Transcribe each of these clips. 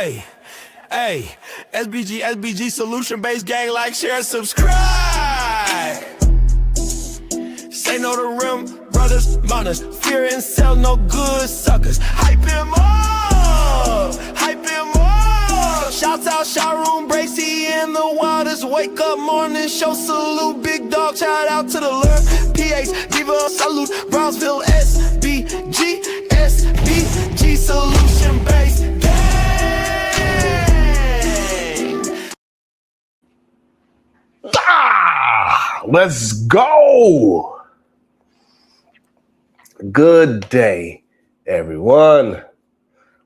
Hey, hey, SBG solution-based gang, like, share, subscribe. Say no to rim, brothers, mothers, fear and sell no good suckers. Hype him up, hype him up. Shouts out, showroom breaks, he in the wildest. Wake up morning, show salute, big dog, shout out to the lurk. PH, Diva, salute, Brownsville, SBG solution-based gang. Let's go. Good day, everyone.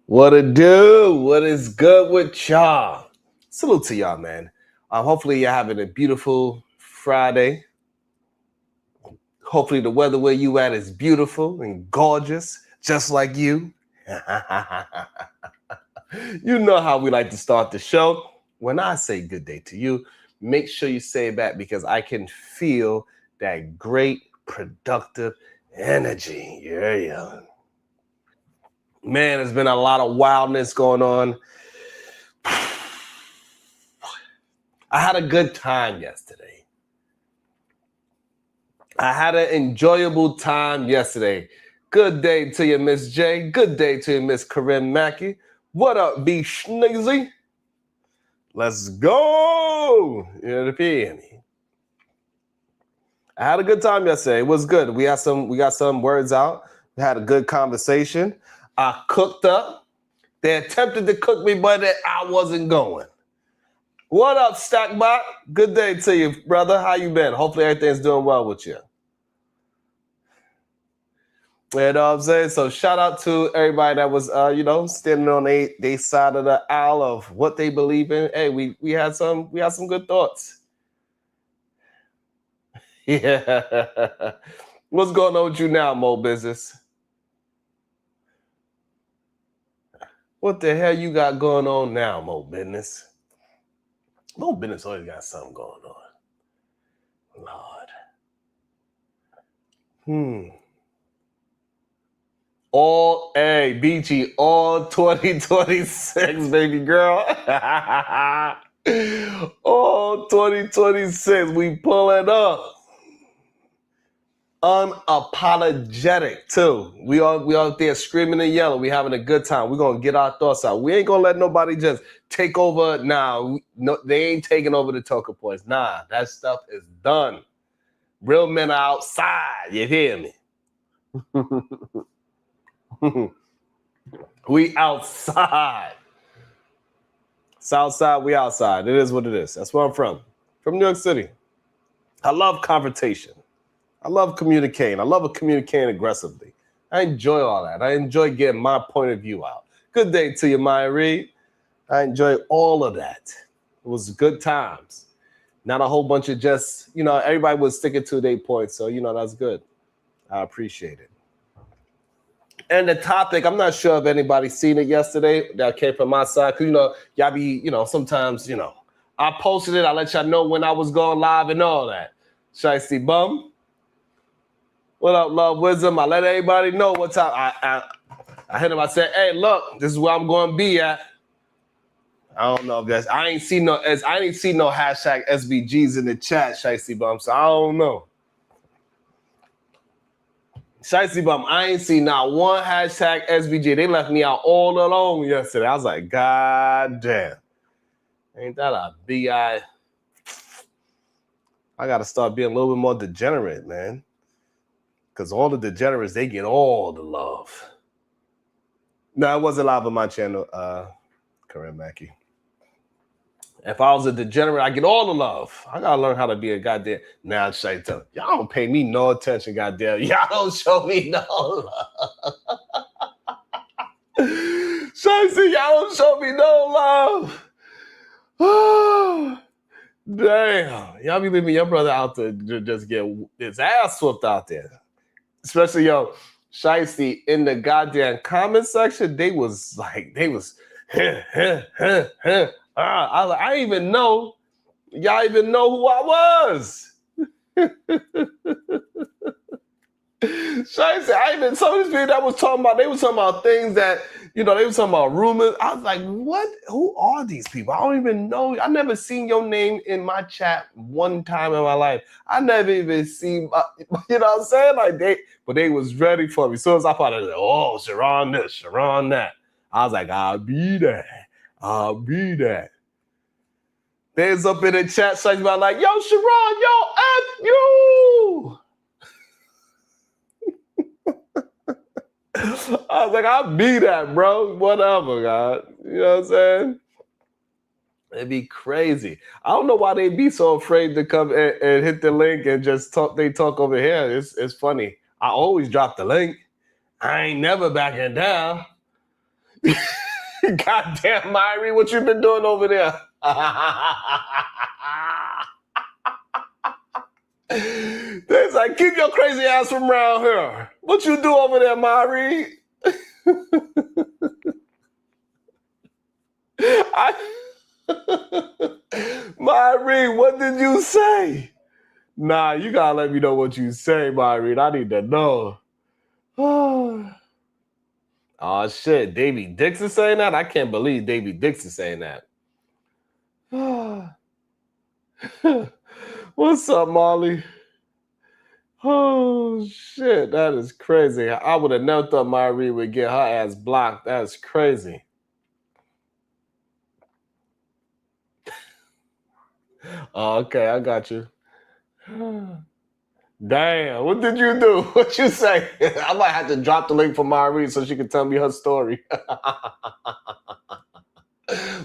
What it do? What is good with y'all? Salute to y'all, man. Hopefully you're having a beautiful Friday. Hopefully the weather where you at is beautiful and gorgeous, just like you. You know how we like to start the show. When I say good day to you, make sure you say it back, because I can feel that great, productive energy. Yeah. Man, there's been a lot of wildness going on. I had a good time yesterday. I had an enjoyable time yesterday. Good day to you, Miss J. Good day to you, Miss Corinne Mackey. What up, B. Schneezy? Let's go. You feel me? I had a good time yesterday. It was good. We got some words out. We had a good conversation. I cooked up. They attempted to cook me, but I wasn't going. What up, Stackbot? Good day to you, brother. How you been? Hopefully everything's doing well with you. You know what I'm saying? So shout out to everybody that was, standing on their side of the aisle of what they believe in. Hey, we had some good thoughts. Yeah. What's going on with you now, Mo Business? What the hell you got going on now, Mo Business? Mo Business always got something going on. Lord. All BG, all 2026, baby girl. All 2026, we pulling up. Unapologetic too. We out there screaming and yelling. We having a good time. We're gonna get our thoughts out. We ain't gonna let nobody just take over. Nah, no, they ain't taking over the talking points. Nah, that stuff is done. Real men are outside. You hear me? We outside. Southside, we outside. It is what it is. That's where I'm from New York City. I love confrontation. I love communicating. I love communicating aggressively. I enjoy all that. I enjoy getting my point of view out. Good day to you, Maya Reed. I enjoy all of that. It was good times. Not a whole bunch of just, everybody was sticking to their points. So, that's good. I appreciate it. And the topic, I'm not sure if anybody seen it yesterday that came from my side. Cause y'all be, sometimes, I posted it. I let y'all know when I was going live and all that. Shiesty Bum. What up, Love Wisdom? I let everybody know what's up. I hit him. I said, hey, look, this is where I'm going to be at. I don't know if that's, I ain't seen no hashtag SBGs in the chat, Shiesty Bum. So I don't know. Shiesty Bum, I ain't seen not one hashtag SBG. They left me out all alone yesterday. I was like, God damn. Ain't that a BI? I got to start being a little bit more degenerate, man. Because all the degenerates, they get all the love. No, it wasn't live on my channel, Corinne Mackey. If I was a degenerate, I get all the love. I gotta learn how to be a goddamn. Now, y'all don't pay me no attention, goddamn. Y'all don't show me no love. Y'all don't show me no love. Oh, damn. Y'all be leaving your brother out to just get his ass whooped out there. Especially, Shiesty, in the goddamn comment section, they was. I didn't even know. Y'all even know who I was. Shiesty, some of these people that was talking about, they were talking about things that, You know, they were talking about rumors. I was like, what? Who are these people? I don't even know. I never seen your name in my chat one time in my life. I never even seen, you know what I'm saying? Like they was ready for me. As soon as I found out, oh, Sharon this, Sharon that. I was like, I'll be that. I'll be that. There's up in the chat section about like, yo, Sharon, yo, F you. I was like, I'll be that, bro. Whatever, God. You know what I'm saying? It'd be crazy. I don't know why they be so afraid to come and hit the link and just talk. They talk over here. It's funny. I always drop the link. I ain't never backing down. Goddamn, Myrie, what you been doing over there? There's like, keep your crazy ass from around here. What you do over there, Myrie? Myrie, what did you say? Nah, you gotta let me know what you say, Myrie. I need to know. Oh shit, Davy Dixon saying that? I can't believe Davy Dixon saying that. What's up, Molly? Oh shit, that is crazy. I would have never thought Myrie would get her ass blocked. That's crazy. Oh, okay, I got you. Damn, what did you do? What you say? I might have to drop the link for Myrie so she can tell me her story.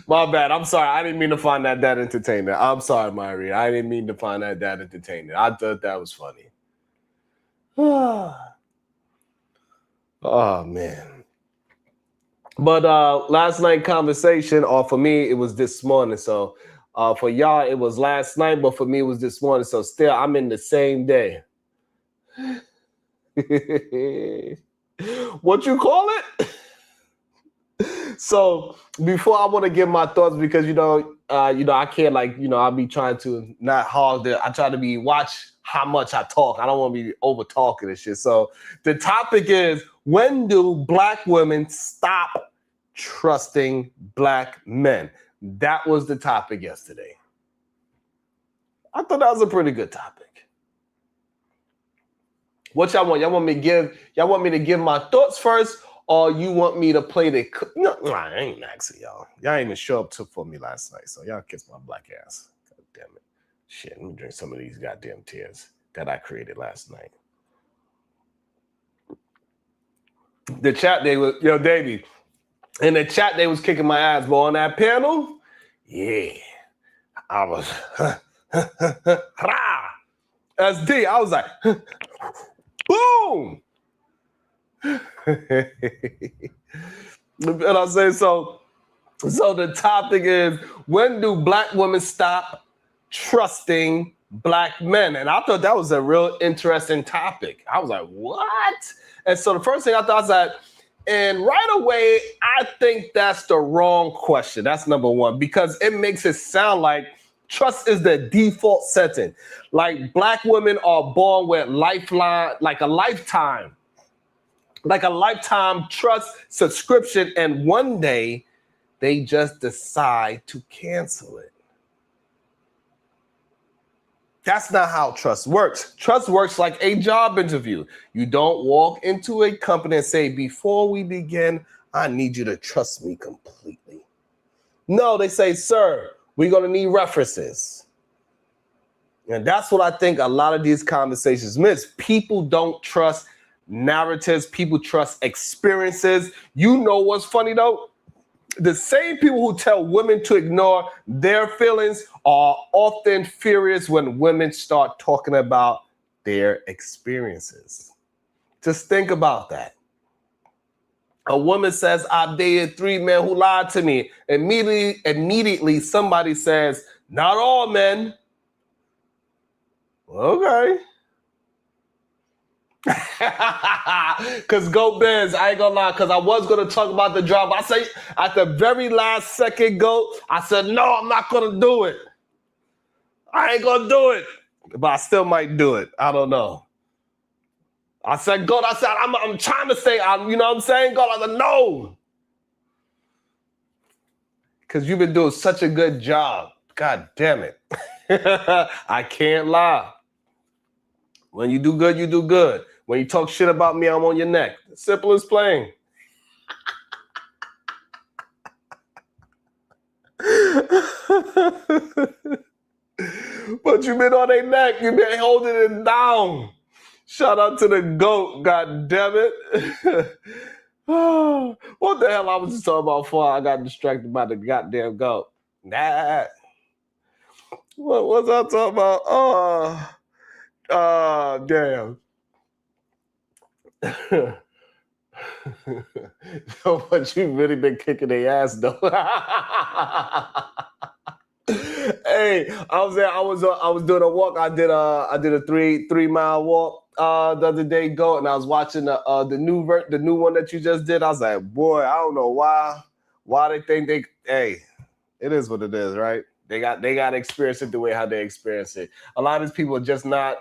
My bad. I'm sorry. I didn't mean to find that entertaining. I'm sorry, Myrie. I didn't mean to find that entertaining. I thought that was funny. Oh, man. But last night conversation, or for me, it was this morning. So for y'all, it was last night, but for me, it was this morning. So still, I'm in the same day. What you call it? So before I want to give my thoughts, because I can't I'll be trying to not hog the. I try to watch how much I talk. I don't want to be over talking and shit. So the topic is, when do Black women stop trusting Black men? That was the topic yesterday. I thought that was a pretty good topic. What y'all want? Y'all want me to give my thoughts first, or you want me to play the? No, I ain't asking y'all. Y'all ain't even show up for me last night, so y'all kiss my black ass. God damn it. Shit, let me drink some of these goddamn tears that I created last night. The chat, they was, Davey. In the chat, they was kicking my ass, but on that panel, yeah, I was, SD, I was like, boom. And I say, so the topic is, when do Black women stop trusting Black men? And I thought that was a real interesting topic. I was like, what? And so the first thing I thought was that, and right away, I think that's the wrong question. That's number one, because it makes it sound like trust is the default setting. Like Black women are born with like a lifetime trust subscription, and one day they just decide to cancel it. That's not how trust works. Trust works like a job interview. You don't walk into a company and say, before we begin, I need you to trust me completely. No, they say, sir, we're going to need references. And that's what I think a lot of these conversations miss. People don't trust narratives. People trust experiences. You know what's funny, though? The same people who tell women to ignore their feelings are often furious when women start talking about their experiences. Just think about that. A woman says, I've dated 3 men who lied to me. Immediately somebody says, not all men. Okay. Because go Bears, I ain't gonna lie, because I was gonna talk about the drama. I say at the very last second, I said, no, I'm not gonna do it. I ain't gonna do it. But I still might do it. I don't know. I said, I'm trying to say, you know what I'm saying? I said, no. because you've been doing such a good job. God damn it. I can't lie. When you do good, you do good. When you talk shit about me, I'm on your neck. Simple as plain. But you've been on their neck. You've been holding it down. Shout out to the GOAT, god damn it. What the hell I was just talking about before I got distracted by the goddamn GOAT? Nah. What was I talking about? Damn. But you really been kicking their ass though. Hey, I was doing a walk. I did a 3 mile walk the other day, GOAT, and I was watching the new one that you just did. I was like, boy, I don't know why they think hey, it is what it is, right? They got to experience it the way how they experience it. A lot of these people are just not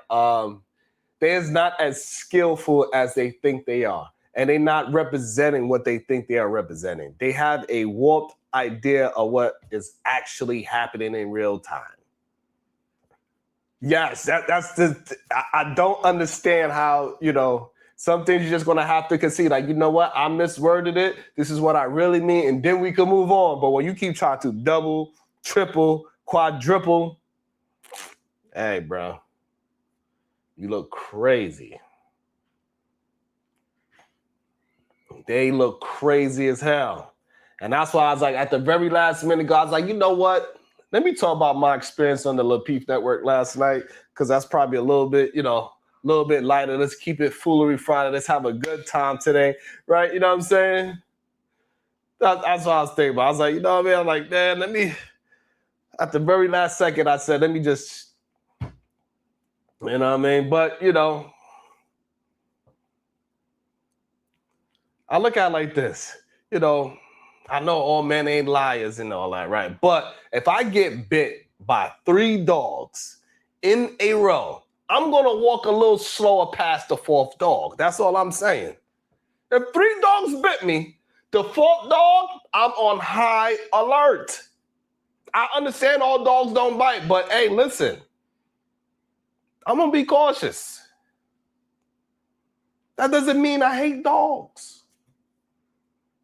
they're not as skillful as they think they are. And they're not representing what they think they are representing. They have a warped idea of what is actually happening in real time. Yes, I don't understand how, some things you're just going to have to concede. Like, you know what? I misworded it. This is what I really mean. And then we can move on. But when you keep trying to double, triple, quadruple, hey, bro, you look crazy. They look crazy as hell. And that's why I was like, at the very last minute, I was like, you know what? Let me talk about my experience on the Lapeef Network last night, because that's probably a little bit, lighter. Let's keep it Foolery Friday. Let's have a good time today, right? You know what I'm saying? That's what I was thinking about. I was like, you know what I mean? I'm like, man, at the very last second, I said, let me just, you know what I mean? But, I look at it like this, I know all men ain't liars and all that, right? But if I get bit by 3 dogs in a row, I'm going to walk a little slower past the 4th dog. That's all I'm saying. If 3 dogs bit me, the 4th dog, I'm on high alert. I understand all dogs don't bite, but hey, listen, I'm going to be cautious. That doesn't mean I hate dogs.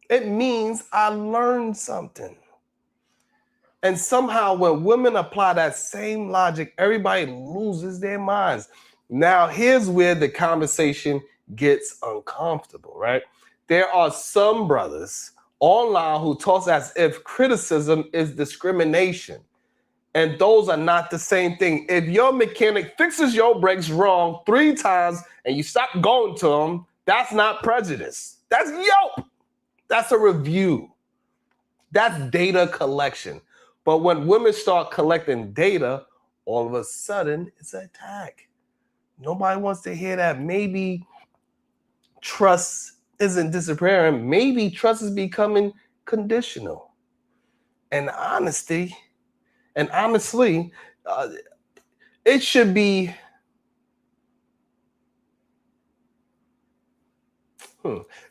It means I learned something. And somehow when women apply that same logic, everybody loses their minds. Now, here's where the conversation gets uncomfortable, right? There are some brothers online who talk as if criticism is discrimination. And those are not the same thing. If your mechanic fixes your brakes wrong 3 times and you stop going to them, that's not prejudice. That's Yelp. That's a review. That's data collection. But when women start collecting data, all of a sudden it's an attack. Nobody wants to hear that. Maybe trust isn't disappearing. Maybe trust is becoming conditional. And honestly, it should be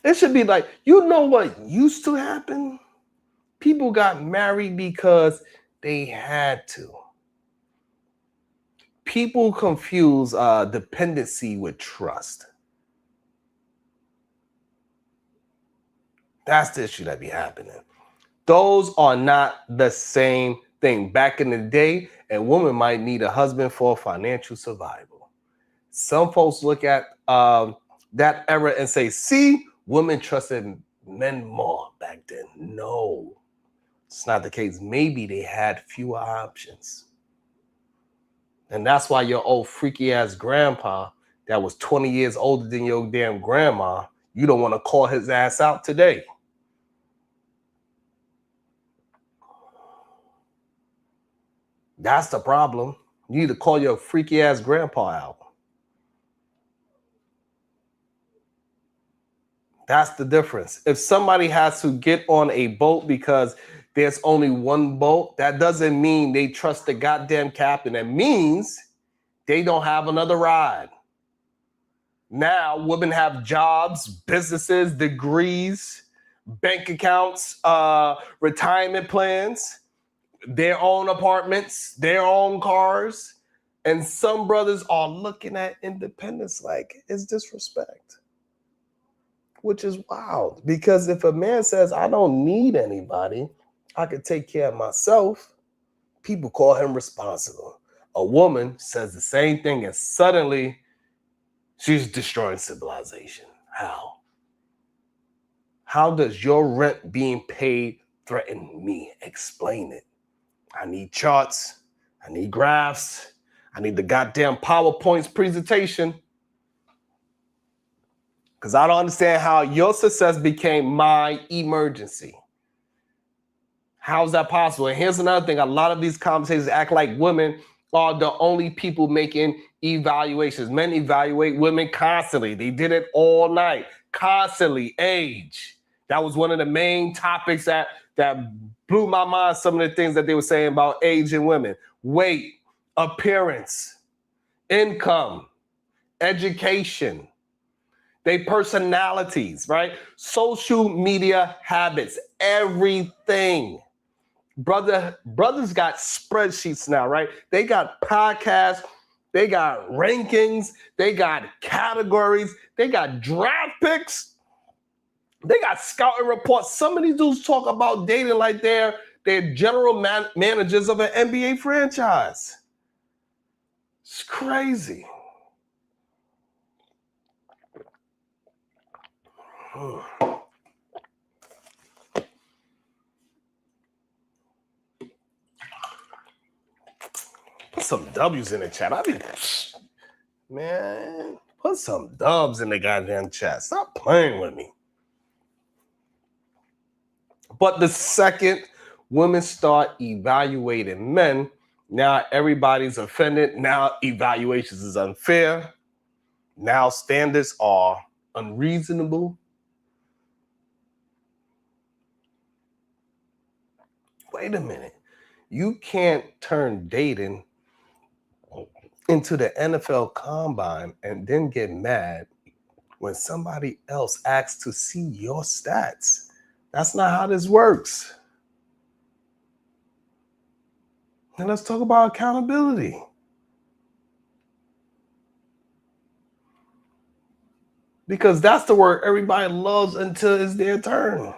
It should be like, you know what used to happen? People got married because they had to. People confuse dependency with trust. That's the issue that be happening. Those are not the same thing. Back in the day, a woman might need a husband for financial survival. Some folks look at that era and say, see, women trusted men more back then. No, it's not the case. Maybe they had fewer options. And that's why your old freaky ass grandpa that was 20 years older than your damn grandma, you don't want to call his ass out today. That's the problem. You need to call your freaky ass grandpa out. That's the difference. If somebody has to get on a boat because there's only one boat, that doesn't mean they trust the goddamn captain. That means they don't have another ride. Now, women have jobs, businesses, degrees, bank accounts, retirement plans, their own apartments, their own cars. And some brothers are looking at independence like it's disrespect, which is wild. Because if a man says, I don't need anybody, I can take care of myself, people call him responsible. A woman says the same thing, and suddenly she's destroying civilization. How? How does your rent being paid threaten me? Explain it. I need charts. I need graphs. I need the goddamn PowerPoints presentation. Because I don't understand how your success became my emergency. How's that possible? And here's another thing. A lot of these conversations act like women are the only people making evaluations. Men evaluate women constantly. They did it all night. Constantly. Age. That was one of the main topics that blew my mind, some of the things that they were saying about age in women. Weight, appearance, income, education, their personalities, right? Social media habits, everything. Brothers got spreadsheets now, right? They got podcasts, they got rankings, they got categories, they got draft picks, they got scouting reports. Some of these dudes talk about dating like they're general managers of an NBA franchise. It's crazy. Put some W's in the chat. Man, put some dubs in the goddamn chat. Stop playing with me. But the second women start evaluating men, now everybody's offended. Now evaluations is unfair. Now standards are unreasonable. Wait a minute. You can't turn dating into the NFL combine and then get mad when somebody else asks to see your stats. That's not how this works. And let's talk about accountability. Because that's the word everybody loves until it's their turn.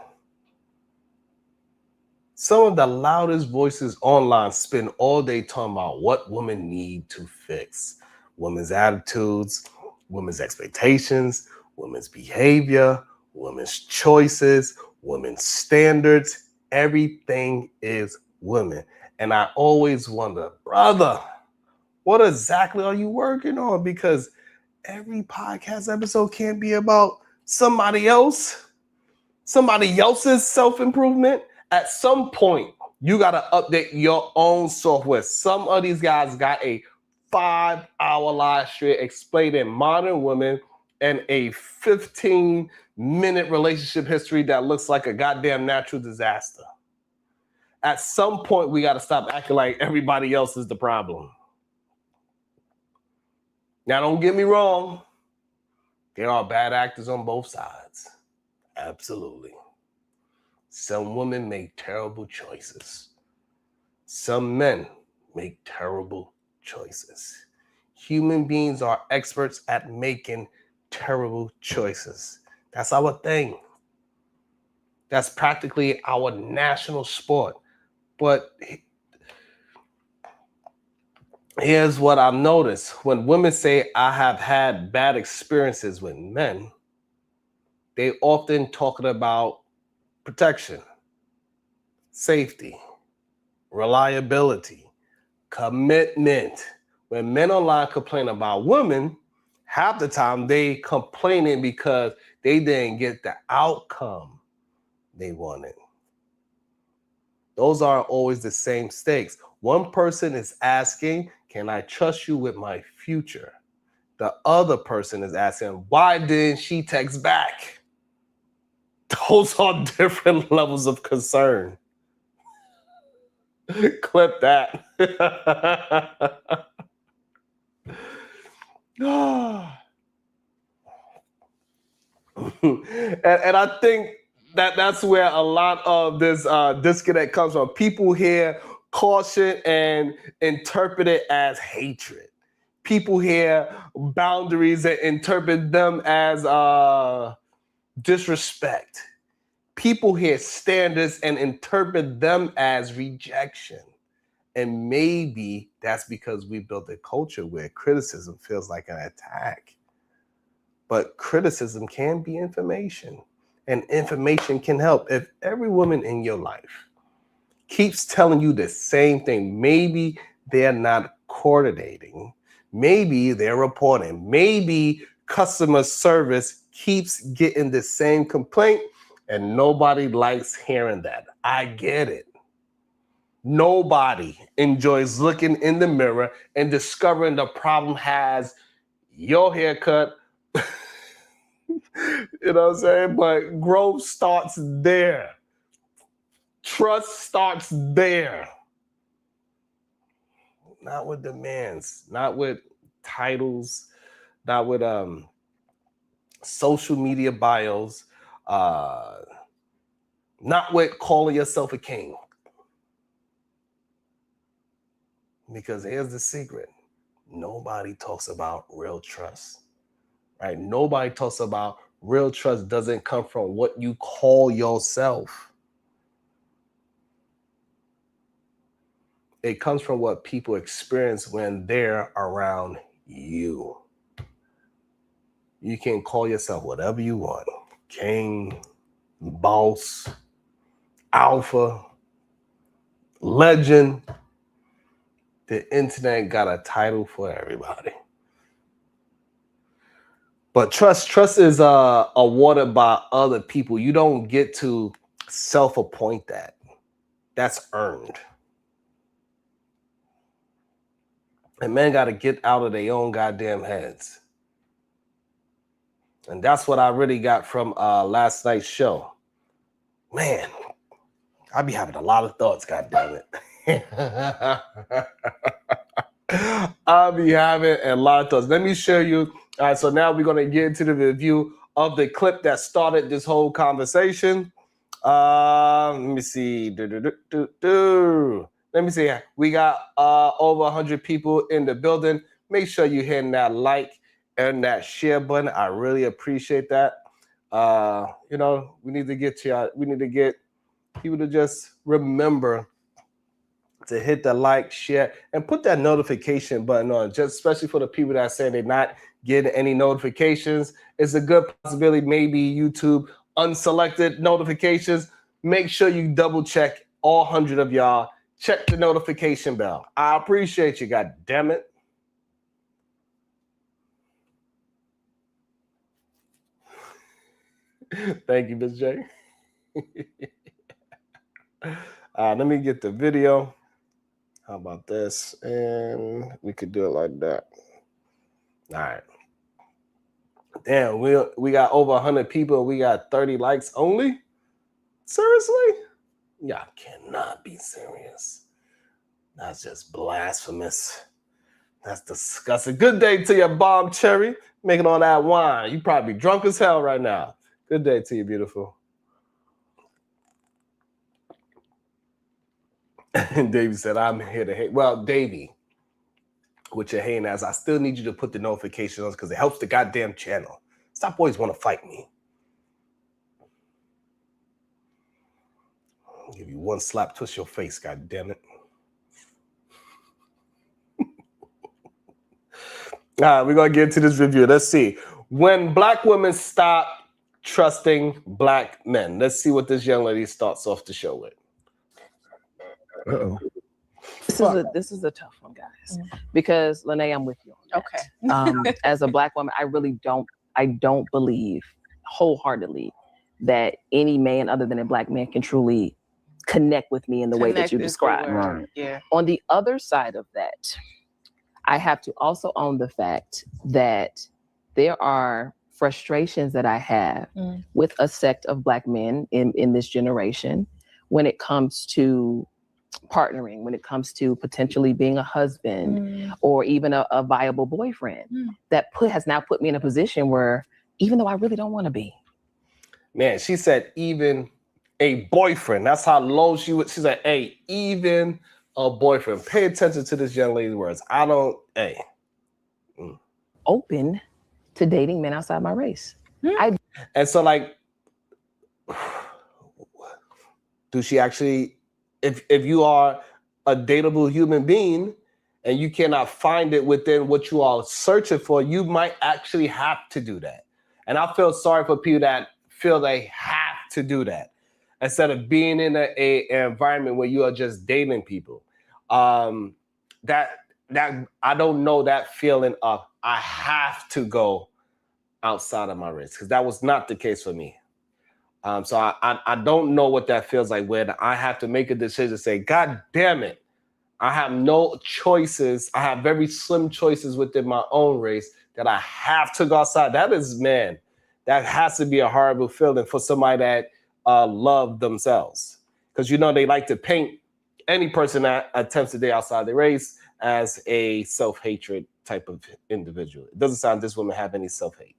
Some of the loudest voices online spend all day talking about what women need to fix. Women's attitudes, women's expectations, women's behavior, women's choices, women's standards. Everything is women. And I always wonder, brother, what exactly are you working on? Because every podcast episode can't be about somebody else's self-improvement. At some point, you got to update your own software. Some of these guys got a 5-hour live stream explaining modern women and a 15-minute relationship history that looks like a goddamn natural disaster. At some point, we got to stop acting like everybody else is the problem. Now, don't get me wrong. There are bad actors on both sides. Absolutely. Some women make terrible choices. Some men make terrible choices. Human beings are experts at making terrible choices. That's our thing. That's practically our national sport. But here's what I've noticed. When women say, I have had bad experiences with men, they often talking about protection, safety, reliability, commitment. When men online complain about women, half the time they complaining because they didn't get the outcome they wanted. Those aren't always the same stakes. One person is asking, can I trust you with my future? The other person is asking, why didn't she text back? Those are different levels of concern. Clip that. and I think that's where a lot of this disconnect comes from. People hear caution and interpret it as hatred. People hear boundaries and interpret them as disrespect. People hear standards and interpret them as rejection. And maybe that's because we built a culture where criticism feels like an attack. But criticism can be information, and information can help. If every woman in your life keeps telling you the same thing, maybe they're not coordinating, maybe they're reporting, maybe customer service keeps getting the same complaint, and nobody likes hearing that. I get it. Nobody enjoys looking in the mirror and discovering the problem has your haircut. You know what I'm saying? But growth starts there. Trust starts there. Not with demands, not with titles, not with social media bios, not with calling yourself a king. Because here's the secret. Nobody talks about real trust, right? Nobody talks about real trust doesn't come from what you call yourself. It comes from what people experience when they're around you. You can call yourself whatever you want. King, boss, alpha, legend. The internet got a title for everybody. But trust is awarded by other people. You don't get to self-appoint that. That's earned. And men got to get out of their own goddamn heads. And that's what I really got from last night's show. Man, I be having a lot of thoughts, goddammit. I'll be having a lot of thoughts. Let me show you. All right, so now we're going to get into the review of the clip that started this whole conversation. Let me see. Let me see. We got over 100 people in the building. Make sure you're hitting that like and that share button. I really appreciate that. You know, we need to get people to just remember to hit the like, share, and put that notification button on, just especially for the people that say they're not getting any notifications. It's a good possibility maybe YouTube unselected notifications. Make sure you double check all 100 of y'all. Check the notification bell. I appreciate you, God damn it. Thank you, Ms. J. Let me get the video. How about this? And we could do it like that. All right. Damn, we got over 100 people. We got 30 likes only? Seriously? Y'all cannot be serious. That's just blasphemous. That's disgusting. Good day to you, Bomb Cherry. Making all that wine. You probably drunk as hell right now. Good day to you, beautiful. And Davey said, I'm here to hate. Well, Davey, with your hating ass, I still need you to put the notifications on because it helps the goddamn channel. Stop always want to fight me. I'll give you one slap, twist your face, god damn it. All right, we're going to get into this review. Let's see. When black women stop trusting black men. Let's see what this young lady starts off the show with. Uh-oh. This is a tough one, guys, because Lene, I'm with you on that. Okay. As a black woman, I really don't believe wholeheartedly that any man other than a black man can truly connect with me in the way that you described. Right. Yeah. On the other side of that, I have to also own the fact that there are frustrations that I have with a sect of black men in this generation when it comes to partnering, when it comes to potentially being a husband or even a viable boyfriend that has now put me in a position where even though I really don't want to be. Man, she said even a boyfriend. That's how low she was. She said, hey, even a boyfriend. Pay attention to this young lady's words. I don't, hey. Open to dating men outside my race. And so, like, do she actually, if you are a dateable human being and you cannot find it within what you are searching for, you might actually have to do that. And I feel sorry for people that feel they have to do that instead of being in an environment where you are just dating people. That I don't know that feeling of I have to go outside of my race, because that was not the case for me. So I don't know what that feels like when I have to make a decision, say, God damn it, I have no choices. I have very slim choices within my own race that I have to go outside. That is, man, that has to be a horrible feeling for somebody that love themselves. Because, you know, they like to paint any person that attempts to date outside their race as a self-hatred type of individual. It doesn't sound this woman have any self-hate.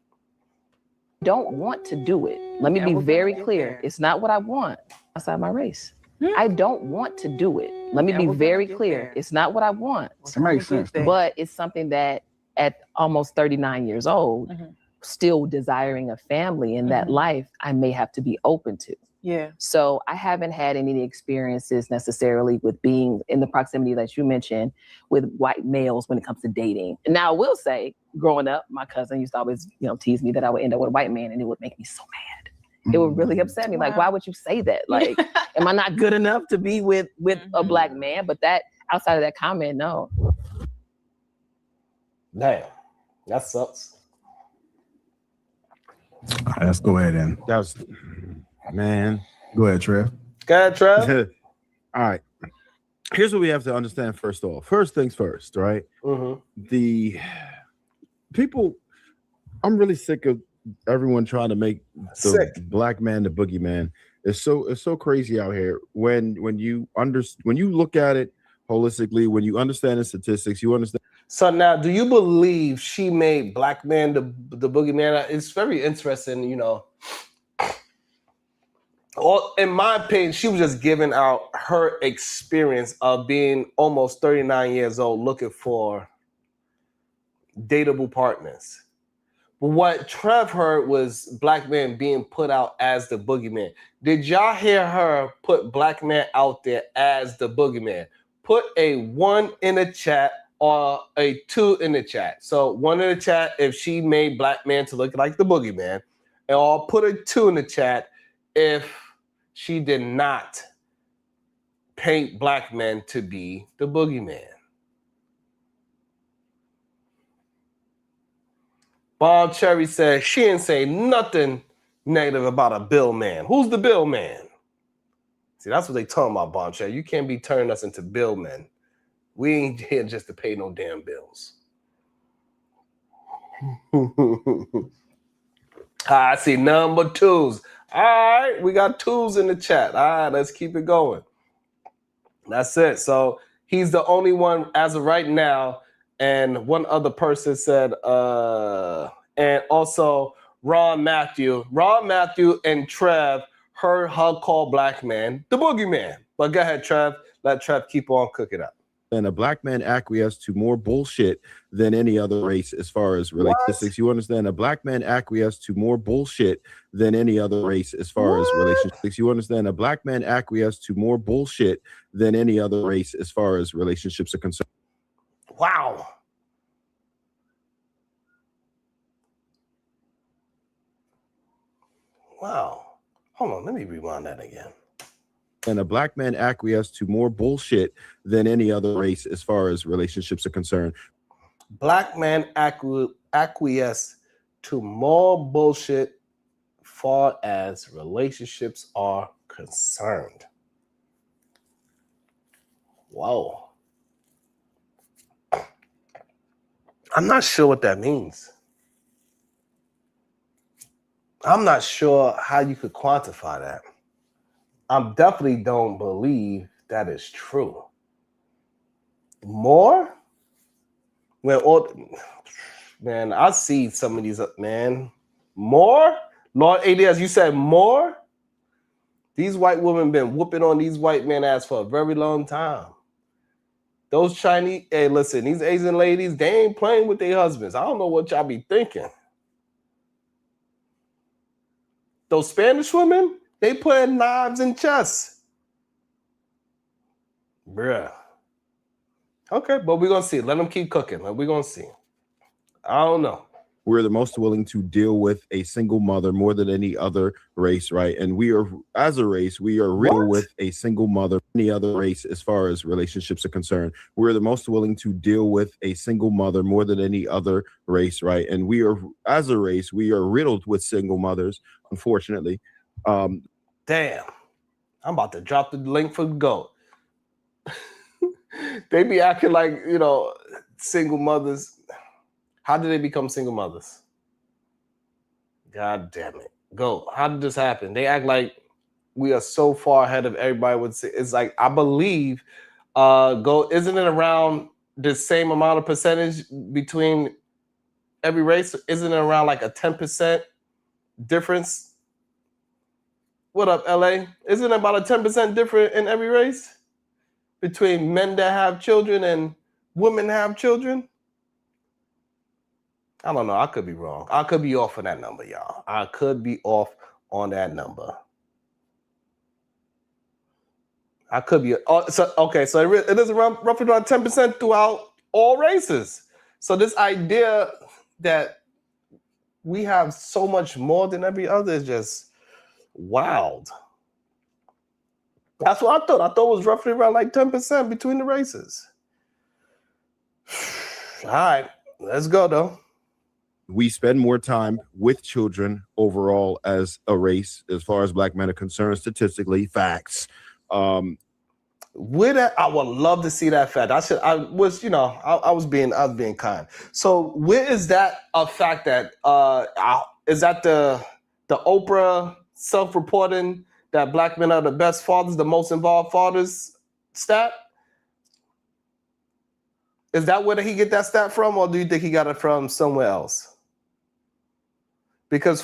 Don't want to do it. Let me be very clear. It's not what I want outside my race. I don't want to do it. Let me be very clear. It's not what I want. That makes sense. But it's something that at almost 39 years old, still desiring a family in that life, I may have to be open to. Yeah. So I haven't had any experiences necessarily with being in the proximity that you mentioned with white males when it comes to dating. Now I will say, growing up, my cousin used to always, tease me that I would end up with a white man, and it would make me so mad. It would really upset me. Like, why would you say that? Like, am I not good enough to be with a black man? But that, outside of that comment, no. Damn, that sucks. All right, let's go ahead then. That was, man. Go ahead, Trev. Go ahead, Trev. All right. Here's what we have to understand first off. First things first, right? The people, I'm really sick of everyone trying to make the black man the boogeyman. It's so crazy out here. When you look at it holistically, when you understand the statistics, you understand. So now, do you believe she made black man the boogeyman? It's very interesting, Well, in my opinion, she was just giving out her experience of being almost 39 years old, looking for dateable partners. But what Trev heard was black men being put out as the boogeyman. Did y'all hear her put black man out there as the boogeyman? Put a 1 in the chat or a 2 in the chat. So 1 in the chat if she made black man to look like the boogeyman, and I'll put a 2 in the chat if she did not paint black men to be the boogeyman. Bob Cherry said she didn't say nothing negative about a bill man. Who's the bill man? See, that's what they talking about, Bob Cherry. You can't be turning us into bill men. We ain't here just to pay no damn bills. I see number 2s. All right, we got 2s in the chat. All right, let's keep it going. That's it. So he's the only one as of right now. And one other person said, and also Ron Matthew and Trev heard her call black man the boogeyman. But go ahead, Trev. Let Trev keep on cooking up. And a black man acquiesced to more bullshit than any other race as far as relationships. You understand? A black man acquiesced to more bullshit than any other race as far as relationships. You understand? A black man acquiesced to more bullshit than any other race as far as relationships are concerned. Wow. Wow. Hold on, let me rewind that again. And a black man acquiesced to more bullshit than any other race as far as relationships are concerned. Black man acquiesced to more bullshit far as relationships are concerned. Whoa. I'm not sure what that means. I'm not sure how you could quantify that. I definitely don't believe that is true. More? Man, I see some of these, man. More? Lord ADS, you said more? These white women been whooping on these white men ass for a very long time. Those Chinese, hey, listen, these Asian ladies, they ain't playing with their husbands. I don't know what y'all be thinking. Those Spanish women, they putting knives in chests. Bruh. Okay, but we're going to see. Let them keep cooking. We're going to see. I don't know. We're the most willing to deal with a single mother more than any other race, right? And we are, as a race, we are riddled with a single mother, any other race as far as relationships are concerned. We're the most willing to deal with a single mother more than any other race, right? And we are, as a race, we are riddled with single mothers, unfortunately. Damn. I'm about to drop the link for GOAT. They be acting like, you know, single mothers. How did they become single mothers? God damn it. Go. How did this happen? They act like we are so far ahead of everybody would say. It's like, I believe, isn't it around the same amount of percentage between every race? Isn't it around like a 10% difference? What up, LA? Isn't it about a 10% difference in every race between men that have children and women that have children? I don't know. I could be wrong. I could be off on that number, y'all. I could be off on that number. I could be. So it is around roughly around 10% throughout all races. So this idea that we have so much more than every other is just wild. That's what I thought. I thought it was roughly around like 10% between the races. All right, let's go though. We spend more time with children overall as a race, as far as black men are concerned, statistically, facts. I would love to see that fact. I was being kind. So where is that a fact that is that the Oprah self-reporting that black men are the best fathers, the most involved fathers stat? Is that where he get that stat from, or do you think he got it from somewhere else? Because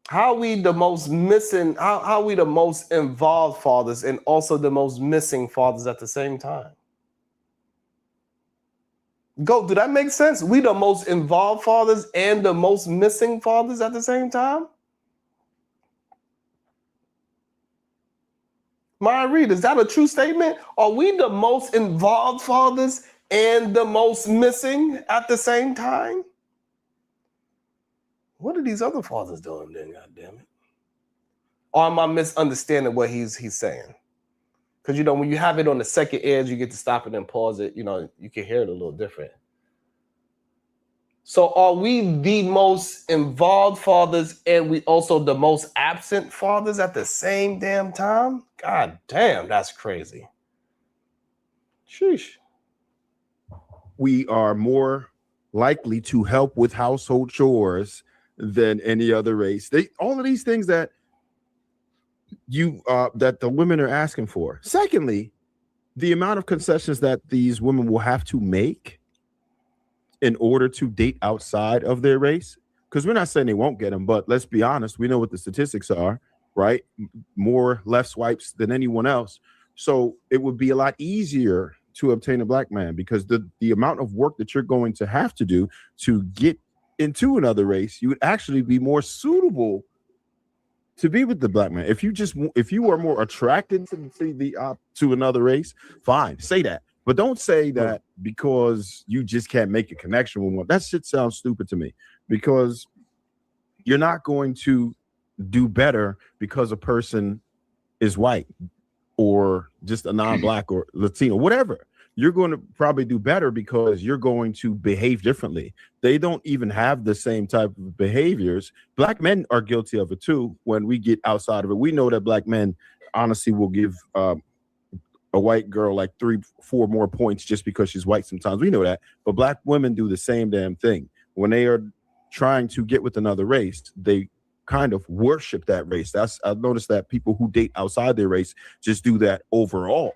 how are we the most missing? How are we the most involved fathers and also the most missing fathers at the same time? Do that make sense? We the most involved fathers and the most missing fathers at the same time? Maya Reed, is that a true statement? Are we the most involved fathers and the most missing at the same time? What are these other fathers doing then, God damn it? Or am I misunderstanding what he's saying? Because, you know, when you have it on the second edge, you get to stop it and pause it. You know, you can hear it a little different. So are we the most involved fathers and we also the most absent fathers at the same damn time? God damn, that's crazy. Sheesh. We are more likely to help with household chores than any other race. All of these things that that the women are asking for. Secondly, the amount of concessions that these women will have to make in order to date outside of their race, because we're not saying they won't get them, but let's be honest, we know what the statistics are, right? More left swipes than anyone else. So it would be a lot easier to obtain a black man, because the amount of work that you're going to have to do to get into another race, you would actually be more suitable to be with the black man. If you are more attracted to another race, fine, say that. But don't say that because you just can't make a connection with one. That shit sounds stupid to me, because you're not going to do better because a person is white or just a non-black or Latino, whatever. You're going to probably do better because you're going to behave differently. They don't even have the same type of behaviors. Black men are guilty of it too. When we get outside of it, we know that black men honestly will give a white girl like 3-4 more points just because she's white sometimes. We know that. But black women do the same damn thing. When they are trying to get with another race, they kind of worship that race. I've noticed that people who date outside their race just do that overall.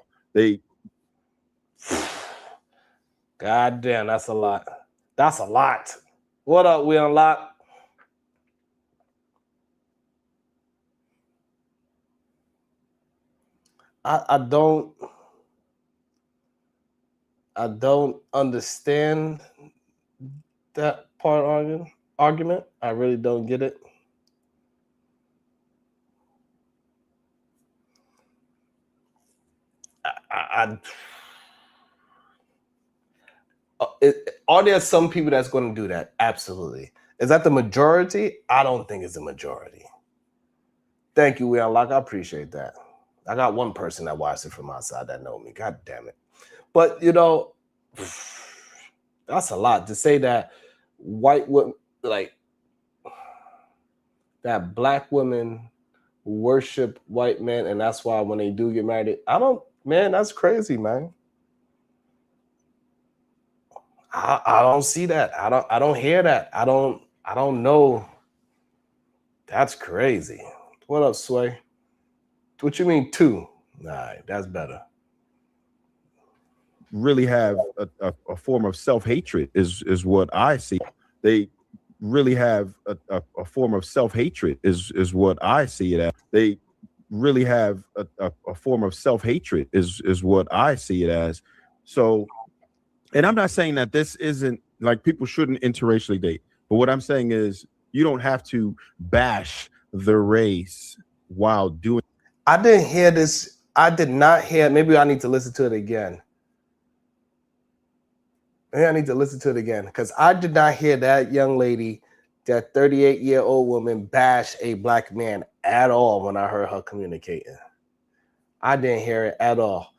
God damn, that's a lot. That's a lot. What up, we unlock? I don't understand that part argument. I really don't get it. Are there some people that's going to do that? Absolutely. Is that the majority? I don't think it's the majority. Thank you, we unlock. I appreciate that. I got one person that watched it from outside that know me. God damn it. But you know, that's a lot to say that white women, like that black women worship white men, and that's why when they do get married, man, that's crazy, man. I don't see that. I don't hear that. I don't know. That's crazy. What up, Sway? What you mean two? Nah, that's better. Really have a form of self-hatred is what I see. They really have a form of self-hatred is what I see it as. They really have a form of self-hatred is what I see it as. So, and I'm not saying that this isn't like people shouldn't interracially date, but what I'm saying is you don't have to bash the race while doing. I didn't hear this. I did not hear. Maybe I need to listen to it again. Maybe I need to listen to it again because I did not hear that young lady, that 38-year-old woman, bash a black man at all when I heard her communicating. I didn't hear it at all.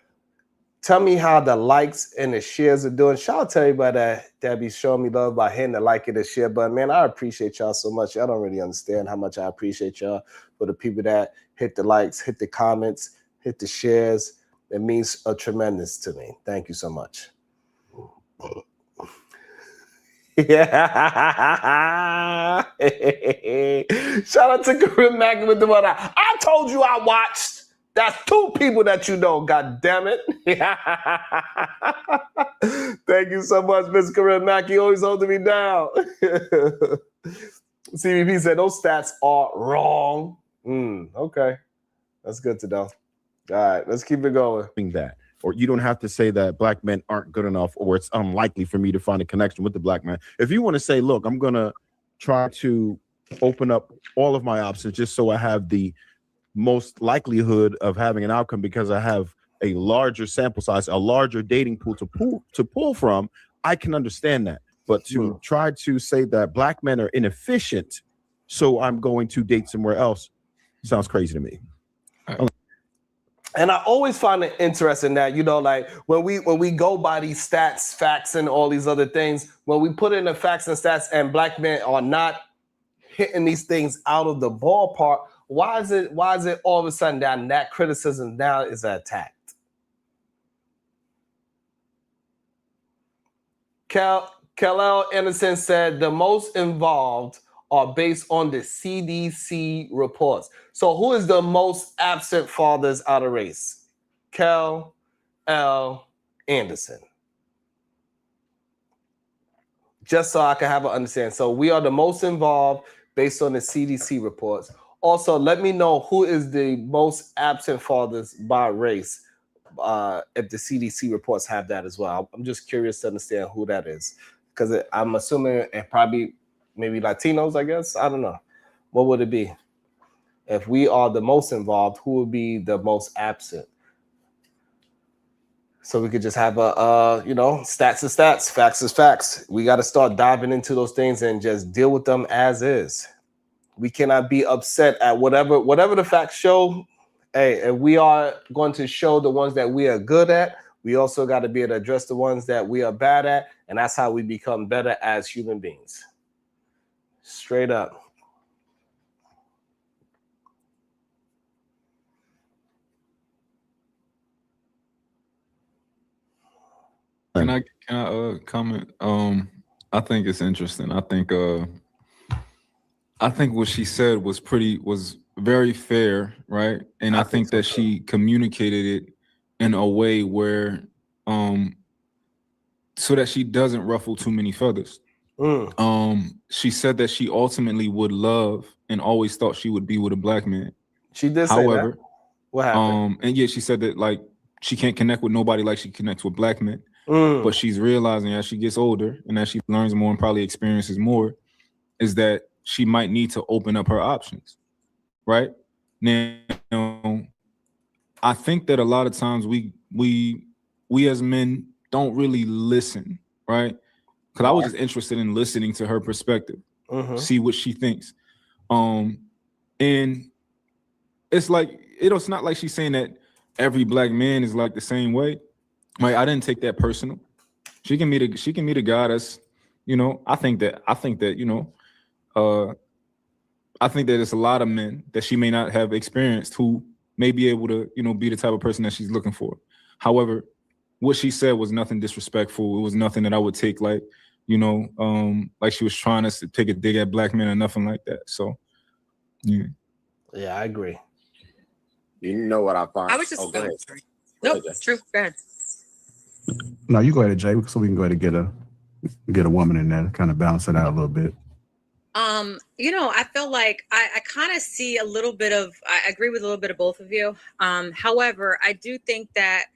Tell me how the likes and the shares are doing. Shout out to everybody that be showing me love by hitting the like and the share button. Man, I appreciate y'all so much. Y'all don't really understand how much I appreciate y'all. For the people that hit the likes, hit the comments, hit the shares, it means a tremendous to me. Thank you so much. Yeah. Shout out to Karim Mack with the one. I told you I watched. That's two people that you know, god damn it. Thank you so much, Mr. Karim Mack. You always holding me down. CVP said those stats are wrong. Okay. That's good to know. All right, let's keep it going. That. Or you don't have to say that black men aren't good enough or it's unlikely for me to find a connection with the black man. If you want to say, look, I'm going to try to open up all of my options just so I have the most likelihood of having an outcome because I have a larger sample size, a larger dating pool to pull from, I can understand that. But to try to say that black men are inefficient, so I'm going to date somewhere else, sounds crazy to me. And I always find it interesting that, you know, like when we go by these stats, facts, and all these other things, when we put in the facts and stats and black men are not hitting these things out of the ballpark, why is it all of a sudden that criticism now is attacked? Kal-El Anderson said the most involved are based on the CDC reports. So who is the most absent fathers out of race? Kal-El Anderson. Just so I can have an understanding. So we are the most involved based on the CDC reports. Also, let me know who is the most absent fathers by race if the CDC reports have that as well. I'm just curious to understand who that is because I'm assuming it probably maybe Latinos, I guess. I don't know. What would it be? If we are the most involved, who would be the most absent? So we could just have a, stats is stats, facts is facts. We got to start diving into those things and just deal with them as is. We cannot be upset at whatever the facts show. Hey, if we are going to show the ones that we are good at, we also got to be able to address the ones that we are bad at. And that's how we become better as human beings. Straight up. Can I comment? I think it's interesting. I think what she said was very fair, right? And I think that she communicated it in a way where so that she doesn't ruffle too many feathers. She said that she ultimately would love and always thought she would be with a black man. She did say However, that. What happened? And yeah, she said that like she can't connect with nobody like she connects with black men. But she's realizing as she gets older and as she learns more and probably experiences more, is that she might need to open up her options. Right now, I think that a lot of times we as men don't really listen, right? Because I was just interested in listening to her perspective, see what she thinks. And it's like it's not like she's saying that every black man is like the same way. Right? I didn't take that personal. She can meet a guy that's, I think that I think that it's a lot of men that she may not have experienced who may be able to, be the type of person that she's looking for. However, what she said was nothing disrespectful. It was nothing that I would take like, like she was trying to take a dig at black men or nothing like that. So, yeah. Yeah, I agree. You know what I find? I was just go ahead. Nope, it's true. Go ahead. No, you go ahead, Jay, so we can go ahead and get a woman in there to kind of balance it out a little bit. I feel like I kind of see a little bit of, I agree with a little bit of both of you. However, I do think that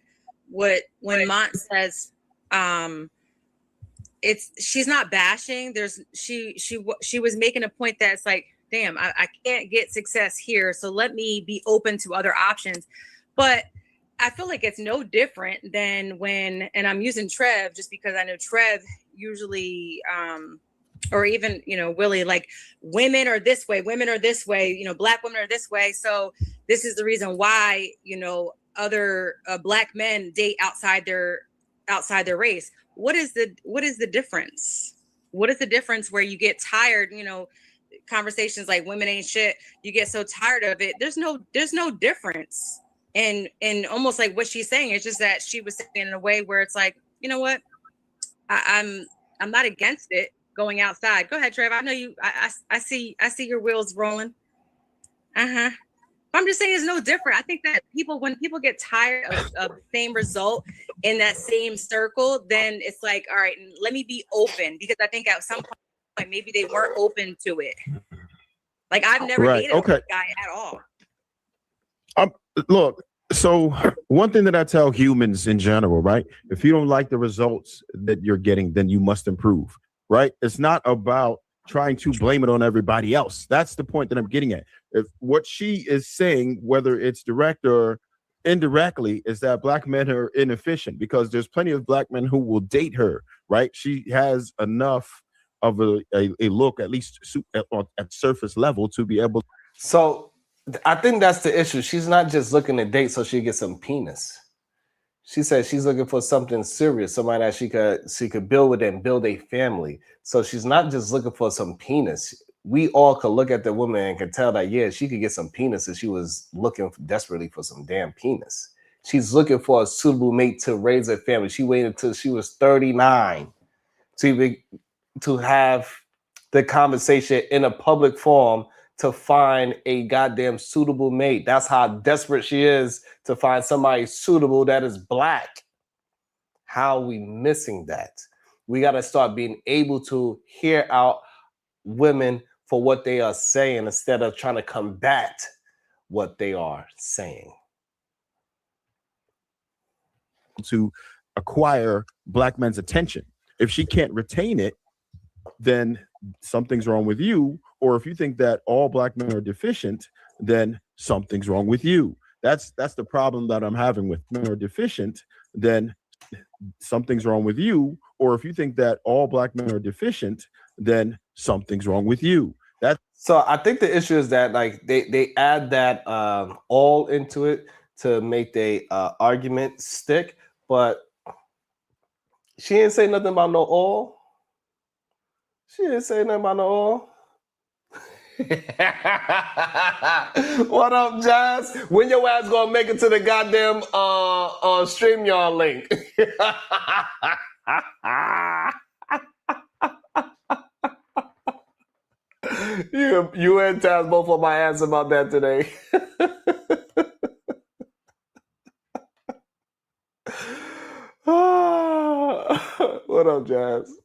when Mont says, she's not bashing. She was making a point that it's like, damn, I can't get success here. So let me be open to other options. But I feel like it's no different than and I'm using Trev just because I know Trev usually, or even, Willie, like women are this way, black women are this way. So this is the reason why, other black men date outside their race. What is the difference? What is the difference where you get tired, conversations like women ain't shit. You get so tired of it. There's no difference. And almost like what she's saying, it's just that she was saying in a way where it's like, you know what? I'm not against it going outside. Go ahead, Trev. I know you. I see your wheels rolling. I'm just saying it's no different. I think that when people get tired of the same result in that same circle, then it's like, all right, let me be open, because I think at some point maybe they weren't open to it. Like I've never dated a white guy at all. Look, so one thing that I tell humans in general, right? If you don't like the results that you're getting, then you must improve, right? It's not about trying to blame it on everybody else. That's the point that I'm getting at. If what she is saying, whether it's direct or indirectly, is that black men are inefficient, because there's plenty of black men who will date her, right? She has enough of a look, at least at surface level, to be able. So I think that's the issue. She's not just looking to date so she gets some penis. She said she's looking for something serious, somebody that she could build with and build a family. So she's not just looking for some penis. We all could look at the woman and could tell that, yeah, she could get some penis if she was looking desperately for some damn penis. She's looking for a suitable mate to raise a family. She waited until she was 39 to have the conversation in a public forum to find a goddamn suitable mate. That's how desperate she is to find somebody suitable that is black. How are we missing that? We got to start being able to hear out women for what they are saying instead of trying to combat what they are saying. To acquire black men's attention. If she can't retain it, then something's wrong with you. Or if you think that all black men are deficient, then something's wrong with you. That's the problem that I'm having with men are deficient, then something's wrong with you. Or if you think that all black men are deficient, then something's wrong with you. So I think the issue is that like they add that all into it to make the argument stick, but she didn't say nothing about no all. She didn't say nothing about no all. What up, Jazz? When your ass gonna make it to the goddamn StreamYard link? You and Taz both on my ass about that today. Jazz.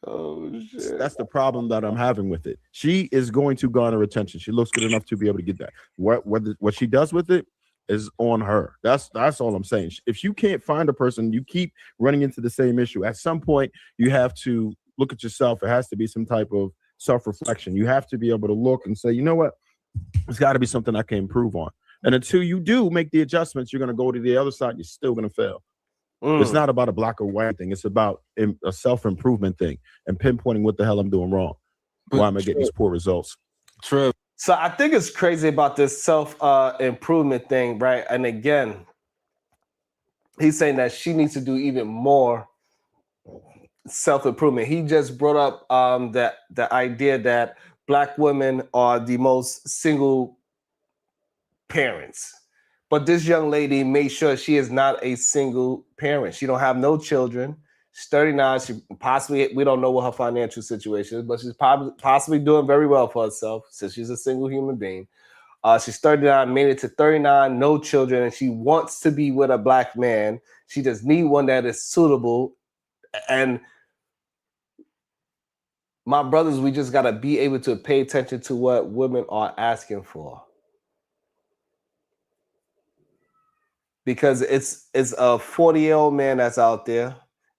Oh shit. That's the problem that I'm having with it. She is going to garner attention. She looks good enough to be able to get that. What she does with it is on her. That's all I'm saying. If you can't find a person, you keep running into the same issue. At some point, you have to look at yourself. It has to be some type of self-reflection. You have to be able to look and say, you know what? There's got to be something I can improve on. And until you do make the adjustments, you're going to go to the other side. You're still going to fail. It's not about a black or white thing. It's about a self-improvement thing and pinpointing what the hell I'm doing wrong. Why am I getting these poor results? True. So I think it's crazy about this self-improvement thing, right? And again, he's saying that she needs to do even more self-improvement. He just brought up the idea that Black women are the most single parents. But this young lady made sure she is not a single parent. She don't have no children. She's 39. She possibly, we don't know what her financial situation is, but she's possibly doing very well for herself since she's a single human being. She's 39, made it to 39, no children, and she wants to be with a Black man. She just needs one that is suitable. And my brothers, we just got to be able to pay attention to what women are asking for. Because it's a 40-year-old man that's out there,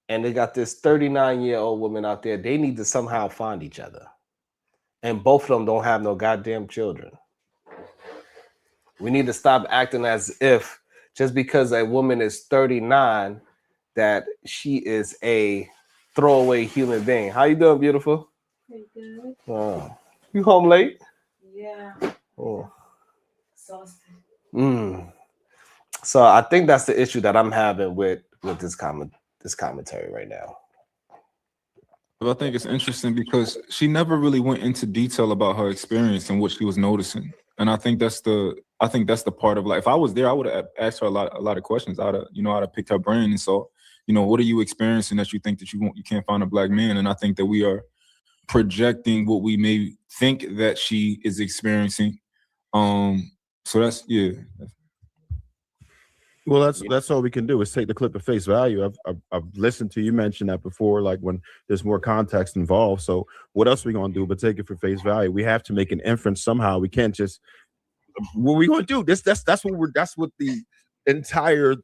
and they got this 39-year-old woman out there. They need to somehow find each other. And both of them don't have no goddamn children. We need to stop acting as if just because a woman is 39, that she is a throwaway human being. How you doing, beautiful? Pretty good. Oh. You home late? Yeah. Oh. Exhausted. So I think that's the issue that I'm having with this commentary right now. But I think it's interesting because she never really went into detail about her experience and what she was noticing. And I think that's the part of, like, if I was there, I would have asked her a lot of questions. I'd have picked her brain and saw, what are you experiencing that you think that you can't find a Black man? And I think that we are projecting what we may think that she is experiencing. So that's, yeah. Well, that's all we can do is take the clip at face value. I've listened to you mention that before, like when there's more context involved. So what else are we gonna do but take it for face value? We have to make an inference somehow. We can't just, what are we gonna do? That's what the entire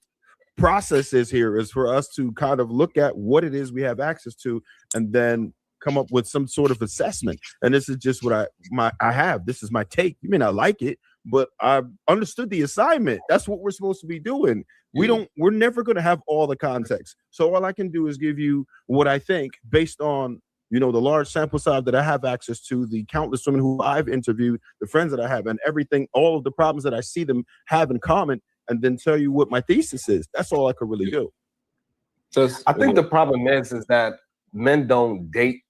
process is here, is for us to kind of look at what it is we have access to and then come up with some sort of assessment. And this is just what I have. This is my take. You may not like it, but I understood the assignment. That's what we're supposed to be doing. We're never going to have all the context. So all I can do is give you what I think based on, the large sample size that I have access to, the countless women who I've interviewed, the friends that I have, and everything, all of the problems that I see them have in common, and then tell you what my thesis is. That's all I could really do. So I think the problem is that men don't date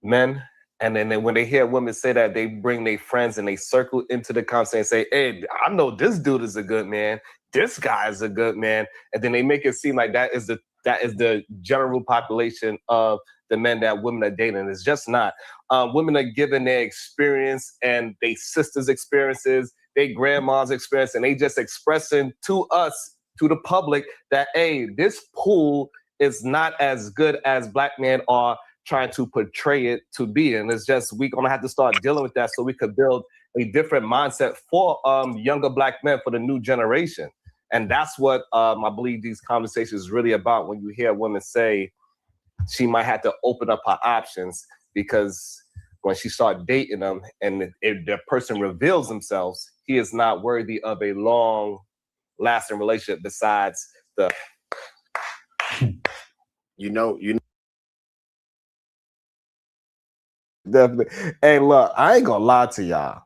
men. And then when they hear women say that, they bring their friends and they circle into the conversation and say, hey, I know this dude is a good man. This guy is a good man. And then they make it seem like that is the general population of the men that women are dating. It's just not. Women are given their experience and their sisters' experiences, their grandma's experience, and they just expressing to us, to the public, that, hey, this pool is not as good as Black men are trying to portray it to be. And it's just, we're gonna have to start dealing with that so we could build a different mindset for younger Black men, for the new generation. And that's what I believe these conversations is really about. When you hear women say she might have to open up her options, because when she start dating them and if the person reveals themselves, he is not worthy of a long lasting relationship besides the Definitely. Hey, look, I ain't gonna lie to y'all.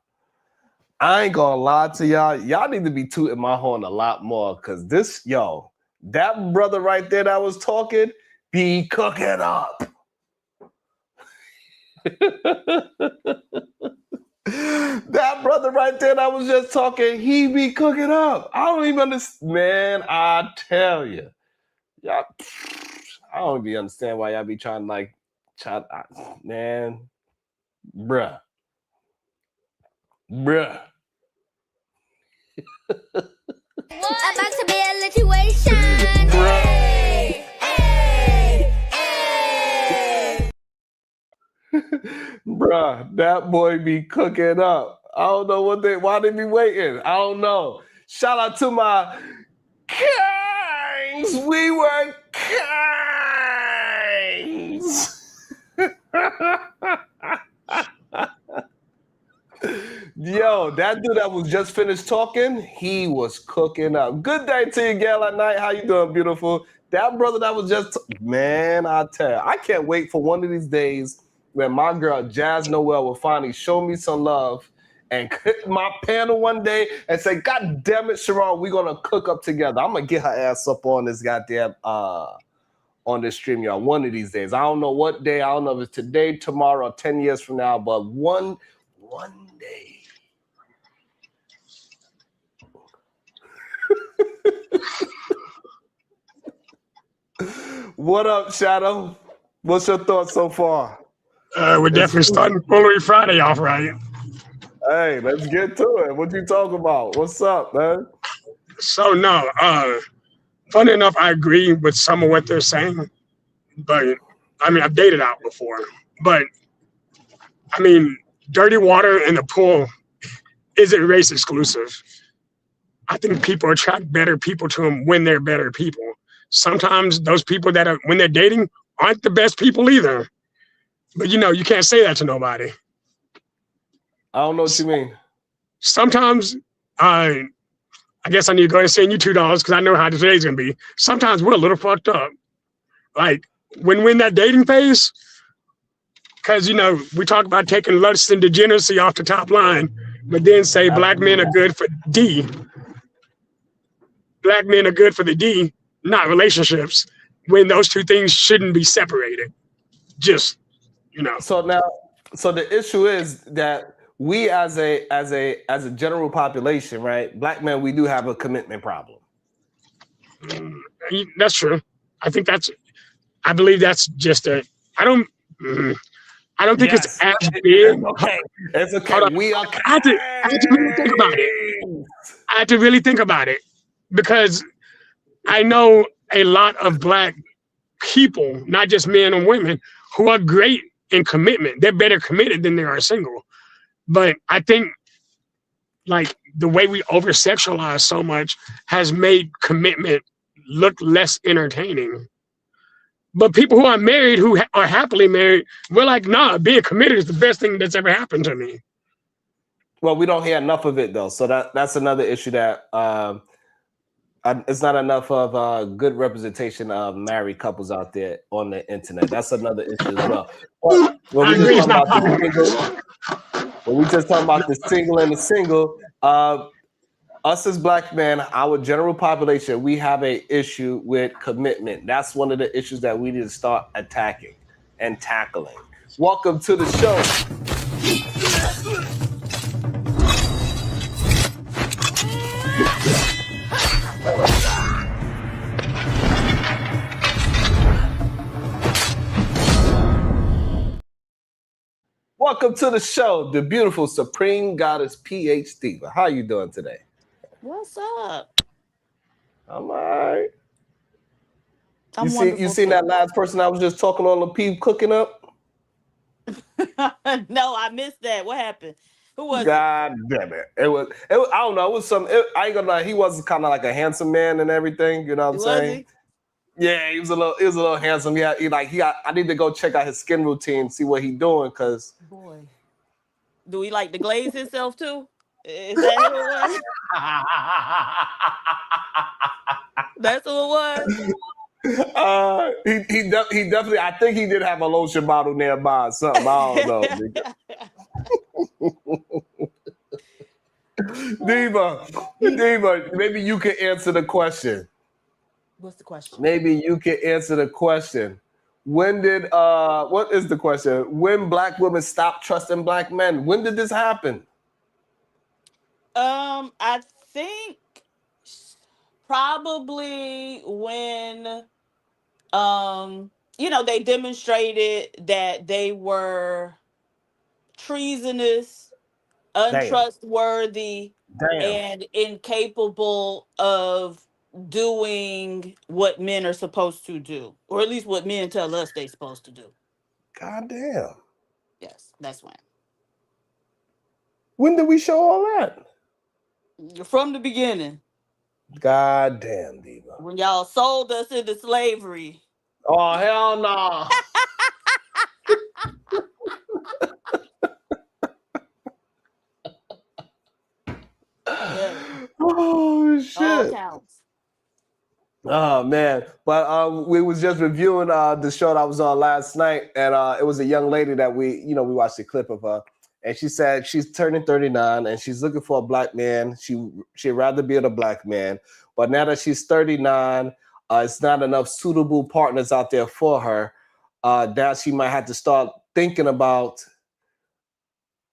Y'all need to be tooting my horn a lot more, because that brother right there that was talking, be cooking up. That brother right there that was just talking, he be cooking up. I don't even understand, man. I tell you, y'all, I don't even understand why y'all be trying man. Bruh. About to be a situation. Hey, hey. Bruh, that boy be cooking up. I don't know why they be waiting. I don't know. Shout out to my kings. We were kings. Yo, that dude that was just finished talking, he was cooking up. Good day to you, Gail at night. How you doing, beautiful? That brother that was just, man, I tell you, I can't wait for one of these days when my girl Jazz Noel will finally show me some love and hit my panel one day and say, God damn it, Sharon, we're gonna cook up together. I'm gonna get her ass up on this goddamn on this stream, y'all, one of these days. I don't know what day, I don't know if it's today, tomorrow, 10 years from now, but one day. What up, Shadow? What's your thoughts so far? We're definitely starting Foolery Friday off right. Hey, let's get to it. What you talking about? What's up, man? So no, funny enough, I agree with some of what they're saying, but I mean, I've dated out before, but I mean, dirty water in the pool isn't race exclusive. I think people attract better people to them when they're better people. Sometimes those people that are, when they're dating, aren't the best people either. But you know, you can't say that to nobody. I don't know what you mean. Sometimes, I guess I need to go ahead and send you $2 because I know how today's gonna be. Sometimes we're a little fucked up. Like when we're in that dating phase, because you know, we talk about taking lust and degeneracy off the top line, but then say black men are good for D. Black men are good for the D, not relationships, when those two things shouldn't be separated. Just, you know. So the issue is that we as a general population, right? Black men, we do have a commitment problem. That's true. I believe that's just I don't think it's as big. Okay. It's okay. We are. I had to really think about it. I had to really think about it because I know a lot of black people, not just men and women, who are great in commitment. They're better committed than they are single. But I think like the way we over sexualize so much has made commitment look less entertaining. But people who are married, who are happily married, we're like, nah, being committed is the best thing that's ever happened to me. Well, we don't hear enough of it though. So that's another issue that it's not enough of a good representation of married couples out there on the internet. That's another issue as well. When we just talking about the single and the single, us as black men, our general population, we have an issue with commitment. That's one of the issues that we need to start attacking and tackling. Welcome to the show. Welcome to the show, the beautiful Supreme Goddess PhD. How you doing today? What's up? I'm all right. You seen that last person I was just talking on the P cooking up? No, I missed that. What happened? Who was God damn it. It was I don't know. It was I ain't gonna lie, he was kind of like a handsome man and everything, you know what I'm saying? Yeah, he was a little handsome. Yeah, I need to go check out his skin routine, see what he's doing, because boy. Do he like to glaze himself too? Is that who it was? That's who it was. He definitely. I think he did have a lotion bottle nearby. Or something I don't know. Diva, maybe you can answer the question. What's the question? Maybe you can answer the question. When did what is the question? When black women stopped trusting black men? When did this happen? I think probably when they demonstrated that they were treasonous, untrustworthy, and incapable of doing what men are supposed to do, or at least what men tell us they're supposed to do. God damn. Yes, that's when. When did we show all that? From the beginning. God damn, Diva. When y'all sold us into slavery. Oh, hell no. Yeah. Oh, All shit. counts. Oh man, but we was just reviewing the show that I was on last night, and it was a young lady that we watched a clip of her, and she said she's turning 39 and she's looking for a black man. She'd rather be with a black man, but now that she's 39, it's not enough suitable partners out there for her. Now she might have to start thinking about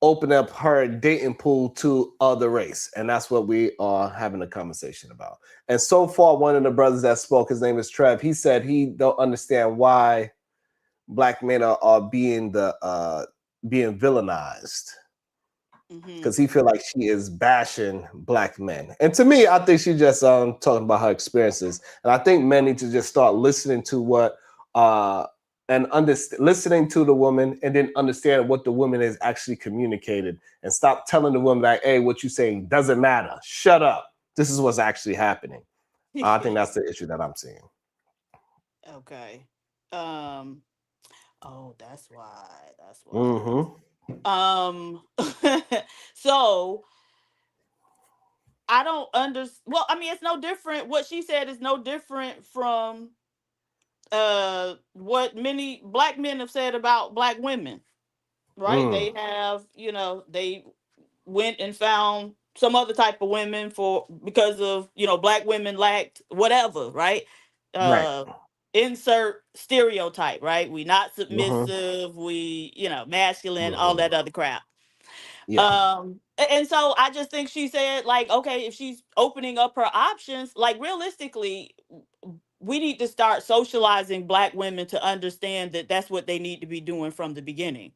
open up her dating pool to other race, and that's what we are having a conversation about. And so far, one of the brothers that spoke, his name is Trev, he said he don't understand why black men are being being villainized, because he feel like she is bashing black men. And to me, I think she just talking about her experiences, and I think men need to just start listening to what listening to the woman, and then understand what the woman is actually communicated, and stop telling the woman like, hey, what you saying doesn't matter. Shut up. This is what's actually happening. I think that's the issue that I'm seeing. Okay. Oh, that's why. That's why. So I don't understand. Well, I mean, it's no different. What she said is no different from what many black men have said about black women, right? They have, they went and found some other type of women because of, black women lacked whatever, right? Right. Insert stereotype, right? We not submissive, we, masculine, all that other crap. Yeah. And so I just think she said, like, okay, if she's opening up her options, like, realistically, we need to start socializing black women to understand that that's what they need to be doing from the beginning.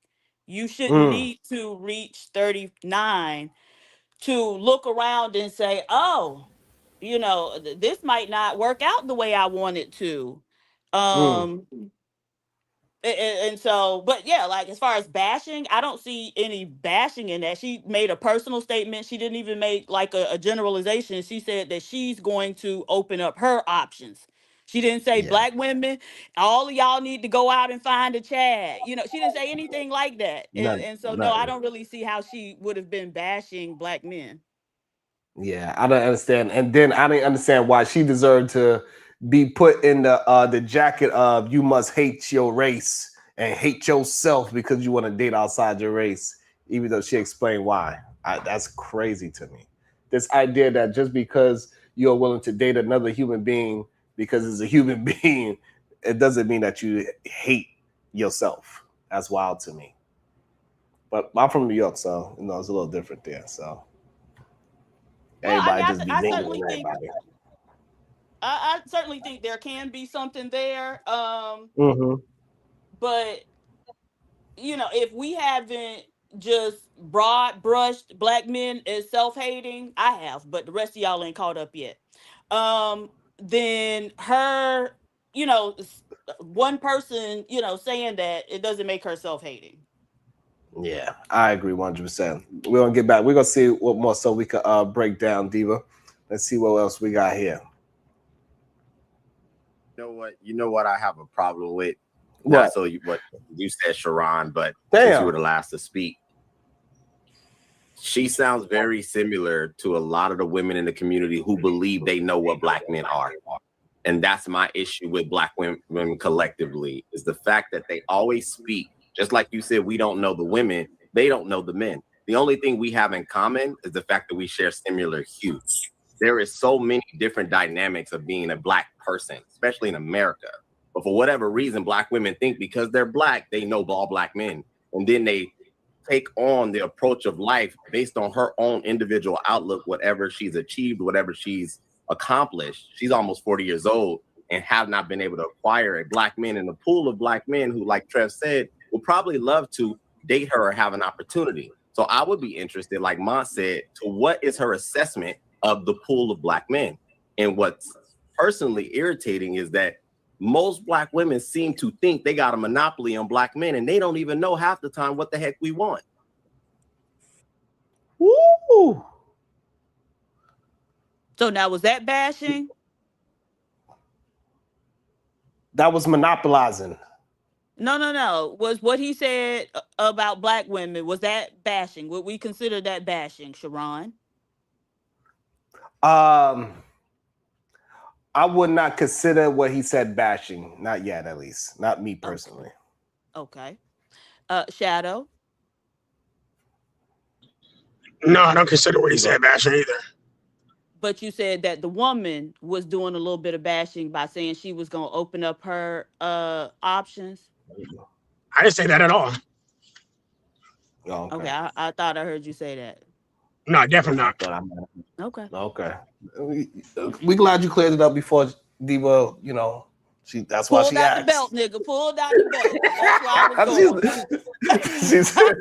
You shouldn't need to reach 39 to look around and say, oh, this might not work out the way I want it to. And so, but yeah, like as far as bashing, I don't see any bashing in that. She made a personal statement. She didn't even make like a generalization. She said that she's going to open up her options. She didn't say black women, all of y'all need to go out and find a Chad. She didn't say anything like that. And so, no, I don't really see how she would have been bashing black men. Yeah, I don't understand. And then I didn't understand why she deserved to be put in the jacket of you must hate your race and hate yourself because you want to date outside your race, even though she explained why. That's crazy to me. This idea that just because you're willing to date another human being because it's a human being, it doesn't mean that you hate yourself. That's wild to me. But I'm from New York, so it's a little different there. So everybody just be mingling everybody. I certainly think there can be something there. But if we haven't just broad brushed black men as self-hating, I have, but the rest of y'all ain't caught up yet. Then her, one person, saying that, it doesn't make her self-hating. Yeah, I agree 100%. We're gonna get back. We're gonna see what more so we could break down, Diva. Let's see what else we got here. You know what I have a problem with? What? Not so what you said, Sharon, but Damn. since you were the last to speak. She sounds very similar to a lot of the women in the community who believe they know what black men are. And that's my issue with black women collectively, is the fact that they always speak, just like you said, we don't know the women, they don't know the men. The only thing we have in common is the fact that we share similar hues. There is so many different dynamics of being a black person, especially in America. But for whatever reason, black women think because they're black, they know all black men. And then they take on the approach of life based on her own individual outlook, whatever she's achieved, whatever she's accomplished. She's almost 40 years old and have not been able to acquire a black man in the pool of black men who, like Trev said, would probably love to date her or have an opportunity. So I would be interested, like Ma said, to what is her assessment of the pool of black men. And what's personally irritating is that most black women seem to think they got a monopoly on black men, and they don't even know half the time what the heck we want. Woo! So now, was that bashing? That was monopolizing. No. Was what he said about black women, was that bashing? Would we consider that bashing, Sharon? I would not consider what he said bashing. Not yet, at least. Not me personally. Okay. Shadow? No, I don't consider what he said bashing either. But you said that the woman was doing a little bit of bashing by saying she was going to open up her options. I didn't say that at all. Oh, Okay, I thought I heard you say that. No, definitely not. Okay. Okay. We glad you cleared it up before Diva, you know, that's why she asked. Pulled out the belt, nigga. Pulled out the belt. That's why I was going. She said,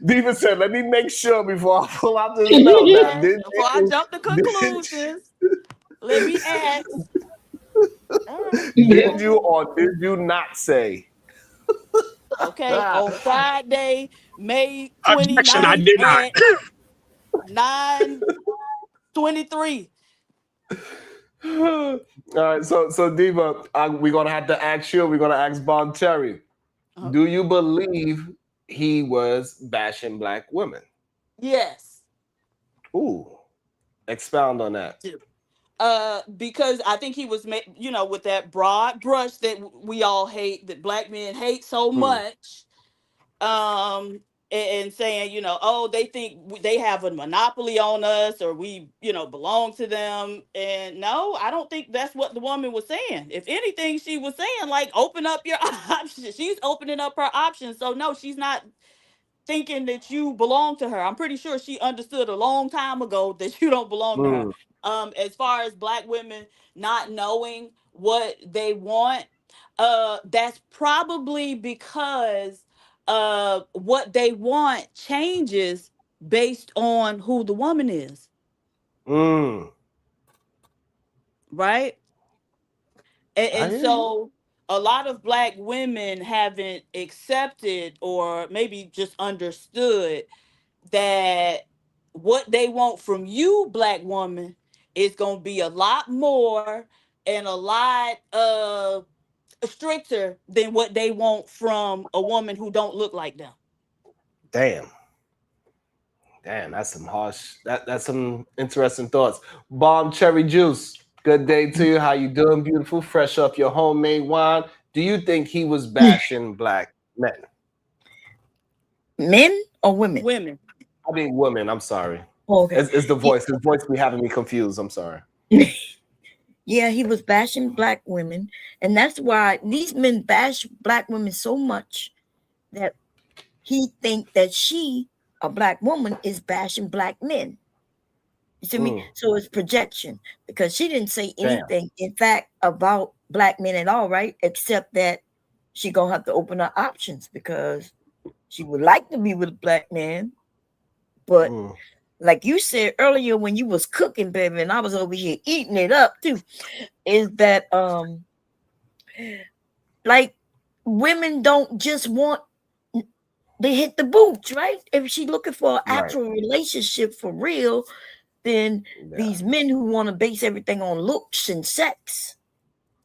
Diva said, let me make sure before I pull out this belt. Now, before I jump to conclusions, let me ask. Right. Did you or did you not say? Okay, on Friday, May 29th Objection, I did not. at 9:23. All right, so Diva, we're gonna have to ask you. We're gonna ask Bon Cherry. Do you believe he was bashing black women? Yes. Ooh, expound on that. Because I think he was, with that broad brush that we all hate, that black men hate so much, and saying, oh, they think they have a monopoly on us, or we, belong to them. And no, I don't think that's what the woman was saying. If anything, she was saying, like, open up your options. She's opening up her options. So no, she's not thinking that you belong to her. I'm pretty sure she understood a long time ago that you don't belong to her. As far as black women not knowing what they want, that's probably because what they want changes based on who the woman is. Right? And so a lot of black women haven't accepted or maybe just understood that what they want from you, black woman, is going to be a lot more and a lot stricter than what they want from a woman who don't look like them. Damn, that's some harsh. That's some interesting thoughts. Bomb Cherry Juice. Good day to you. How you doing, beautiful? Fresh off your homemade wine. Do you think he was bashing black men? Men or women? Women. I mean women. I'm sorry. Oh, okay. It's the voice. His voice be having me confused. I'm sorry. Yeah, he was bashing black women, and that's why these men bash black women so much that he think that she, a black woman, is bashing black men. You see me? So it's projection, because she didn't say anything, in fact, about black men at all, right? Except that she gonna have to open her options because she would like to be with a black man, but like you said earlier when you was cooking, baby, and I was over here eating it up too, is that like women don't just want they hit the boots, right? If she's looking for an actual relationship for real, then these men who want to base everything on looks and sex,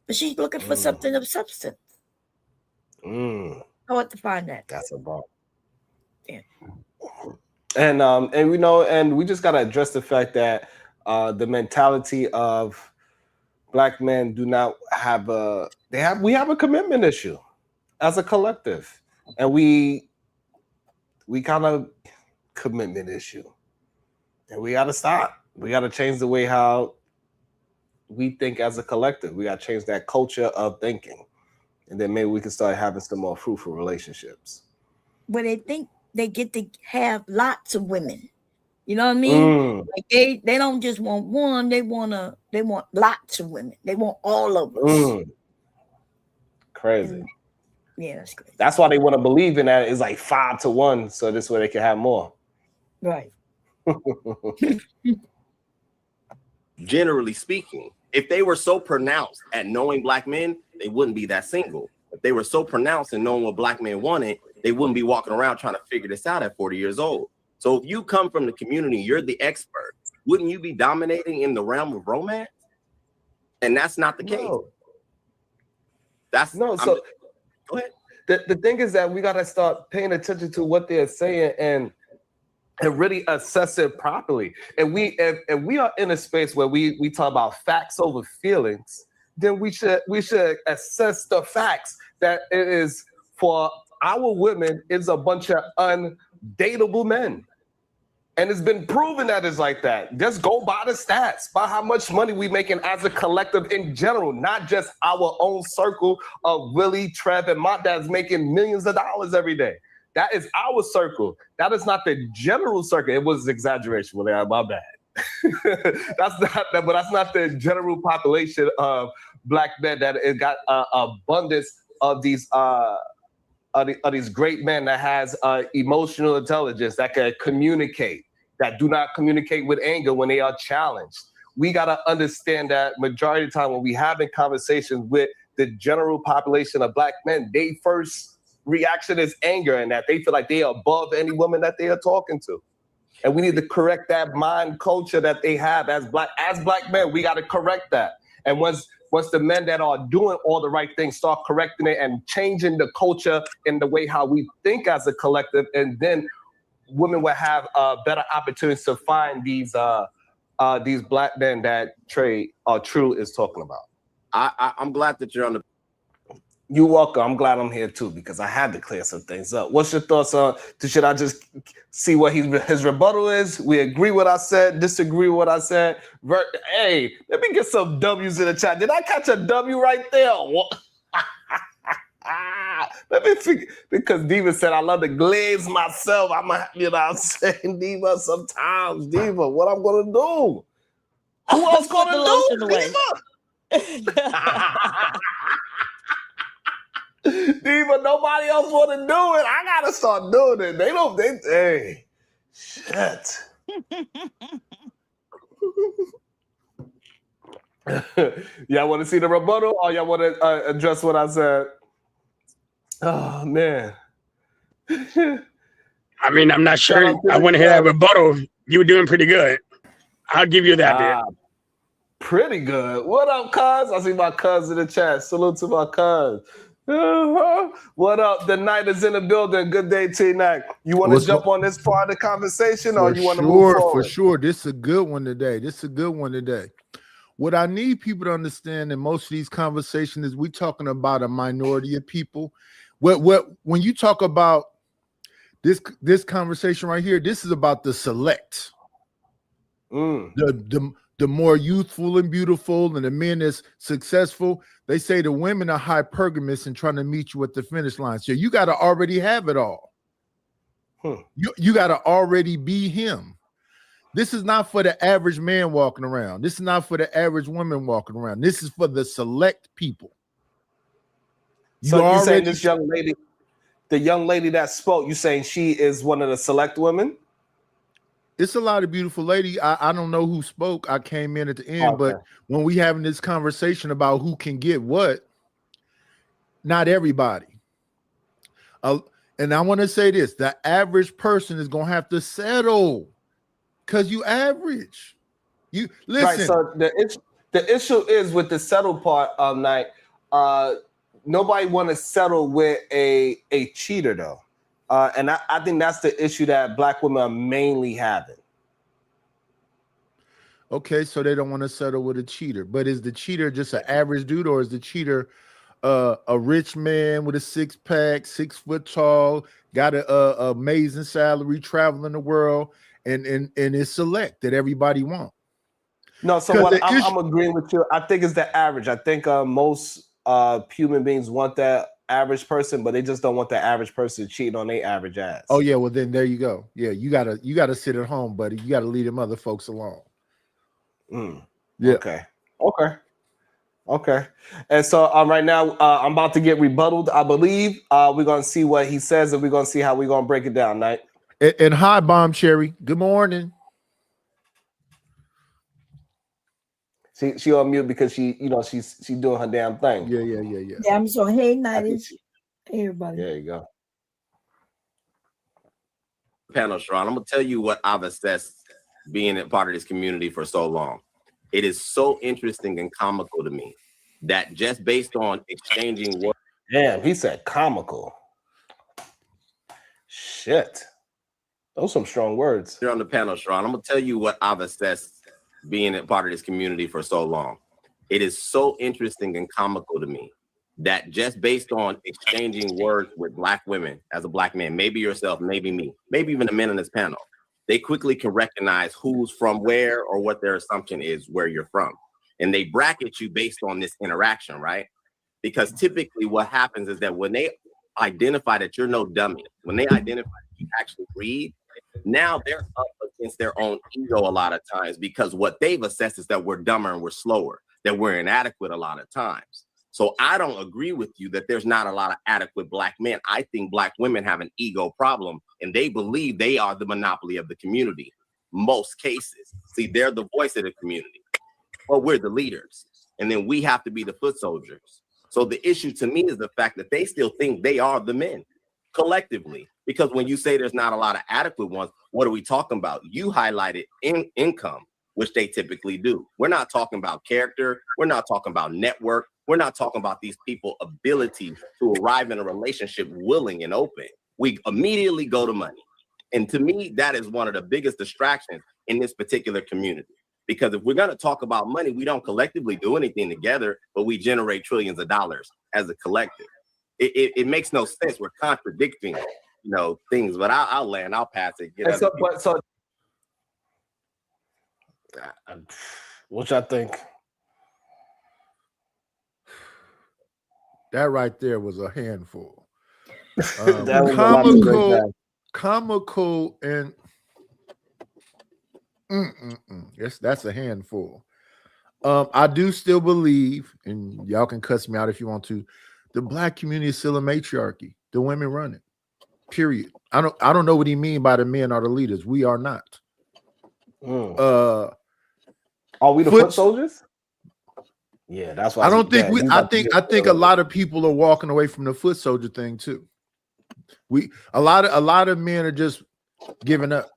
but she's looking for something of substance. How to find that? That's a bomb. Yeah. And we know, and we just gotta address the fact that the mentality of black men do not have we have a commitment issue as a collective, and we kind of commitment issue, and we gotta stop. We gotta change the way how we think as a collective. We gotta change that culture of thinking, and then maybe we can start having some more fruitful relationships. When they think they get to have lots of women, you know what I mean? Like they don't just want one; they want lots of women. They want all of us. Crazy. Yeah, that's crazy. That's why they want to believe in that. It's like 5-1, so this way they can have more. Right. generally speaking. If they were so pronounced at knowing black men, they wouldn't be that single. If they were so pronounced in knowing what black men wanted, they wouldn't be walking around trying to figure this out at 40 years old. So if you come from the community, you're the expert. Wouldn't you be dominating in the realm of romance? And that's not the case. No. That's no. So go ahead. The thing is that we got to start paying attention to what they're saying and really assess it properly. And we are in a space where we talk about facts over feelings, then we should assess the facts that it is for our women is a bunch of undateable men. And it's been proven that it's like that. Just go by the stats, by how much money we making as a collective in general, not just our own circle of Willie, Trev, and Mont that's making millions of dollars every day. That is our circle. That is not the general circle. It was exaggeration, Willie, my bad. That's not the general population of black men that it got abundance of these great men that has emotional intelligence, that can communicate, that do not communicate with anger when they are challenged. We got to understand that majority of the time when we having conversations with the general population of black men, they first reaction is anger, and that they feel like they are above any woman that they are talking to. And we need to correct that mind culture that they have as black men. We got to correct that. And once the men that are doing all the right things start correcting it and changing the culture in the way how we think as a collective, and then women will have better opportunities to find these black men that Trey True is talking about. I'm glad that you're on the. You're welcome. I'm glad I'm here too, because I had to clear some things up. What's your thoughts on? Should I just see what his rebuttal is? We agree what I said, disagree what I said. Hey, let me get some W's in the chat. Did I catch a W right there? Let me figure, because Diva said I love to glaze myself. I'm I'm saying, Diva, sometimes, Diva, what I'm gonna do? Who else gonna do, Diva? Diva, nobody else want to do it. I gotta start doing it. Hey, shit. Y'all want to see the rebuttal, or y'all want to address what I said? Oh man. I mean, I'm not sure. I want to hear that rebuttal. You were doing pretty good. I'll give you that bit. Pretty good. What up, cuz? I see my cuz in the chat. Salute to my cuz. What up? The night is in the building. Good day, T-Nac. You want to jump on this part of the conversation, or you want to move forward? For sure. This is a good one today. What I need people to understand in most of these conversations is we talking about a minority of people. When you talk about this conversation right here, this is about the select. The more youthful and beautiful, and the men that's successful. They say the women are hypergamous and trying to meet you at the finish line. So you got to already have it all. You got to already be him. This is not for the average man walking around. This is not for the average woman walking around. This is for the select people. So you're saying this young lady, the young lady that spoke, you saying she is one of the select women? It's a lot of beautiful lady. I don't know who spoke. I came in at the end, but when we having this conversation about who can get what, not everybody. And I want to say this: the average person is gonna have to settle because you average. You listen. Right. So the issue is with the settle part of night. Nobody want to settle with a cheater though. And I think that's the issue that black women are mainly having. Okay, so they don't want to settle with a cheater. But is the cheater just an average dude, or is the cheater a rich man with a 6-pack, 6 foot tall, got a amazing salary, traveling the world, and is select that everybody wants? No, so what I'm agreeing with you. I think it's the average. I think most human beings want that average person, but they just don't want the average person cheating on their average ass. Oh yeah, well then there you go. Yeah, you gotta sit at home, buddy. You gotta leave them other folks alone. Yeah. Okay. And so right now I'm about to get rebutted. I believe we're gonna see what he says, and we're gonna see how we're gonna break it down, Knight. And hi, Bomb Cherry. Good morning. She on mute because she's doing her damn thing. Yeah. Yeah, I'm sorry. Hey, Nighties. Hey, everybody. There you go. Panel, Sharon, I'm gonna tell you what I've assessed being a part of this community for so long. It is so interesting and comical to me that just based on exchanging words. Damn, he said comical. Shit. Those some strong words. You're on the panel, Sharon. I'm gonna tell you what I've assessed being a part of this community for so long. It is so interesting and comical to me that just based on exchanging words with Black women as a Black man, maybe yourself, maybe me, maybe even the men on this panel, they quickly can recognize who's from where or what their assumption is where you're from. And they bracket you based on this interaction, right? Because typically what happens is that when they identify that you're no dummy, when they identify that you actually read, now they're up against their own ego a lot of times, because what they've assessed is that we're dumber and we're slower, that we're inadequate a lot of times. So I don't agree with you that there's not a lot of adequate Black men. I think Black women have an ego problem, and they believe they are the monopoly of the community. Most cases. See, they're the voice of the community, but we're the leaders. And then we have to be the foot soldiers. So the issue to me is the fact that they still think they are the men collectively. Because when you say there's not a lot of adequate ones, what are we talking about? You highlighted income, which they typically do. We're not talking about character. We're not talking about network. We're not talking about these people's ability to arrive in a relationship willing and open. We immediately go to money. And to me, that is one of the biggest distractions in this particular community. Because if we're going to talk about money, we don't collectively do anything together, but we generate trillions of dollars as a collective. It makes no sense. We're contradicting, things. But I'll land. I'll pass it. Which I think. That right there was a handful. That was comical, and yes, that's a handful. I do still believe, and y'all can cuss me out if you want to, the Black community is still a matriarchy. The women run it. Period. I don't know what he mean by the men are the leaders. We are not. Are we the foot soldiers? Yeah, that's why I don't think we. I think a lot of people are walking away from the foot soldier thing too. A lot of men are just giving up.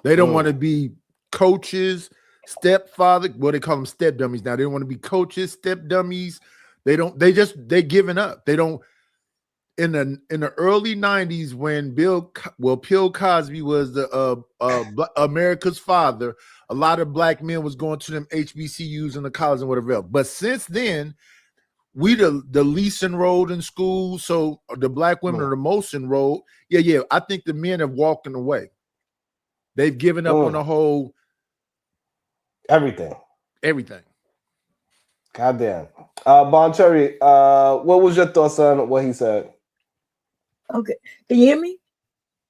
They don't want to be coaches, stepfather. What they call them, step dummies now. They don't want to be coaches, step dummies. They giving up. They don't. In the early 90s, when Bill Cosby was the America's father, a lot of Black men was going to them HBCUs and the college and whatever else. But since then, we the least enrolled in school, so the Black women are the most enrolled. Yeah. I think the men have walked away. They've given up on the whole everything. Goddamn. Bon Cherry, what was your thoughts on what he said? Okay. Can you hear me?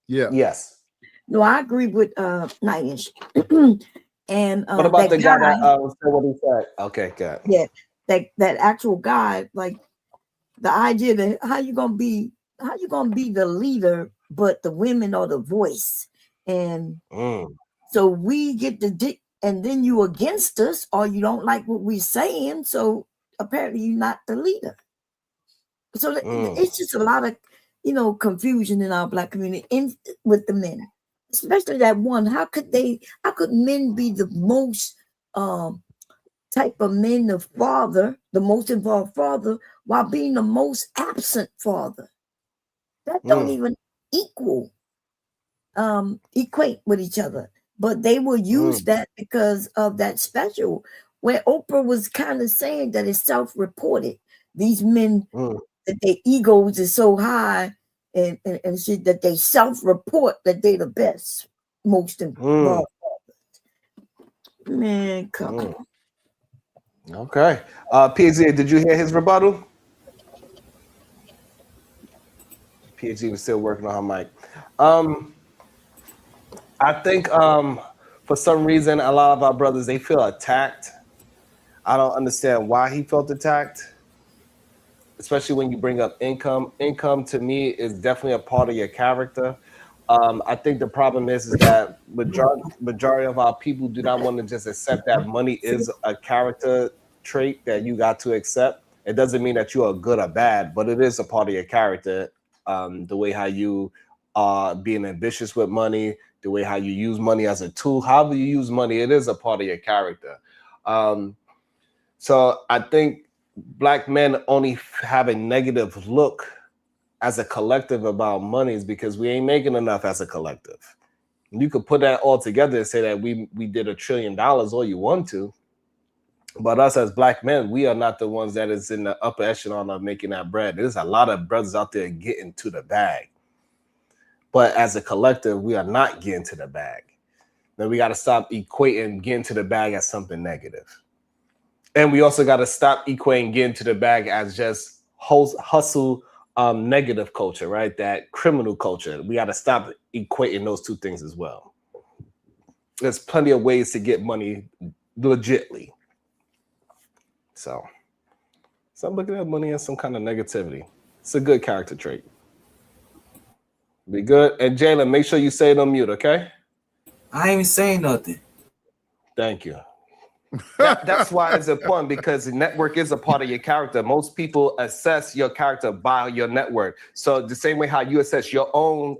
Yeah. Yes. No, I agree with Nightish. And what about the guy that said what he said? Okay, good. Yeah, that actual guy, like the idea that how you gonna be the leader, but the women are the voice. And so we get the and then you against us, or you don't like what we're saying. So apparently you're not the leader. So it's just a lot of confusion in our Black community with the men, especially that one. How could men be the most type of men, the most involved father, while being the most absent father? That don't even equate with each other. But they will use that because of that special, where Oprah was kind of saying that it's self-reported. These men, that their egos is so high and shit, that they self-report that they're the best, most involved. Man, come on. Okay. PhD, did you hear his rebuttal? PhD was still working on her mic. I think for some reason, a lot of our brothers, they feel attacked. I don't understand why he felt attacked, especially when you bring up income. Income to me is definitely a part of your character. I think the problem is that majority of our people do not want to just accept that money is a character trait that you got to accept. It doesn't mean that you are good or bad, but it is a part of your character. The way how you are being ambitious with money, the way how you use money as a tool, however you use money, it is a part of your character. So I think Black men only have a negative look as a collective about money is because we ain't making enough as a collective. You could put that all together and say that we did $1 trillion all you want to, but us as Black men, we are not the ones that is in the upper echelon of making that bread. There's a lot of brothers out there getting to the bag, but as a collective, we are not getting to the bag. Then we got to stop equating getting to the bag as something negative. And we also got to stop equating getting to the bag as just hustle, negative culture, right? That criminal culture. We got to stop equating those two things as well. There's plenty of ways to get money legitly. So I'm looking at money as some kind of negativity. It's a good character trait. Be good. And Jalen, make sure you say it on mute, okay? I ain't even saying nothing. Thank you. That's why it's important, because the network is a part of your character. Most people assess your character by your network. So the same way how you assess your own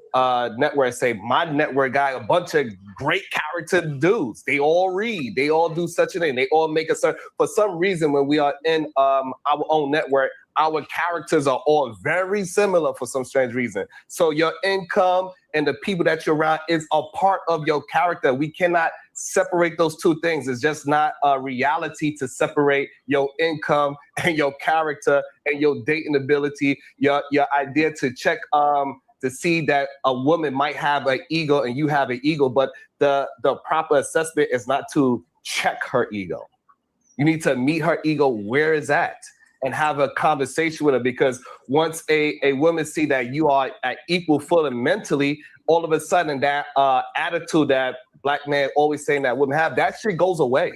network, say my network guy, a bunch of great character dudes. They all read. They all do such a thing. They all make a certain. For some reason, when we are in our own network, our characters are all very similar for some strange reason. So your income and the people that you're around is a part of your character. We cannot separate those two things. It's just not a reality to separate your income and your character and your dating ability, your idea to check to see that a woman might have an ego and you have an ego, but the proper assessment is not to check her ego. You need to meet her ego where it's at and have a conversation with her, because once a woman see that you are at equal footing mentally, all of a sudden that attitude that Black man always saying that women have, that shit goes away.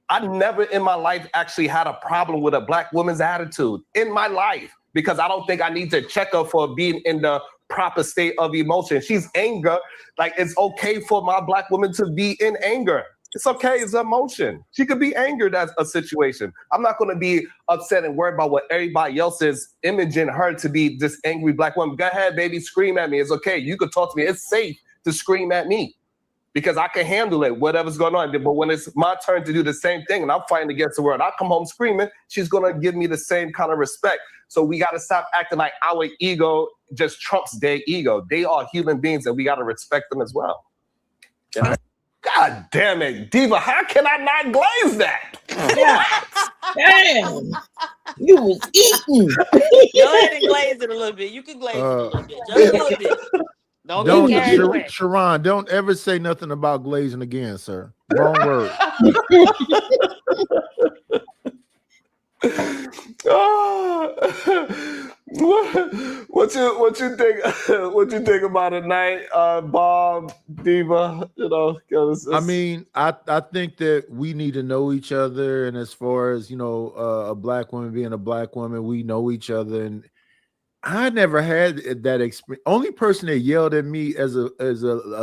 I never in my life actually had a problem with a Black woman's attitude in my life, because I don't think I need to check her for being in the proper state of emotion. She's anger. Like, it's okay for my Black woman to be in anger. It's okay. It's emotion. She could be angered at a situation. I'm not going to be upset and worried about what everybody else is imaging her to be this angry Black woman. Go ahead, baby, scream at me. It's okay. You could talk to me. It's safe to scream at me because I can handle it, whatever's going on. But when it's my turn to do the same thing and I'm fighting against the world, I come home screaming, she's going to give me the same kind of respect. So we got to stop acting like our ego just trumps their ego. They are human beings and we got to respect them as well. Yeah. God damn it, Diva, how can I not glaze that? Damn. You was eating. Go ahead and glaze it a little bit. You can glaze it a little bit. Just a little bit. Don't get carried away. Sharon, don't ever say nothing about glazing again, sir. Wrong word. What you think? What you think about it, night, Bob, Diva? You know, I mean, I think that we need to know each other, and as far as a Black woman being a Black woman, we know each other, and I never had that experience. Only person that yelled at me as a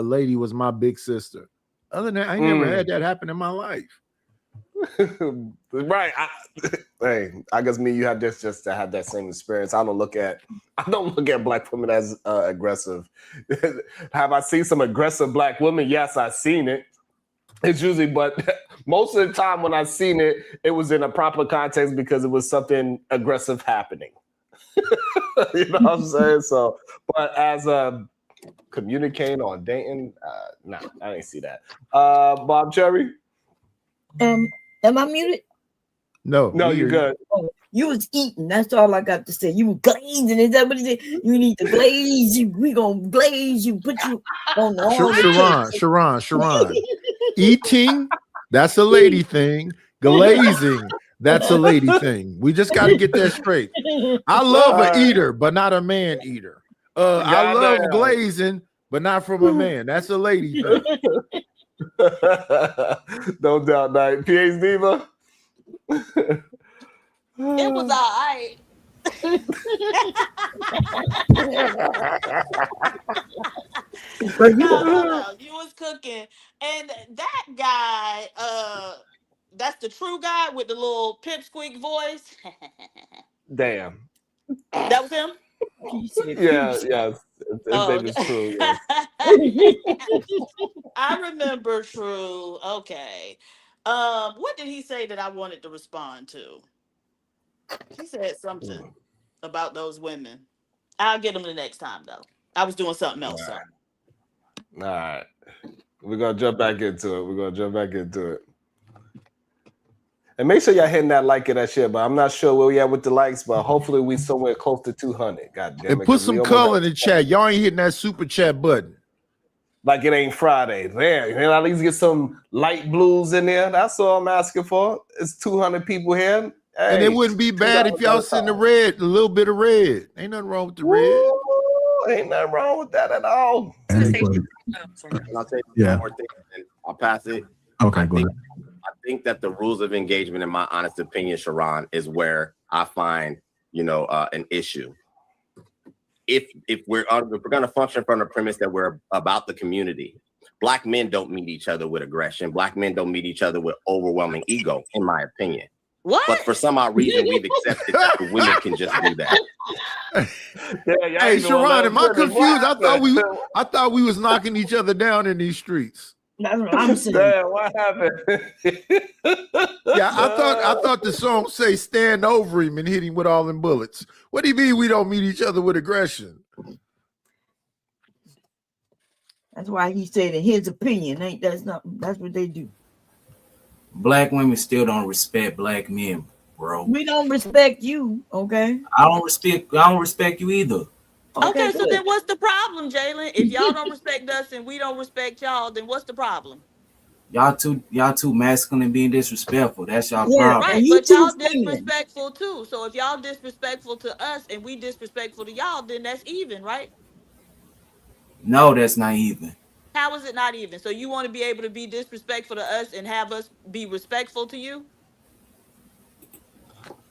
lady was my big sister. Other than that, I never had that happen in my life. Right. I guess me, you have just to have that same experience. I don't look at Black women as aggressive. Have I seen some aggressive Black women? Yes, I've seen it. It's usually, but most of the time when I've seen it, it was in a proper context because it was something aggressive happening. You know what I'm saying? So, but as communicating or dating, no, I didn't see that. Bob Cherry? Am I muted? No, you're good. Oh, you was eating. That's all I got to say. You were glazing. Is that what he said? You need to glaze you. We gonna glaze you. Put you on the Sharon. Eating, that's a lady thing. Glazing, that's a lady thing. We just got to get that straight. I love an eater, but not a man eater. I love glazing, but not from a man. That's a lady thing. No doubt, Night. PH Diva? It was all right. No. You was cooking. And that guy, that's the true guy with the little pipsqueak voice. Damn. That was him? Yeah, yes. His Oh, name is True. Yes. I remember True. Okay. What did he say that I wanted to respond to? He said something about those women. I'll get them the next time though. I was doing something else. So. All right. We're gonna jump back into it. And make sure y'all hitting that like and that shit. But I'm not sure where we at with the likes, but hopefully we somewhere close to 200. God damn it. And put some color in the chat. Y'all ain't hitting that super chat button. Like it ain't Friday. Damn, at least get some light blues in there. That's all I'm asking for. It's 200 people here. Hey, and it wouldn't be bad if y'all send the red, a little bit of red. Ain't nothing wrong with the red. Ooh, ain't nothing wrong with that at all. I'll say one more thing and I'll pass it. Okay, go ahead. I think that the rules of engagement, in my honest opinion, Sharon, is where I find, an issue. If we're going to function from the premise that we're about the community, Black men don't meet each other with aggression. Black men don't meet each other with overwhelming ego, in my opinion. What? But for some odd reason, we've accepted that the women can just do that. Hey, Sharon, am I confused? I thought we was knocking each other down in these streets. That's what I'm saying. Damn, what happened? Yeah, I thought the song say stand over him and hit him with all them bullets. What do you mean we don't meet each other with aggression? That's why he said in his opinion, that's what they do. Black women still don't respect black men, bro. We don't respect you, okay? I don't respect you either. Okay, so then what's the problem, Jalen? If y'all don't respect us and we don't respect y'all, then what's the problem? Y'all too masculine and being disrespectful. That's y'all problem. Right, but y'all disrespectful too. So if y'all disrespectful to us and we disrespectful to y'all, then that's even, right? No, that's not even. How is it not even? So you want to be able to be disrespectful to us and have us be respectful to you?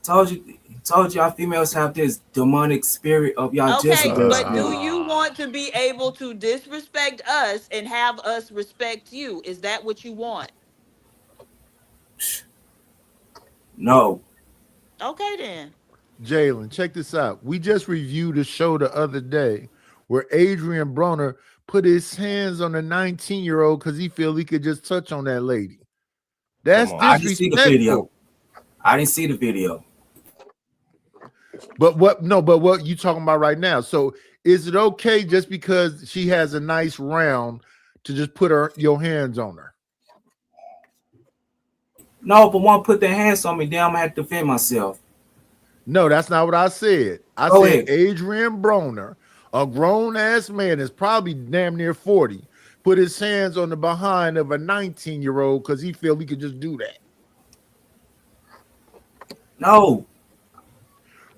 Told y'all females have this demonic spirit of y'all Jezebel. But do you want to be able to disrespect us and have us respect you? Is that what you want? No. Okay then. Jalen, check this out. We just reviewed a show the other day where Adrian Broner put his hands on a 19-year-old because he feel he could just touch on that lady. That's disrespectful. I didn't see the video. But what you talking about right now? So is it okay just because she has a nice round to just put your hands on her? No, but one put their hands on me, then I'm gonna have to defend myself. No, that's not what I said. I said Adrian Broner, a grown-ass man, is probably damn near 40, put his hands on the behind of a 19-year-old because he feel he could just do that. No.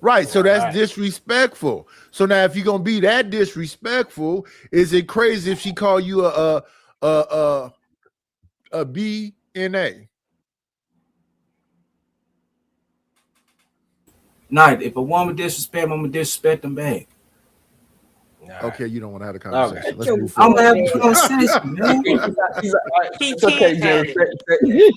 Right, so that's disrespectful. So now, if you're gonna be that disrespectful, is it crazy if she call you a B and A? No, if a woman disrespect, I'm gonna disrespect them back. Okay, you don't want to have a conversation. Let's move I'm forward. having a conversation, man. It's okay, Jerry.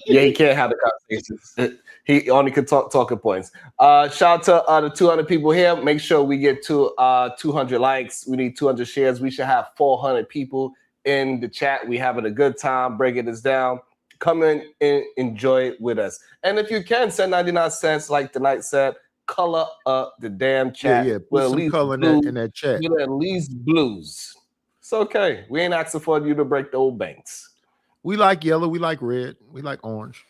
Yeah, he can't have the conversations. He only could talk talking points. Shout out to the 200 people here. Make sure we get to 200 likes. We need 200 shares. We should have 400 people in the chat. We having a good time breaking this down. Come in and enjoy it with us. And if you can, send 99 cents like the night said. Color up the damn chat. Yeah, put some color in that chat. With at least blues. It's okay. We ain't asking for you to break the old banks. We like yellow. We like red. We like orange.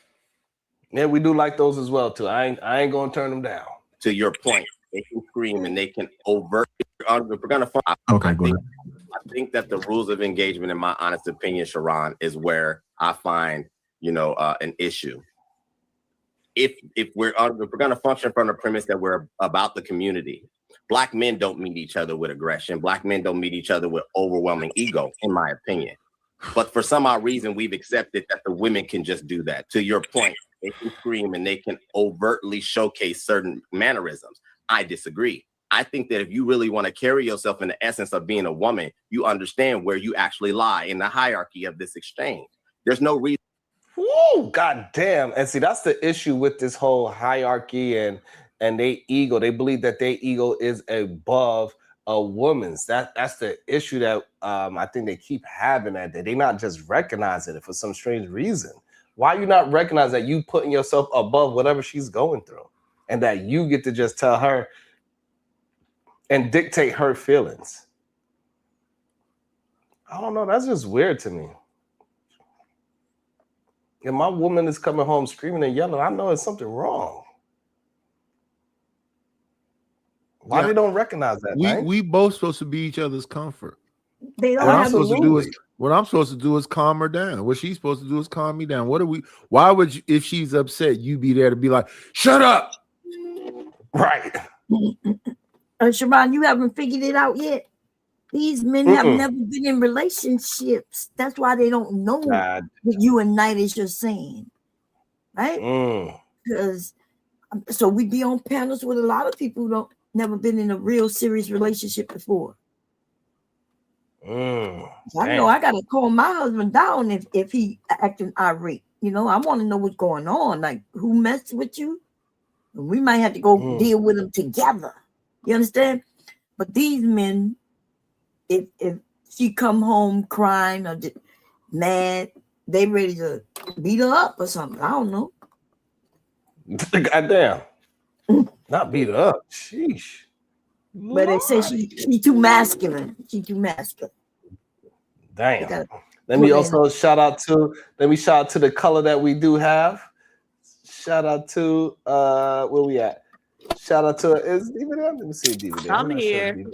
Yeah, we do like those as well too. I ain't gonna turn them down. To your point, they can scream and they can overt. If we're gonna I think that the rules of engagement, in my honest opinion, Sharon, is where I find an issue. If we're going to function from the premise that we're about the community, Black men don't meet each other with aggression. Black men don't meet each other with overwhelming ego, in my opinion. But for some odd reason, we've accepted that the women can just do that. To your point, they can scream and they can overtly showcase certain mannerisms. I disagree. I think that if you really want to carry yourself in the essence of being a woman, you understand where you actually lie in the hierarchy of this exchange. There's no reason. Woo, God damn. And see, that's the issue with this whole hierarchy and their ego. They believe that their ego is above a woman's. That's the issue that I think they keep having, that they not just recognizing it for some strange reason. Why you not recognize that you putting yourself above whatever she's going through, and that you get to just tell her and dictate her feelings? I don't know. That's just weird to me. If my woman is coming home screaming and yelling, I know it's something wrong. Why they don't recognize that? We both supposed to be each other's comfort. They don't What I'm have supposed to to do is calm her down. What she's supposed to do is calm me down. Why would you, if she's upset, you be there to be like, shut up? Right. Sharon, you haven't figured it out yet. These men have never been in relationships. That's why they don't know what you and Night you're saying. Right? Because so we be on panels with a lot of people who never been in a real serious relationship before. I know I gotta calm my husband down if he acting irate. You know, I want to know what's going on. Like, who messed with you? We might have to go deal with them together. You understand? But these men, if she come home crying or mad, they ready to beat her up or something. I don't know. Goddamn. Not beat her up. Sheesh. But they say she too masculine. She too masculine. Damn. Let me shout out to the color that we do have. Shout out to where we at? Shout out to is even there? Let me see DVD. I'm here.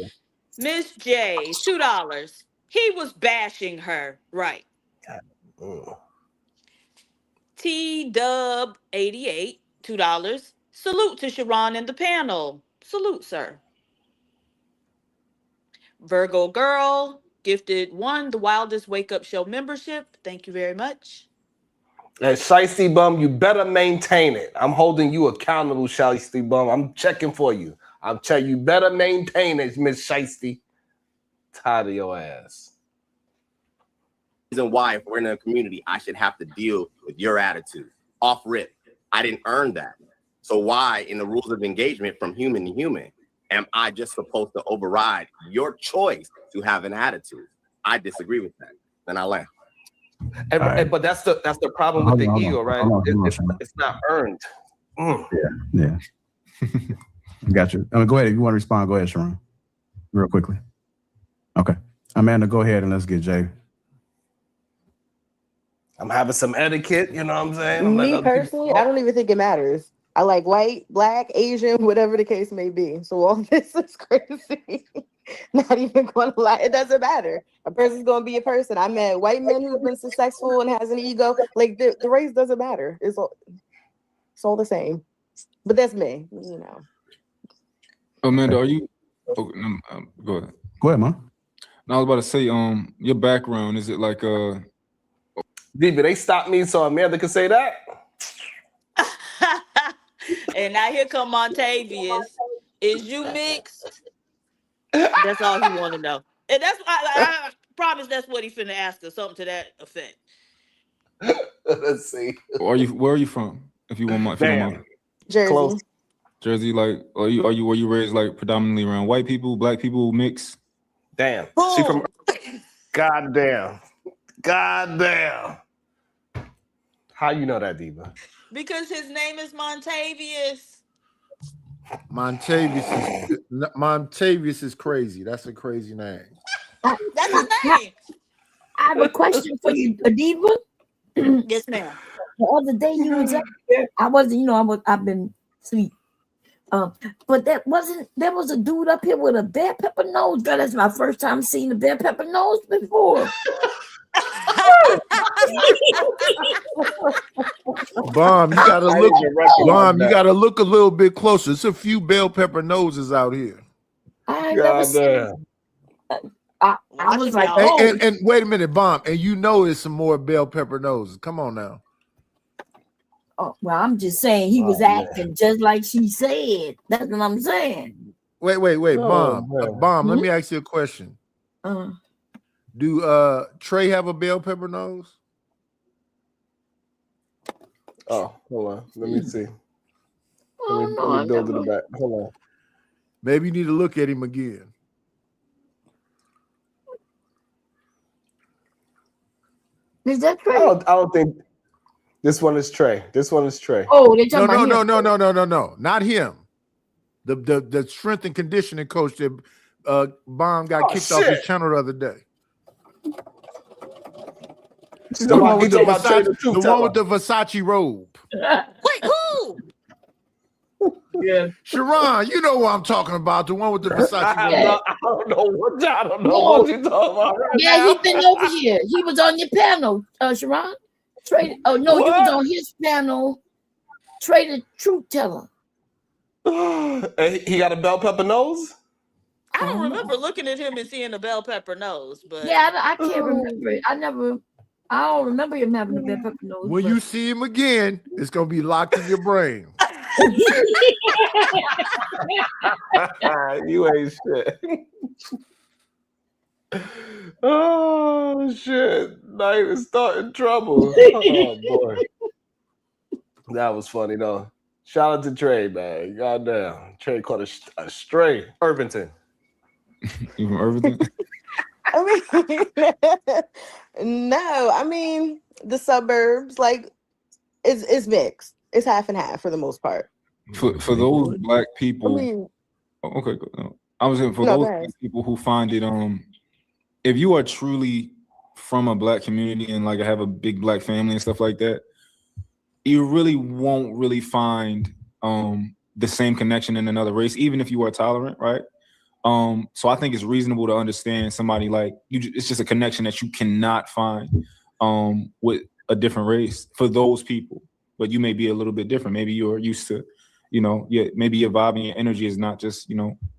Miss J, $2. He was bashing her, right? T Dub 88, $2. Salute to Sharon and the panel. Salute, sir. Virgo Girl gifted the Wildest Wake Up Show membership. Thank you very much. And Shiesty Bum, you better maintain it. I'm holding you accountable, Shiesty Bum. I'm checking for you. I'm checking. You better maintain it, Miss Shiesty. Tired of your ass. Reason why, if we're in a community, I should have to deal with your attitude. Off rip. I didn't earn that. So why, in the rules of engagement from human to human, am I just supposed to override your choice to have an attitude? I disagree with that. Then I laugh. But that's the problem with the ego, right? It's not earned. Yeah. Got you. Go ahead. If you want to respond, go ahead, Sharon. Real quickly. Okay. Amanda, go ahead and let's get Jay. I'm having some etiquette, you know what I'm saying? Me personally, I don't even think it matters. I like white, black, Asian, whatever the case may be. So all this is crazy. Not even going to lie. It doesn't matter. A person's going to be a person. I met white men who've been successful and has an ego. Like the race doesn't matter. It's all the same. But that's me, you know. Amanda, are you? Go ahead. Go ahead, man. No, I was about to say, your background, is it like Did they stop me so Amanda could say that? And now here come Montavious. Is you mixed? That's all he want to know. And that's I promise that's what he finna ask us, something to that effect. Let's see. Where are you from? If you want my Jersey. Close. Jersey, like were you raised like predominantly around white people, black people, mixed? Damn. She from Goddamn. How you know that, Diva? Because his name is Montavious. Montavious is crazy. That's a crazy name. That's his name. I have a question for you, Diva. Yes, ma'am. The other day you was up there. I've been asleep. But there was a dude up here with a bell pepper nose. Girl, that's my first time seeing a bell pepper nose before. Bomb, you gotta look. Bomb, you gotta look a little bit closer. It's a few bell pepper noses out here. I never seen. I was like, and wait a minute, Bomb, and you know it's some more bell pepper noses. Come on now. Oh, well, I'm just saying he was acting just like she said. That's what I'm saying. Wait, Oh, Bomb. Let me ask you a question. Do Trey have a bell pepper nose? Oh, hold on. Let me see. Oh, no, let I me build never. it back. Hold on. Maybe you need to look at him again. Is that I Trey? don't think this one is Trey. This one is Trey. Oh, they talking about him. No, not him. The strength and conditioning coach that Bomb got kicked off his channel the other day. The one with the Versace robe. Wait, who? Yeah. Sharon, you know what I'm talking about. The one with the Versace robe. I don't know what you talking about right Yeah, now. he's been over here. He was on your panel, Sharon. Trey. Oh no, you was on his panel. Trey the truth teller. He got a bell pepper nose? I don't remember looking at him and seeing a bell pepper nose, but Yeah, I can't remember it. I don't remember him having a bell pepper nose. When you see him again, it's gonna be locked in your brain. You ain't shit. Oh shit. Night is starting trouble. Oh boy. That was funny though. Shout out to Trey, man. Goddamn. Trey caught a stray. Irvington. You from Irvington? I mean, no, I mean the suburbs, like it's mixed. It's half and half for the most part. For those black people, I mean, okay, no. I was saying for No, those go ahead. people who find it, if you are truly from a black community and like have a big black family and stuff like that, you really won't really find the same connection in another race, even if you are tolerant, right? So I think it's reasonable to understand somebody like you. It's just a connection that you cannot find with a different race for those people. But you may be a little bit different. Maybe you're used to, maybe your vibe and your energy is not just,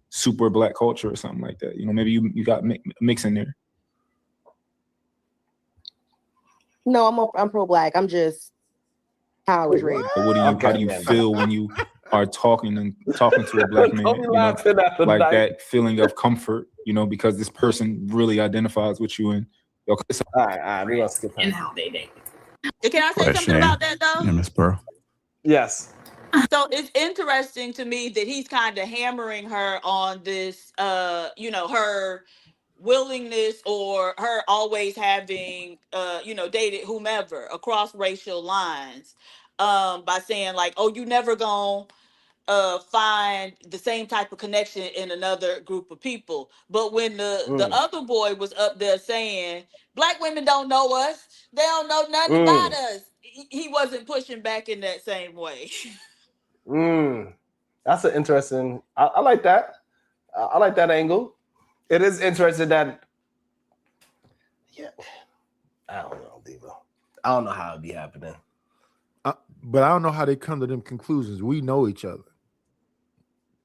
super black culture or something like that. Maybe you got mix in there. no, I'm pro-black. I'm just how I was raised. But how do you feel when you are talking to a black man? Like that feeling of comfort, because this person really identifies with you. And all right, we gonna skip and how they date. Can I say something about that though? Yeah, Miss Pearl. Yes. So it's interesting to me that he's kind of hammering her on this, her willingness or her always having, dated whomever across racial lines, by saying like, oh, you never gonna find the same type of connection in another group of people. But when the other boy was up there saying, black women don't know us, they don't know nothing about us, he wasn't pushing back in that same way. That's an interesting. I like that. I like that angle. It is interesting that. Yeah, I don't know, Devo. I don't know how it be happening. But I don't know how they come to them conclusions. We know each other.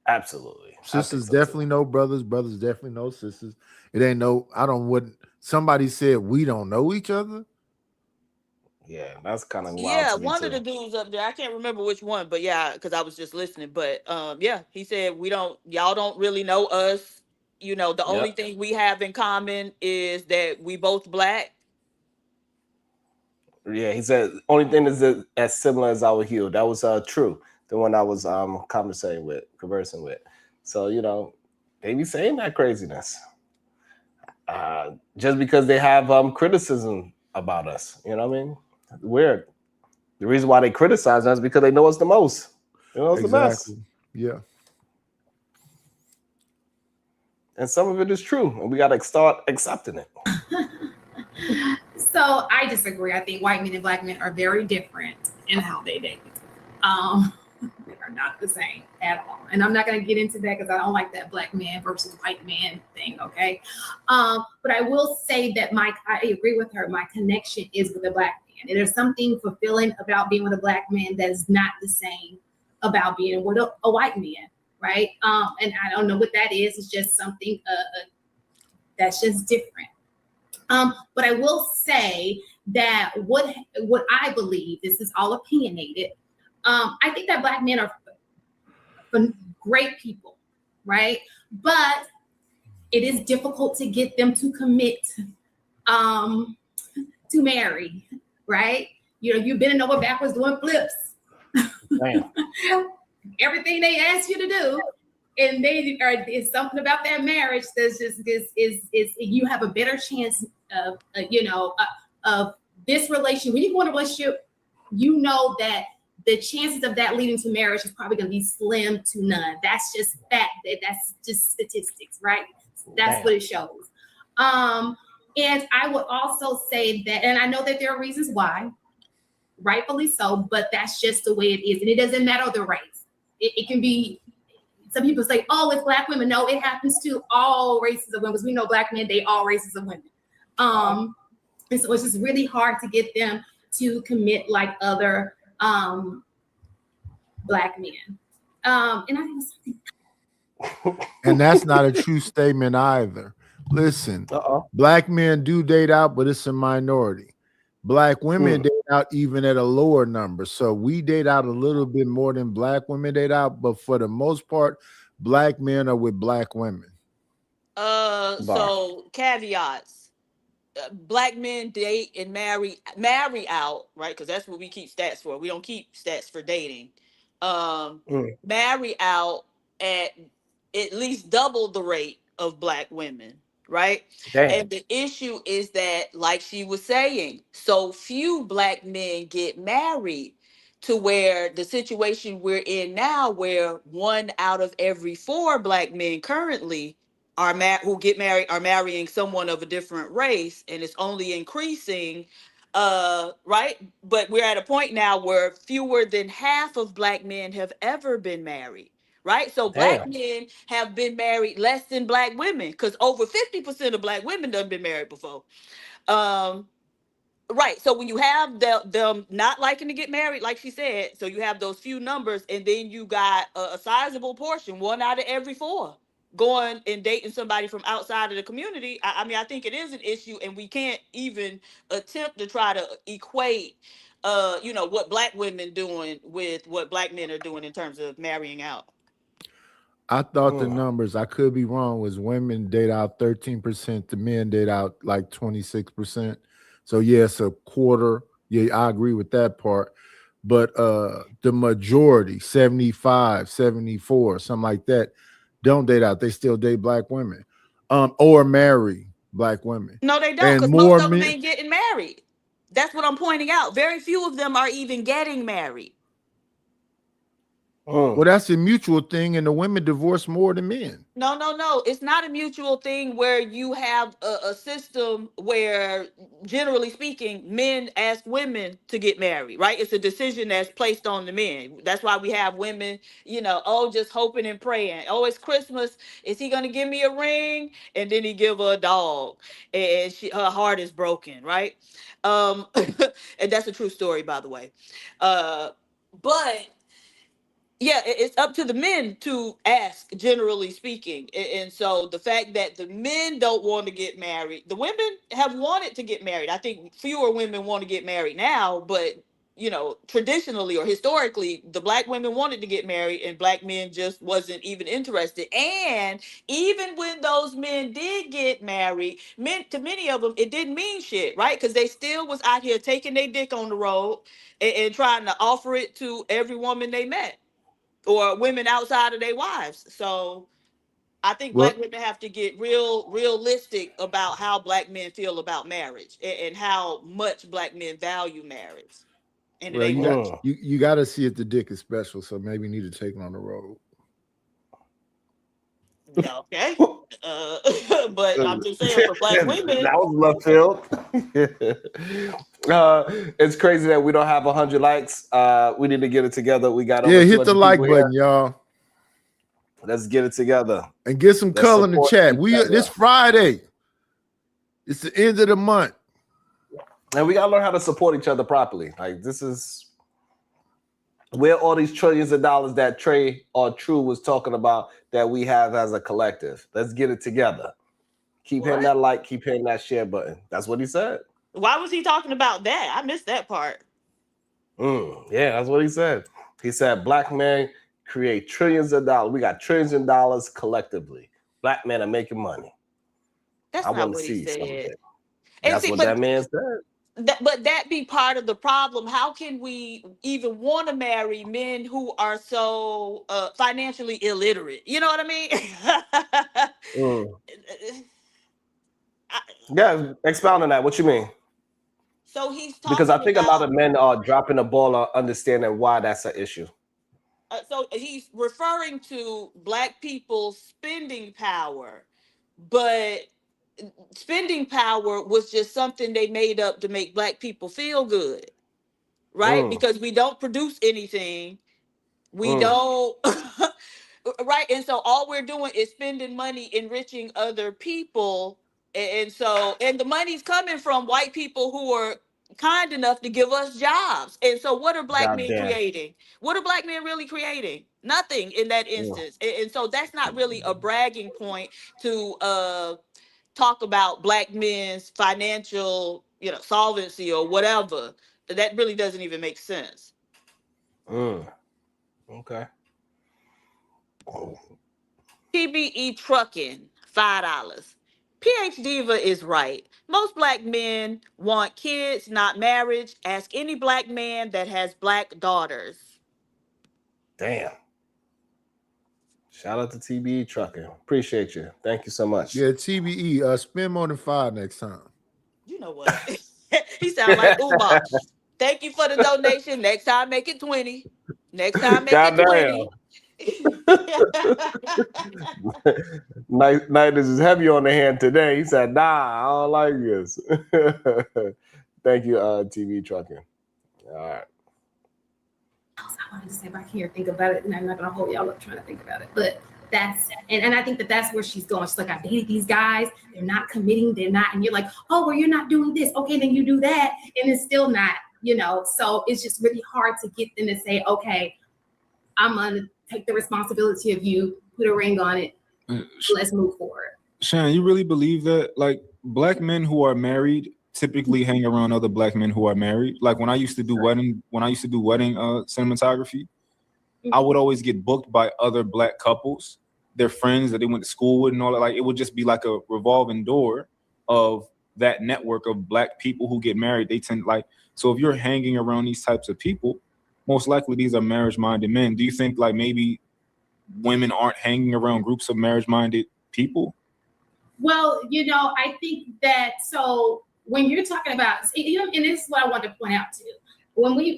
Absolutely. Sisters definitely know brothers. Brothers definitely know sisters. It ain't no. Somebody said we don't know each other. Yeah, that's kind of wild. Yeah, to me one too. of the dudes up there, I can't remember which one, but yeah, because I was just listening. But yeah, he said y'all don't really know us. The only thing we have in common is that we both black. Yeah, he said only thing is that as similar as our hue. That was true. The one I was conversing with. So they be saying that craziness. Just because they have criticism about us. You know what I mean? Weird. The reason why they criticize us is because they know us the most. They know us the best. Yeah. And some of it is true, and we got to start accepting it. So I disagree. I think white men and black men are very different in how they date. They are not the same at all. And I'm not going to get into that because I don't like that black man versus white man thing. Okay. But I will say that I agree with her. My connection is with a black man. And there's something fulfilling about being with a black man that is not the same about being with a white man. Right. And I don't know what that is. It's just something that's just different. But I will say that what I believe, this is all opinionated. I think that black men are great people, right? But it is difficult to get them to commit to marry, right? You know, you've been over backwards doing flips. Damn. Everything they ask you to do, and they are, it's something about that marriage that's just is you have a better chance of of this relation. When you go in a relationship, you know that the chances of that leading to marriage is probably going to be slim to none. That's just fact. That's just statistics, right? That's what it shows. And I would also say that, and I know that there are reasons why, rightfully so, but that's just the way it is. And it doesn't matter the race. It can be, some people say, oh, it's Black women. No, it happens to all races of women, because we know Black men, they all races of women. And so it's just really hard to get them to commit like other Black men. And I think And that's not a true statement either. Listen, Black men do date out, but it's a minority. Black women date out even at a lower number. So we date out a little bit more than Black women date out, but for the most part, Black men are with Black women. So caveats. Black men date and marry out, right? Because that's what we keep stats for. We don't keep stats for dating. Marry out at least double the rate of Black women, right? Damn. And the issue is that, like she was saying, so few Black men get married, to where the situation we're in now, where 1 out of every 4 Black men currently who get married are marrying someone of a different race, and it's only increasing, right? But we're at a point now where fewer than half of Black men have ever been married, right? So Black men have been married less than Black women, because over 50% of Black women done been married before. Right. So when you have them not liking to get married, like she said, so you have those few numbers, and then you got a sizable portion, 1 out of every 4, going and dating somebody from outside of the community. I mean, I think it is an issue, and we can't even attempt to try to equate, what Black women doing with what Black men are doing in terms of marrying out. I thought the numbers, I could be wrong, was women date out 13%, the men date out like 26%. So yes, a quarter. Yeah, I agree with that part. But the majority, 75, 74, something like that, don't date out. They still date Black women, or marry Black women. No, they don't, because most of them ain't getting married. That's what I'm pointing out. Very few of them are even getting married. Well, that's a mutual thing, and the women divorce more than men. No. It's not a mutual thing where you have a system where, generally speaking, men ask women to get married, right? It's a decision that's placed on the men. That's why we have women, just hoping and praying. Oh, it's Christmas. Is he going to give me a ring? And then he give her a dog, and her heart is broken, right? And that's a true story, by the way. But yeah, it's up to the men to ask, generally speaking. And so the fact that the men don't want to get married, the women have wanted to get married. I think fewer women want to get married now, but traditionally or historically, the Black women wanted to get married, and Black men just wasn't even interested. And even when those men did get married, to many of them, it didn't mean shit, right? Because they still was out here taking their dick on the road and trying to offer it to every woman they met, or women outside of their wives. So I think Black women have to get realistic about how Black men feel about marriage, and how much Black men value marriage. And you got to see if the dick is special, so maybe you need to take it on the road. Okay. But I'm just saying, for Black women, that was left field. It's crazy that we don't have 100 likes. We need to get it together. We got hit the like button, y'all. Let's get it together and get some color in the chat. This Friday, it's the end of the month, and we gotta learn how to support each other properly. Like, this is where all these trillions of dollars that Trey or True was talking about that we have as a collective. Let's get it together. Keep hitting that like, keep hitting that share button. That's what he said. Why was he talking about that? I missed that part. Yeah, that's what he said. He said Black men create trillions of dollars. We got trillions of dollars collectively. Black men are making money. That's I not want to what he see some of said. it. And That's see, what but that man said. but that be part of the problem. How can we even want to marry men who are so financially illiterate? You know what I mean? Yeah, expound on that. What you mean? So he's Because I talking think a lot about. of men are dropping the ball on understanding why that's an issue. So he's referring to Black people's spending power, but spending power was just something they made up to make Black people feel good, right? Because we don't produce anything, we don't, right? And so all we're doing is spending money enriching other people, and the money's coming from white people who are kind enough to give us jobs. And so what are Black men Goddamn. creating? What are Black men really creating? Nothing in that instance. And so that's not really a bragging point to talk about Black men's financial, solvency or whatever. That really doesn't even make sense. Okay. PBE trucking, $5. PH Diva is right. Most Black men want kids, not marriage. Ask any Black man that has Black daughters. Damn. Shout out to TBE Trucking. Appreciate you. Thank you so much. Yeah, TBE. Spend more than 5 next time. You know what? He sound like Umar. Thank you for the donation. Next time, make it 20. Next time, make it 20. Night is heavy on the hand today. He said, nah, I don't like this. Thank you, TV Trucking. All right. I wanted to say, but I can't think about it, and I'm not gonna hold y'all up trying to think about it. But that's and I think that's where she's going. She's like, I dated these guys, they're not committing, they're not, and you're like, oh, well, you're not doing this. Okay, then you do that, and it's still not, So it's just really hard to get them to say, okay, I'm gonna take the responsibility of you, put a ring on it, let's move forward. Shannon, you really believe that? Like, Black men who are married typically hang around other Black men who are married. Like when I used to do wedding cinematography, I would always get booked by other Black couples, their friends that they went to school with and all that. Like, it would just be like a revolving door of that network of Black people who get married. They tend so if you're hanging around these types of people, most likely these are marriage-minded men. Do you think like maybe women aren't hanging around groups of marriage-minded people? Well, I think that so when you're talking about, and this is what I wanted to point out too.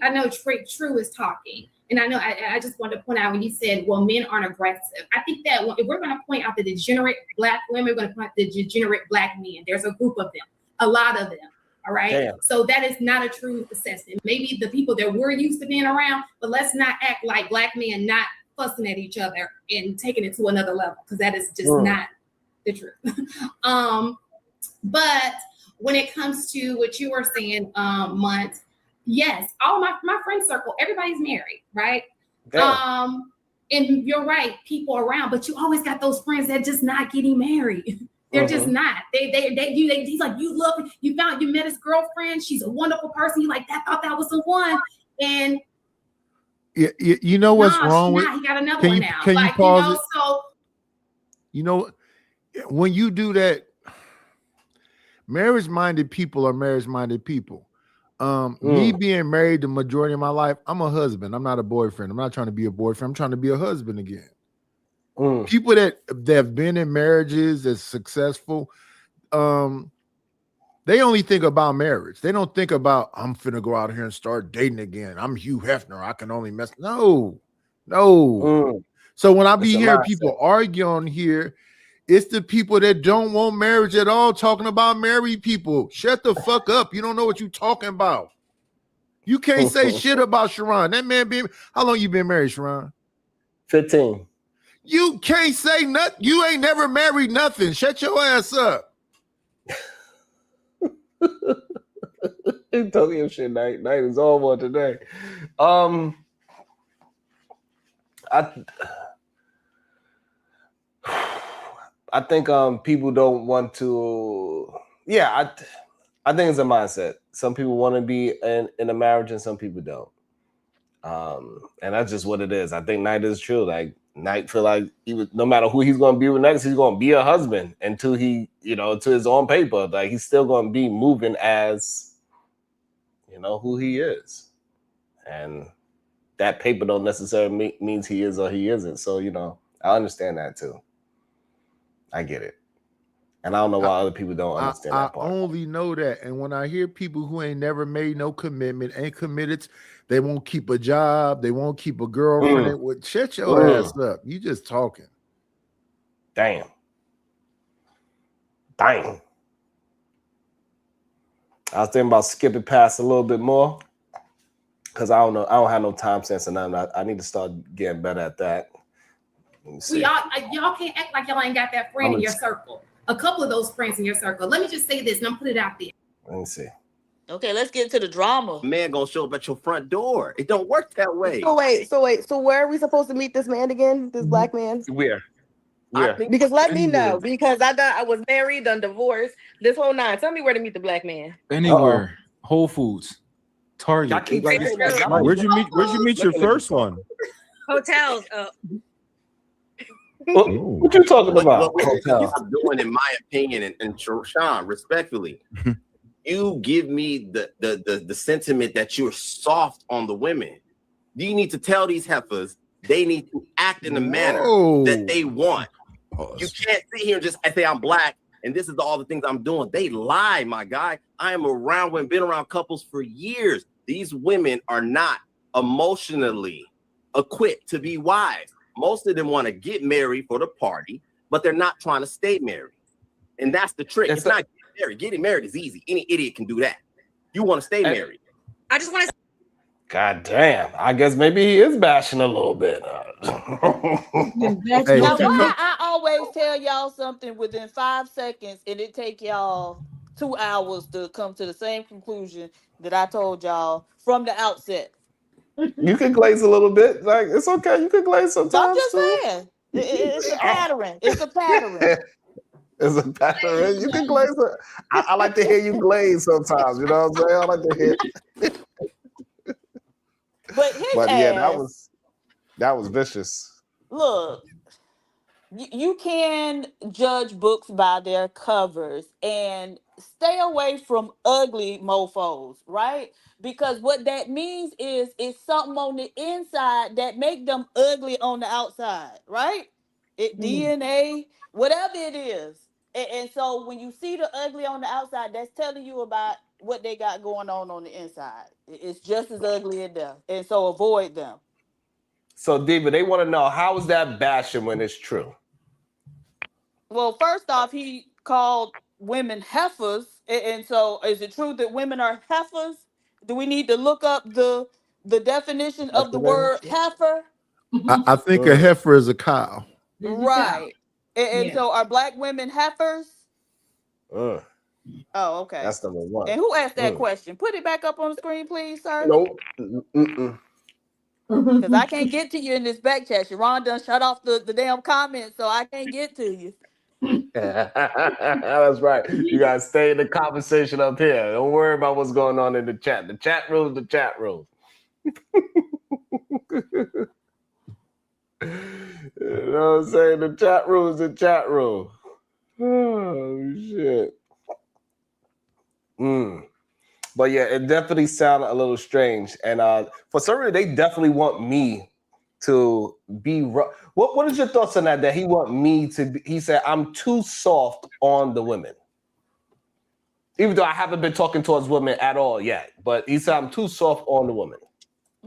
I know True is talking, and I know I just wanted to point out when you said, well, men aren't aggressive. I think that if we're going to point out the degenerate Black women, we're going to point out the degenerate Black men. There's a group of them, a lot of them. All right. Damn. So that is not a true assessment. Maybe the people that we're used to being around, but let's not act like Black men not fussing at each other and taking it to another level, because that is just not the truth. But when it comes to what you were saying, Munt, yes, all my friend circle, everybody's married, right? Damn. And you're right, people around, but you always got those friends that just not getting married. They're just not. He's like, you met his girlfriend. She's a wonderful person. You thought that was the one. And you know what's wrong with? He got another one now. Can you pause it? When you do that, marriage-minded people are marriage-minded people. Me being married the majority of my life, I'm a husband. I'm not a boyfriend. I'm not trying to be a boyfriend. I'm trying to be a husband again. People that have been in marriages that's successful, they only think about marriage. They don't think about, I'm finna go out here and start dating again. I'm Hugh Hefner. I can only mess. No. So when I be hearing people argue on here, it's the people that don't want marriage at all talking about married people. Shut the fuck up. You don't know what you're talking about. You can't say shit about Sharon. That man how long you been married, Sharon? 15. You can't say nothing. You ain't never married nothing. Shut your ass up. You talking your shit, Night. Night is all one today. I think people don't want to. Yeah, I think it's a mindset. Some people want to be in a marriage and some people don't. And that's just what it is. I think Knight is true. Like Knight feel like no matter who he's gonna be with next, he's gonna be a husband until he, to his own paper. Like he's still gonna be moving as, who he is. And that paper don't necessarily means he is or he isn't. So, I understand that too. I get it. And I don't know why other people don't understand that part. I only know that. And when I hear people who ain't never made no commitment, ain't committed, they won't keep a job, they won't keep a girlfriend. Shut your ass up. You just talking. Damn. I was thinking about skipping past a little bit more. Because I don't know. I don't have no time sense or nothing. I need to start getting better at that. Y'all can't act like y'all ain't got that friend in your circle. A couple of those friends in your circle. Let me just say this, and I'm put it out there. Let me see. Okay, let's get to the drama. Man gonna show up at your front door. It don't work that way. So wait. So where are we supposed to meet this man again? This black man? Where? Because let me know. Because I was married, done divorced. This whole nine. Tell me where to meet the black man. Anywhere. Whole Foods. Target. Where'd you meet your first one? Hotels. What you talking about? What you're doing, in my opinion, and Sean, respectfully, you give me the sentiment that you're soft on the women. You need to tell these heifers they need to act in the manner that they want. You can't sit here and just say I'm black and this is all the things I'm doing. They lie, my guy. I am been around couples for years. These women are not emotionally equipped to be wives. Most of them want to get married for the party, but they're not trying to stay married. And that's the trick. It's not getting married. Getting married is easy. Any idiot can do that. You want to stay married. I just want to. God damn. I guess maybe he is bashing a little bit. Now, why I always tell y'all something within 5 seconds and it take y'all 2 hours to come to the same conclusion that I told y'all from the outset. You can glaze a little bit. Like, it's okay. You can glaze sometimes. I'm just saying. It's a pattern. It's a pattern. It's a pattern. You can glaze it. I like to hear you glaze sometimes. You know what I'm saying? I like to hear. But yeah, that was vicious. Look, you can judge books by their covers and stay away from ugly mofos, right? Because what that means is it's something on the inside that make them ugly on the outside, right? DNA, whatever it is. And so when you see the ugly on the outside, that's telling you about what they got going on the inside. It's just as ugly in there. And so avoid them. So, David, they want to know, how is that bashing when it's true? Well, first off, he called women heifers. And so is it true that women are heifers? Do we need to look up the definition of the word heifer? I think a heifer is a cow. Right. And so are black women heifers? Oh, okay. That's number one. And who asked that question? Put it back up on the screen, please, sir. Nope. Because I can't get to you in this back chat. Sharon done shut off the damn comments, so I can't get to you. That's right. You gotta stay in the conversation up here. Don't worry about what's going on in the chat. The chat rules, the chat rules. You know what I'm saying? The chat rules, the chat rule. Oh shit. But yeah, it definitely sounded a little strange. And for some reason, they definitely want me to be rough. What is your thoughts on that? That he want me to be, he said, I'm too soft on the women. Even though I haven't been talking towards women at all yet. But he said, I'm too soft on the women.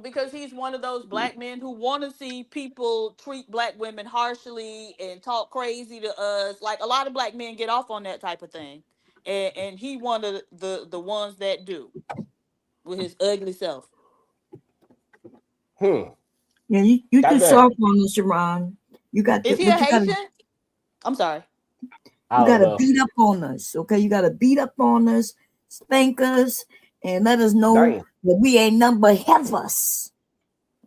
Because he's one of those black men who want to see people treat black women harshly and talk crazy to us. Like a lot of black men get off on that type of thing. And he one of the ones that do with his ugly self. Yeah, you too soft on us, Sharon. You got Is he a Haitian? I'm sorry. You gotta beat up on us, okay? You gotta beat up on us, spank us, and let us know that we ain't nothing but heifers.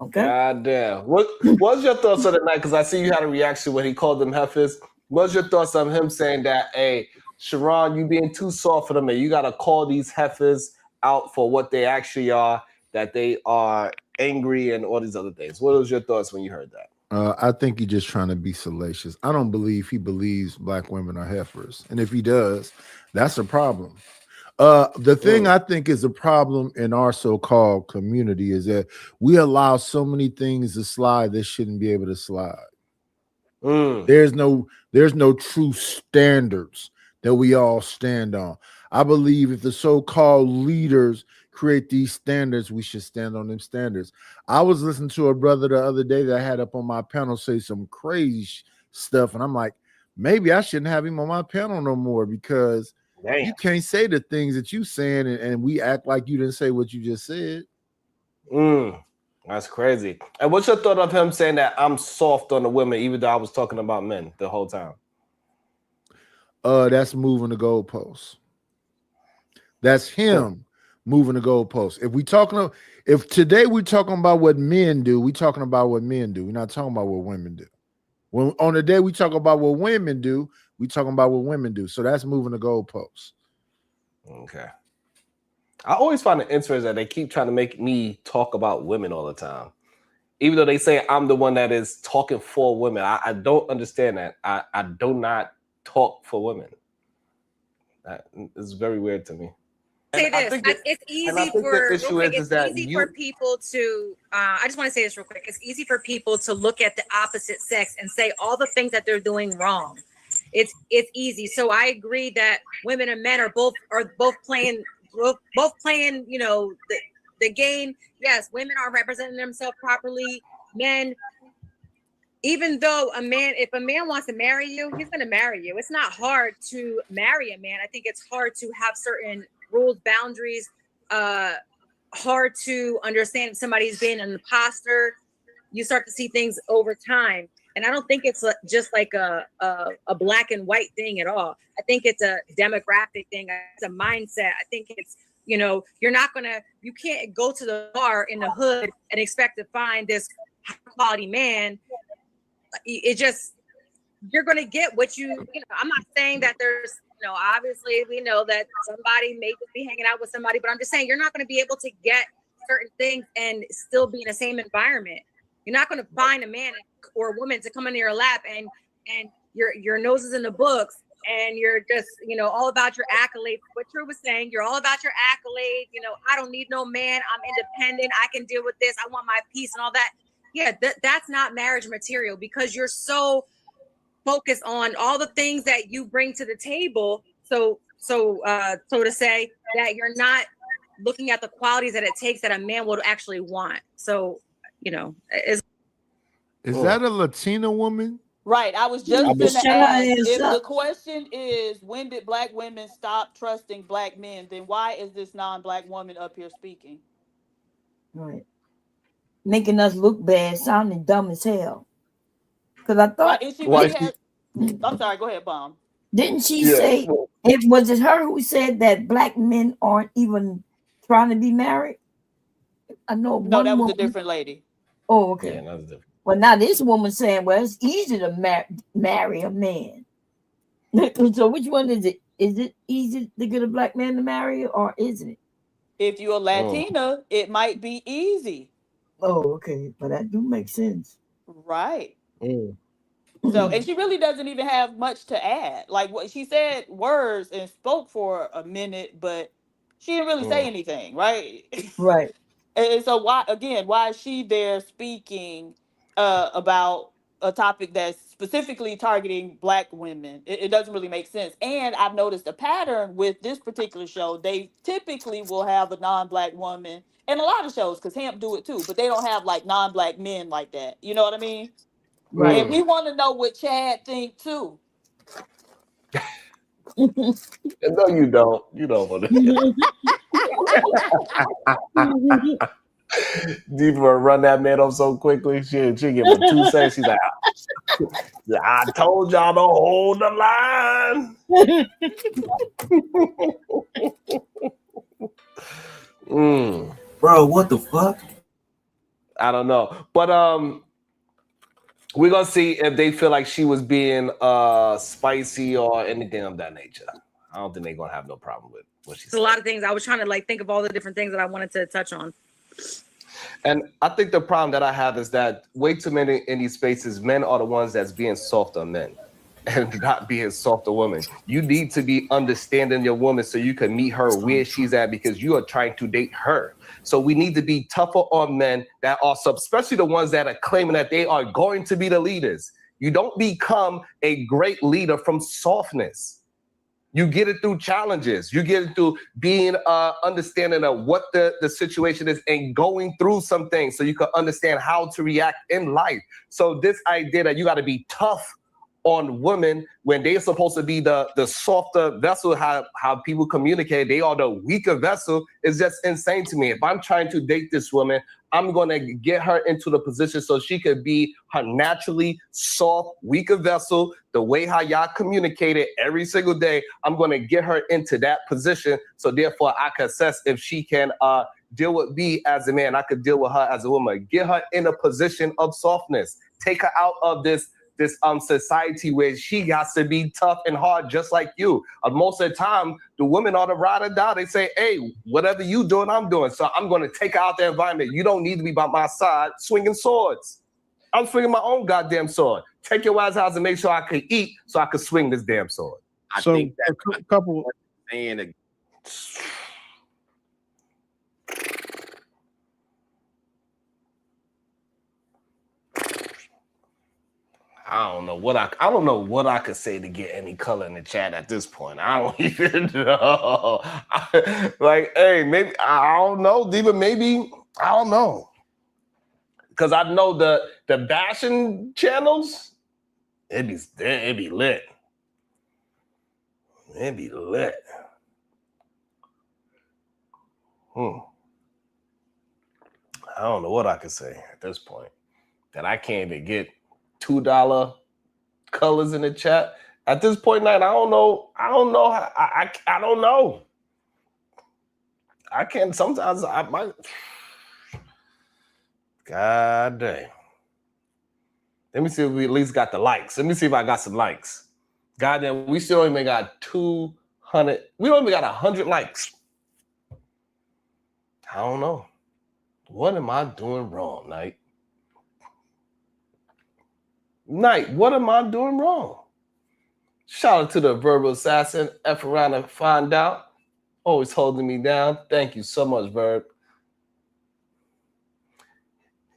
Okay. God damn. What's your thoughts on the night? Because I see you had a reaction when he called them heifers. What's your thoughts on him saying that, hey, Sharon, you being too soft for them, and you gotta call these heifers out for what they actually are, that they are angry and all these other things. What was your thoughts when you heard that? I think he's just trying to be salacious. I don't believe he believes black women are heifers. And if he does, that's a problem. The thing I think is a problem in our so-called community is that we allow so many things to slide that shouldn't be able to slide. There's no true standards that we all stand on. I believe if the so-called leaders create these standards, we should stand on them standards. I was listening to a brother the other day that I had up on my panel say some crazy stuff, and I'm like, maybe I shouldn't have him on my panel no more because you can't say the things that you saying, and we act like you didn't say what you just said. That's crazy. And what's your thought of him saying that I'm soft on the women, even though I was talking about men the whole time? That's moving the goalposts. That's him moving the goalposts. If today we're talking about what men do, we're talking about what men do. We're not talking about what women do. When on the day we talk about what women do, we talking about what women do. So that's moving the goalposts. Okay. I always find it interesting that they keep trying to make me talk about women all the time. Even though they say I'm the one that is talking for women. I don't understand that. I do not talk for women. That is very weird to me. Say this. It's easy for people to. I just want to say this real quick. It's easy for people to look at the opposite sex and say all the things that they're doing wrong. It's easy. So I agree that women and men are both playing. Both playing. You know the game. Yes, women are representing themselves properly. Men. Even though if a man wants to marry you, he's going to marry you. It's not hard to marry a man. I think it's hard to have certain rules, boundaries, hard to understand if somebody's being an imposter. You start to see things over time. And I don't think it's just like a black and white thing at all. I think it's a demographic thing. It's a mindset. I think it's, you can't go to the bar in the hood and expect to find this high quality man. You're going to get what I'm not saying that there's, obviously we know that somebody may just be hanging out with somebody, but I'm just saying you're not going to be able to get certain things and still be in the same environment. You're not going to find a man or a woman to come into your lap and your nose is in the books and you're just, all about your accolades. What Drew was saying, you're all about your accolades. I don't need no man. I'm independent. I can deal with this. I want my peace and all that. Yeah, that's not marriage material because you're so focused on all the things that you bring to the table. So to say that you're not looking at the qualities that it takes that a man will actually want. So, is that a Latina woman? Right. I was just going to ask, if the question is, when did black women stop trusting black men, then why is this non-black woman up here speaking? Right. Making us look bad, sounding dumb as hell. Because I thought... I'm sorry, go ahead, Bomb. Didn't she say, was it her who said that black men aren't even trying to be married? I know No, that was a different lady. Oh, okay. Yeah, that was different. Well, now this woman saying, well, it's easy to marry a man. So which one is it? Is it easy to get a black man to marry you, or isn't it? If you're a Latina, it might be easy. Oh, okay. But that do make sense. Right. So, and she really doesn't even have much to add. Like what she said words and spoke for a minute, but she didn't really say anything, right? Right. And so why is she there speaking about a topic that's specifically targeting black women? It doesn't really make sense. And I've noticed a pattern with this particular show. They typically will have a non-black woman, and a lot of shows, because Hamp do it too, but they don't have like non-black men like that. You know what I mean? Right. And we want to know what Chad think too. No, you don't. You don't want to. Deeper run that man up so quickly. She give him 2 seconds. She's like, I told y'all to hold the line. Bro, what the fuck? I don't know. But we're gonna see if they feel like she was being spicy or anything of that nature. I don't think they're gonna have no problem with what she said. A lot of things. I was trying to think of all the different things that I wanted to touch on. And I think the problem that I have is that way too many in these spaces, men are the ones that's being soft on men and not being soft on women. You need to be understanding your woman so you can meet her where she's at because you are trying to date her. So we need to be tougher on men that are, especially the ones that are claiming that they are going to be the leaders. You don't become a great leader from softness. You get it through challenges. You get it through being understanding of what the situation is and going through some things so you can understand how to react in life. So this idea that you got to be tough on women when they're supposed to be the softer vessel, how people communicate, they are the weaker vessel, is just insane to me. If I'm trying to date this woman, I'm going to get her into the position so she could be her naturally soft, weaker vessel, the way how y'all communicate it every single day. I'm going to get her into that position. So therefore I can assess if she can deal with me as a man. I could deal with her as a woman. Get her in a position of softness. Take her out of this society where she has to be tough and hard just like you. Most of the time, the women are the ride or die. They say, hey, whatever you doing, I'm doing. So I'm going to take her out the environment. You don't need to be by my side swinging swords. I'm swinging my own goddamn sword. Take your ass out and make sure I can eat so I can swing this damn sword. I think that a couple saying I don't know what I could say to get any color in the chat at this point. I don't even know. Like, hey, maybe I don't know, Diva. Maybe I don't know, because I know the bashing channels. It'd be lit. It'd be lit. I don't know what I could say at this point. That I can't even get $2 colors in the chat at this point in night. I don't know. I don't know. I can't. Sometimes I might. God dang. Let me see if we at least got the likes. Let me see if I got some likes. God damn, we still only got 200. We only got 100 likes. I don't know. What am I doing wrong, Knight? Knight, what am I doing wrong? Shout out to the verbal assassin. F around and find out. Always holding me down. Thank you so much, Verb.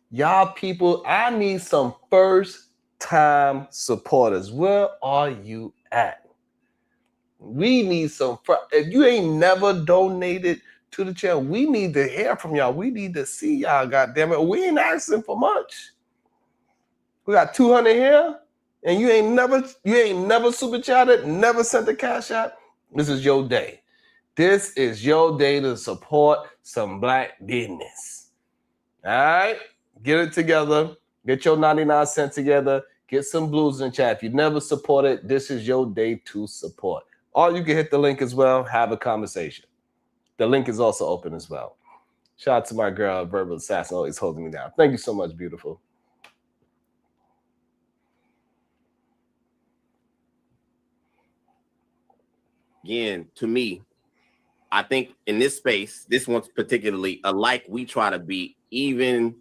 Y'all people, I need some first-time supporters. Where are you at? We need some. If you ain't never donated to the channel, we need to hear from y'all. We need to see y'all, goddammit. We ain't asking for much. We got 200 here, and you ain't never super chatted, never sent a cash out. This is your day. This is your day to support some black business. All right? Get it together. Get your 99 cents together. Get some blues in chat. If you never supported, this is your day to support. Or you can hit the link as well, have a conversation. The link is also open as well. Shout out to my girl, Verbal Assassin, always holding me down. Thank you so much, beautiful. Again, to me, I think in this space, this one's particularly alike, we try to be even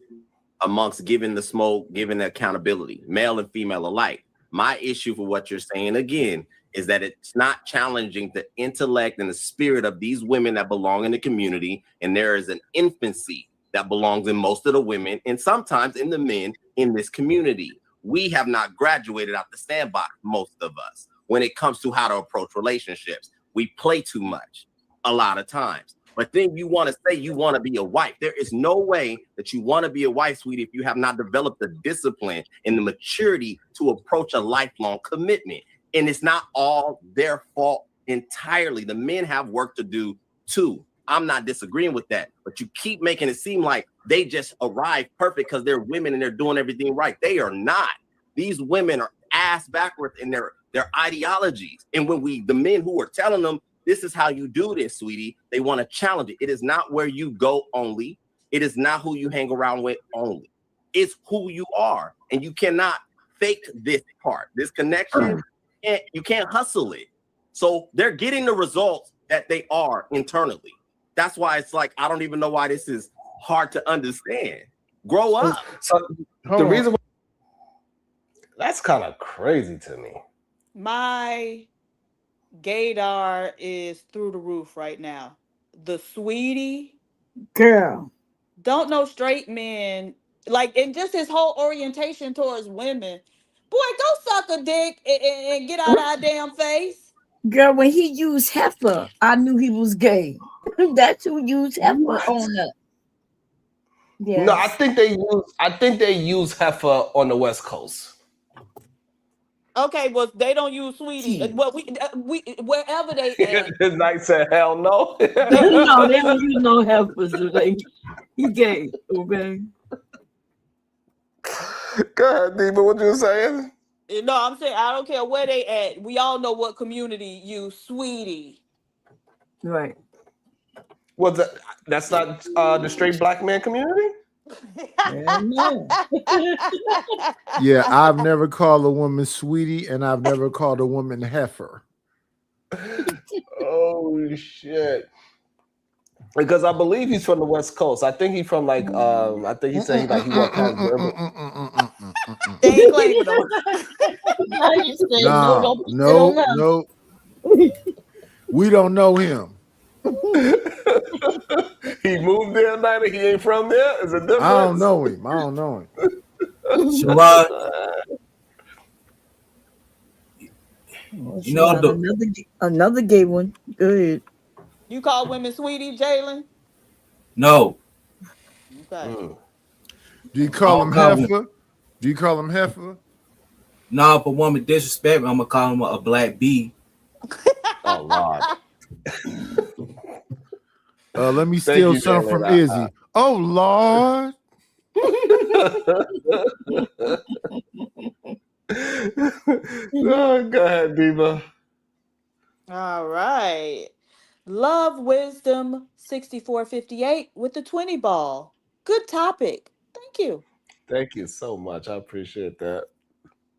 amongst giving the smoke, giving the accountability, male and female alike. My issue for what you're saying, again, is that it's not challenging the intellect and the spirit of these women that belong in the community. And there is an infancy that belongs in most of the women and sometimes in the men in this community. We have not graduated out the sandbox, most of us, when it comes to how to approach relationships. We play too much a lot of times. But then you want to say you want to be a wife. There is no way that you want to be a wife, sweetie, if you have not developed the discipline and the maturity to approach a lifelong commitment. And it's not all their fault entirely. The men have work to do too. I'm not disagreeing with that, but you keep making it seem like they just arrived perfect because they're women and they're doing everything right. They are not. These women are ass backwards in their ideologies. And when the men who are telling them, this is how you do this, sweetie, they want to challenge it. It is not where you go only. It is not who you hang around with only. It's who you are. And you cannot fake this part, this connection. You can't hustle it. So they're getting the results that they are internally. That's why it's like, I don't even know why this is hard to understand. Grow up. So the reason why, that's kind of crazy to me. My gaydar is through the roof right now. The sweetie Girl. don't know straight men, like, and just his whole orientation towards women. Boy, go suck a dick and get out of our damn face. Girl, when he used heifer, I knew he was gay. That's who used heifer on the. Yeah. No, I think they use heifer on the West Coast. Okay, well, they don't use sweetie. Well, we wherever they at. The knight said, "Hell no." No, they don't use no heifers. He gay, okay? Go ahead, Diva. What you saying? No, I'm saying I don't care where they at. We all know what community use sweetie. Right. Well, that's not the straight black man community. Yeah, I've never called a woman sweetie, and I've never called a woman heifer. Oh shit! Because I believe he's from the West Coast. I think he's from like I think he said he walked past Durban. They ain't claiming them. No. We don't know him. He moved there, Nina. He ain't from there. Is it different? I don't know him. You know another gay one. Go ahead. You call women sweetie, Jalen? No. Okay. Do you call him heifer? Do you call him heifer? No, if a woman disrespect me, I'm gonna call him a black bee. Oh Lord. Let me steal some from Izzy. Oh Lord. Oh, go ahead, Diva. All right. Love Wisdom 6458 with the 20 ball. Good topic. Thank you. Thank you so much. I appreciate that.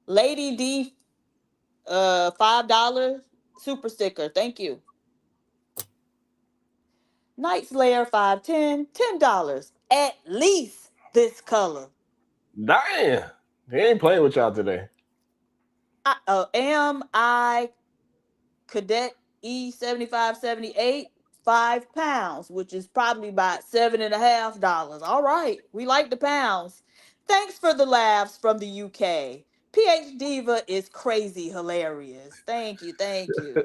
Lady D, $5 super sticker. Thank you. Night Slayer 510, $10. At least this color. Damn. He ain't playing with y'all today. Am I Cadet E7578, £5, which is probably about $7.50. All right. We like the pounds. Thanks for the laughs from the UK. PH Diva is crazy hilarious. Thank you. Thank you.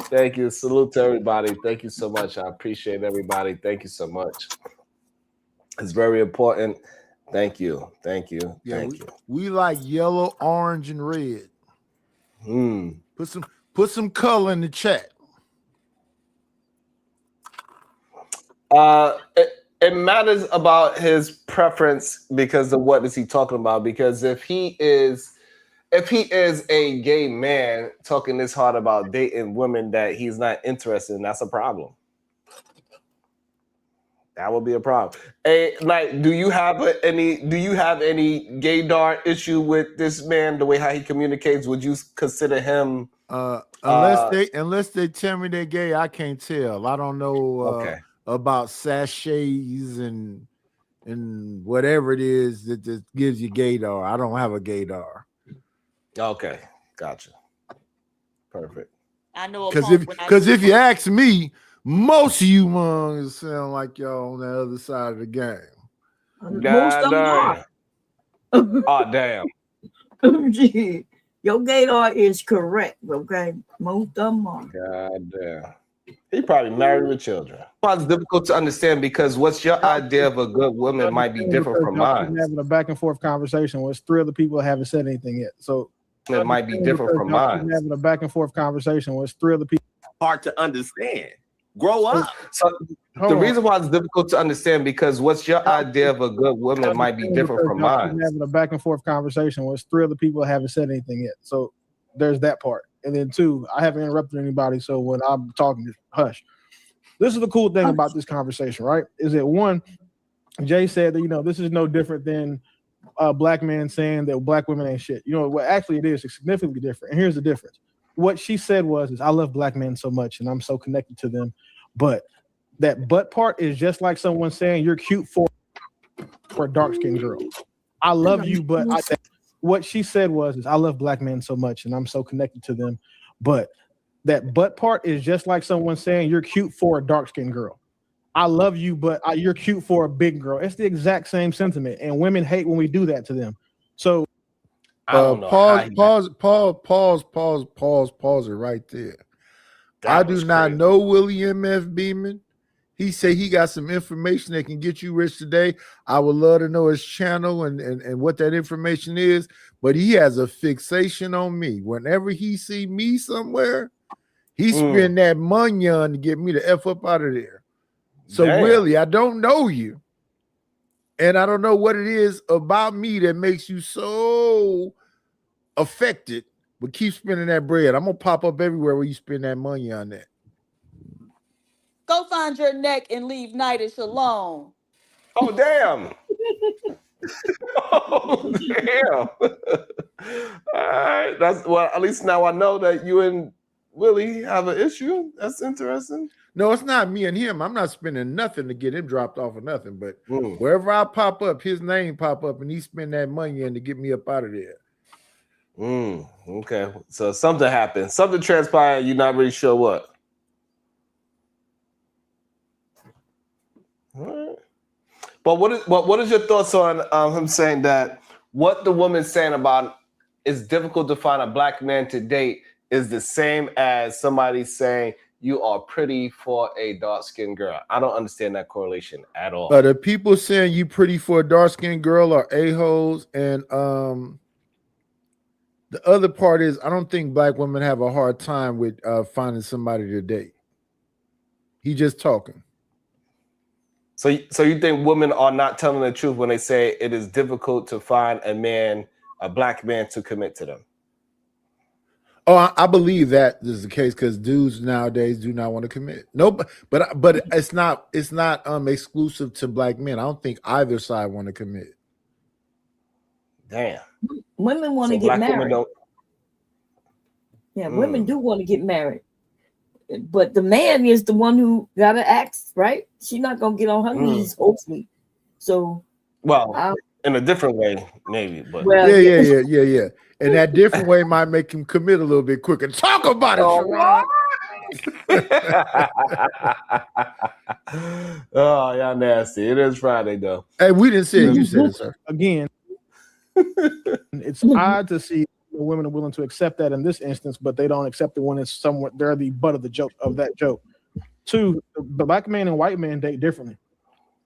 Thank you. Salute to everybody. Thank you so much. I appreciate everybody. Thank you so much. It's very important. Thank you. Thank you. Yeah, Thank you. We like yellow, orange, and red. Put some color in the chat. It matters about his preference because of what is he talking about. Because if he is a gay man talking this hard about dating women that he's not interested in, that's a problem. That would be a problem. Hey, like, do you have any gaydar issue with this man? The way how he communicates, would you consider him? Unless they tell me they're gay, I can't tell. I don't know about sachets and whatever it is that just gives you gaydar. I don't have a gaydar. Okay, gotcha. Perfect. I know because if you ask me, most of you ones sound like y'all on the other side of the game. Most of them are. Oh damn. Gee, your gaydar is correct, okay? Most of them are. God damn. He probably married with children. It's difficult to understand because what's your idea of a good woman might be different from mine. Having a back and forth conversation was three other people haven't said anything yet. So it might be different from mine. Having a back and forth conversation was three other people. Hard to understand. Grow up. So the reason why it's difficult to understand because what's your idea of a good woman might be different from mine. Having a back and forth conversation was three other people haven't said anything yet. So there's that part. And then two, I haven't interrupted anybody. So when I'm talking, just hush. This is the cool thing about this conversation, right? Is that one, Jay said that, this is no different than a black man saying that black women ain't shit. Well, actually it is. It's significantly different. And here's the difference. What she said was, I love black men so much and I'm so connected to them. But That butt part is just like someone saying you're cute for a dark skinned girl. I love you, but what she said was I love black men so much and I'm so connected to them. But that butt part is just like someone saying you're cute for a dark skinned girl. I love you, but you're cute for a big girl. It's the exact same sentiment, and women hate when we do that to them. So, pause it right there. I do not know William F. Beeman. He say he got some information that can get you rich today. I would love to know his channel and what that information is, but he has a fixation on me. Whenever he see me somewhere, he spend that money on to get me the F up out of there. So Willie, I don't know you. And I don't know what it is about me that makes you so affected, but keep spending that bread. I'm going to pop up everywhere where you spend that money on that. Go find your neck and leave Nightish alone. Oh, damn. Oh, damn. All right. Well, at least now I know that you and Willie have an issue. That's interesting. No, it's not me and him. I'm not spending nothing to get him dropped off of nothing. But wherever I pop up, his name pop up, and he spend that money in to get me up out of there. Okay. So something happened. Something transpired. You're not really sure what. All right. But what is your thoughts on him saying that what the woman's saying about it's difficult to find a black man to date is the same as somebody saying you are pretty for a dark-skinned girl? I don't understand that correlation at all. The people saying you pretty for a dark-skinned girl are a-holes, and the other part is I don't think black women have a hard time with finding somebody to date. He just talking. So you think women are not telling the truth when they say it is difficult to find a black man to commit to them? Oh, I believe that is the case because dudes nowadays do not want to commit. No, but it's not exclusive to black men. I don't think either side want to commit. Damn. Women want to get married. Yeah, women do want to get married. But the man is the one who gotta act, right? She's not gonna get on her knees, hopefully. So in a different way, maybe. But yeah. And that different way might make him commit a little bit quicker. Talk about it, Sharon. Oh, y'all nasty. It is Friday, though. Hey, we didn't say it. You said it, sir. Again, it's odd to see women are willing to accept that in this instance, but they don't accept it when it's somewhat they're the butt of the joke of that joke. Two, the black man and white man date differently.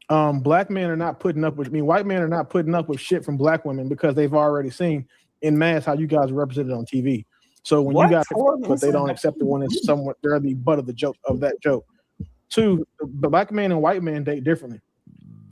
Black men are not putting up with white men are not putting up with shit from black women because they've already seen in mass how you guys are represented on TV. So when you guys, but they don't accept it when it's somewhat they're the butt of the joke of that joke. Two, the black man and white men date differently.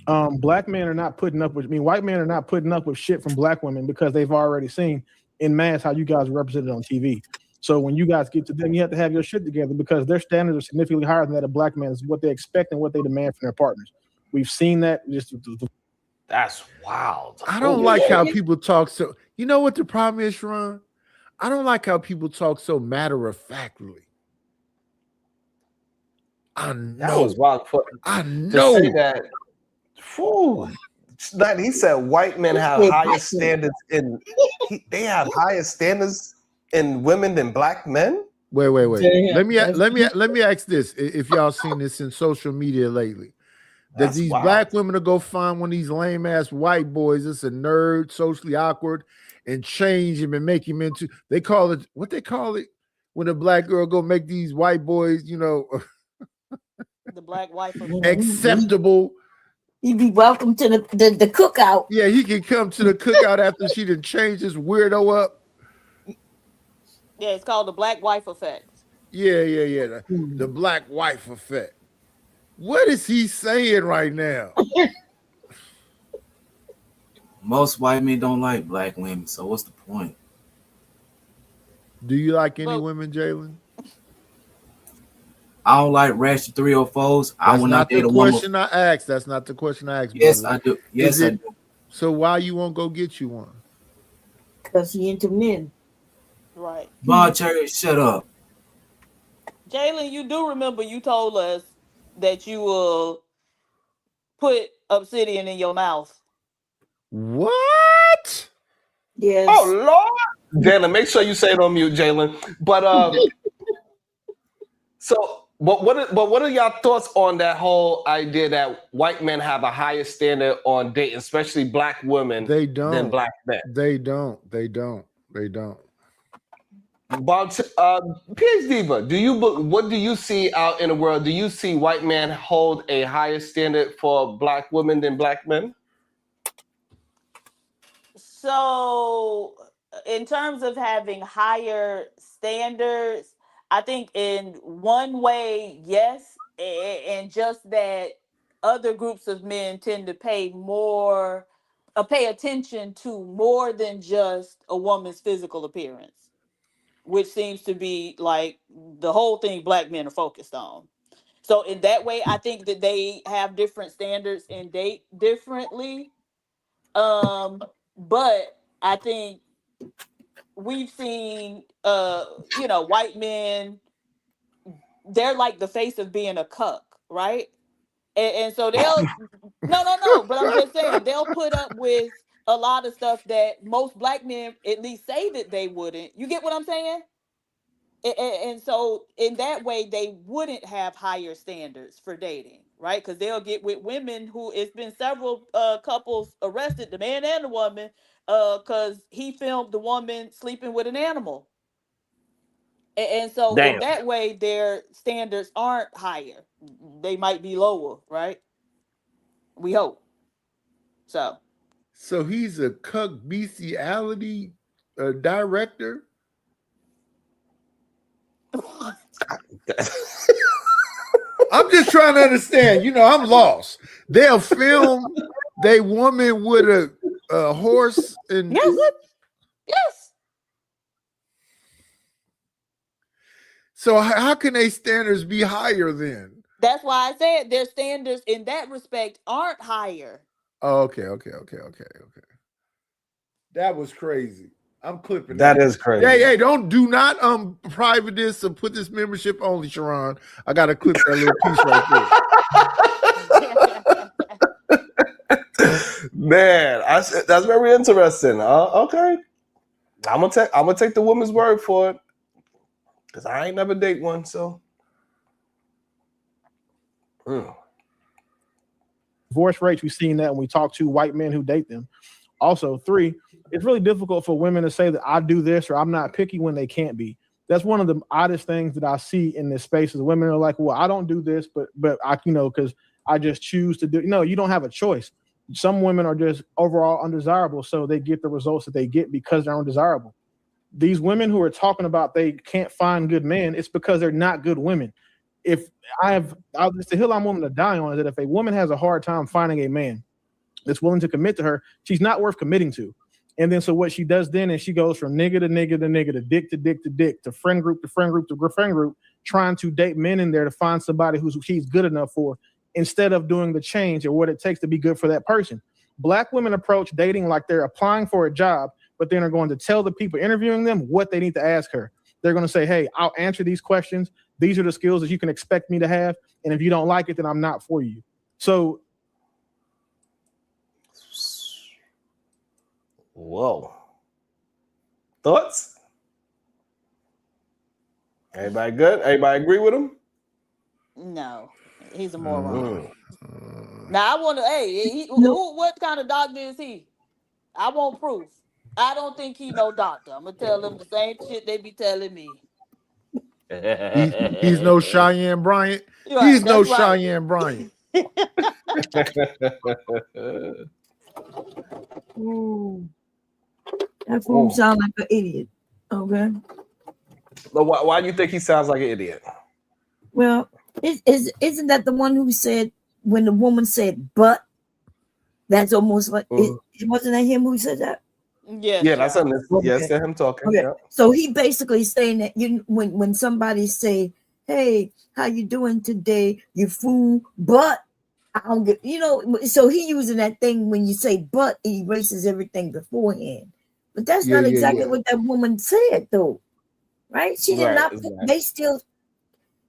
Black men are not putting up with white men are not putting up with shit from black women because they've already seen in mass how you guys are represented on TV. So when you guys get to them, you have to have your shit together because their standards are significantly higher than that of black men. Is what they expect and what they demand from their partners. We've seen that. That's wild. I don't like how people talk so. You know what the problem is, Sharon? I don't like how people talk so matter-of-factly. I know. That was wild. I know. To say that. Whew, that he said white men have higher standards they have higher standards in women than black men. Wait. Let me ask this: if y'all seen this in social media lately, that these black women will go find one of these lame ass white boys that's a nerd, socially awkward, and change him and make him into they call it when a black girl go make these white boys, the black wife acceptable. He'd be welcome to the cookout. Yeah, he can come to the cookout after she done changed this weirdo up. Yeah, it's called the black wife effect. Yeah. The black wife effect. What is he saying right now? Most white men don't like black women, so what's the point? Do you like any women, Jalen? I don't like ratchet 304s. I will not date a woman. That's not the question I asked. Yes, brother. I do. Yes, I do. So why you won't go get you one? Because he into men. Right. Cherry, shut up. Jalen, you do remember you told us that you will put obsidian in your mouth. What? Yes. Oh Lord, Jalen, make sure you say it on mute, Jalen. But so, what are y'all thoughts on that whole idea that white men have a higher standard on dating, especially black women, They don't. than black men? They don't. They don't. They don't. But PhD Diva, what do you see out in the world? Do you see white men hold a higher standard for black women than black men? So, in terms of having higher standards, I think in one way, yes, and just that other groups of men tend to pay attention to more than just a woman's physical appearance, which seems to be like the whole thing black men are focused on. So in that way, I think that they have different standards and date differently. But I think we've seen white men, they're like the face of being a cuck, right? And so they'll no, but I'm just saying they'll put up with a lot of stuff that most black men at least say that they wouldn't. You get what I'm saying? And so in that way they wouldn't have higher standards for dating, right? Because they'll get with women who, it's been several couples arrested, the man and the woman, because he filmed the woman sleeping with an animal. And so in that way their standards aren't higher, they might be lower, right? We hope so. So he's a cuck bestiality director. I'm just trying to understand. I'm lost. They'll film they woman with a horse and yes. So how can they standards be higher then? That's why I said their standards in that respect aren't higher. Oh, okay. That was crazy. I'm clipping That is crazy. Hey, do not private this or put this membership only, Sharon. I gotta clip that little piece right there. Man, that's very interesting. Okay, I'm gonna take the woman's word for it, because I ain't never date one. So, divorce rates, we've seen that when we talk to white men who date them. Also, 3, it's really difficult for women to say that I do this or I'm not picky when they can't be. That's one of the oddest things that I see in this space is women are like, well, I don't do this, but I, because I just choose to do. No, you don't have a choice. Some women are just overall undesirable, so they get the results that they get because they're undesirable. These women who are talking about they can't find good men, it's because they're not good women. It's the hill I'm willing to die on is that if a woman has a hard time finding a man that's willing to commit to her, she's not worth committing to. And then so what she does then is she goes from nigga to nigga to nigga to dick to dick to dick to friend group to friend group to friend group, trying to date men in there to find somebody who she's good enough for, instead of doing the change or what it takes to be good for that person. Black women approach dating like they're applying for a job, but then are going to tell the people interviewing them what they need to ask her. They're going to say, hey, I'll answer these questions. These are the skills that you can expect me to have. And if you don't like it, then I'm not for you. So. Whoa. Thoughts? Everybody good? Everybody agree with him? No, he's a moron. Now I want to. What kind of doctor is he? I want proof. I don't think he no doctor. I'm gonna tell them the same shit they be telling me. He's no Cheyenne Bryant. Right, He's no right. Cheyenne Bryant. That fool sound like an idiot. Okay. But why do you think he sounds like an idiot? Well, isn't that the one who said when the woman said "but"? That's almost like it wasn't that him who said that. Yes, yeah, that's him talking. Okay. Yeah. So he basically saying that when somebody say, "Hey, how you doing today? You fool," but I don't get, so he using that thing when you say "but," it erases everything beforehand. But that's not exactly what that woman said, though, right? She did not.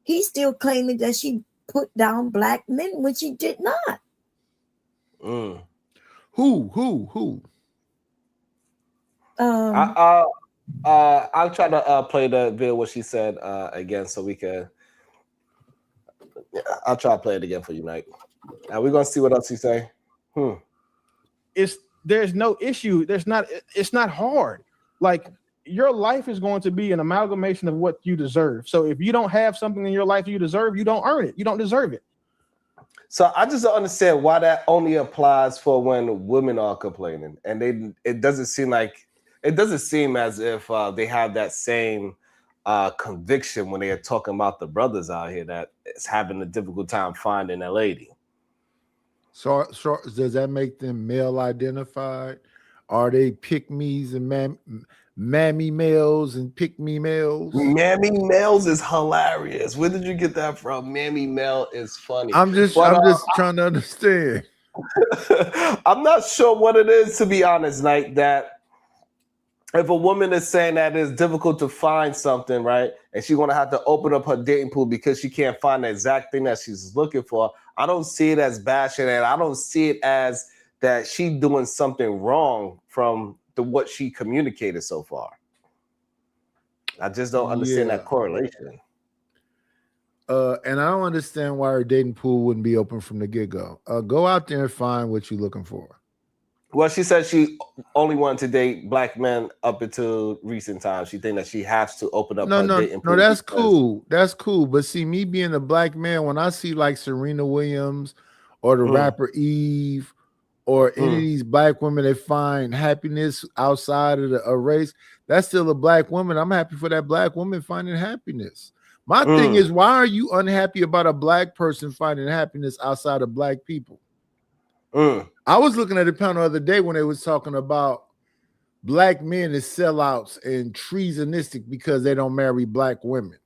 He's still claiming that she put down black men when she did not. Who? I'll try to play the video what she said again so we can. I'll try to play it again for you, Knight. Now we're gonna see what else you say. There's no issue. It's not hard. Like, your life is going to be an amalgamation of what you deserve. So if you don't have something in your life you deserve, you don't earn it. You don't deserve it. So I just don't understand why that only applies for when women are complaining, and it doesn't seem as if they have that same conviction when they are talking about the brothers out here that is having a difficult time finding a lady. So does that make them male identified? Are they pick-me's and mammy males and pick-me males? Mammy males is hilarious. Where did you get that from? Mammy male is funny. I'm just trying to understand. I'm not sure what it is, to be honest, like that. If a woman is saying that it's difficult to find something, right, and she's going to have to open up her dating pool because she can't find the exact thing that she's looking for, I don't see it as bashing, and I don't see it as that she doing something wrong from what she communicated so far. I just don't understand that correlation. And I don't understand why her dating pool wouldn't be open from the get-go. Go out there and find what you're looking for. Well, she said she only wanted to date black men up until recent times. She think that she has to open up her dating pool. No, that's cool. That's cool. But see, me being a black man, when I see like Serena Williams or the rapper Eve or any of these black women that find happiness outside of a race, that's still a black woman. I'm happy for that black woman finding happiness. My thing is, why are you unhappy about a black person finding happiness outside of black people? I was looking at a panel the other day when they was talking about black men as sellouts and treasonistic because they don't marry black women.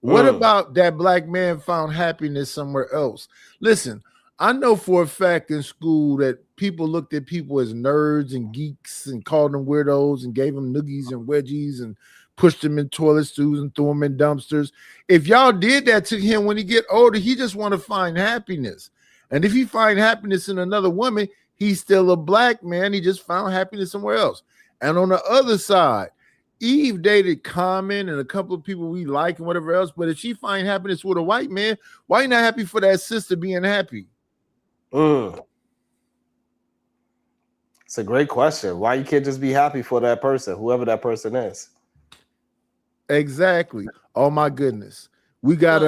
What about that black man found happiness somewhere else? Listen, I know for a fact in school that people looked at people as nerds and geeks and called them weirdos and gave them noogies and wedgies and pushed them in toilet stools and threw them in dumpsters. If y'all did that to him when he get older, he just want to find happiness. And if he find happiness in another woman, he's still a black man. He just found happiness somewhere else. And on the other side, Eve dated Common and a couple of people we like and whatever else. But if she find happiness with a white man, why you not happy for that sister being happy? It's a great question. Why you can't just be happy for that person, whoever that person is? Exactly. Oh my goodness. We got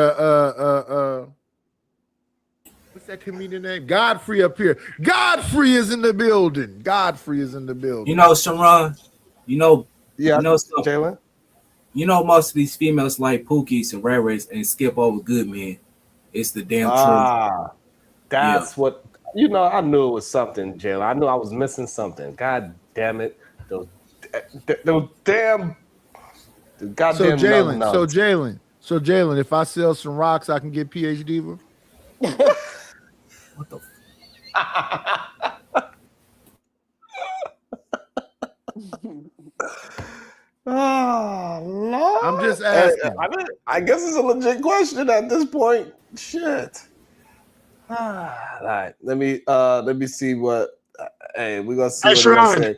what's that comedian name? Godfrey up here. Godfrey is in the building. Godfrey is in the building. You know, Sharon, Jalen. You know, most of these females like Pookies and Rares and skip over good men. It's the damn truth. That's what I knew it was something, Jalen. I knew I was missing something. God damn it. Those damn goddamn So Jalen, if I sell some rocks, I can get PhD. What the Oh, Lord. I'm just asking. I guess it's a legit question at this point. Shit. All right. Let me see what. Hey, we're gonna see. Hey, Sharon.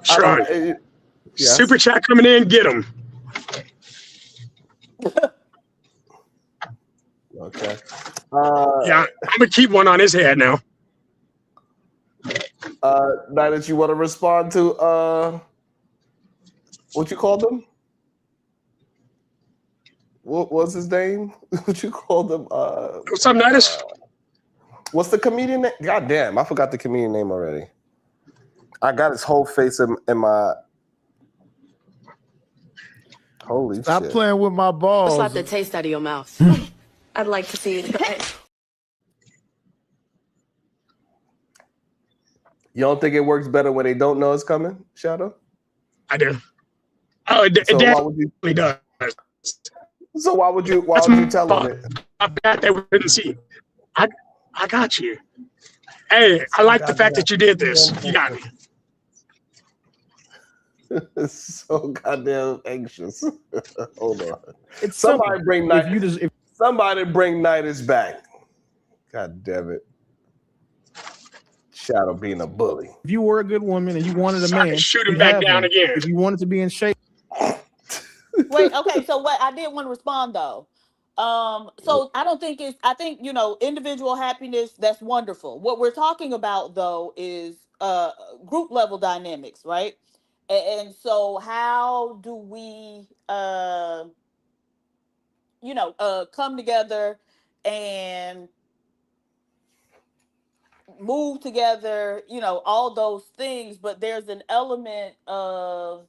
Sharon. Yes. Super chat coming in. Get them. Okay. Yeah, I'm gonna keep one on his head now. Now that you want to respond to what you called him? What was his name? What you called him? What's up, Nidus? What's the comedian name? God damn, I forgot the comedian name already. I got his whole face in my. Holy Stop shit. playing with my balls. Slap the taste out of your mouth. I'd like to see it. You don't think it works better when they don't know it's coming, Shadow? I do. Oh, it definitely does. So why would you tell them it? I bet they wouldn't see. I got you. Hey, I like the fact that you did this. You got me. So goddamn anxious. Hold on. It's Somebody bring Night. Somebody bring Nidus back. God damn it. Shadow being a bully. If you were a good woman and you wanted a So I can man, shoot him you'd back have down one. again. If you wanted to be in shape. Wait, okay. So what I did want to respond though. So I don't think I think, individual happiness, that's wonderful. What we're talking about though is group level dynamics, right? And so how do we come together and move together, all those things, but there's an element of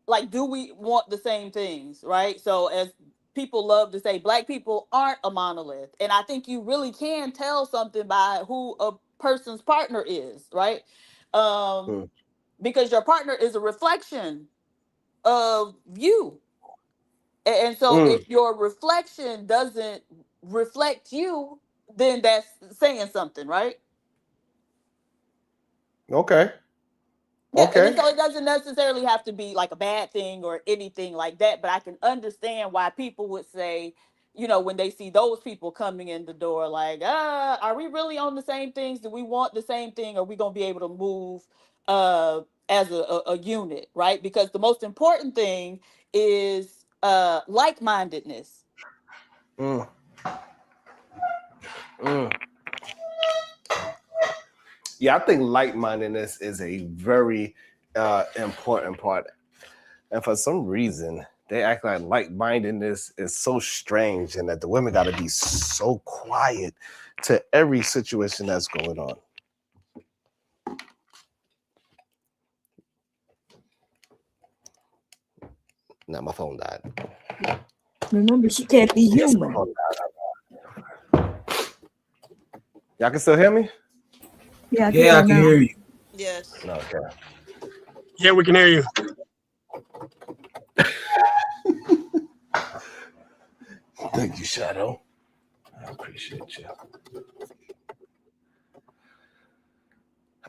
like, do we want the same things, right? So as people love to say, Black people aren't a monolith. And I think you really can tell something by who a person's partner is, right? Because your partner is a reflection of you. And so if your reflection doesn't reflect you, then that's saying something, right? Okay. Yeah, Okay. and so it doesn't necessarily have to be like a bad thing or anything like that, but I can understand why people would say, when they see those people coming in the door, like, are we really on the same things? Do we want the same thing? Are we going to be able to move as a unit, right? Because the most important thing is like-mindedness. Yeah, I think like-mindedness is a very important part. And for some reason, they act like like-mindedness is so strange and that the women got to be so quiet to every situation that's going on. Now my phone died. Remember, she can't be human. Y'all can still hear me? Yeah, I can hear you. Yes. Okay. Yeah, we can hear you. Thank you, Shadow. I appreciate you.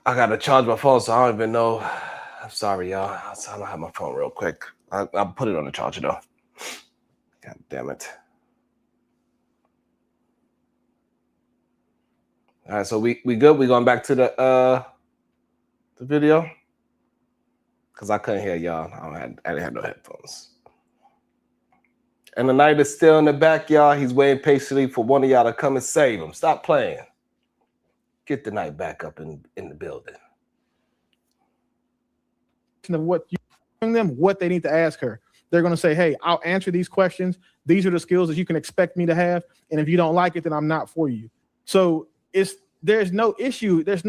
I gotta charge my phone, so I don't even know. I'm sorry, y'all. I don't have my phone real quick. I'll put it on the charger though. God damn it. All right, so we good. We going back to the video because I couldn't hear y'all. I didn't have no headphones. And the knight is still in the back, y'all. He's waiting patiently for one of y'all to come and save him. Stop playing. Get the knight back up in the building. Of what you bring them, what they need to ask her. They're going to say, hey, I'll answer these questions. These are the skills that you can expect me to have. And if you don't like it, then I'm not for you. So there's no issue. It's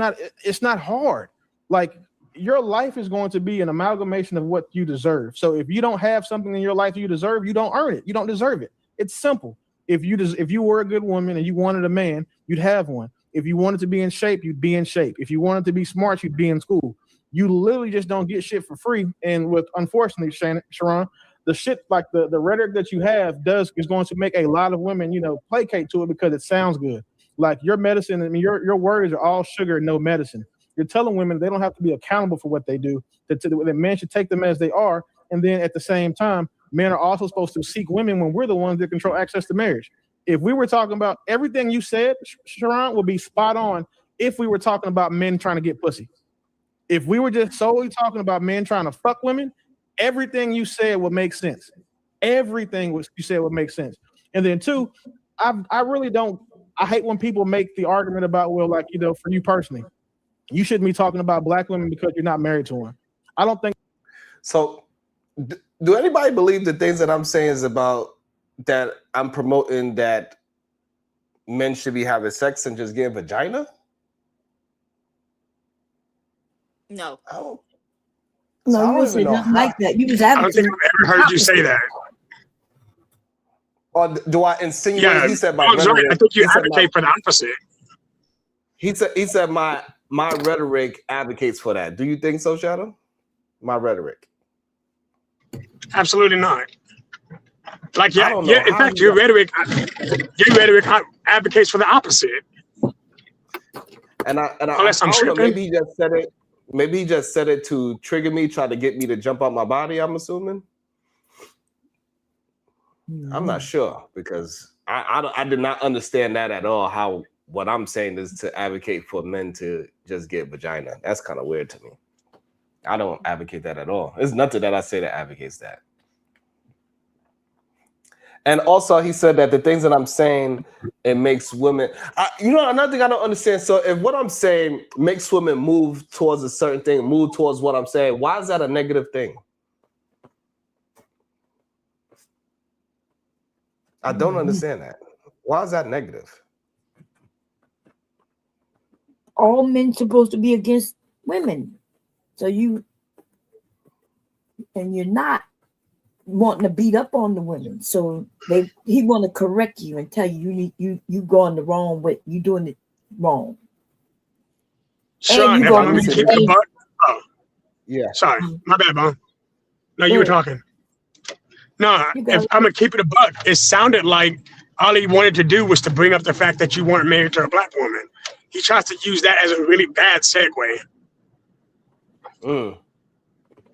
not hard. Like, your life is going to be an amalgamation of what you deserve. So if you don't have something in your life you deserve, you don't earn it. You don't deserve it. It's simple. If you were a good woman and you wanted a man, you'd have one. If you wanted to be in shape, you'd be in shape. If you wanted to be smart, you'd be in school. You literally just don't get shit for free. And unfortunately, Sharon, the shit, like the rhetoric that you have is going to make a lot of women, placate to it because it sounds good. Like your medicine, I mean, your words are all sugar and no medicine. You're telling women they don't have to be accountable for what they do, that men should take them as they are. And then at the same time, men are also supposed to seek women when we're the ones that control access to marriage. If we were talking about everything you said, Sharon, would be spot on if we were talking about men trying to get pussy. If we were just solely talking about men trying to fuck women, everything you said would make sense. Everything you said would make sense. And then two, I really don't, I hate when people make the argument about, well, like, for you personally, you shouldn't be talking about Black women because you're not married to one. I don't think. So do anybody believe the things that I'm saying is about that I'm promoting that men should be having sex and just getting vagina? No. Oh. No, you didn't say nothing like that. You just advocating. I don't think I've ever heard you say that. Or do I insinuate? Yeah, He said my I'm sorry. rhetoric. I think you advocate for the opposite. He said my rhetoric advocates for that. Do you think so, Shadow? My rhetoric. Absolutely not. Like, yeah, I don't know in fact, your rhetoric advocates for the opposite. Unless I'm I don't know, tripping. maybe he just said it. Maybe he just said it to trigger me, try to get me to jump out my body. I'm assuming. I'm not sure because I did not understand that at all. How what I'm saying is to advocate for men to just get vagina. That's kind of weird to me. I don't advocate that at all. There's nothing that I say that advocates that. And also, he said that the things that I'm saying, it makes women. Another thing I don't understand. So, if what I'm saying makes women move towards a certain thing, move towards what I'm saying, why is that a negative thing? I don't understand that. Why is that negative? All men supposed to be against women, so you're not wanting to beat up on the women. So he want to correct you and tell you you going the wrong way. You doing it wrong. Sean, if I'm gonna keep it a buck. Oh, yeah. Sorry, my bad, Mom. No, you were talking. No, if I'm gonna keep it a buck, it sounded like all he wanted to do was to bring up the fact that you weren't married to a black woman. He tries to use that as a really bad segue.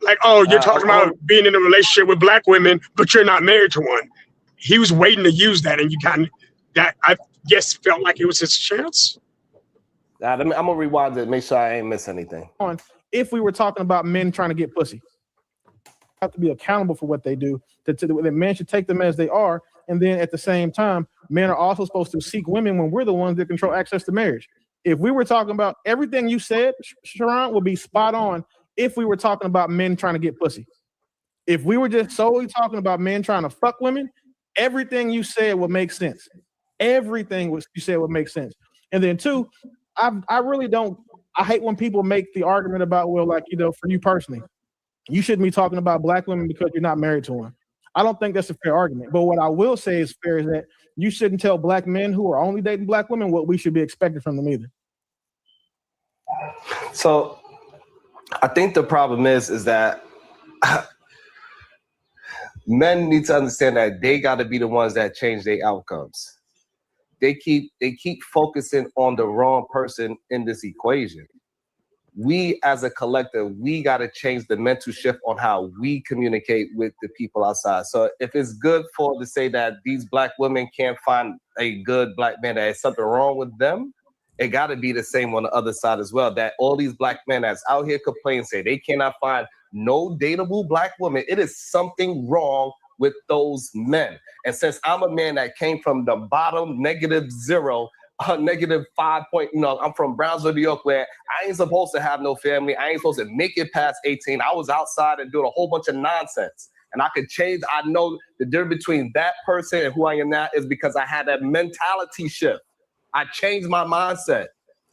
Like, oh, you're talking about being in a relationship with black women, but you're not married to one. He was waiting to use that, and you kind of that I guess felt like it was his chance. I'm gonna rewind it, make sure I ain't miss anything. If we were talking about men trying to get pussy, have to be accountable for what they do. That men should take them as they are, and then at the same time, men are also supposed to seek women when we're the ones that control access to marriage. If we were talking about everything you said, Sharon, would be spot on. If we were talking about men trying to get pussy, if we were just solely talking about men trying to fuck women, everything you said would make sense. Everything you said would make sense. And then two, I really don't. I hate when people make the argument about, well, like, for you personally, you shouldn't be talking about black women because you're not married to one. I don't think that's a fair argument. But what I will say is fair is that you shouldn't tell black men who are only dating black women what we should be expecting from them either. So I think the problem is that men need to understand that they got to be the ones that change their outcomes. They keep focusing on the wrong person in this equation. We as a collective, we got to change the mental shift on how we communicate with the people outside. So if it's good to say that these black women can't find a good black man, that there's something wrong with them, it got to be the same on the other side as well. That all these black men that's out here complaining, say they cannot find no dateable black woman, it is something wrong with those men. And since I'm a man that came from the bottom, -0, -5 I'm from Brownsville, New York, where I ain't supposed to have no family. I ain't supposed to make it past 18. I was outside and doing a whole bunch of nonsense. And I could change. I know the difference between that person and who I am now is because I had that mentality shift. I changed my mindset.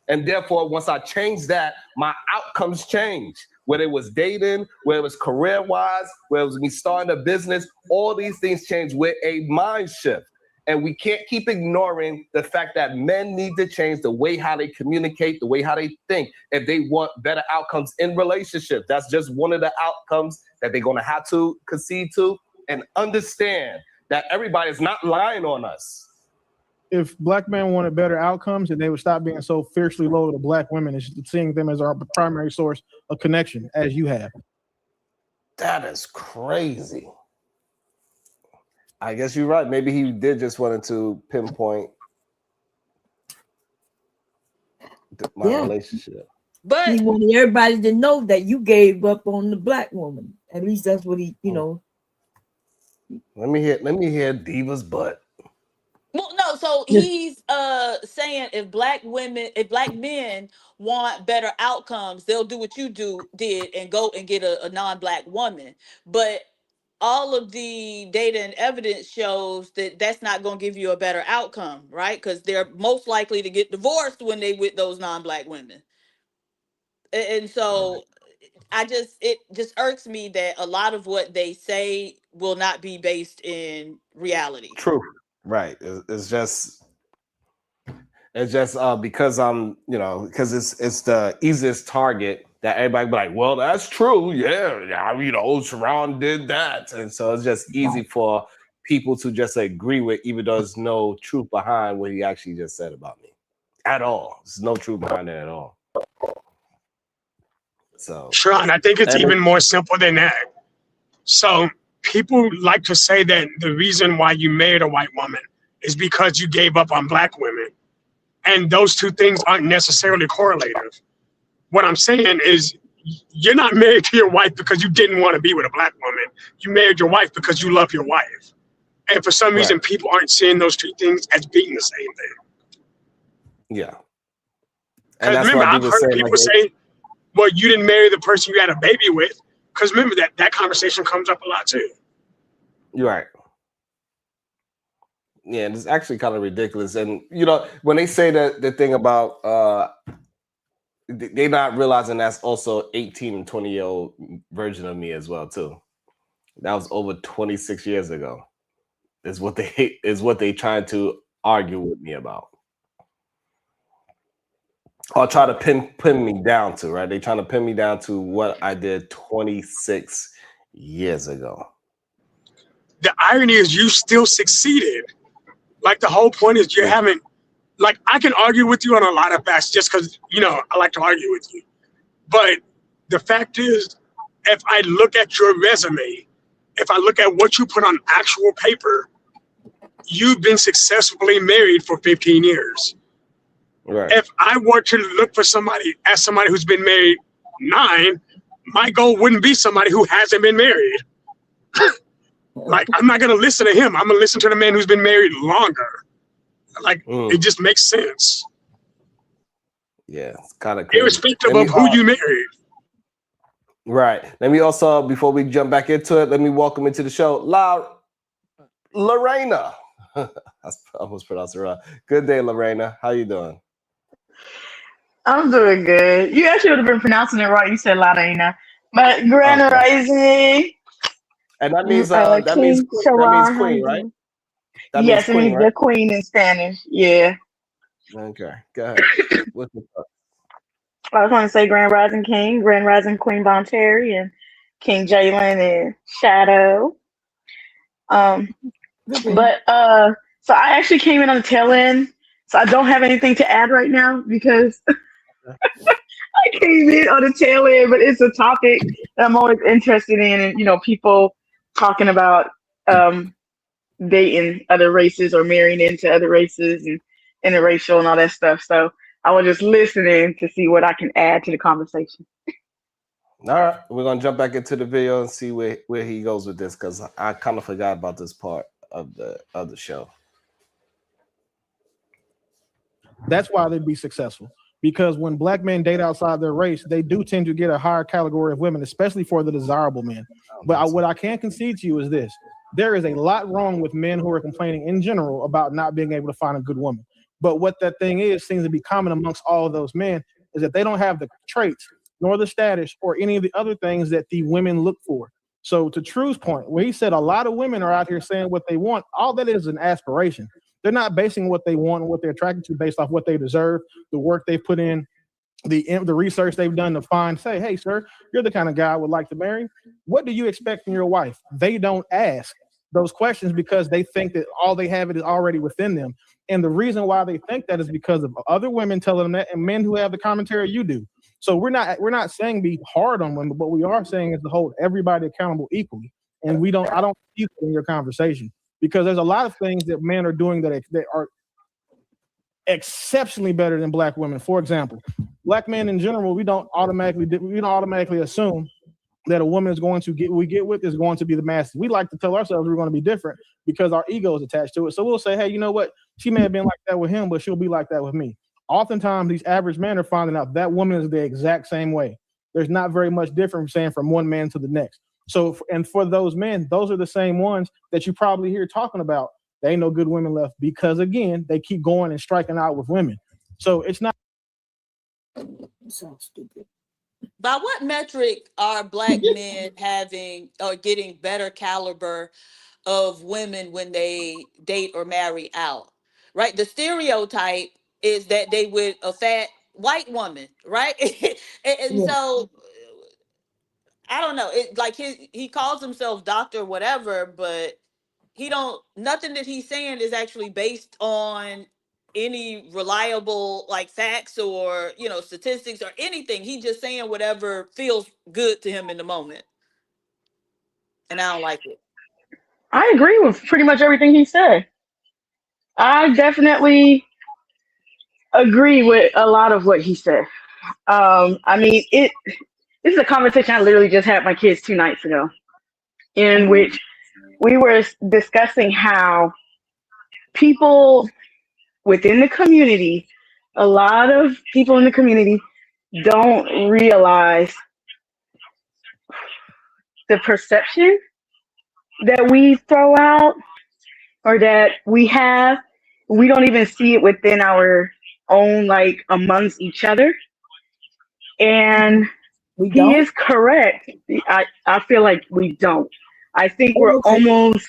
And therefore, once I changed that, my outcomes changed. Whether it was dating, whether it was career-wise, whether it was me starting a business, all these things change with a mind shift. And we can't keep ignoring the fact that men need to change the way how they communicate, the way how they think, if they want better outcomes in relationships. That's just one of the outcomes that they're going to have to concede to, and understand that everybody is not lying on us. If black men wanted better outcomes, and they would stop being so fiercely low to black women and seeing them as our primary source of connection, as you have. That is crazy. I guess you're right. Maybe he did just wanted to pinpoint my relationship. But he wanted everybody to know that you gave up on the black woman. At least that's what he, Let me hear Diva's butt. Well, no, so he's saying if black men want better outcomes, they'll do what you did and go and get a non-black woman. But all of the data and evidence shows that that's not going to give you a better outcome, right? Because they're most likely to get divorced when they with those non-black women. And so it just irks me that a lot of what they say will not be based in reality. True. Right. It's just because I'm, because it's the easiest target that everybody be like, well, that's true. Yeah. Sharon did that. And so it's just easy for people to just agree with, even though there's no truth behind what he actually just said about me at all. There's no truth behind it at all. So Sharon, I think it's even more simple than that. So people like to say that the reason why you married a white woman is because you gave up on black women. And those two things aren't necessarily correlative. What I'm saying is you're not married to your wife because you didn't want to be with a black woman. You married your wife because you love your wife. And for some reason, people aren't seeing those two things as being the same thing. Yeah. And that's remember, why I've heard people say, well, you didn't marry the person you had a baby with. Because remember that conversation comes up a lot too. You're right. Yeah, it's actually kind of ridiculous. And you know, when they say that the thing about they're not realizing that's also 18 and 20-year-old version of me as well, too. That was over 26 years ago. Is what they trying to argue with me about. Or try to pin me down to, right? They're trying to pin me down to what I did 26 years ago. The irony is you still succeeded. Like the whole point is you haven't, like I can argue with you on a lot of facts just because, you know, I like to argue with you. But the fact is, if I look at your resume, if I look at what you put on actual paper, you've been successfully married for 15 years. Right. If I were to look for somebody who's been married 9, my goal wouldn't be somebody who hasn't been married. Like, I'm not going to listen to him. I'm going to listen to the man who's been married longer. Like, it just makes sense. Yeah, it's kind of crazy. Irrespective of who you married. Right. Let me also, before we jump back into it, let me welcome into the show, Lorena. I almost pronounced it wrong. Good day, Lorena. How you doing? I'm doing good. You actually would have been pronouncing it right. You said Lorena. But Grand Rising. And that means King Sharon, queen, right? That yes, means it means queen, the right? queen in Spanish. Yeah. Okay, go ahead. What's up? I was going to say Grand Rising King, Grand Rising Queen Bon Cherry, and King Jalen and Shadow. But so I actually came in on the tail end, so I don't have anything to add right now because I came in on the tail end, but it's a topic that I'm always interested in, and you know, people talking about dating other races or marrying into other races and interracial and all that stuff. So I was just listening to see what I can add to the conversation. All right, we're gonna jump back into the video and see where he goes with this because I kind of forgot about this part of the show. That's why they'd be successful. Because when black men date outside their race, they do tend to get a higher category of women, especially for the desirable men. But what I can concede to you is this. There is a lot wrong with men who are complaining in general about not being able to find a good woman. But what that thing is seems to be common amongst all of those men is that they don't have the traits, nor the status, or any of the other things that the women look for. So to True's point, where he said a lot of women are out here saying what they want, all that is an aspiration. They're not basing what they want and what they're attracted to based off what they deserve, the work they've put in, the research they've done to find, say, hey, sir, you're the kind of guy I would like to marry. What do you expect from your wife? They don't ask those questions because they think that all they have it is already within them. And the reason why they think that is because of other women telling them that and men who have the commentary you do. So we're not saying be hard on women, but what we are saying is to hold everybody accountable equally. And I don't see that in your conversation. Because there's a lot of things that men are doing that are exceptionally better than black women. For example, black men in general, we don't automatically assume that a woman is going to get with is going to be the master. We like to tell ourselves we're going to be different because our ego is attached to it. So we'll say, hey, you know what? She may have been like that with him, but she'll be like that with me. Oftentimes, these average men are finding out that woman is the exact same way. There's not very much difference saying from one man to the next. So, and for those men, those are the same ones that you probably hear talking about. There ain't no good women left because, again, they keep going and striking out with women. So it's not. So stupid. By what metric are black men having or getting better caliber of women when they date or marry out? Right? The stereotype is that they with a fat white woman, right? and so I don't know. It like he calls himself doctor whatever, but nothing that he's saying is actually based on any reliable like facts or statistics or anything. He's just saying whatever feels good to him in the moment. And I don't like it. I agree with pretty much everything he said. I definitely agree with a lot of what he said. I mean, this is a conversation I literally just had with my kids 2 nights ago, in which we were discussing how people within the community, a lot of people in the community don't realize the perception that we throw out or that we have. We don't even see it within our own, like amongst each other. And he is correct. I feel like we don't. I think we're almost.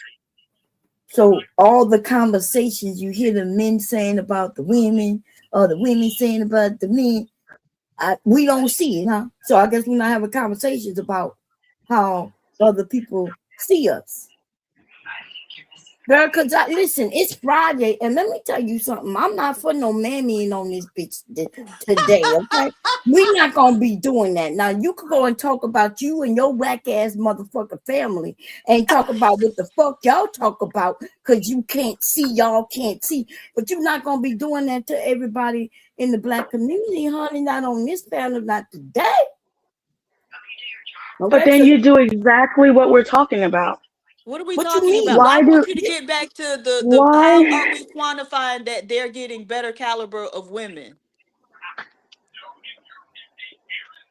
So all the conversations you hear the men saying about the women or the women saying about the men, we don't see it, huh? So I guess we're not having conversations about how other people see us. Girl, because listen, it's Friday, and let me tell you something. I'm not for no mammying on this bitch today, okay? We're not going to be doing that. Now, you could go and talk about you and your whack-ass motherfucking family and talk about what the fuck y'all talk about because you can't see, y'all can't see. But you're not going to be doing that to everybody in the Black community, honey, not on this panel, not today. Okay, but then you do exactly what we're talking about. What are we talking about? Well, I want you to get back to the how are we quantifying that they're getting better caliber of women?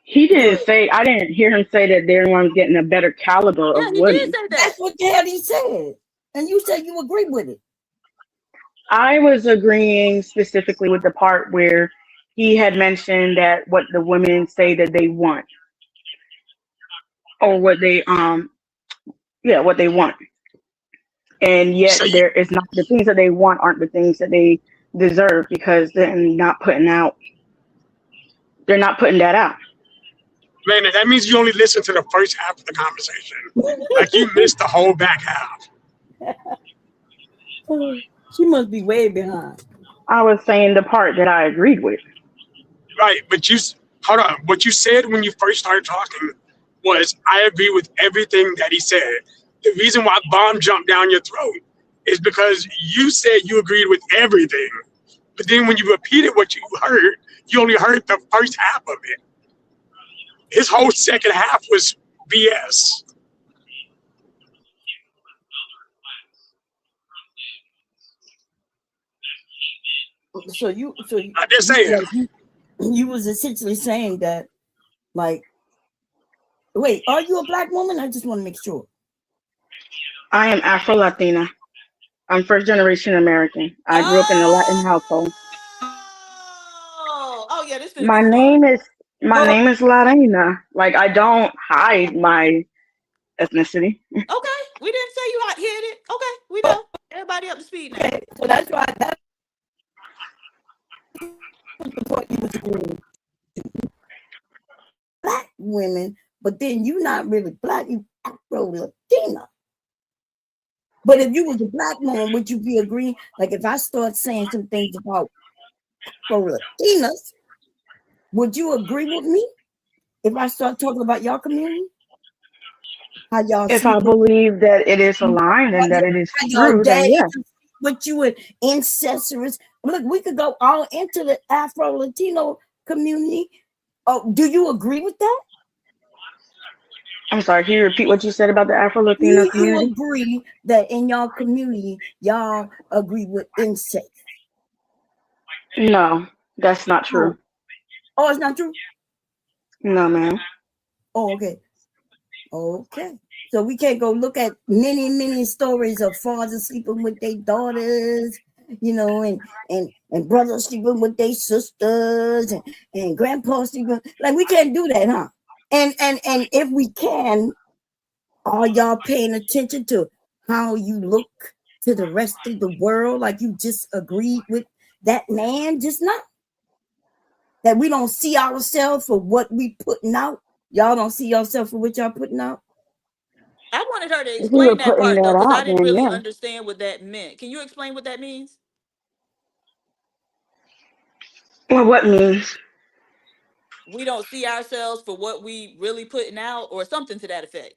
He didn't say, I didn't hear him say that they're ones getting a better caliber of women. He did say that. That's what the hell he said. And you said you agree with it. I was agreeing specifically with the part where he had mentioned that what the women say that they want. Or what they what they want. And yet there is not the things that they want aren't the things that they deserve because they're not putting that out. Man, that means you only listen to the first half of the conversation. Like you missed the whole back half. She must be way behind. I was saying the part that I agreed with. Right, but hold on. What you said when you first started talking was, I agree with everything that he said. The reason why bomb jumped down your throat is because you said you agreed with everything. But then when you repeated what you heard, you only heard the first half of it. His whole second half was BS. So I'm just saying. You was essentially saying that, like, wait, are you a Black woman? I just want to make sure. I am Afro-Latina. I'm first generation American. I grew up in a Latin household. Oh yeah, this my name is Latina. Like I don't hide my ethnicity. Okay, we didn't say you hid it. Okay, we know. Everybody up to speed now. Okay, so that's why that's what you was agreeing to. Black women, but then you not really Black, you Afro-Latina. But if you was a Black woman, would you be agreeing? Like if I start saying some things about Afro-Latinas, would you agree with me? If I start talking about your community? How y'all if I believe that it is aligned and that it is true, then yeah. But you would incestuous. Look, we could go all into the Afro-Latino community. Oh, do you agree with that? I'm sorry, can you repeat what you said about the Afro-Latino community? You agree that in your community, y'all agree with incest? No, that's not true. Oh, it's not true? No, ma'am. Oh, okay. Okay. So we can't go look at many, many stories of fathers sleeping with their daughters, you know, and brothers sleeping with their sisters and grandpas sleeping. Like we can't do that, huh? And if we can, are y'all paying attention to how you look to the rest of the world? Like you just agreed with that man just now? That we don't see ourselves for what we putting out? Y'all don't see yourself for what y'all putting out? I wanted her to explain that part though, because I didn't really understand what that meant. Can you explain what that means? Well, what means? We don't see ourselves for what we really putting out, or something to that effect.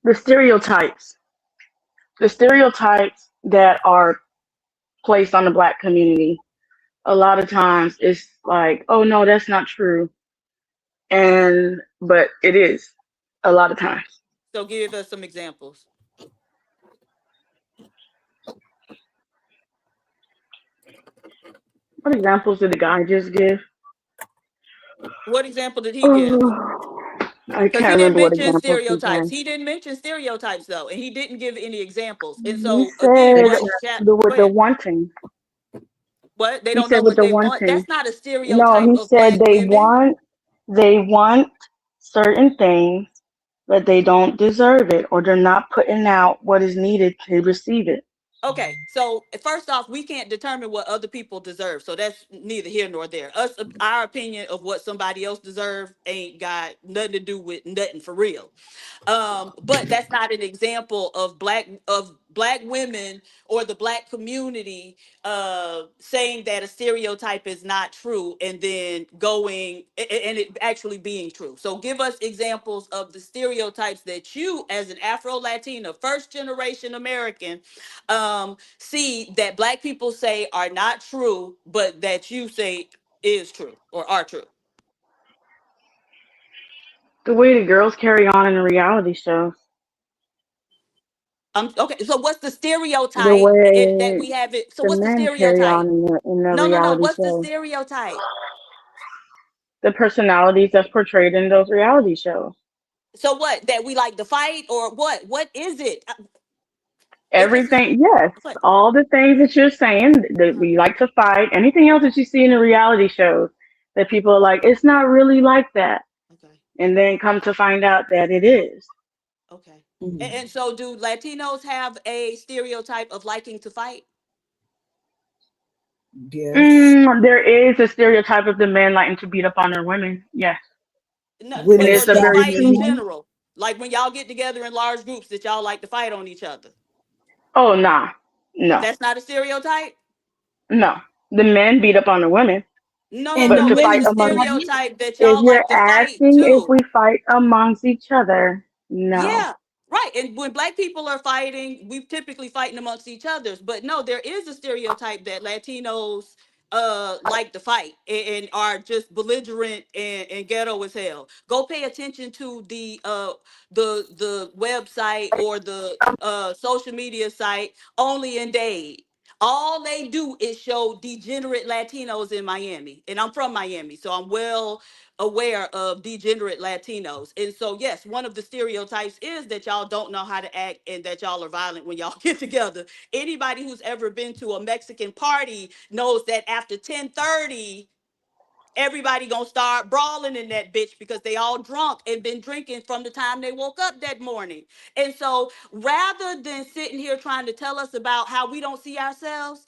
The stereotypes the stereotypes that are placed on the Black community, a lot of times it's like, oh no, that's not true. But it is a lot of times. So give us some examples. What examples did the guy just give? What example did he give? I Because he can't didn't remember what mention examples he stereotypes. gave. He didn't mention stereotypes though, and he didn't give any examples. And He so again, said what go with the ahead. wanting. What they He don't know said with what the they want. wanting. That's not a No, stereotype he of said Black women. they want certain things, but they don't deserve it, or they're not putting out what is needed to receive it. Okay, so first off, we can't determine what other people deserve, so that's neither here nor there. Our opinion of what somebody else deserves ain't got nothing to do with nothing for real. But that's not an example of black women or the Black community saying that a stereotype is not true and then going and it actually being true. So give us examples of the stereotypes that you, as an Afro-Latina, first generation American, see that Black people say are not true, but that you say is true or are true. The way the girls carry on in the reality shows. Okay, so what's the The stereotype that way we have it? So the what's the men carry stereotype? on in the No. reality What's the shows. stereotype? The personalities that's portrayed in those reality shows. So what? That we like to fight or what? What is it? If it's Everything, yes, what? all the things that you're saying that we like to fight, anything else that you see in the reality shows that people are like, it's not really like that. Okay. And then come to find out that it is. Okay. And so do Latinos have a stereotype of liking to fight? Yes. There is a stereotype of the men liking to beat up on their women. Yes. No, And or it's a just very fight in small. general. Like when y'all get together in large groups that y'all like to fight on each other. Oh, nah. No. That's not a stereotype? No. The men beat up on the women. But No. to But is fight it a among, stereotype that if y'all you're like to fight asking if too? we fight amongst each other, no. Yeah, right. And when Black people are fighting, we typically fighting amongst each others. But no, there is a stereotype that Latinos like to fight and are just belligerent and ghetto as hell. Go pay attention to the website or the social media site Only in Dade. All they do is show degenerate Latinos in Miami. And I'm from Miami, so I'm well aware of degenerate Latinos. And so, yes, one of the stereotypes is that y'all don't know how to act and that y'all are violent when y'all get together. Anybody who's ever been to a Mexican party knows that after 10:30, everybody gonna start brawling in that bitch because they all drunk and been drinking from the time they woke up that morning. And so rather than sitting here trying to tell us about how we don't see ourselves,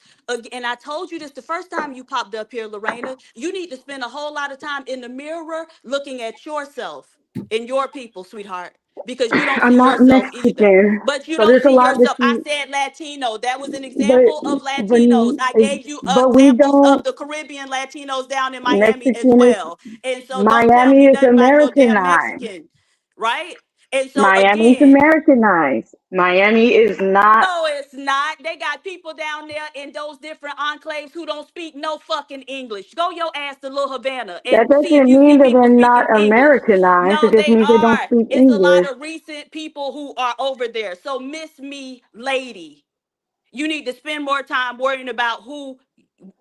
and I told you this the first time you popped up here, Lorena, you need to spend a whole lot of time in the mirror looking at yourself and your people, sweetheart, because you don't I'm see not yourself either. Mexican. But you So don't there's a see lot that yourself. I you, said Latino. That was an but, example of but, Latinos. I gave you we examples of don't, the Caribbean Latinos down in Miami as Mexican is, well. And so don't tell Miami me is nothing about no damn Americanized. Mexican, right? And so Miami is again, Americanized. Miami is not. no, it's not. They got people down there in those different enclaves who don't speak no fucking English. Go your ass to Little Havana That and see if doesn't you see mean that people they're not speaking English. Americanized. No, It just they means they don't are. speak It's a lot English. of recent people who are over there. So miss me, lady. You need to spend more time worrying about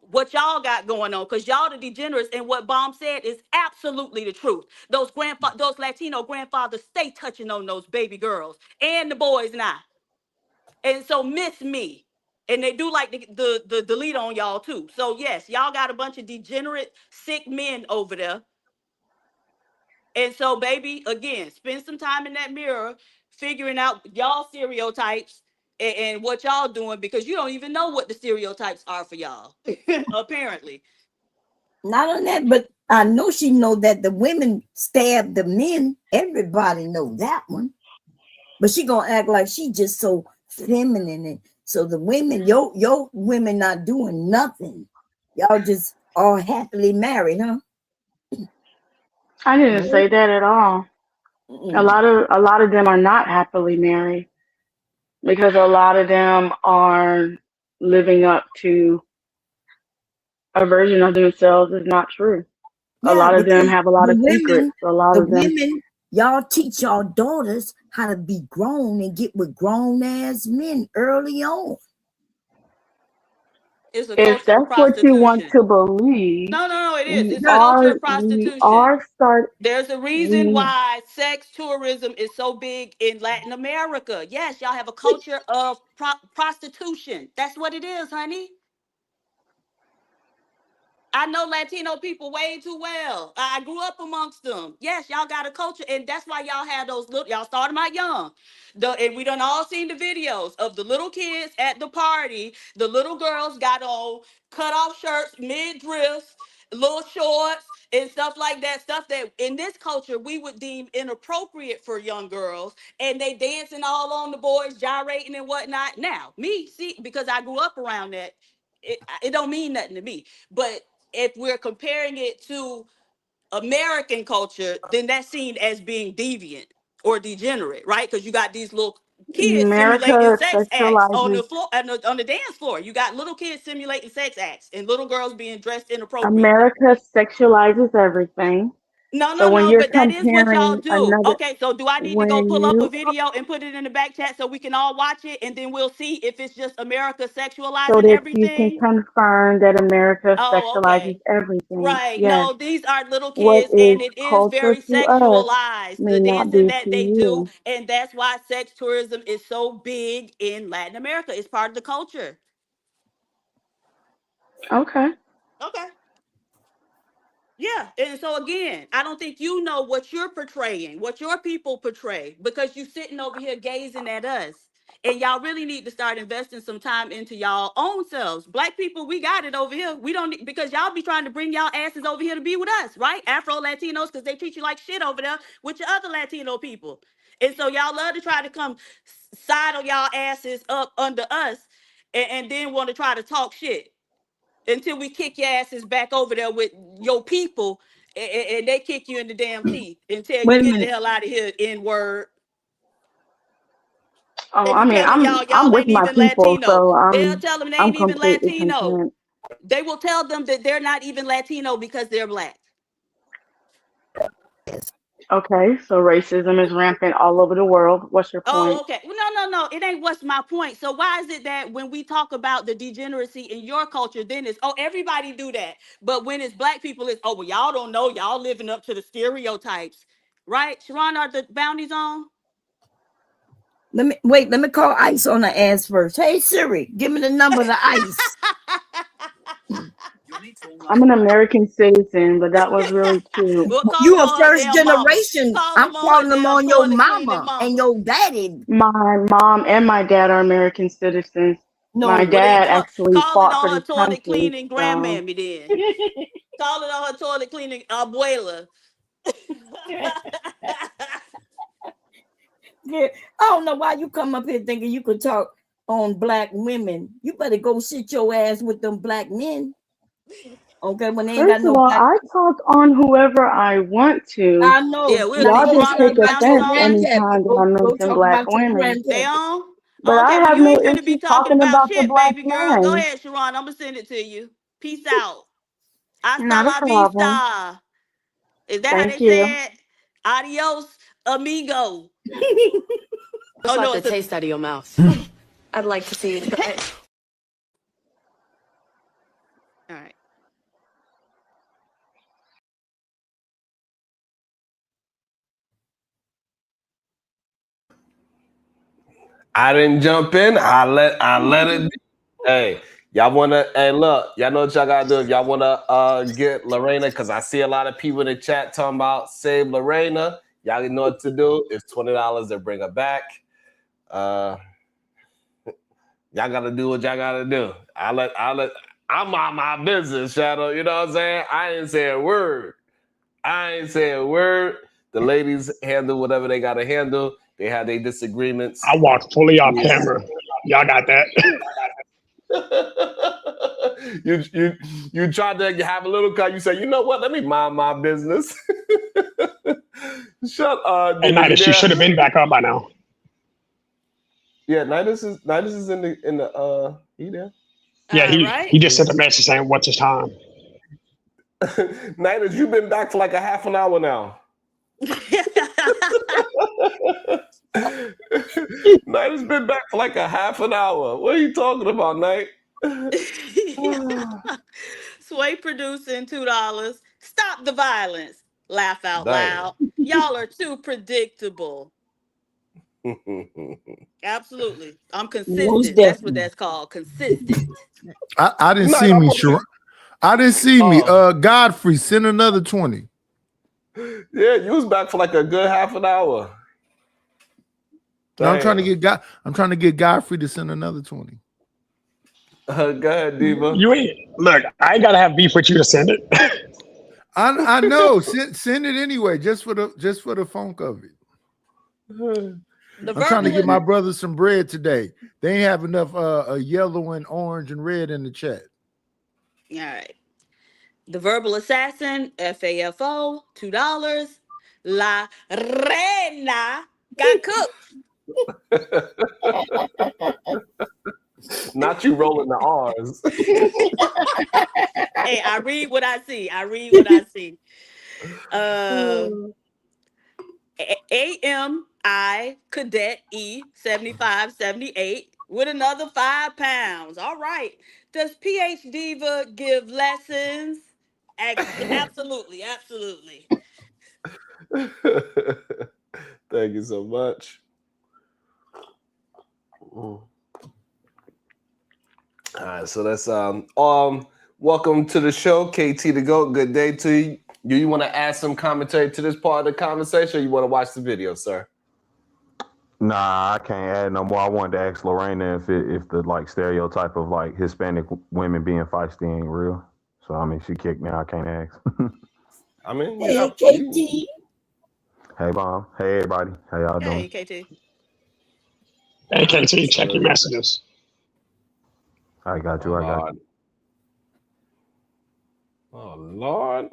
what y'all got going on, because y'all the degenerates, and what Bomb said is absolutely the truth. Those Latino grandfathers stay touching on those baby girls and the boys now. And so miss me. And they do like the delete on y'all too. So yes, y'all got a bunch of degenerate, sick men over there. And so, baby, again, spend some time in that mirror figuring out y'all stereotypes and what y'all doing, because you don't even know what the stereotypes are for y'all, apparently. Not on that, but I know she know that the women stab the men. Everybody know that one. But she gonna act like she just so feminine. And so the women, your women not doing nothing. Y'all just all happily married, huh? I didn't say that at all. A lot of them are not happily married. because a lot of them are living up to a version of themselves is not true. A Yeah, lot of but them have a lot of secrets. A lot the of them. women, y'all teach y'all daughters how to be grown and get with grown ass men early on. It's a If culture of that's what you want prostitution. to believe, No, it is. we It's a culture are of prostitution. start. There's a reason why sex tourism is so big in Latin America. Yes, y'all have a culture of prostitution. That's what it is, honey. I know Latino people way too well. I grew up amongst them. Yes, y'all got a culture, and that's why y'all have those little. Y'all started out young, and we done all seen the videos of the little kids at the party. The little girls got on cut off shirts, mid drifts, little shorts, and stuff like that. Stuff that in this culture we would deem inappropriate for young girls, and they dancing all on the boys, gyrating and whatnot. Now, me, see, because I grew up around that, it don't mean nothing to me, but if we're comparing it to American culture, then that's seen as being deviant or degenerate, right? Because you got these little kids simulating America sex acts on the sexualizes floor, on the dance floor. You got little kids simulating sex acts and little girls being dressed inappropriately. America sexualizes everything. So when No, you're but that is what y'all comparing do. another, Okay, so do I need to go when pull up a you video and put it in the back chat so we can all watch it, and then we'll see if it's just America so sexualizing that you can everything? confirm that America Oh, sexualizes okay. everything. Right. Yes. No, these are little What kids, is and it is culture very to us sexualized, may the not dancing be that to they do. you. And that's why sex tourism is so big in Latin America. It's part of the culture. Okay. Okay. Yeah. And so again, I don't think you know what you're portraying, what your people portray, because you sitting over here gazing at us. And y'all really need to start investing some time into y'all own selves. Black people, we got it over here. We don't need, because y'all be trying to bring y'all asses over here to be with us, right? Afro Latinos, because they treat you like shit over there with your other Latino people. And so y'all love to try to come saddle y'all asses up under us and then want to try to talk shit until we kick your asses back over there with your people and they kick you in the damn teeth and tell you Wait a get the minute. hell out of here, N-word. Oh, They I be mean, telling I'm y'all with ain't my even people, Latino. so They'll tell them they I'm ain't even completely Latino. content. They will tell them that they're not even Latino because they're black. Okay, so racism is rampant all over the world. What's your Oh, point? okay. Well, no. It ain't what's my point. So why is it that when we talk about the degeneracy in your culture, then it's, oh, everybody do that. But when it's black people, it's, oh, well, y'all don't know. Y'all living up to the stereotypes. Right? Sharon, are the bounties on? Let me call Ice on the ass first. Hey Siri, give me the number of the Ice. I'm an American citizen, but that was really cute. We'll call You them a on her first damn mama. generation. Call I'm them on her calling them damn on your toilet cleaning mama and mama. your daddy. My mom and my dad are American citizens. No My Well, way. then dad actually call it fought for on her this toilet country, cleaning so grandmammy then. Call it on her toilet cleaning abuela. Yeah, I don't know why you come up here thinking you could talk on black women. You better go sit your ass with them black men. Okay, when they ain't got first of no all, black. I talk on whoever I want to. I know. Yeah, we'll Now see. Y'all go just Sharon, are take the talk about your bounties offense on? anytime grandpappy. that I Go mention talk black about your women. They grandpappy. on? But Okay, I well, have you no ain't finna be issue talking talking about about the shit, black baby girl. Go men. ahead, Sharon. I'm gonna send it to you. Peace out. Hasta Not a la problem. vista. Is that how Thank they you. say it? Adios, amigo. Just Oh like no, the it's a taste out of your mouth. I'd like to see it. all right. I didn't jump in. I let it be. Hey, y'all wanna, hey, look, y'all know what y'all gotta do. If y'all wanna get Lorena, because I see a lot of people in the chat talking about save Lorena. Y'all know what to do. It's $20 to bring her back. Y'all gotta do what y'all gotta do. I'm on my business, Shadow. You know what I'm saying? I ain't say a word. The ladies handle whatever they gotta handle. They have their disagreements. I walked fully off camera. Y'all got that? you tried to have a little cut. You say, you know what? Let me mind my business. Hey, Nida, she should have been back up by now. Yeah, Nidus is in the he there. Yeah, he just sent a Yeah. message saying, "What's his time?" Nidus, you've been back for like a half an hour now. Knight has been back for like a half an hour. What are you talking about, Knight? Sway producing $2. Stop the violence. Laugh out Dang. loud. Y'all are too predictable. Absolutely. I'm consistent. That's what that's called. Consistent. I didn't No, see no, me, but- Sharon. I didn't see me. Oh. Godfrey, send another 20. Yeah, you was back for like a good half an hour. No, I'm trying to Damn. get Godfrey to send another 20. Go ahead, Diva. You ain't look. I ain't gotta have beef with you to send it. I know. Send it anyway, just for the funk of it. I'm trying to get my brothers some bread today. They ain't have enough yellow and orange and red in the chat. All right. The Verbal Assassin, FAFO, $2. La Reina got cooked. Not you rolling the R's. Hey, I read what I see. AMI Cadet E 7578 with another 5 pounds. All right. Does PH Diva give lessons? Absolutely. Thank you so much. All right, so that's welcome to the show, KT the GOAT. Good day to you. You want to add some commentary to this part of the conversation, or you want to watch the video, sir? Nah, I can't add no more. I wanted to ask Lorena if the like stereotype of like Hispanic women being feisty ain't real. So I mean, she kicked me. I can't ask. I mean, Hey, KT. Hey, Mom. Hey, everybody. How y'all doing? Hey, KT. Hey, KT, check your messages. I got you. Oh Lord.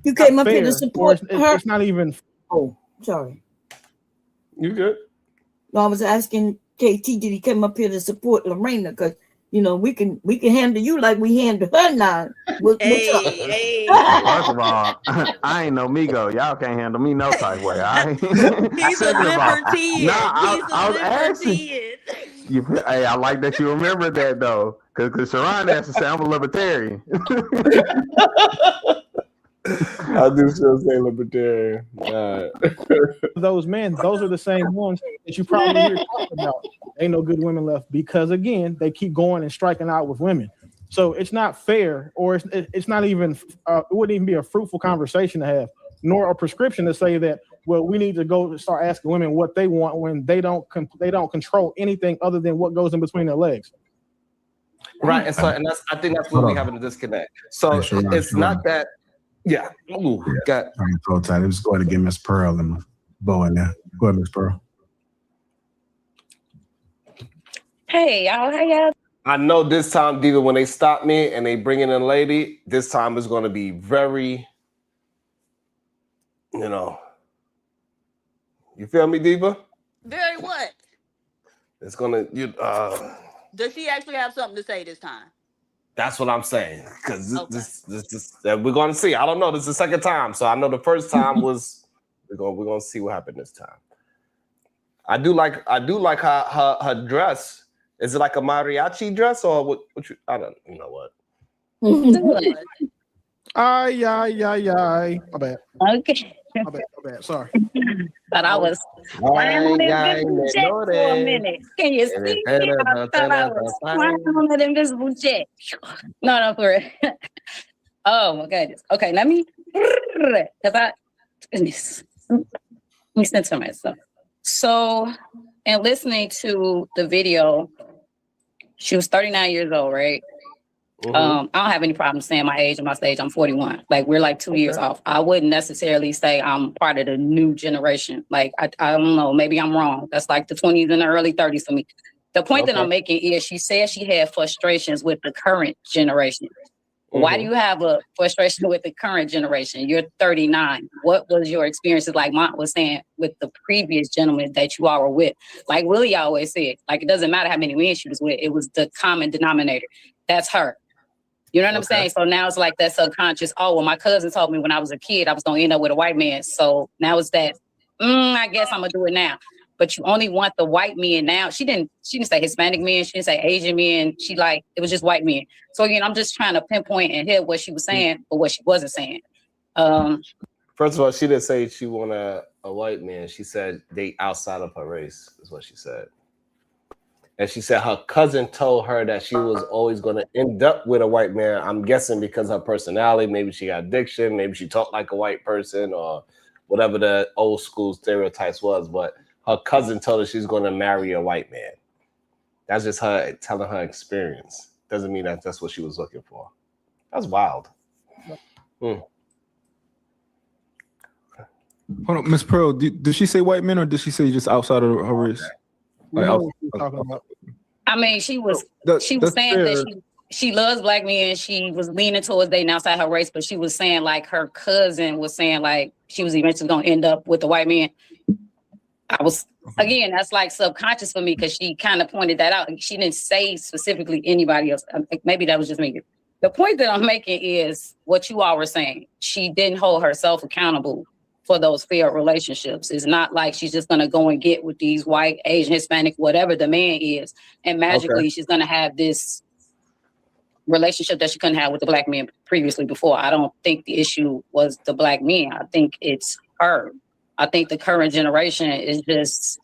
You came up here Fair, to or support her. it's not even. Oh, sorry. You good? No, I was asking KT, did he come up here to support Lorena? Because we can handle you like we handle her now. What's up? First of all, I ain't no Migo. Y'all can't handle me no type way. All right? He's a Second of all, libertine. I was asking. Hey, I like that you remember that though, because Sharon has to say I'm a libertarian. I do still say libertarian. Those men, those are the same ones that you probably hear talking about. Ain't no good women left because again, they keep going and striking out with women. So it's not fair, or it's not even. It wouldn't even be a fruitful conversation to have, nor a prescription to say that. Well, we need to go and start asking women what they want when they don't control anything other than what goes in between their legs. Right, and I think that's where we having a disconnect. So it's not that. Yeah. Ooh, got. Throw tight. Let's go ahead and get Miss Pearl and Bo in there. Go ahead, Miss Pearl. Hey, y'all. How y'all? I know this time, Diva, when they stop me and they bring in a lady, this time is going to be very, you feel me, Diva? Very what? It's gonna Does she actually have something to say this time? That's what I'm saying. Because this we're gonna see. I don't know. This is the second time, so I know the first time was we're gonna see what happened this time. I do like her dress. Is it like a mariachi dress or what I don't know what. Ay. My bad. Okay. My bad. Sorry. But I was flying on the invisible jet for a minute. Can you see me? I thought I was flying on the invisible jet. No, for real. Oh my goodness. Okay, let me goodness. Let me censor myself. So, and listening to the video, she was 39 years old, right? Mm-hmm. I don't have any problem saying my age and my stage. I'm 41. Like we're like 2 years off. I wouldn't necessarily say I'm part of the new generation. Like I don't know. Maybe I'm wrong. That's like the 20s and the early 30s for me. The point that I'm making is she said she had frustrations with the current generation. Why do you have a frustration with the current generation? You're 39. What was your experiences like Mont was saying with the previous gentleman that you all were with? Like Willie always said, like it doesn't matter how many men she was with, it was the common denominator. That's her. You know what I'm saying? So now it's like that subconscious, oh, well, my cousin told me when I was a kid I was gonna end up with a white man. So now it's that, I guess I'm gonna do it now. But you only want the white men now. She didn't say Hispanic men, she didn't say Asian men. She like, it was just white men. So again, I'm just trying to pinpoint and hear what she was saying, but what she wasn't saying. First of all, she didn't say she wanted a white man. She said date outside of her race, is what she said. And she said her cousin told her that she was always going to end up with a white man. I'm guessing because of her personality. Maybe she got addiction. Maybe she talked like a white person or whatever the old school stereotypes was. But her cousin told her she's going to marry a white man. That's just her telling her experience. Doesn't mean that that's what she was looking for. That's wild. Hold on, Miss Pearl, did she say white men or did she say just outside of her race? Like, I mean, she was saying that she loves black men. She was leaning towards dating outside her race, but she was saying like her cousin was saying like she was eventually going to end up with a white man. Again, that's like subconscious for me because she kind of pointed that out. She didn't say specifically anybody else. Maybe that was just me. The point that I'm making is what you all were saying. She didn't hold herself accountable for those failed relationships. It's not like she's just going to go and get with these white, Asian, Hispanic, whatever the man is, and magically she's going to have this relationship that she couldn't have with the black man previously before. I don't think the issue was the black men. I think it's her. I think the current generation is just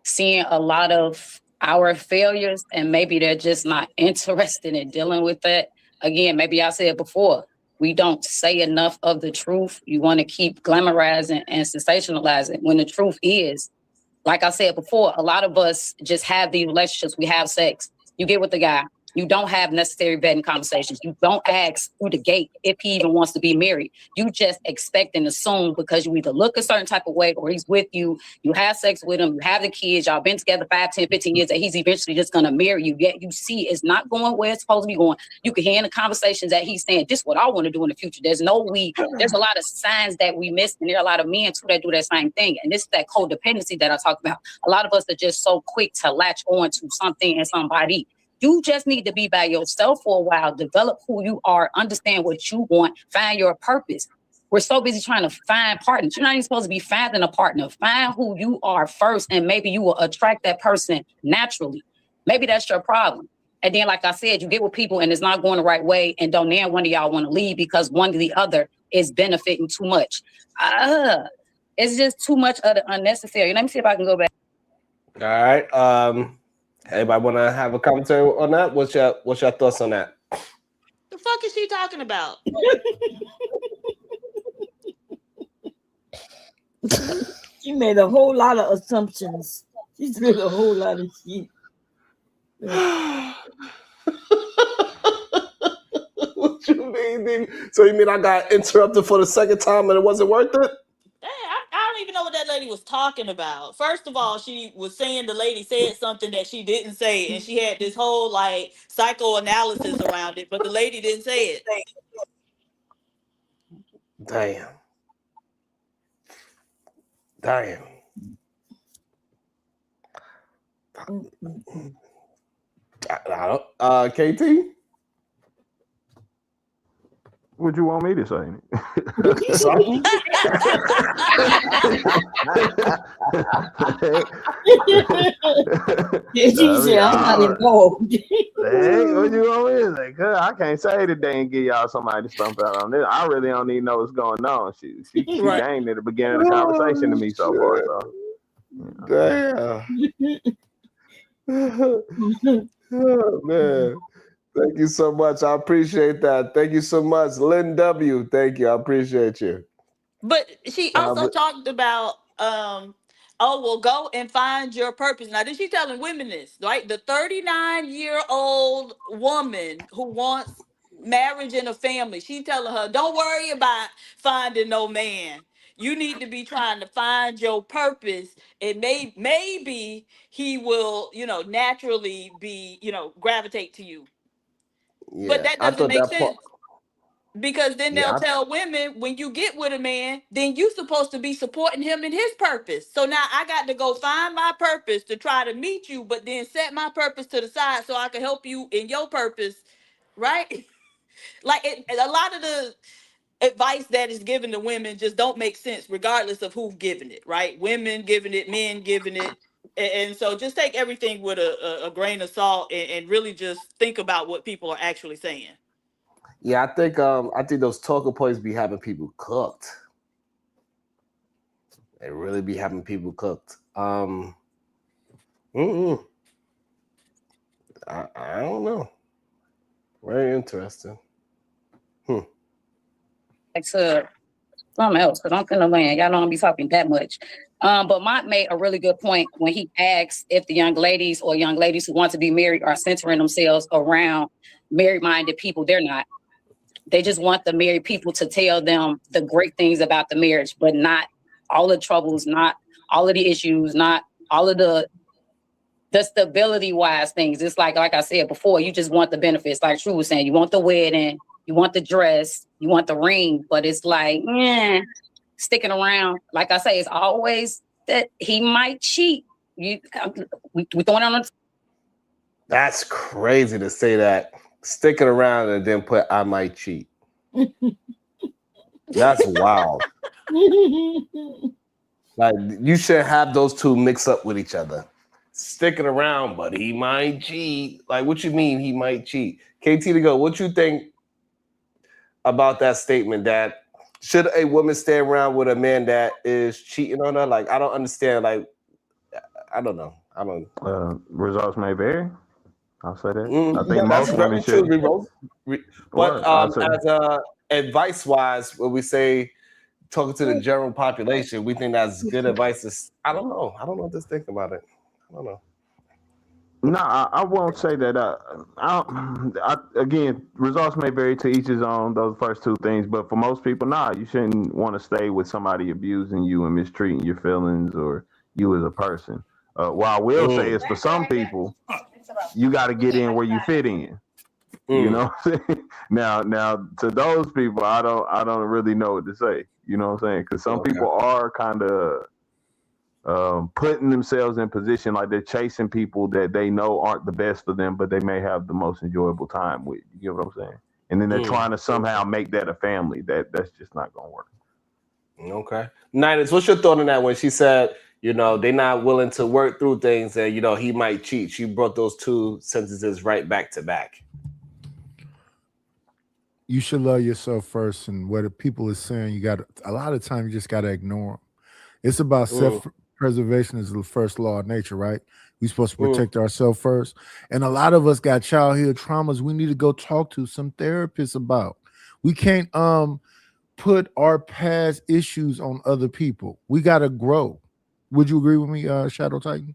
seeing a lot of our failures and maybe they're just not interested in dealing with that. Again, maybe I said before, we don't say enough of the truth. You want to keep glamorizing and sensationalizing when the truth is, like I said before, a lot of us just have these relationships. We have sex. You get with the guy. You don't have necessary vetting conversations. You don't ask through the gate if he even wants to be married. You just expect and assume because you either look a certain type of way or he's with you, you have sex with him, you have the kids, y'all been together 5, 10, 15 years, that he's eventually just going to marry you. Yet you see it's not going where it's supposed to be going. You can hear in the conversations that he's saying, this is what I want to do in the future. There's a lot of signs that we miss, and there are a lot of men too that do that same thing. And this is that codependency that I talk about. A lot of us are just so quick to latch on to something and somebody. You just need to be by yourself for a while, develop who you are, understand what you want, find your purpose. We're so busy trying to find partners. You're not even supposed to be finding a partner. Find who you are first, and maybe you will attract that person naturally. Maybe that's your problem. And then, like I said, you get with people and it's not going the right way, and don't now one of y'all want to leave because one or the other is benefiting too much. It's just too much of the unnecessary. Let me see if I can go back. All right. Anybody want to have a commentary on that? What's your thoughts on that? The fuck is she talking about? She made a whole lot of assumptions. She's made a whole lot of shit. What you mean? So you mean I got interrupted for the second time and it wasn't worth it? I don't even know what that lady was talking about. First of all, she was saying the lady said something that she didn't say, and she had this whole like psychoanalysis around it, but the lady didn't say it. Damn. I don't. KT? What you want me to say? Something? She said, I'm not involved. Hey, what you want me to say? I can't say today and give y'all somebody to stump out on this. I really don't even know what's going on. She Right. gained at the beginning of the conversation to me so far. So. Damn. Oh, man. Thank you so much. I appreciate that. Thank you so much. Lynn W. Thank you. I appreciate you. But she also talked about, well, go and find your purpose. Now, this she telling women this, right? The 39-year-old woman who wants marriage and a family, she telling her, don't worry about finding no man. You need to be trying to find your purpose, and maybe he will, naturally be, gravitate to you. Yeah, But that doesn't make sense. Because then they'll tell women, when you get with a man, then you supposed to be supporting him in his purpose. So now I got to go find my purpose to try to meet you, but then set my purpose to the side so I can help you in your purpose, right? Like a lot of the advice that is given to women just don't make sense, regardless of who's giving it, right? Women giving it, men giving it. And so just take everything with a grain of salt and really just think about what people are actually saying. Yeah, I think those talking points be having people cooked. They really be having people cooked. I don't know. Very interesting. Like to something else, because I'm finna land. Y'all don't be talking that much. But Mont made a really good point when he asked if the young ladies who want to be married are centering themselves around married-minded people. They're not. They just want the married people to tell them the great things about the marriage, but not all the troubles, not all of the issues, not all of the stability-wise things. It's like I said before, you just want the benefits. Like True was saying, you want the wedding, you want the dress, you want the ring, but it's like, sticking around. Like I say, it's always that he might cheat. We throwing on the. That's crazy to say that. Sticking around and then put I might cheat. That's wild. Like you should have those two mix up with each other. Sticking around, but he might cheat. Like what you mean he might cheat? KT to go. What you think about that statement? That should a woman stay around with a man that is cheating on her? Like I don't understand. Like I don't know. I don't. Results may vary. I'll say that. I think Yeah, most women should. But as advice wise, when we say talking to the general population, we think that's good advice. I don't know. I don't know what to think about it. I don't know. No, I won't say that. Again, results may vary to each his own. Those first two things, but for most people, you shouldn't want to stay with somebody abusing you and mistreating your feelings or you as a person. What I will say is, for some people, you got to get in where you fit in. You know what I'm saying? Now to those people, I don't really know what to say. You know what I'm saying? Because some people are kind of putting themselves in position like they're chasing people that they know aren't the best for them, but they may have the most enjoyable time with. You get what I'm saying? And then they're trying to somehow make that a family. That's just not gonna work. Okay. Niners, what's your thought on that when she said, they're not willing to work through things and, he might cheat? She brought those two sentences right back to back. You should love yourself first, and what the people are saying, a lot of times you just got to ignore them. It's about self-preservation is the first law of nature, right? We're supposed to protect ourselves first. And a lot of us got childhood traumas we need to go talk to some therapists about. We can't put our past issues on other people. We got to grow. Would you agree with me, Shadow Titan?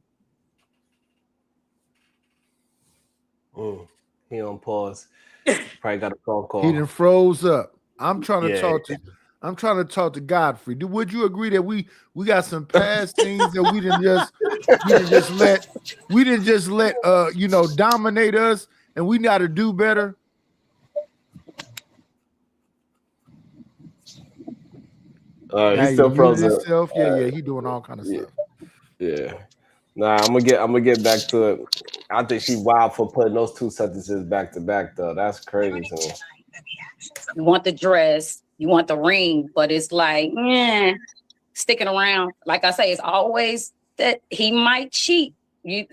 He on pause. Probably got a phone call. He done froze up. I'm trying to talk to Godfrey. Would you agree that we got some past things that we didn't just let dominate us, and we got to do better? He's still frozen. Yeah, he doing all kind of stuff. Yeah. Nah, I'm gonna get back to it. I think she wild for putting those two sentences back to back though. That's crazy to me. You want the dress, you want the ring, but it's like, sticking around. Like I say, it's always that he might cheat. We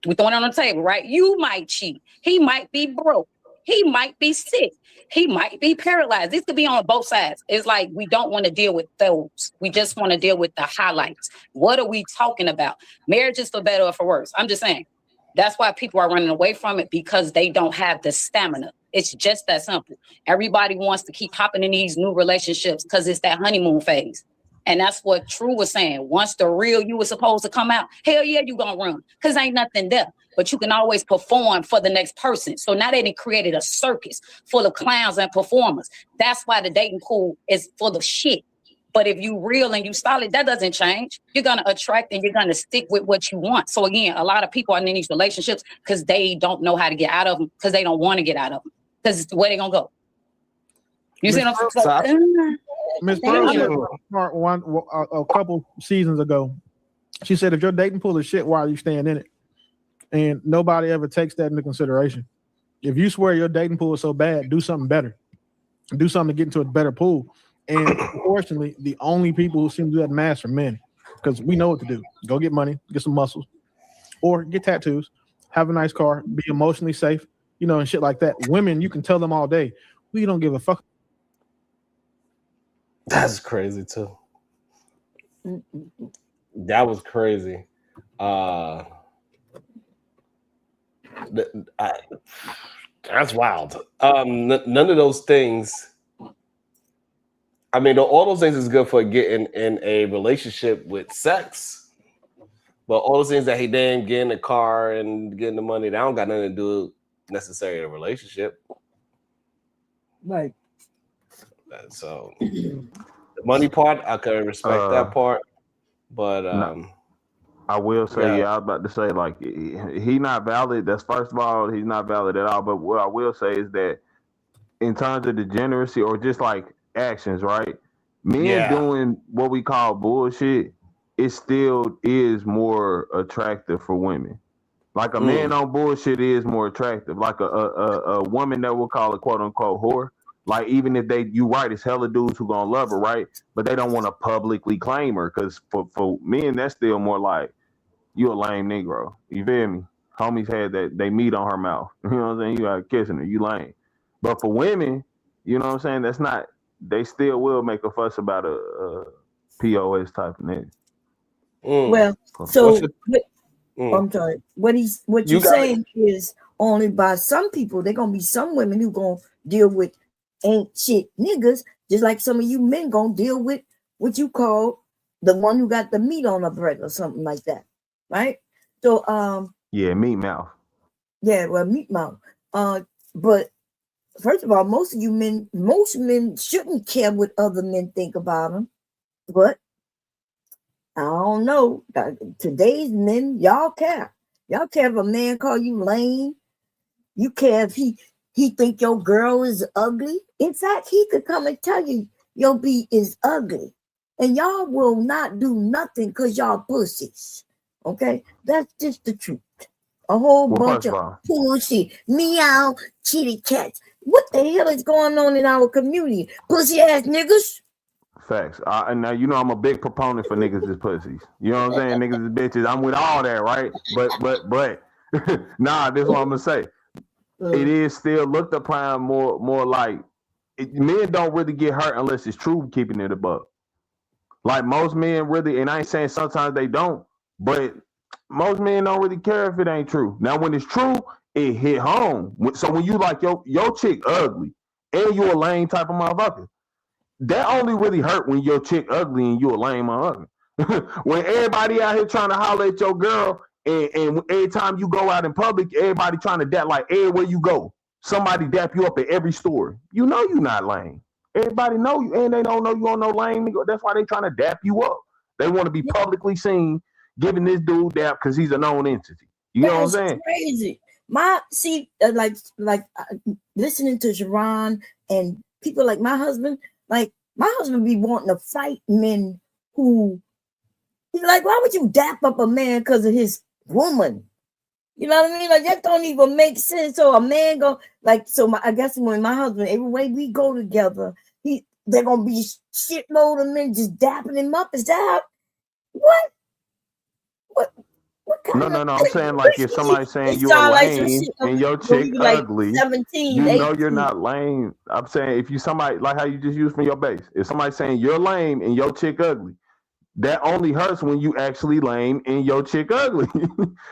throwing it on the table, right? You might cheat. He might be broke. He might be sick. He might be paralyzed. This could be on both sides. It's like we don't want to deal with those. We just want to deal with the highlights. What are we talking about? Marriage is for better or for worse. I'm just saying. That's why people are running away from it, because they don't have the stamina. It's just that simple. Everybody wants to keep hopping in these new relationships because it's that honeymoon phase. And that's what True was saying. Once the real you was supposed to come out, hell yeah, you gonna run, because ain't nothing there. But you can always perform for the next person. So now they done created a circus full of clowns and performers. That's why the dating pool is full of shit. But if you real and you solid, that doesn't change. You're gonna attract and you're gonna stick with what you want. So again, a lot of people are in these relationships because they don't know how to get out of them, because they don't want to get out of them, because it's the way they're gonna go. You see what I'm saying? Miss Pearl said Damn. smart one a couple seasons ago. She said, if your dating pool is shit, why are you staying in it? And nobody ever takes that into consideration. If you swear your dating pool is so bad, do something better. Do something to get into a better pool. And unfortunately, the only people who seem to do that in mass are men, because we know what to do. Go get money, get some muscles, or get tattoos, have a nice car, be emotionally safe, you know, and shit like that. Women, you can tell them all day, we don't give a fuck. That's crazy too. That was crazy. That's wild. None of those things. I mean, all those things is good for getting in a relationship with sex, but all those things that he did, get in the car and getting the money, that don't got nothing to do necessarily in a relationship. Right. So the money part, I can respect that part, but I will say, yeah. I was about to say, like, he not valid. That's first of all, he's not valid at all. But what I will say is that in terms of degeneracy or just like actions, right? Men doing what we call bullshit, it still is more attractive for women. Like a man on bullshit is more attractive. Like a woman that we'll call a quote unquote whore. Like even if you right, it's hella dudes who gonna love her, right? But they don't want to publicly claim her because for men that's still more like, you a lame Negro. You feel me? Homies had that, they meat on her mouth. You know what I'm saying? You got kissing her, you lame. But for women, you know what I'm saying? That's not, they still will make a fuss about a POS type of nigga. Well, so I'm sorry. What you're saying is only by some people, they're gonna be some women who gonna deal with ain't shit niggas, just like some of you men gonna deal with what you call the one who got the meat on the bread or something like that. Right? So yeah, meat mouth. Yeah, well, meat mouth. But first of all, most men shouldn't care what other men think about them. But I don't know. Today's men, y'all care. Y'all care if a man call you lame. You care if he think your girl is ugly. In fact, he could come and tell you your B is ugly. And y'all will not do nothing because y'all pussies. Okay? That's just the truth. A whole bunch of pussy, meow, kitty cats. What the hell is going on in our community? Pussy ass niggas. Facts. And now you know I'm a big proponent for niggas as pussies. You know what I'm saying? Niggas as bitches. I'm with all that, right? But nah, this is what I'm gonna say. It is still looked upon more like men don't really get hurt unless it's true keeping it above. Like most men really, and I ain't saying sometimes they don't, but most men don't really care if it ain't true. Now, when it's true, it hit home. So when you like your chick ugly and you a lame type of motherfucker, that only really hurt when your chick ugly and you a lame motherfucker. When everybody out here trying to holler at your girl, and every time you go out in public, everybody trying to dap, like everywhere you go, somebody dap you up at every store. You know you not lame. Everybody know you, and they don't know you on no lame nigga. That's why they trying to dap you up. They want to be publicly seen giving this dude dap because he's a known entity. You know what I'm saying? Crazy. Listening to Sharon and people like my husband be wanting to fight men who, he's like, why would you dap up a man because of his woman? You know what I mean? Like that don't even make sense. So a man I guess when my husband, every way we go together, they're gonna be shitload of men just dapping him up. Is that what? No. I'm saying like if somebody's saying you are lame and your chick ugly, 17, you 18. know you're not lame. I'm saying if you somebody like how you just used from your base, if somebody's saying you're lame and your chick ugly, that only hurts when you actually lame and your chick ugly.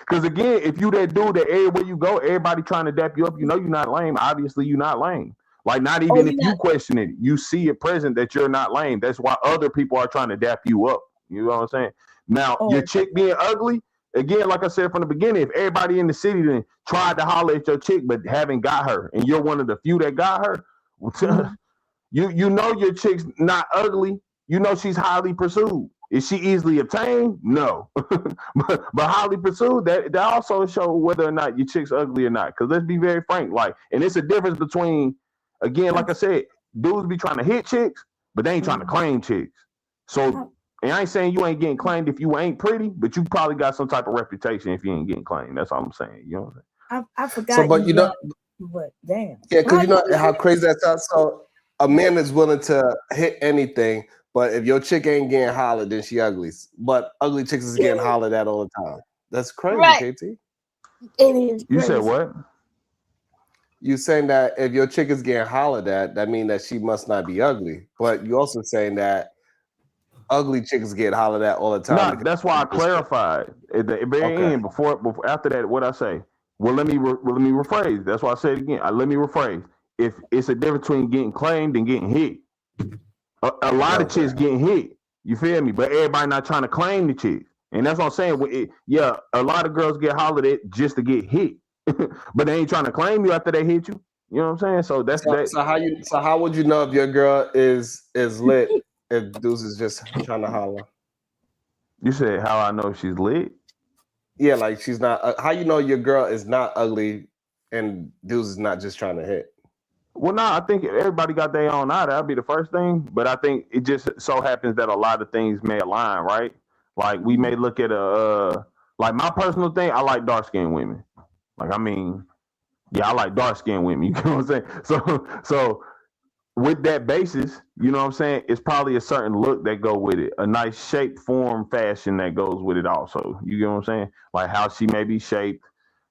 Because again, if you that dude that everywhere you go, everybody trying to dap you up, you know you're not lame. Obviously, you're not lame. Like not even if you question it, you see it present that you're not lame. That's why other people are trying to dap you up. You know what I'm saying? Now, your chick being ugly, again, like I said from the beginning, if everybody in the city then tried to holler at your chick but haven't got her, and you're one of the few that got her, you know your chick's not ugly. You know she's highly pursued. Is she easily obtained? No. but highly pursued, that also shows whether or not your chick's ugly or not. Because let's be very frank, and it's a difference between, again, like I said, dudes be trying to hit chicks, but they ain't trying to claim chicks. So, and I ain't saying you ain't getting claimed if you ain't pretty, but you probably got some type of reputation if you ain't getting claimed. That's all I'm saying. You know what I'm saying? I forgot. So, but you know, what? Damn. yeah, because you know how crazy that sounds. So, a man is willing to hit anything, but if your chick ain't getting hollered, then she ugly. But ugly chicks is getting hollered at all the time. That's crazy, Right. KT. It is. You said what? You saying that if your chick is getting hollered at, that means that she must not be ugly. But you also saying that ugly chicks get hollered at all the time. No, that's why I clarified at the very end. Before after that, what I say? Well, let me rephrase. That's why I said it again. Let me rephrase. If it's a difference between getting claimed and getting hit, a lot of chicks getting hit. You feel me? But everybody not trying to claim the chick, and that's what I'm saying. A lot of girls get hollered at just to get hit, but they ain't trying to claim you after they hit you. You know what I'm saying? So that's that. So how would you know if your girl is lit if dudes is just trying to holler? You said how I know she's lit? Yeah, like she's not. How you know your girl is not ugly and dudes is not just trying to hit? Well, no, I think everybody got their own eye. That'd be the first thing. But I think it just so happens that a lot of things may align, right? Like we may look at like my personal thing. I like dark skinned women. Like I mean, yeah, I like dark skinned women. You know what I'm saying? So with that basis, you know what I'm saying? It's probably a certain look that go with it, a nice shape, form, fashion that goes with it. Also, you know what I'm saying? Like how she may be shaped,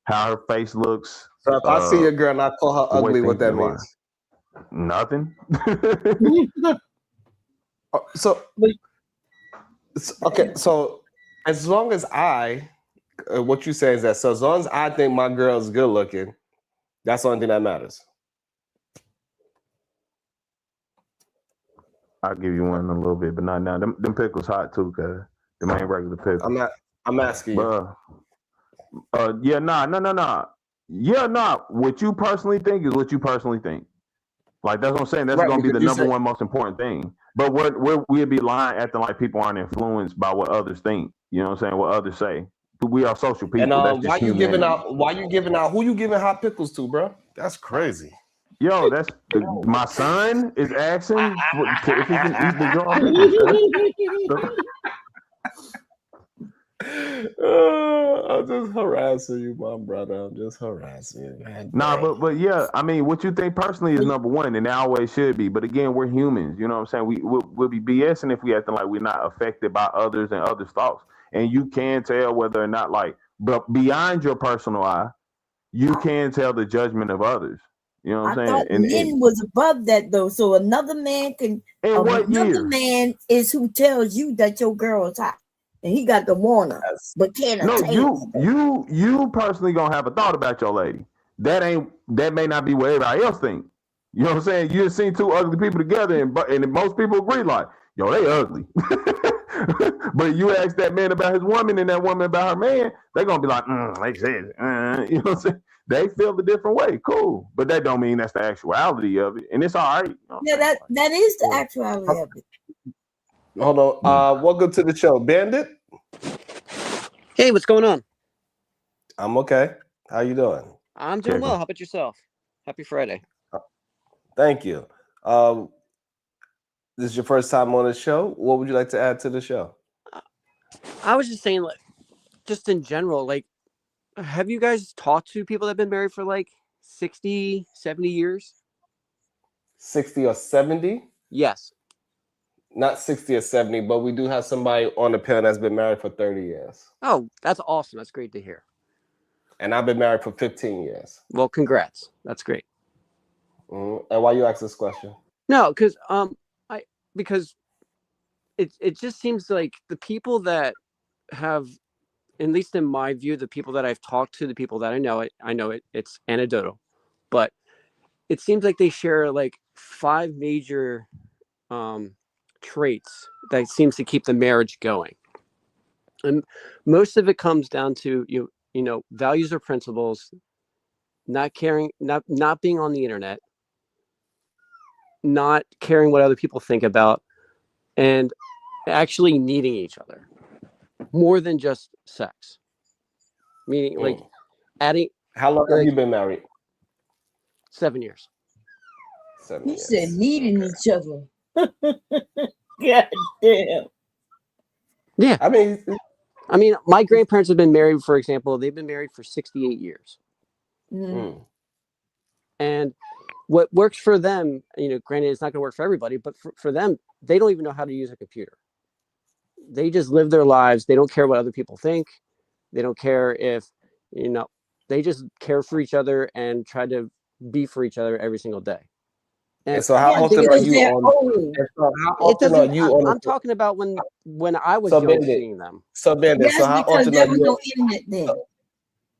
how her face looks. So if I see your girl and I call her ugly, what that means? Nothing. So okay, so as long as what you say is that, so as long as I think my girl is good looking, that's the only thing that matters. I'll give you one in a little bit, but not now. Them pickles hot too, cause them ain't regular pickles. I'm asking you. Yeah, nah. Yeah, nah. What you personally think is what you personally think. Like that's what I'm saying. That's Right, gonna be the because you number one most important thing. But we'd be lying acting like people aren't influenced by what others think. You know what I'm saying? What others say. We are social people. And That's just why you giving humanity. out? Who you giving hot pickles to, bro? That's crazy. Yo, that's my son is asking if he can eat the jar pickles. I'm just harassing you, my brother. I'm just harassing you, man. Nah, but yeah, I mean, what you think personally is number one, and it always should be. But again, we're humans. You know what I'm saying? We'll be BSing if we acting like we're not affected by others and others' thoughts. And you can tell whether or not, like, but beyond your personal eye, you can tell the judgment of others. You know what I'm I saying? thought men was above that though. So another man can. Another man is who tells you that your girl is hot, and he got the warner, but can't attain. You personally gonna have a thought about your lady. That may not be what everybody else think. You know what I'm saying? You've seen two ugly people together, and most people agree, like, yo, they ugly. But you ask that man about his woman and that woman about her man, they're gonna be like, they said, you know what I'm saying? They feel a different way, cool, but that don't mean that's the actuality of it, and it's all right. You know yeah, that is the actuality of it. Hold on. Welcome to the show, Bandit. Hey, what's going on? I'm okay. How you doing? I'm doing well. How about yourself? Happy Friday. Thank you. This is your first time on the show. What would you like to add to the show? I was just saying, like, just in general, like, have you guys talked to people that have been married for like 60, 70 years? 60 or 70? Yes. Not 60 or 70, but we do have somebody on the panel that's been married for 30 years. Oh, that's awesome. That's great to hear. And I've been married for 15 years. Well, congrats. That's great. And why you ask this question? No, because it just seems like the people that have, at least in my view, the people that I've talked to, the people that I know it's anecdotal, but it seems like they share like 5 major traits that seems to keep the marriage going. And most of it comes down to you know, values or principles, not caring, not being on the internet, not caring what other people think about, and actually needing each other more than just sex. Meaning, like, adding. How long have you been married? 7 years. You said needing each other. God damn. Yeah. I mean, my grandparents have been married, for example, they've been married for 68 years. And what works for them, granted, it's not going to work for everybody, but for them, they don't even know how to use a computer. They just live their lives. They don't care what other people think. They don't care if, they just care for each other and try to be for each other every single day. And so how often are you on? How often are you on? I'm talking about when I was young, seeing them. So Bandit, so how often there are was you? no internet then.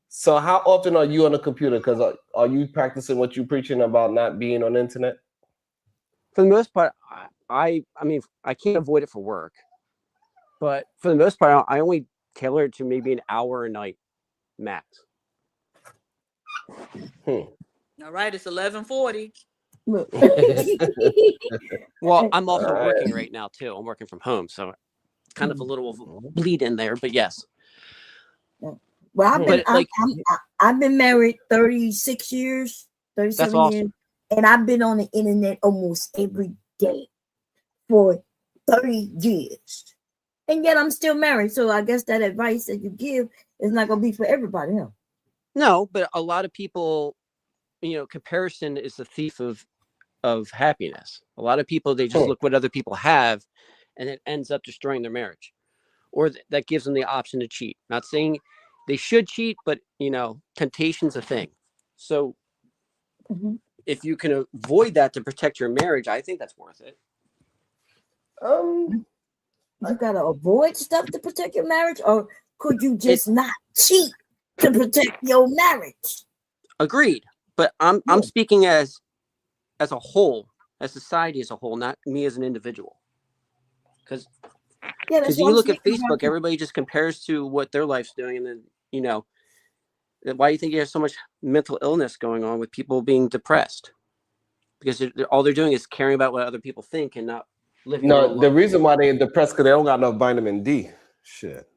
So how often are you on the computer? Because are you practicing what you're preaching about not being on the internet? For the most part, I mean, I can't avoid it for work, but for the most part, I only tailor it to maybe an hour a night max. All right, it's 11:40. Well, I'm also working right now too. I'm working from home, so it's kind of a little bleed in there, but yes. Well, I've been married 36 years, 37 That's awesome. years, and I've been on the internet almost every day for 30 years. And yet I'm still married. So I guess that advice that you give is not going to be for everybody, huh? No, but a lot of people, comparison is the thief of happiness. A lot of people, they just look what other people have, and it ends up destroying their marriage, or that gives them the option to cheat. Not saying they should cheat, but temptation's a thing. So if you can avoid that to protect your marriage, I think that's worth it. You gotta avoid stuff to protect your marriage, or could you just not cheat to protect your marriage? Agreed, but I'm speaking as a whole, as society as a whole, not me as an individual. Because you look at Facebook, everybody just compares to what their life's doing, and then why do you think you have so much mental illness going on with people being depressed? Because all they're doing is caring about what other people think and not living. No, the reason why they're depressed because they don't got enough vitamin D. Shit.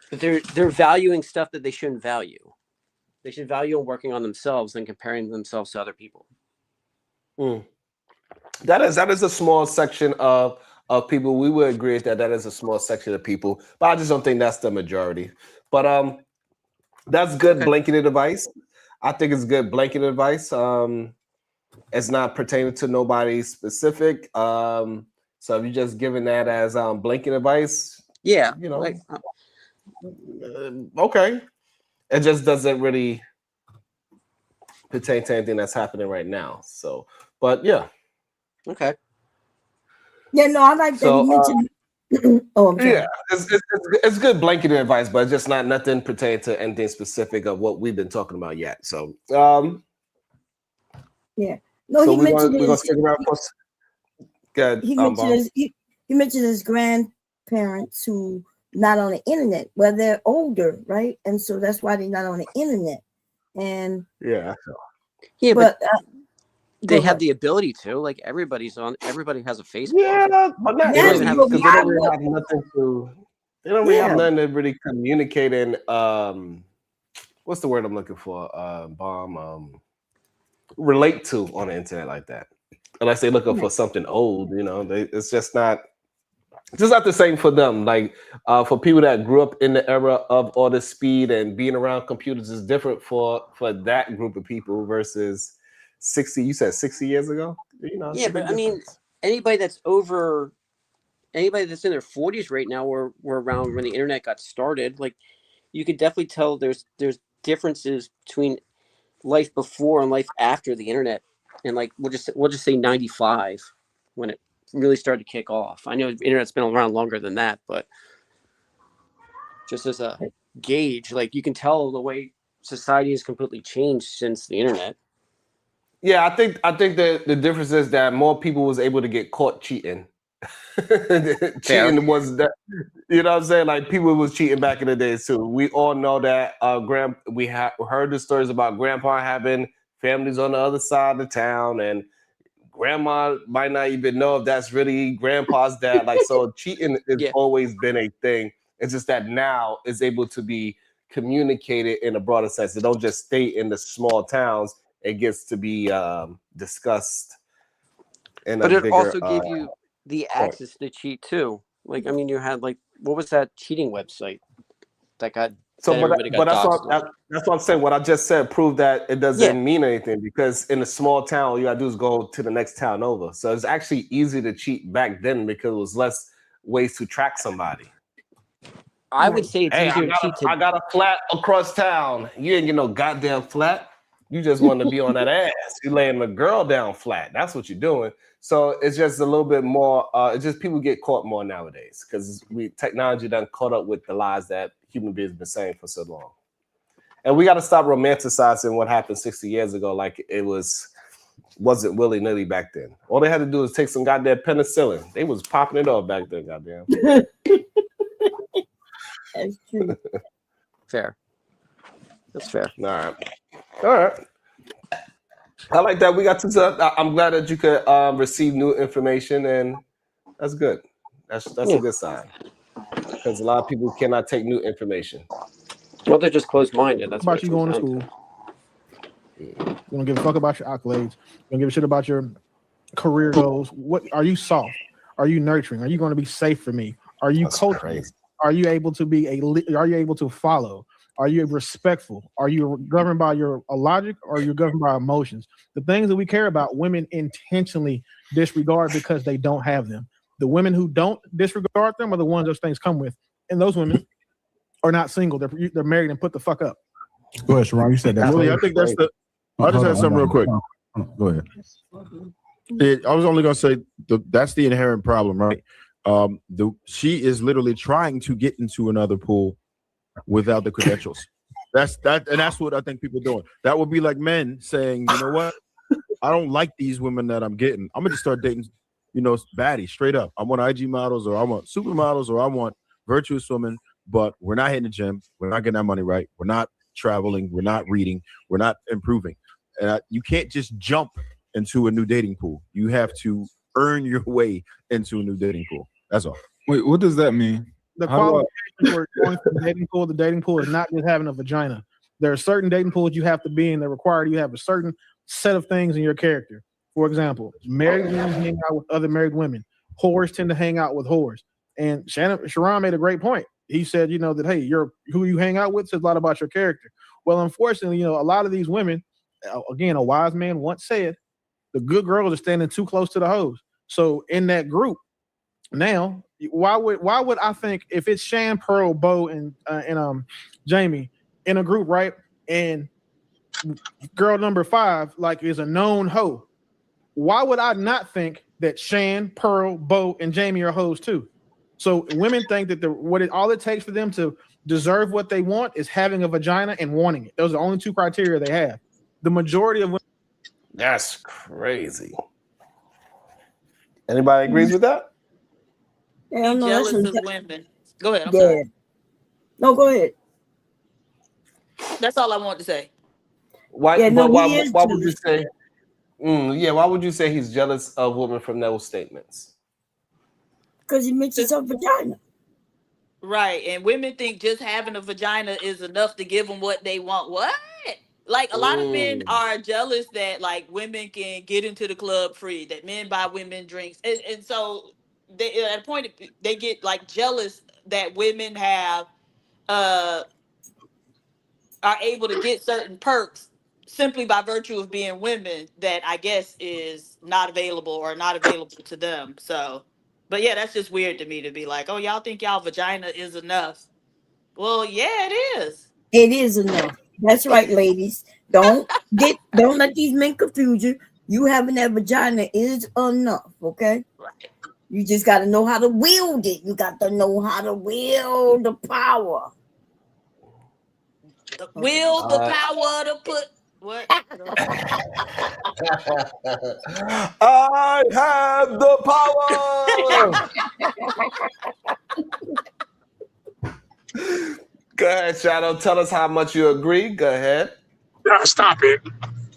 But they're valuing stuff that they shouldn't value. They should value working on themselves than comparing themselves to other people. That is a small section of people. We would agree that is a small section of people, but I just don't think that's the majority. But that's good blanket advice. I think it's good blanket advice. It's not pertaining to nobody specific. So if you're just giving that as blanket advice, yeah, okay. It just doesn't really pertain to anything that's happening right now. So, but yeah. Okay. Yeah, no, I like that you mentioned. I'm sorry. Yeah, it's good blanket advice, but it's just not nothing pertaining to anything specific of what we've been talking about yet. So, yeah. No, so he mentioned we're gonna stick around for. Good. He mentioned his grandparents who not on the internet. Well, they're older, right? And so that's why they're not on the internet. And yeah, but they have the ability to. Like everybody has a Facebook. Yeah, but not really, because they don't really have nothing to. They don't really have nothing to really communicate in. What's the word I'm looking for? Relate to on the internet like that. Unless they're looking for something old, it's just not. It's just not the same for them. Like for people that grew up in the era of all the speed and being around computers is different for that group of people versus 60. You said 60 years ago. Yeah, but I mean, anybody that's in their 40s right now were around when the internet got started. Like, you could definitely tell there's differences between life before and life after the internet. And like we'll just say 95 when it really started to kick off. I know the internet's been around longer than that, but just as a gauge, like you can tell the way society has completely changed since the internet. Yeah, I think the difference is that more people was able to get caught cheating. Cheating was that, you know what I'm saying? Like people was cheating back in the days too. We all know that we heard the stories about grandpa having families on the other side of the town, and grandma might not even know if that's really grandpa's dad. Like, so cheating has always been a thing. It's just that now it's able to be communicated in a broader sense. It don't just stay in the small towns it gets to be discussed. But it also gave you the access to cheat too. Like, I mean, you had like, what was that cheating website that got everybody got doxxed? That's what I'm saying. What I just said proved that it doesn't mean anything, because in a small town, all you gotta do is go to the next town over. So it's actually easy to cheat back then because it was less ways to track somebody. I would say it's easier to cheat. I got a flat across town. You ain't get no goddamn flat. You just want to be on that ass. You laying the girl down flat. That's what you're doing. So it's just a little bit more. It's just people get caught more nowadays because technology done caught up with the lies that human beings have been saying for so long. And we got to stop romanticizing what happened 60 years ago like it wasn't willy-nilly back then. All they had to do was take some goddamn penicillin. They was popping it off back then, goddamn. That's true. Fair. That's fair. All right. I like that. We got to. I'm glad that you could receive new information, and that's good. That's a good sign, because a lot of people cannot take new information. Well, they're just closed-minded. That's about you going to school. You don't give a fuck about your accolades. You don't give a shit about your career goals. What are you soft? Are you nurturing? Are you going to be safe for me? Are you coaching? Are you able to be are you able to follow? Are you respectful? Are you governed by your logic, or are you governed by emotions? The things that we care about, women intentionally disregard because they don't have them. The women who don't disregard them are the ones those things come with, and those women are not single. They're married and put the fuck up. Go ahead, Sharon. You said that. Really, I think that's the. I just had something real quick. Go ahead. I was only gonna say that's the inherent problem, right? She is literally trying to get into another pool without the credentials. That's what I think people are doing. That would be like men saying, you know what, I don't like these women that I'm getting. I'm gonna just start dating, baddies straight up. I want IG models, or I want supermodels, or I want virtuous women, but we're not hitting the gym, we're not getting our money right, we're not traveling, we're not reading, we're not improving. And you can't just jump into a new dating pool. You have to earn your way into a new dating pool. That's all. Wait, what does that mean? The qualification for going to the dating pool is not just having a vagina. There are certain dating pools you have to be in that require you have a certain set of things in your character. For example, married women hang out with other married women. Whores tend to hang out with whores. And Sharon made a great point. He said, that, hey, who you hang out with says a lot about your character. Well, unfortunately, a lot of these women, again, a wise man once said, the good girls are standing too close to the hoes. So in that group, now, why would I think if it's Shan, Pearl, Bo, and Jamie in a group, right? And girl number 5 is a known hoe. Why would I not think that Shan, Pearl, Bo, and Jamie are hoes too? So women think that all it takes for them to deserve what they want is having a vagina and wanting it. Those are the only 2 criteria they have. The majority of women. That's crazy. Anybody agrees with that? Yeah, no, jealous that's of women. Go ahead. I'm yeah. sorry. No, go ahead. That's all I want to say. Why Yeah, no, would he you say? Why would you say he's jealous of women from those statements? Because he mentions a vagina. Right, and women think just having a vagina is enough to give them what they want. What? Like a lot of men are jealous that women can get into the club free, that men buy women drinks, and so they at a point they get jealous that women have are able to get certain perks simply by virtue of being women that I guess is not available to them. So, but yeah, that's just weird to me to be like, oh, y'all think y'all vagina is enough? Well, yeah, it is. It is enough. That's right, ladies. Don't let these men confuse you. You having that vagina is enough, okay? Right. You just got to know how to wield it. You got to know how to wield the power. Wield the power to put what? I have the power. Go ahead, Shadow. Tell us how much you agree. Go ahead. No, stop it.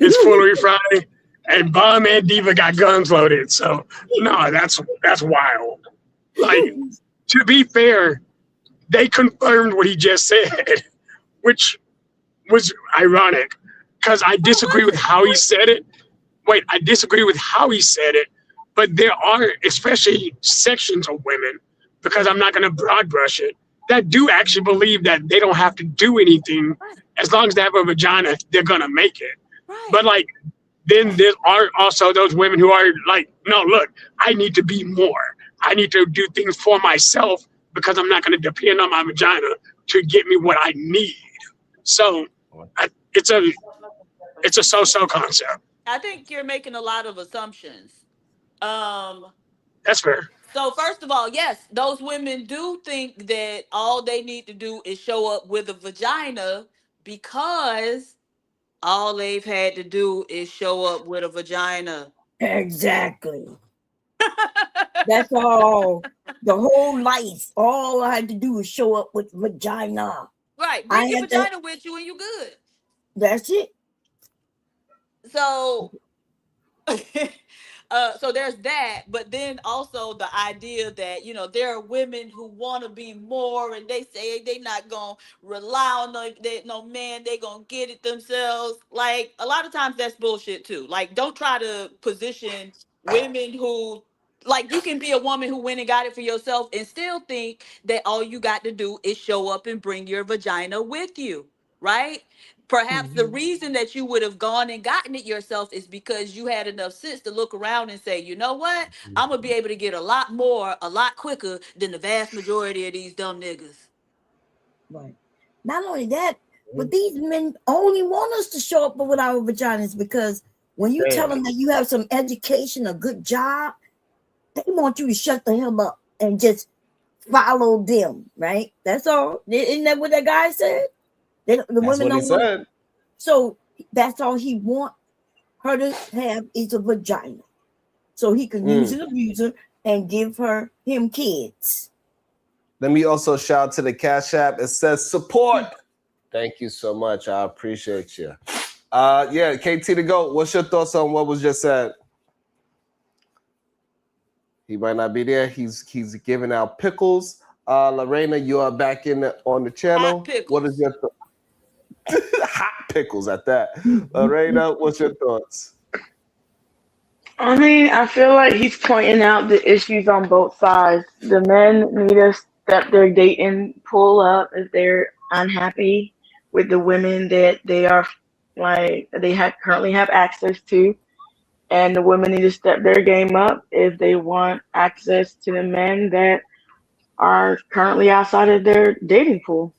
It's Foolery Friday, and Bum and Diva got guns loaded. So no, that's wild. To be fair, they confirmed what he just said, which was ironic because I disagree with how he said it. Wait, I disagree with how he said it, but there are especially sections of women, because I'm not going to broad brush it, that do actually believe that they don't have to do anything. As long as they have a vagina, they're going to make it. But like, then there are also those women who are like, no, look, I need to be more. I need to do things for myself because I'm not going to depend on my vagina to get me what I need. So it's a so-so concept. I think you're making a lot of assumptions. That's fair. So first of all, yes, those women do think that all they need to do is show up with a vagina because all they've had to do is show up with a vagina. Exactly. That's all. The whole life, all I had to do was show up with vagina. Right. I Bring your had to- vagina with you and you good. That's it. So so there's that, but then also the idea that, you know, there are women who want to be more and they say they not gonna rely on no man, they gonna get it themselves. Like a lot of times that's bullshit too. Like don't try to position women who, like, you can be a woman who went and got it for yourself and still think that all you got to do is show up and bring your vagina with you, right? Perhaps the reason that you would have gone and gotten it yourself is because you had enough sense to look around and say, you know what? I'm gonna be able to get a lot more, a lot quicker than the vast majority of these dumb niggas. Right. Not only that, but these men only want us to show up with our vaginas because when you tell them that you have some education, a good job, they want you to shut the hell up and just follow them, right? That's all. Isn't that what that guy said? The women don't want. So that's all he want her to have is a vagina, so he can use and abuse her and give him kids. Let me also shout out to the Cash App. It says support. Thank you so much. I appreciate you. Yeah, KT to go. What's your thoughts on what was just said? He might not be there. He's giving out pickles. Lorena, you are back on the channel. What is your thought? Hot pickles at that. Lorena, what's your thoughts? I mean, I feel like he's pointing out the issues on both sides. The men need to step their dating pool up if they're unhappy with the women that they are currently have access to, and the women need to step their game up if they want access to the men that are currently outside of their dating pool.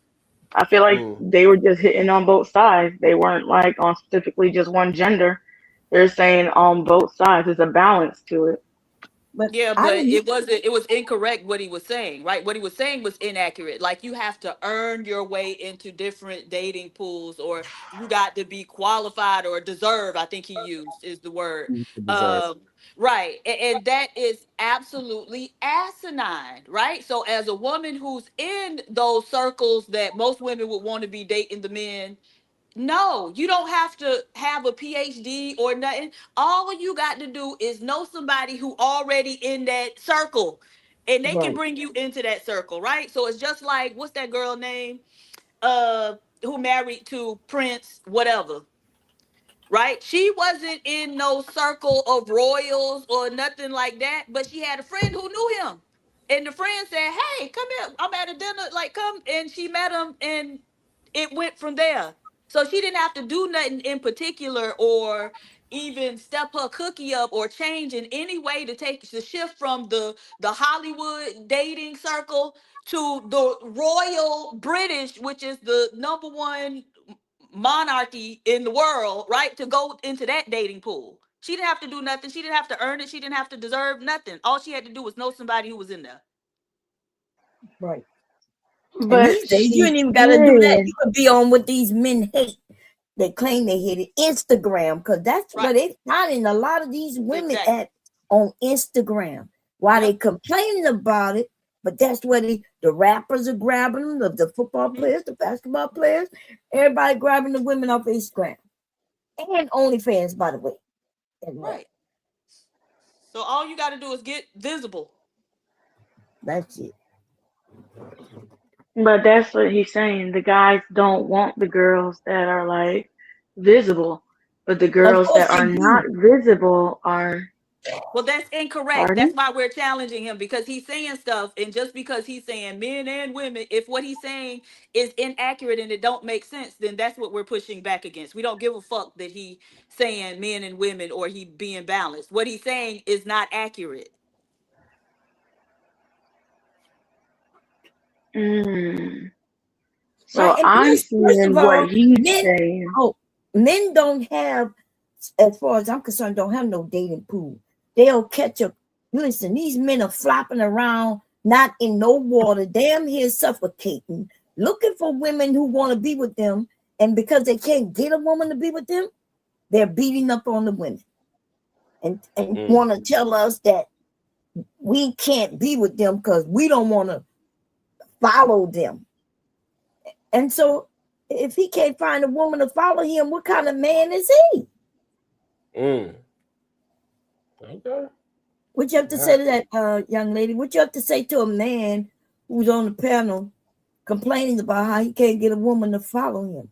I feel like they were just hitting on both sides. They weren't like on specifically just one gender. They're saying on both sides. There's a balance to it. But it was incorrect what he was saying, right? What he was saying was inaccurate. Like you have to earn your way into different dating pools, or you got to be qualified or deserve, I think he used is the word. Right. And that is absolutely asinine, right? So as a woman who's in those circles that most women would want to be dating the men, no, you don't have to have a PhD or nothing. All you got to do is know somebody who already in that circle, and they can bring you into that circle, right? So it's just like, what's that girl name? Who married to Prince, whatever. Right? She wasn't in no circle of royals or nothing like that, but she had a friend who knew him. And the friend said, hey, come here. I'm at a dinner. Like, come. And she met him, and it went from there. So she didn't have to do nothing in particular or even step her cookie up or change in any way to take the shift from the Hollywood dating circle to the royal British, which is the number one monarchy in the world, right? To go into that dating pool. She didn't have to do nothing. She didn't have to earn it. She didn't have to deserve nothing. All she had to do was know somebody who was in there. Right. But and these days, you ain't even got to do that. You could be on what these men hate. They claim they hate it. Instagram, because that's where they're finding a lot of these women at on Instagram. While they complaining about it, but that's where the rappers are grabbing them, the football players, the basketball players, everybody grabbing the women off Instagram. And OnlyFans, by the way. Right. So all you got to do is get visible. That's it. But that's what he's saying. The guys don't want the girls that are like visible, but the girls that are not visible are. Well, that's incorrect. Pardon? That's why we're challenging him, because he's saying stuff, and just because he's saying men and women, if what he's saying is inaccurate and it don't make sense, then that's what we're pushing back against. We don't give a fuck that he saying men and women or he being balanced. What he's saying is not accurate. So Right, and I'm plus, first seeing of all, what he's men, saying. men don't have, as far as I'm concerned, don't have no dating pool. They'll catch a, listen, these men are flopping around, not in no water, damn here suffocating, looking for women who want to be with them. And because they can't get a woman to be with them, they're beating up on the women and want to tell us that we can't be with them because we don't want to follow them. And so if he can't find a woman to follow him, what kind of man is he? Okay. What you have to say to that young lady? What you have to say to a man who's on the panel complaining about how he can't get a woman to follow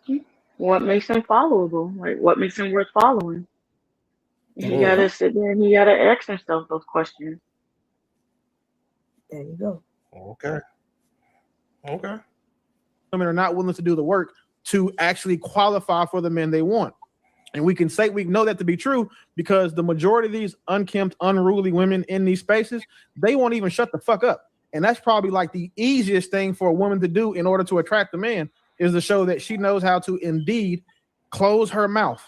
him? What makes him followable? Like, what makes him worth following? He gotta sit there and he gotta ask himself those questions. There you go. Okay. Women are not willing to do the work to actually qualify for the men they want. And we know that to be true because the majority of these unkempt, unruly women in these spaces, they won't even shut the fuck up. And that's probably like the easiest thing for a woman to do in order to attract a man, is to show that she knows how to indeed close her mouth.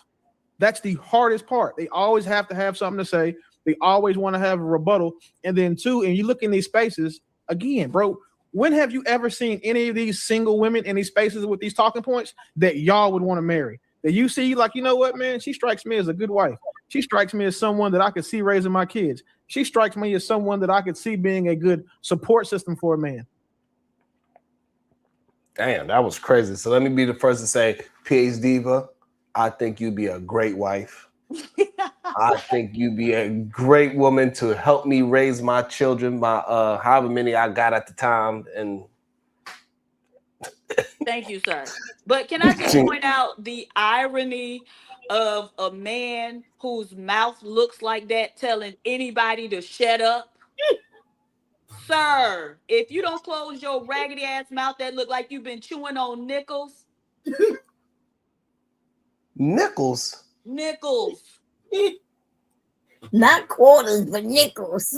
That's the hardest part. They always have to have something to say. They always want to have a rebuttal. And then two, and you look in these spaces, again, bro, when have you ever seen any of these single women in these spaces with these talking points that y'all would want to marry? That you see, like, you know what, man, she strikes me as a good wife. She strikes me as someone that I could see raising my kids. She strikes me as someone that I could see being a good support system for a man. Damn, that was crazy. So let me be the first to say, PH Diva, I think you'd be a great wife. I think you'd be a great woman to help me raise my children, my however many I got at the time. And Thank you, sir. But can I just point out the irony of a man whose mouth looks like that telling anybody to shut up? Sir, if you don't close your raggedy ass mouth that look like you've been chewing on nickels. Nickels? Not quarters, but nickels.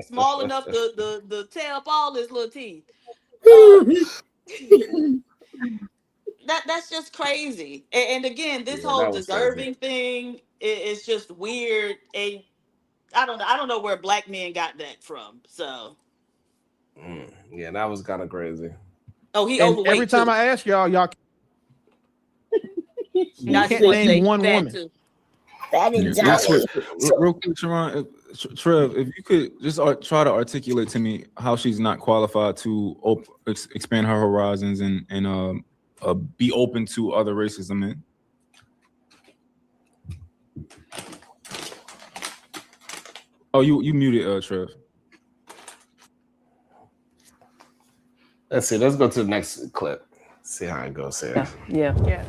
Small enough to tear up all his little teeth. That's just crazy. And again, this whole deserving thing is just weird. And I don't know where black men got that from. So yeah, that was kind of crazy. Oh, he and overweight. Every time I ask y'all Not can't you name say one fat woman. too. That's what, real quick, Sharon, Trev, if you could just try to articulate to me how she's not qualified to expand her horizons and be open to other races of men. Oh, you muted, Trev. Let's see. Let's go to the next clip. See how it goes here. Yeah.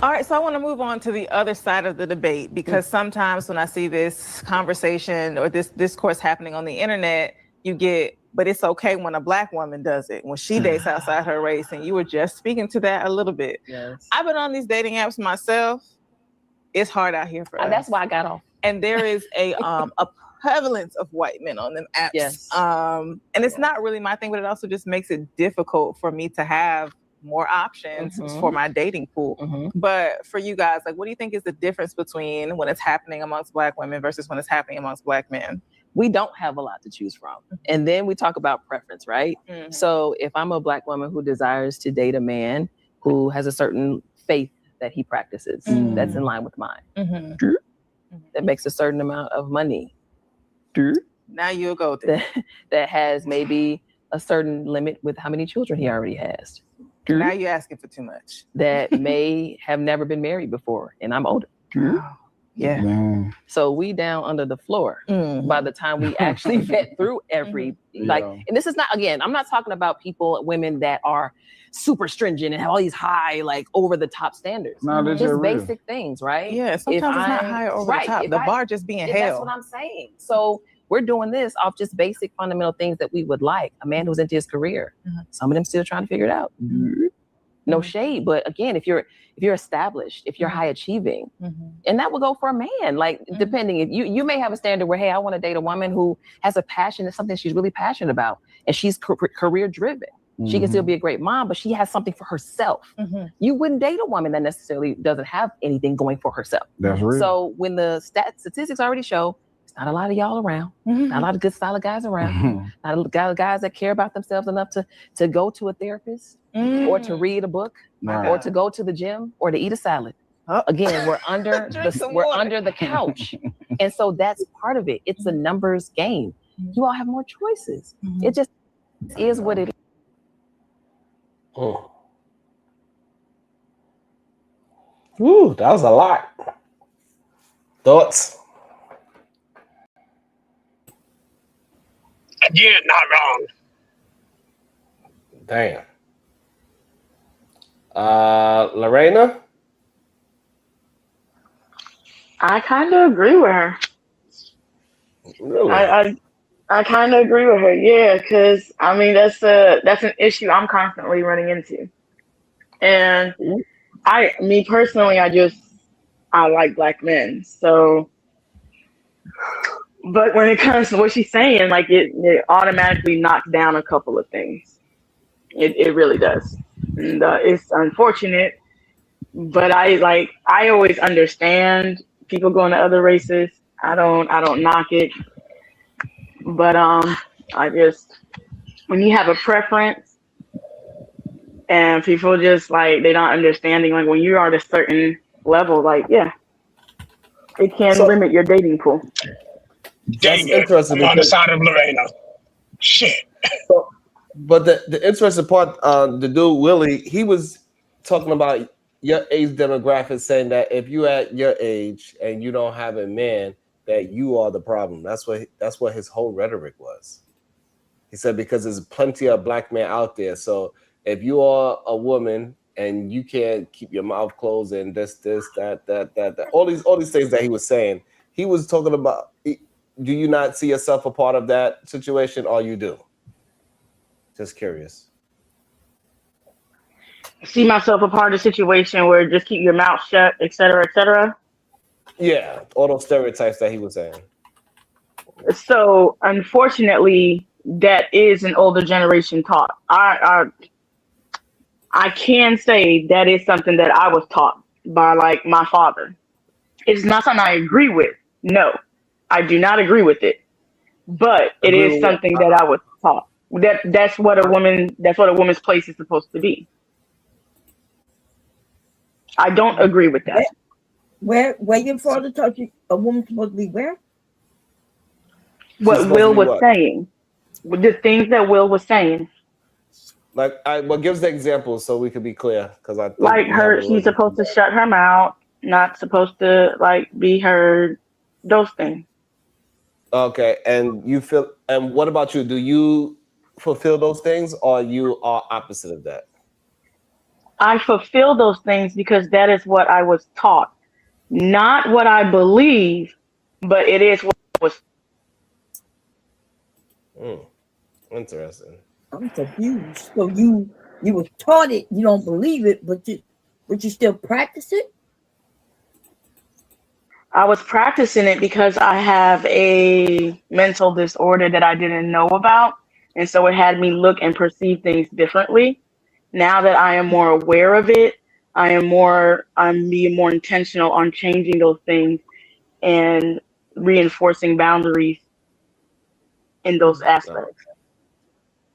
All right, so I want to move on to the other side of the debate, because sometimes when I see this conversation or this discourse happening on the internet, you get, but it's okay when a black woman does it, when she dates outside her race, and you were just speaking to that a little bit. Yes. I've been on these dating apps myself. It's hard out here for us. That's why I got off. And there is a prevalence of white men on them apps. Yes. And it's not really my thing, but it also just makes it difficult for me to have more options for my dating pool. But for you guys, like, what do you think is the difference between when it's happening amongst black women versus when it's happening amongst black men? We don't have a lot to choose from. And then we talk about preference, right? So if I'm a black woman who desires to date a man who has a certain faith that he practices that's in line with mine, that makes a certain amount of money, now you'll go there. that has maybe a certain limit with how many children he already has. Now you're asking for too much. That may have never been married before, and I'm older. Yeah. Man. So we down under the floor by the time we actually vet through every like, and this is not, again, I'm not talking about people, women that are super stringent and have all these high, like over the top standards. No, that's just just real. basic things, right? Yeah, sometimes it's not high over the top. The bar just being That's held. what I'm saying. So we're doing this off just basic fundamental things that we would like. A man who's into his career. Some of them still trying to figure it out. No shade, but again, if you're established, if you're high achieving, and that will go for a man. Like depending, if you may have a standard where, hey, I want to date a woman who has a passion, it's something she's really passionate about, and she's career driven. She can still be a great mom, but she has something for herself. You wouldn't date a woman that necessarily doesn't have anything going for herself. That's real. So when the statistics already show, it's not a lot of y'all around, not a lot of good solid guys around, not a lot of guys that care about themselves enough to go to a therapist or to read a book or to go to the gym or to eat a salad. Again, we're under the couch. And so that's part of it. It's a numbers game. You all have more choices. It just is what it is. Woo, that was a lot. Thoughts? Again, not wrong. Damn. Lorena? I kind of agree with her. Really? I kind of agree with her. Yeah, because I mean that's an issue I'm constantly running into, and me personally, I like black men. So, but when it comes to what she's saying, like it automatically knocks down a couple of things. It really does, and it's unfortunate. But I always understand people going to other races. I don't knock it. But when you have a preference and people just like they're not understanding, like when you are at a certain level, like it can limit your dating pool. Dang it, I'm on the side of Lorena. Shit. But the interesting part, the dude Willie, he was talking about your age demographic, saying that if you at your age and you don't have a man, that you are the problem. That's what his whole rhetoric was. He said because there's plenty of black men out there. So if you are a woman and you can't keep your mouth closed and this, that, all these things that he was saying, he was talking about. Do you not see yourself a part of that situation, or you do? Just curious. See myself a part of the situation where just keep your mouth shut, et cetera, et cetera. Yeah, all those stereotypes that he was saying. So unfortunately, that is an older generation taught. I can say that is something that I was taught by like my father. It's not something I agree with. No, I do not agree with it. But it is something that I was taught. That's what a woman's place is supposed to be. I don't agree with that. Where your father taught you a woman's supposed to be where? What Will was saying. The things that Will was saying. Like, what gives the example so we could be clear? Because I think like she's supposed to shut her mouth, not supposed to like be heard. Those things. Okay, and what about you? Do you fulfill those things, or you are opposite of that? I fulfill those things because that is what I was taught. Not what I believe, but it is what was. Interesting. I'm confused. So you were taught it, you don't believe it, but you still practice it? I was practicing it because I have a mental disorder that I didn't know about. And so it had me look and perceive things differently. Now that I am more aware of it, I'm being more intentional on changing those things and reinforcing boundaries in those aspects.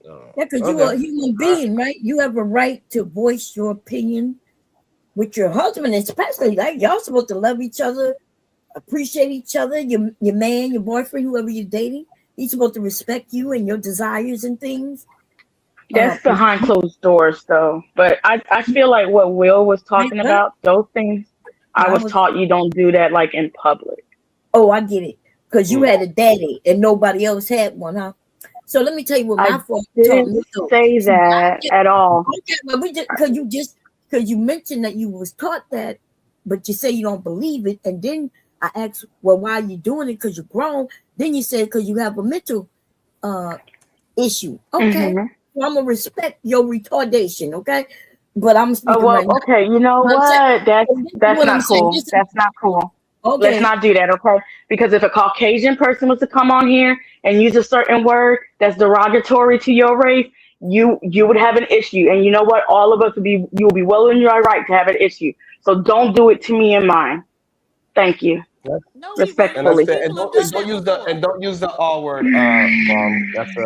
Yeah, because you are a human being, right? You have a right to voice your opinion with your husband, especially. Like y'all supposed to love each other, appreciate each other. Your man, your boyfriend, whoever you're dating, he's supposed to respect you and your desires and things. That's behind closed doors, though. But I feel like what Will was talking about, those things I was taught you don't do that like in public. Oh, I get it. Because you had a daddy and nobody else had one, huh? So let me tell you what my father taught me. Didn't say that at all. Okay, but because you mentioned that you was taught that, but you say you don't believe it, and then I asked, well, why are you doing it? Because you're grown. Then you said because you have a mental issue. Okay, well, I'm gonna respect your retardation. Okay, but I'm speaking right now. Okay, you know what? That's not cool. That's not cool. Okay. Let's not do that, okay? Because if a Caucasian person was to come on here and use a certain word that's derogatory to your race, you would have an issue. And you know what? All of us you will be well in your right to have an issue. So don't do it to me and mine. Thank you. Respectfully. And don't use the R word, Mom. That's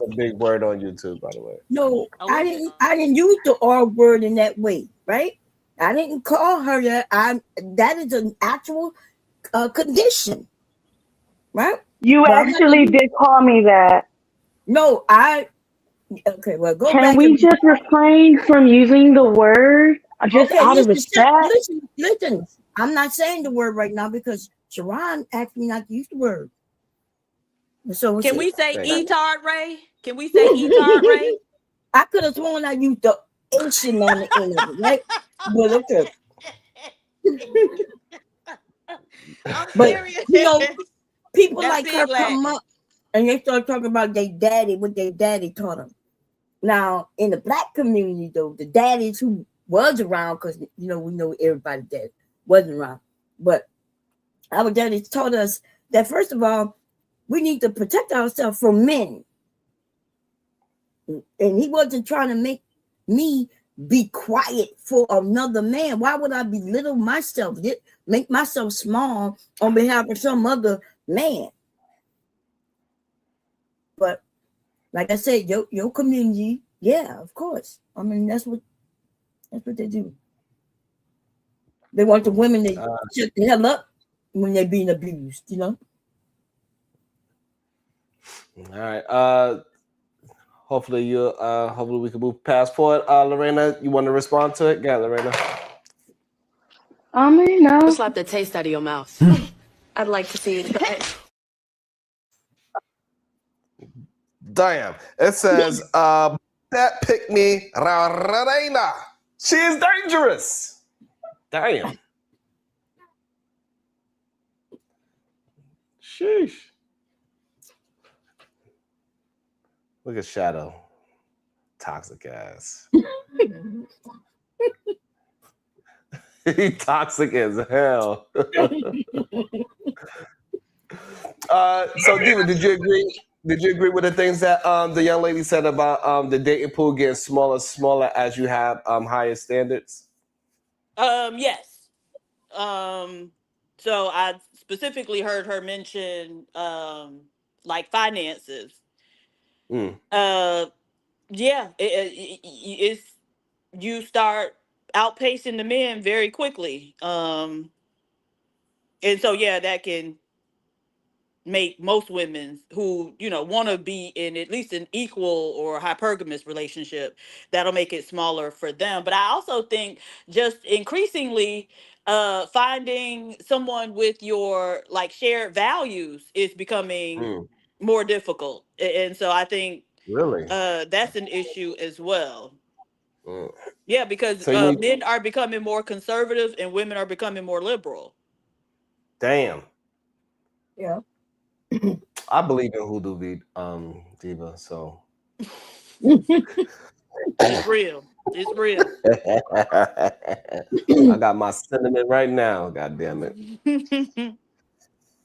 a big word on YouTube, by the way. No, I didn't use the R word in that way, right? I didn't call her that. That is an actual condition, right? You actually did call me that. No, okay, well, go back. Can we just refrain from using the word just out of respect? Listen, I'm not saying the word right now because Sharon asked me not to use the word. So can we say E-tard, Ray? Can we say E-tard, Ray? I could have sworn I used the Asian on the end of it, right? But okay. But you know, people like her come up and they start talking about their daddy, what their daddy taught them. Now, in the black community, though, the daddies who was around, because we know everybody that wasn't around, but our daddies taught us that first of all, we need to protect ourselves from men. And he wasn't trying to make me be quiet for another man. Why would I belittle myself, make myself small on behalf of some other man? But like I said, your community, yeah, of course. I mean, that's what they do. They want the women to shut the hell up when they're being abused, you know. All right. Hopefully we can move past forward. Lorena, you want to respond to it? Yeah, Lorena. No. Slap the taste out of your mouth. I'd like to see you try it. Damn. It says, that pick me, Lorena. She is dangerous. Damn. Sheesh. Look at Shadow. Toxic ass. He toxic as hell. So Diva, did you agree? Did you agree with the things that the young lady said about the dating pool getting smaller as you have higher standards? Yes. So I specifically heard her mention like finances. Yeah, it's you start outpacing the men very quickly. And so yeah, that can make most women who want to be in at least an equal or hypergamous relationship, that'll make it smaller for them. But I also think just increasingly finding someone with your like shared values is becoming more difficult, and so I think that's an issue as well. Yeah, because men are becoming more conservative and women are becoming more liberal. Damn. Yeah. I believe in hoodoo, Diva, so. It's real. It's real. I got my cinnamon right now, god damn it.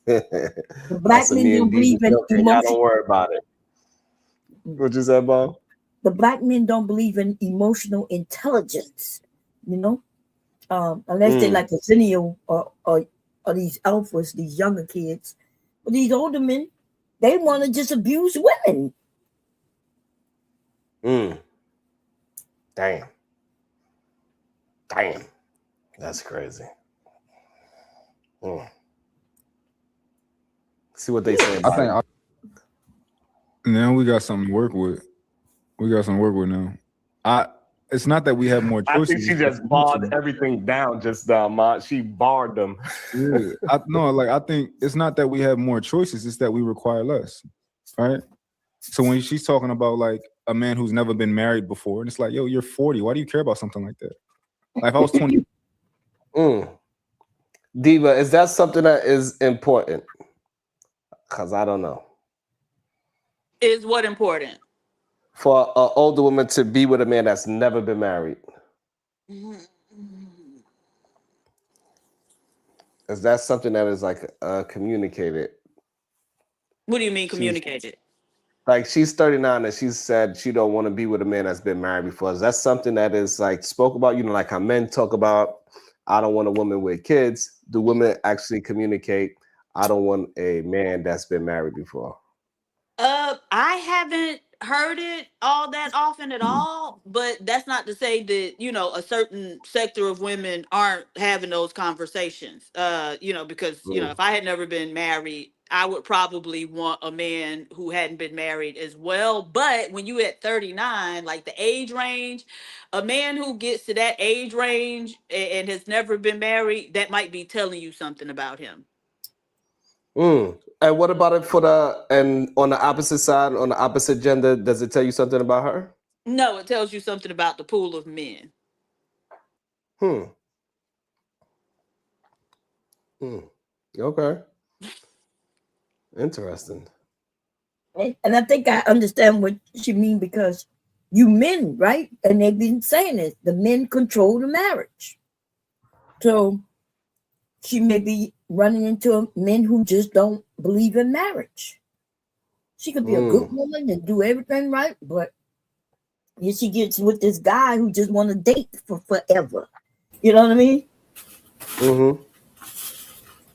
The black men don't believe in emotion. Don't worry about it. What you said, Bob? The black men don't believe in emotional intelligence, unless they're like a Zennial or these alphas, these younger kids. But these older men, they want to just abuse women. Damn. That's crazy. See what they say about now we got something to work with. Now. It's not that we have more I choices. think she just barred everything down just now, Ma. She barred them. Yeah, I think it's not that we have more choices, it's that we require less, right? So when she's talking about like a man who's never been married before, and it's like, yo, you're 40. Why do you care about something like that? Like if I was 20. Diva, is that something that is important? Because I don't know. Is what important? For an older woman to be with a man that's never been married. Is that something that is like communicated? What do you mean communicated? Like she's 39 and she said she don't want to be with a man that's been married before. Is that something that is like spoke about? You know, like how men talk about, I don't want a woman with kids. Do women actually communicate, I don't want a man that's been married before? I haven't heard it all that often at all, but that's not to say that, you know, a certain sector of women aren't having those conversations. You know, because, you know, if I had never been married, I would probably want a man who hadn't been married as well. But when you at 39, like the age range, a man who gets to that age range and has never been married, that might be telling you something about him. And what about it and on the opposite side, on the opposite gender, does it tell you something about her? No, it tells you something about the pool of men. Okay. Interesting. And I think I understand what she mean, because you men, right? And they've been saying it, the men control the marriage. So she may be running into men who just don't believe in marriage. She could be a good woman and do everything right, but here she gets with this guy who just want to date for forever. You know what I mean?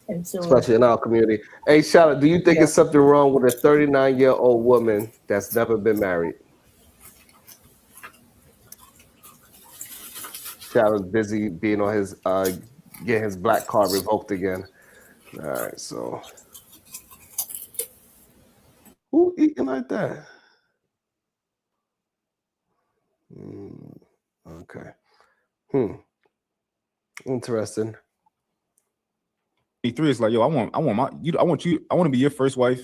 And so, especially in our community. Hey, Charlotte, do you think it's something wrong with a 39-year-old woman that's never been married? Charlotte's busy being on his getting his black card revoked again. All right, so who eating like that? Okay. Interesting. 23 is like, yo, I want to be your first wife.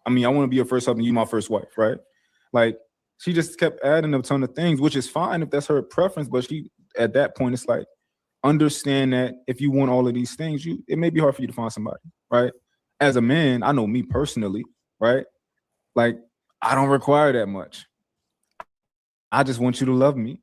I mean, I want to be your first husband, you my first wife, right? Like she just kept adding a ton of things, which is fine if that's her preference, but she at that point it's like, understand that if you want all of these things, it may be hard for you to find somebody, right? As a man, I know me personally, right? Like I don't require that much. I just want you to love me.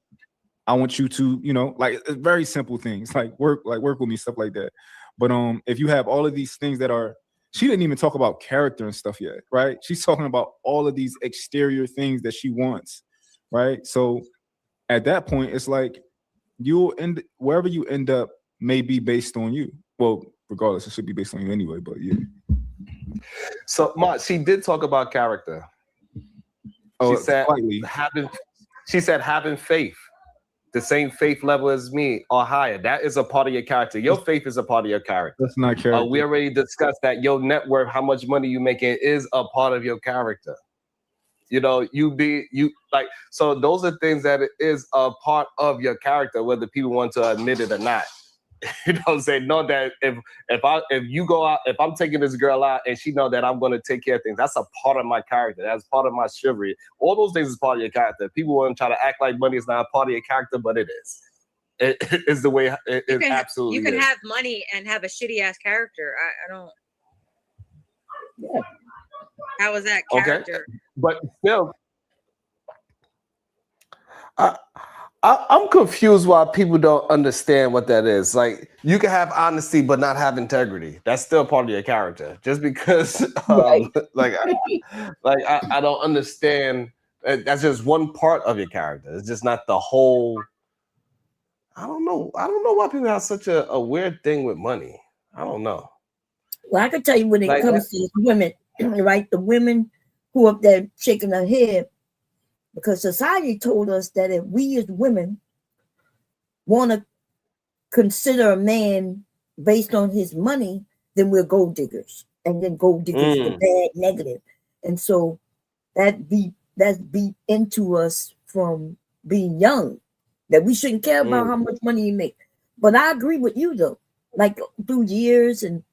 I want you to, you know, like very simple things, like work with me, stuff like that. But if you have all of these things that are, she didn't even talk about character and stuff yet, right? She's talking about all of these exterior things that she wants, right? So at that point, it's like you'll end wherever you end up may be based on you. Well, regardless, it should be based on you anyway, but yeah. So Mark, she did talk about character. She said having faith. The same faith level as me or higher. That is a part of your character. Your faith is a part of your character. That's not character. We already discussed that your net worth, how much money you making, is a part of your character. You know, so those are things that it is a part of your character, whether people want to admit it or not. You know what I'm saying? Know that if you go out, if I'm taking this girl out and she know that I'm going to take care of things, that's a part of my character. That's part of my chivalry. All those things is part of your character. People want to try to act like money is not a part of your character, but it is. It is the way it absolutely is. You can have money and have a shitty ass character. I don't. Yeah. How is that character? Okay. But still, I'm confused why people don't understand what that is. Like, you can have honesty but not have integrity. That's still part of your character. Just because, I don't understand. That's just one part of your character. It's just not the whole. I don't know why people have such a weird thing with money. I don't know. Well, I can tell you when it comes to women, right? The women who up there shaking their head. Because society told us that if we as women want to consider a man based on his money, then we're gold diggers. And then gold diggers are bad, negative. And so that's beat into us from being young. that we shouldn't care about how much money you make. But I agree with you though. Like through years and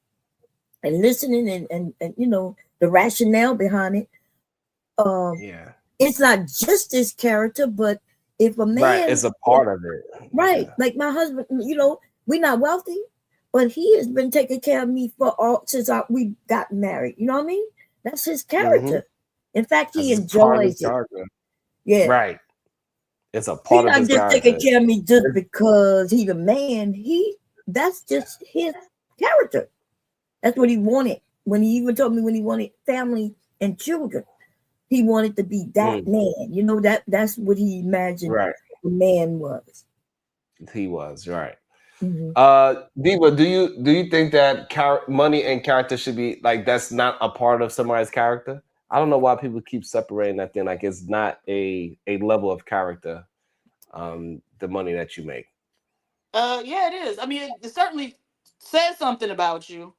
listening and you know the rationale behind it. It's not just his character, but if a man, it's a part of it, right? Like my husband, you know, we're not wealthy, but he has been taking care of me for all since we got married. You know what I mean? That's his character. In fact, he enjoys it. Yeah, right. It's a part he's of his not just character. taking care of me just because he's a man. That's just his character. That's what he wanted. When he even told me when he wanted family and children, he wanted to be that man. You know, that's what he imagined the man was. He was, right. Mm-hmm. Diva, do you think that money and character should be like that's not a part of somebody's character? I don't know why people keep separating that thing like it's not a level of character, the money that you make. Yeah, it is. I mean, it certainly says something about you.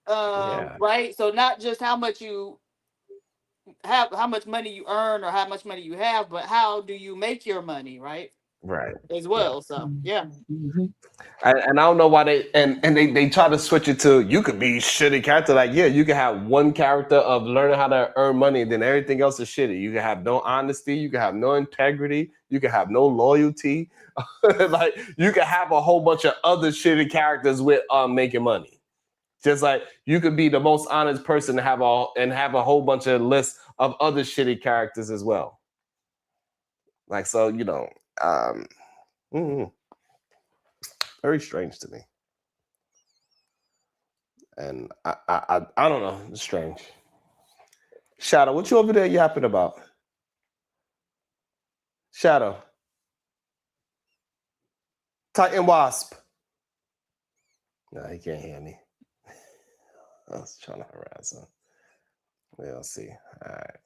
Right? So not just how much you have, how much money you earn or how much money you have, but how do you make your money, right? Right. As well. So yeah. And I don't know why they try to switch it to you could be shitty character. Like, yeah, you can have one character of learning how to earn money, then everything else is shitty. You can have no honesty, you can have no integrity, you can have no loyalty. Like you can have a whole bunch of other shitty characters with making money. Just like you could be the most honest person and have a whole bunch of lists of other shitty characters as well. Like so, you know, very strange to me. And I don't know. It's strange. Shadow, what you over there yapping about? Shadow. Titan Wasp. No, he can't hear me. I was trying to harass him. We'll see. All right.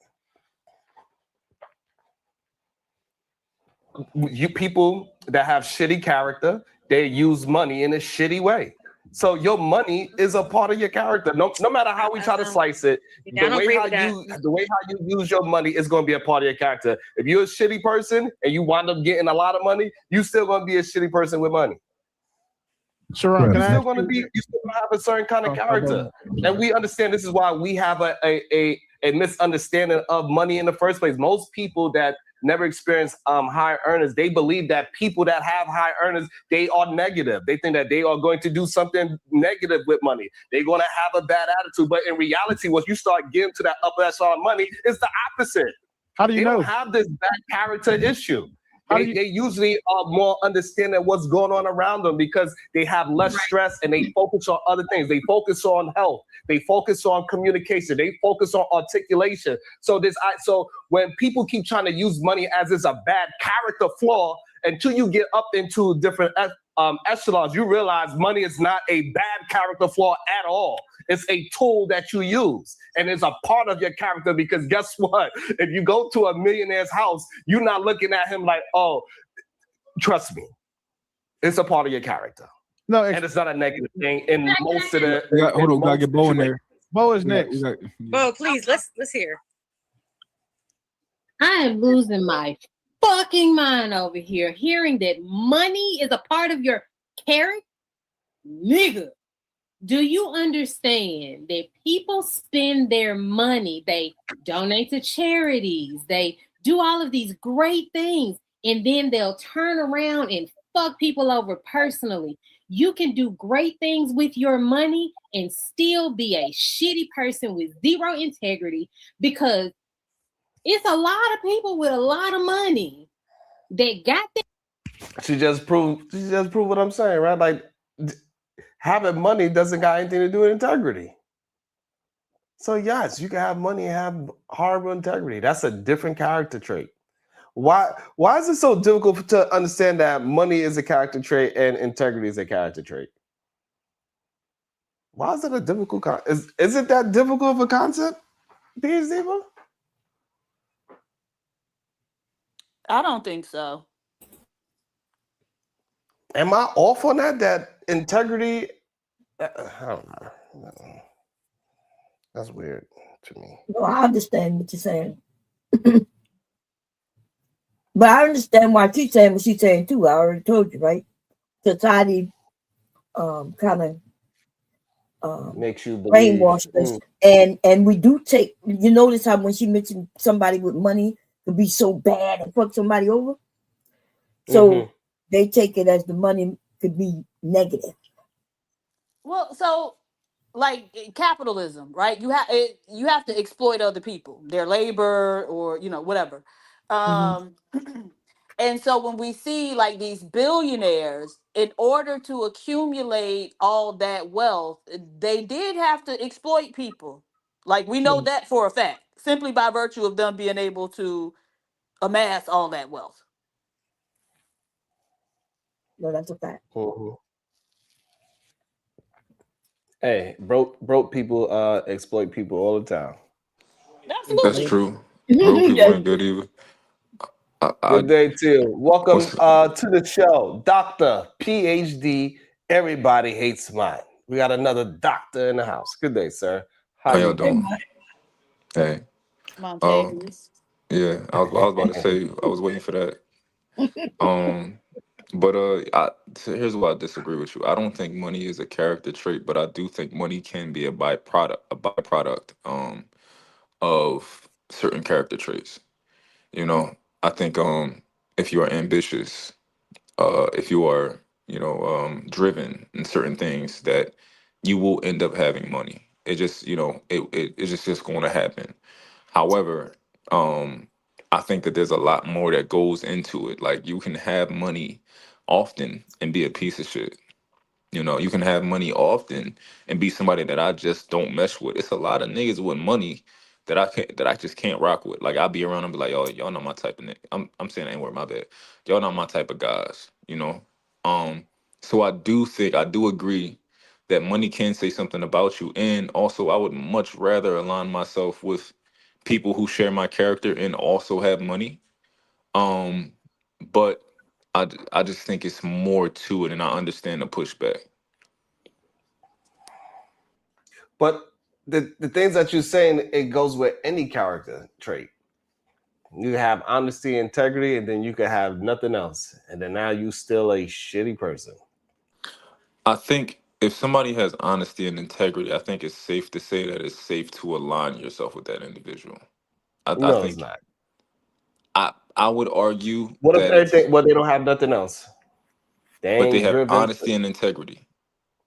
You people that have shitty character, they use money in a shitty way. So your money is a part of your character. No matter how we try to slice it, the way how you use your money is going to be a part of your character. If you're a shitty person and you wind up getting a lot of money, you still going to be a shitty person with money. Sharon, you still going to have a certain kind of character, and we understand this is why we have a misunderstanding of money in the first place. Most people that never experience high earners, they believe that people that have high earners, they are negative. They think that they are going to do something negative with money. They're going to have a bad attitude. But in reality, once you start getting to that upper echelon money, it's the opposite. How do you know? They don't have this bad character issue. They usually are more understanding what's going on around them because they have less stress and they focus on other things. They focus on health. They focus on communication. They focus on articulation. So when people keep trying to use money as it's a bad character flaw, until you get up into different echelons, you realize money is not a bad character flaw at all. It's a tool that you use, and it's a part of your character because guess what? If you go to a millionaire's house, you're not looking at him like, oh, trust me. It's a part of your character. No, and it's not a negative thing. In most of the hold on, gotta get Bo in there. Bo is next. Bo, please, let's hear. I am losing my fucking mind over here, hearing that money is a part of your character. Nigga, do you understand that people spend their money, they donate to charities, they do all of these great things, and then they'll turn around and fuck people over personally. You can do great things with your money and still be a shitty person with zero integrity because it's a lot of people with a lot of money that got that. She just proved what I'm saying, right? Like having money doesn't got anything to do with integrity. So yes, you can have money and have horrible integrity. That's a different character trait. Why is it so difficult to understand that money is a character trait and integrity is a character trait? Why is it a difficult concept? Is it that difficult of a concept, Diva? I don't think so. Am I off on that? That integrity? I don't know. That's weird to me. No, I understand what you're saying. But I understand why she's saying what she's saying too. I already told you, right? Society kind of makes you believe. brainwashed us. And we do take, you notice how when she mentioned somebody with money could be so bad and fuck somebody over. So they take it as the money could be negative. Well, so like capitalism, right? You have to exploit other people, their labor, or whatever. And so when we see like these billionaires, in order to accumulate all that wealth, they did have to exploit people. Like we know that for a fact, simply by virtue of them being able to amass all that wealth. No, that's a fact. Hey, broke people exploit people all the time. Absolutely. That's true. Broke people ain't good either. Good day to you. Welcome to the show, Dr. PhD. Everybody hates mine. We got another doctor in the house. Good day, sir. How y'all doing? Hey. Montavious. Yeah, I was about to say I was waiting for that. So here's why I disagree with you. I don't think money is a character trait, but I do think money can be a byproduct of certain character traits. I think if you are ambitious, if you are driven in certain things, that you will end up having money. It just it's just going to happen. However, I think that there's a lot more that goes into it. Like you can have money often and be a piece of shit. You can have money often and be somebody that I just don't mesh with. It's a lot of niggas with money that I just can't rock with. Like I'll be around and be like, yo, y'all not my type of nigga. I'm saying ain't word, my bad. Y'all not my type of guys, So I do agree that money can say something about you. And also I would much rather align myself with people who share my character and also have money. But I just think it's more to it, and I understand the pushback. But the things that you're saying, it goes with any character trait. You have honesty, integrity, and then you can have nothing else. And then now you still a shitty person. I think if somebody has honesty and integrity, I think it's safe to say that it's safe to align yourself with that individual. I think it's not. I would argue What if that everything? Well, they don't have nothing else. but they have driven. honesty and integrity.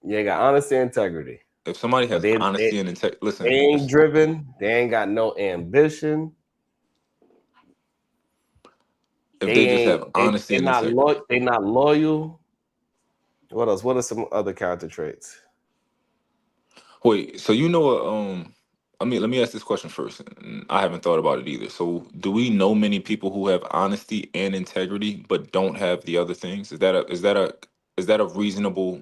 Yeah, they got honesty and integrity. If somebody has honesty and integrity, listen, they ain't driven. They ain't got no ambition. If they just have honesty and integrity, they're not loyal. What else? What are some other character traits? Wait, so let me ask this question first. I haven't thought about it either. So, do we know many people who have honesty and integrity but don't have the other things? Is that a reasonable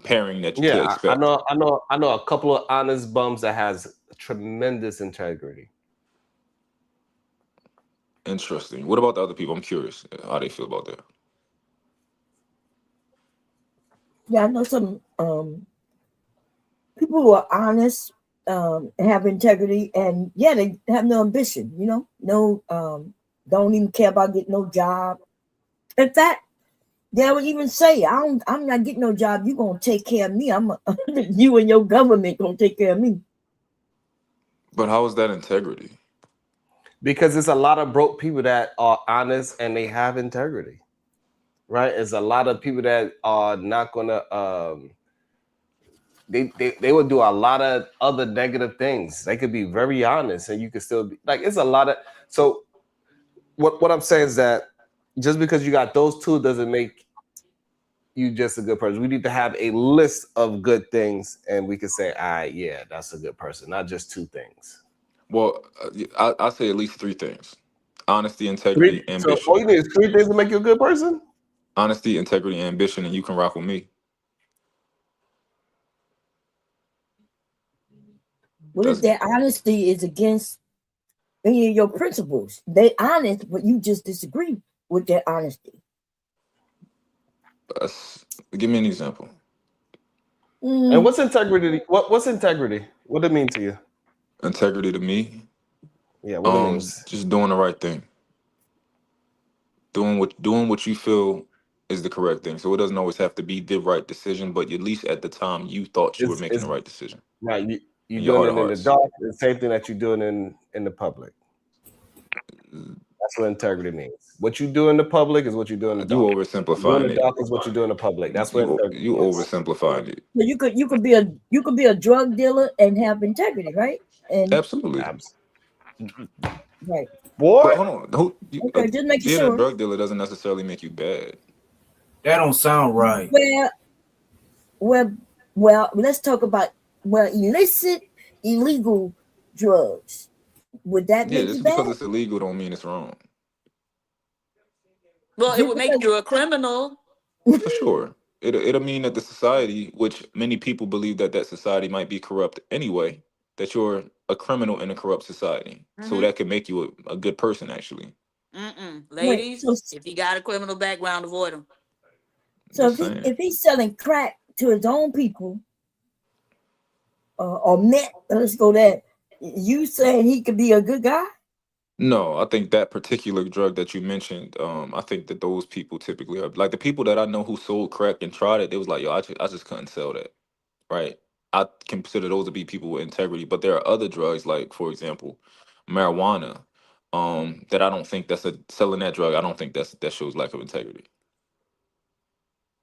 pairing that you could expect? I know a couple of honest bums that has tremendous integrity. Interesting. What about the other people? I'm curious how they feel about that. Yeah, I know some people who are honest, have integrity, and they have no ambition, no don't even care about getting no job. In fact, they would even say, I'm not getting no job, you're gonna take care of me. You and your government gonna take care of me. But how is that integrity? Because there's a lot of broke people that are honest and they have integrity. Right? It's a lot of people that are not gonna they would do a lot of other negative things. They could be very honest and you could still be like, it's a lot of. So what I'm saying is that just because you got those two doesn't make you just a good person. We need to have a list of good things and we can say, yeah, that's a good person, not just two things. Well, I'll say at least three things: honesty, integrity, ambition. So all you need is three things to make you a good person? Honesty, integrity, ambition, and you can rock with me. What if their honesty is against any of your principles? They honest, but you just disagree with their honesty. Give me an example. And what's integrity? What's integrity? What does it mean to you? Integrity to me? Yeah, what it means? Just doing the right thing. doing what you feel is the correct thing. So it doesn't always have to be the right decision, but at least at the time you thought you were making the right decision. Right. You're In your doing heart it of in the hearts. dark, the same thing that you're doing in the public. That's what integrity means. What you do in the public is what you do in the dark. You What you do in oversimplifying the it. dark is what you do in the public. That's what integrity You is. oversimplifying it. So you could be a drug dealer and have integrity, right? And Absolutely. right. Boy. But hold on. Okay, just making Being a sure. drug dealer doesn't necessarily make you bad. That don't sound right. Well, let's talk about illicit, illegal drugs. Would that Yeah, make you just bad? because it's illegal don't mean it's wrong. Well, it would make you a criminal. For sure. It'll mean that the society, which many people believe that society might be corrupt anyway, that you're a criminal in a corrupt society. So that could make you a good person, actually. Ladies, if you got a criminal background, avoid them. So if he's selling crack to his own people, or meth, let's go there. You saying he could be a good guy? No, I think that particular drug that you mentioned, I think that those people typically are like the people that I know who sold crack and tried it. They was like, yo, I just couldn't sell that, right? I consider those to be people with integrity. But there are other drugs, like for example, marijuana, that I don't think selling that drug. I don't think that shows lack of integrity.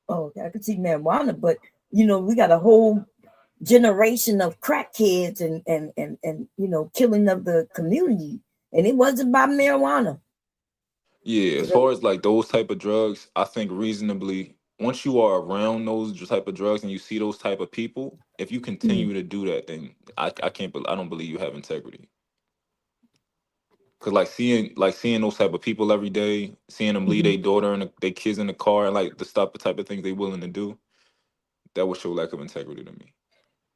Oh, okay, I could see marijuana, but we got a whole generation of crackheads and killing of the community, and it wasn't by marijuana. Yeah, as far as like those type of drugs, I think reasonably, once you are around those type of drugs and you see those type of people, if you continue to do that, then I don't believe you have integrity. Cause like seeing those type of people every day, seeing them leave their daughter and their kids in the car, and like the type of things they willing to do, that would show lack of integrity to me.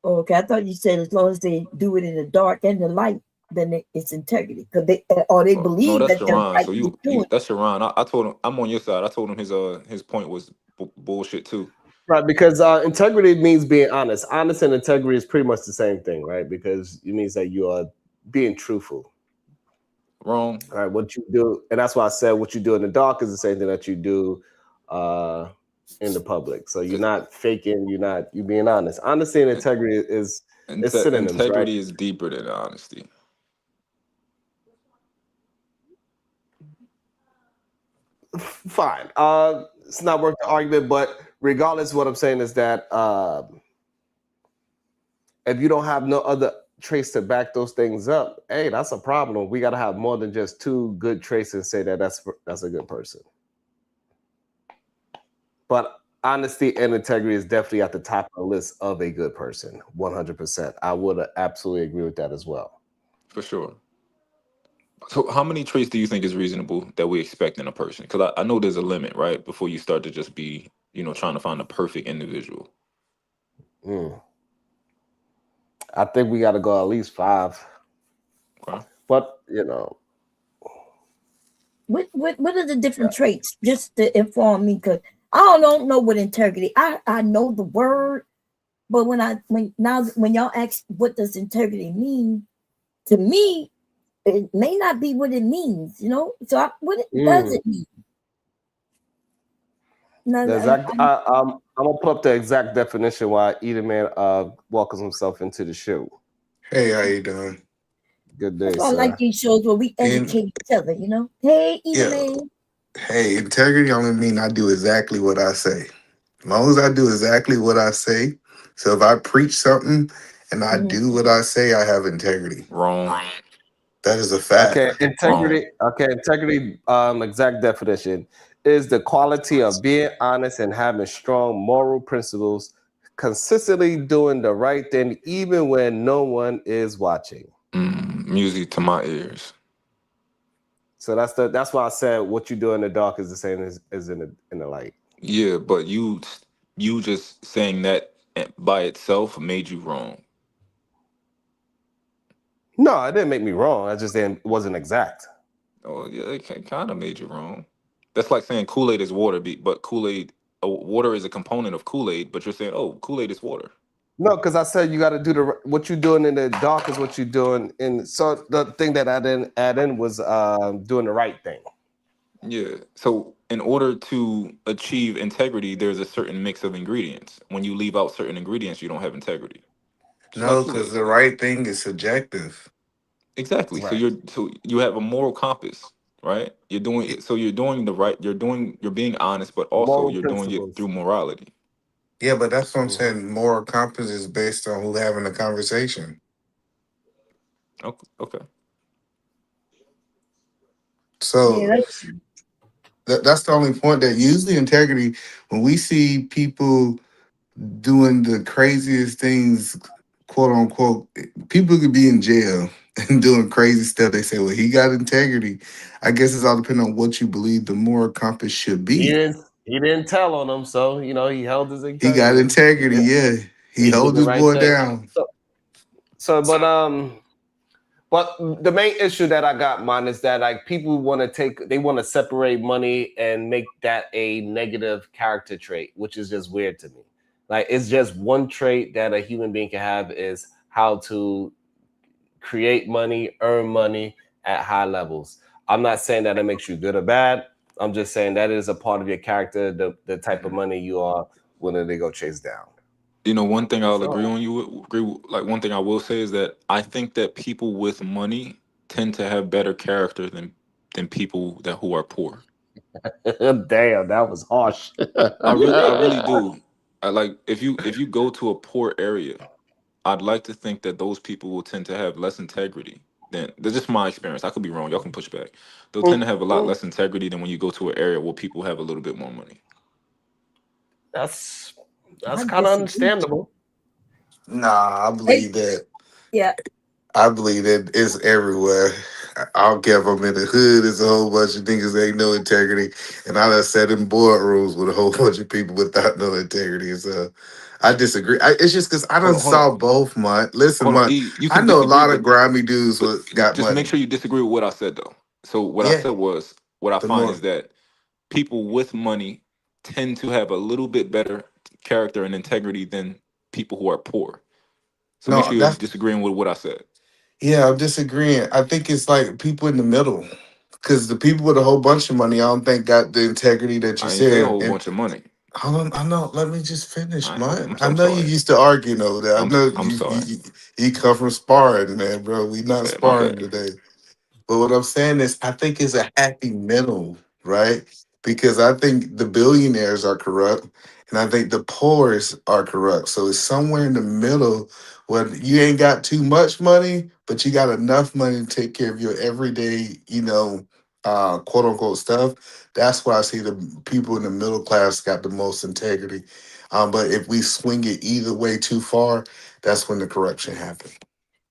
Okay, I thought you said as long as they do it in the dark and the light, then it's integrity. Because they believe No, that's that they're Sharon. right So in you doing. that's Sharon. I told him I'm on your side. I told him his point was bullshit too. Right, because integrity means being honest. Honest and integrity is pretty much the same thing, right? Because it means that you are being truthful. Wrong. All right, what you do, and that's why I said what you do in the dark is the same thing that you do in the public. So you're not faking, you're being honest. Honesty and integrity is synonyms, integrity right? is deeper than honesty. Fine. It's not worth the argument, but regardless, what I'm saying is that if you don't have no other trace to back those things up, hey, that's a problem. We got to have more than just two good traits and say that that's a good person. But honesty and integrity is definitely at the top of the list of a good person. 100%. I would absolutely agree with that as well. For sure. So how many traits do you think is reasonable that we expect in a person? Because I know there's a limit, right? Before you start to just be, trying to find a perfect individual. I think we got to go at least 5. Okay. But, What are the different traits? Just to inform me, because I don't know what integrity. I know the word, but when y'all ask what does integrity mean, to me, it may not be what it means. So what does it mean? I'm gonna put up the exact definition while Either Man welcomes himself into the show. Hey, how you doing? Good day, I like these shows where we educate each other. Hey, Either Man. Hey, integrity only mean I do exactly what I say. As long as I do exactly what I say. So if I preach something and I do what I say, I have integrity. Wrong. That is a fact. Okay, integrity. Okay, integrity. Exact definition is the quality of being honest and having strong moral principles, consistently doing the right thing even when no one is watching. Music to my ears. So that's why I said what you do in the dark is the same as in the light. Yeah, but you just saying that by itself made you wrong. No, it didn't make me wrong. I just it wasn't exact. Oh yeah, it kind of made you wrong. That's like saying Kool-Aid is water, but Kool-Aid, water is a component of Kool-Aid, but you're saying, oh, Kool-Aid is water. No, because I said you got to do what you're doing in the dark is what you're doing in. So the thing that I didn't add in was doing the right thing. Yeah. So in order to achieve integrity, there's a certain mix of ingredients. When you leave out certain ingredients, you don't have integrity. Just like No, because Kool-Aid. the right thing is subjective. Exactly. Right. So you have a moral compass, right? You're being honest, but also Moral you're doing it principles. through morality. Yeah, but that's what I'm saying. Moral compass is based on who having the conversation. Okay. Yeah, So that's the only point that usually integrity, when we see people doing the craziest things, quote unquote, people could be in jail and doing crazy stuff. They say, well, he got integrity. I guess it's all depending on what you believe the moral compass should He be. didn't tell on them, so he held his He got integrity. integrity, yeah. He He did hold the his right boy thing. down. But the main issue that I got, man, is that like people want to separate money and make that a negative character trait, which is just weird to me. Like it's just one trait that a human being can have is how to create money, earn money at high levels. I'm not saying that it makes you good or bad. I'm just saying that is a part of your character, the type of money you are willing to go chase down. One thing I'll So like one thing I will say is that I think that people with money tend to have better character than people who are poor. damn, that was harsh. I really do. I like if you go to a poor area, I'd like to think that those people will tend to have less integrity than that's just my experience. I could be wrong. Y'all can push back. They'll tend to have a lot less integrity than when you go to an area where people have a little bit more money. That's kind of understandable. Nah, I believe that. Yeah. I believe that it's everywhere. I don't care if I'm in the hood. There's a whole bunch of niggas that ain't no integrity, and I done sat in boardrooms with a whole bunch of people without no integrity. So I disagree. It's just because I done Hold on. saw both. Listen, Hold on. E, you I can know a disagree, lot of but grimy dudes with got just make money. sure you disagree with what I said though. So what I Yeah, said was what I the find more is that people with money tend to have a little bit better character and integrity than people who are poor. So make no, sure you're that's disagreeing with what I said. yeah. I'm disagreeing. I think it's like people in the middle. Because the people with a whole bunch of money, I don't think got the integrity that you I ain't say a said. whole And bunch of money. hold on, I know. Let me just finish, All right, okay. man. I I'm know you sorry. used to argue over that. I know I'm sorry. you come from sparring, man, bro. We not My sparring bad. today. But what I'm saying is, I think it's a happy middle, right? Because I think the billionaires are corrupt, and I think the poorest are corrupt. So it's somewhere in the middle where you ain't got too much money, but you got enough money to take care of your everyday, quote unquote stuff. That's why I see the people in the middle class got the most integrity. But if we swing it either way too far, that's when the corruption happens.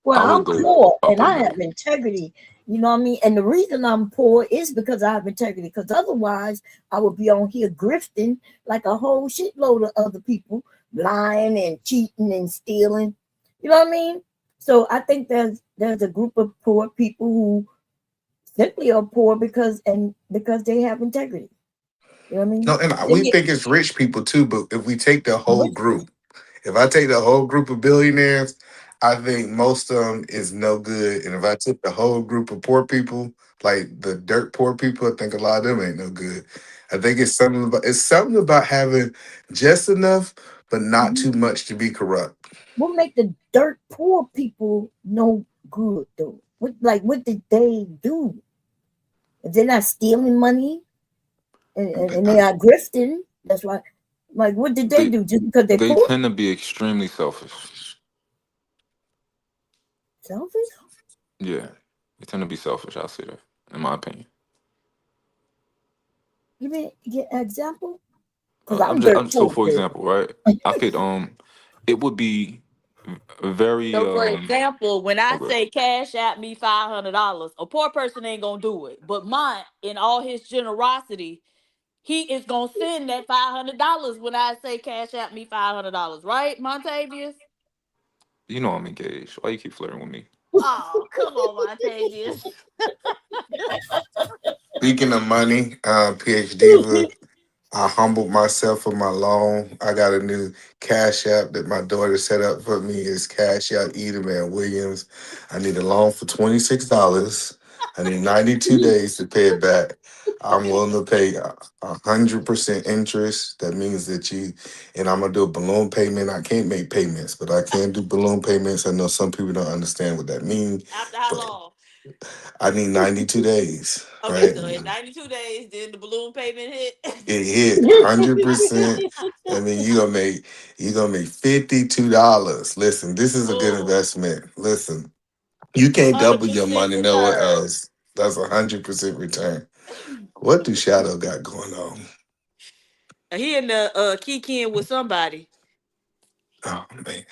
Well, I would I'm go poor and upper I middle. have integrity. You know what I mean? And the reason I'm poor is because I have integrity. Because otherwise, I would be on here grifting like a whole shitload of other people, lying and cheating and stealing. You know what I mean? So I think there's a group of poor people who simply are poor because they have integrity. You know what I mean? No, and They we get think it's rich people too, but if we take the whole rich. group, if I take the whole group of billionaires, I think most of them is no good. And if I took the whole group of poor people, like the dirt poor people, I think a lot of them ain't no good. I think it's something about having just enough, but not too much to be corrupt. What make the dirt poor people no good though? What did they do? If they're not stealing money and they are grifting, that's why. Like, what did they do? Just because they're They poor? tend to be extremely selfish. Selfish? Yeah, they tend to be selfish. I'll say that, in my opinion. You mean get an example? Because I'm I'm dirt so poor for too. example, right? I could it would be very So, for example, when I okay. say cash at me $500, a poor person ain't gonna do it. But mine, in all his generosity, he is gonna send that $500 when I say cash at me $500, right, Montavious? You know I'm engaged. Why you keep flirting with me? Oh, come on, Montavious. Speaking of money, PhD, I humbled myself for my loan. I got a new cash app that my daughter set up for me. It's Cash App Edelman Williams. I need a loan for $26. I need 92 days to pay it back. I'm willing to pay 100% interest. That means that and I'm gonna do a balloon payment. I can't make payments, but I can do balloon payments. I know some people don't understand what that means. After how long? I need 92 days, Okay, right? so in 92 days, then the balloon payment hit. It hit 100%, and then you gonna make $52. Listen, this is a good investment. Listen, you can't double your 100% money nowhere return. else. That's 100% return. What do Shadow got going on? He in the kikiing with somebody. Oh man.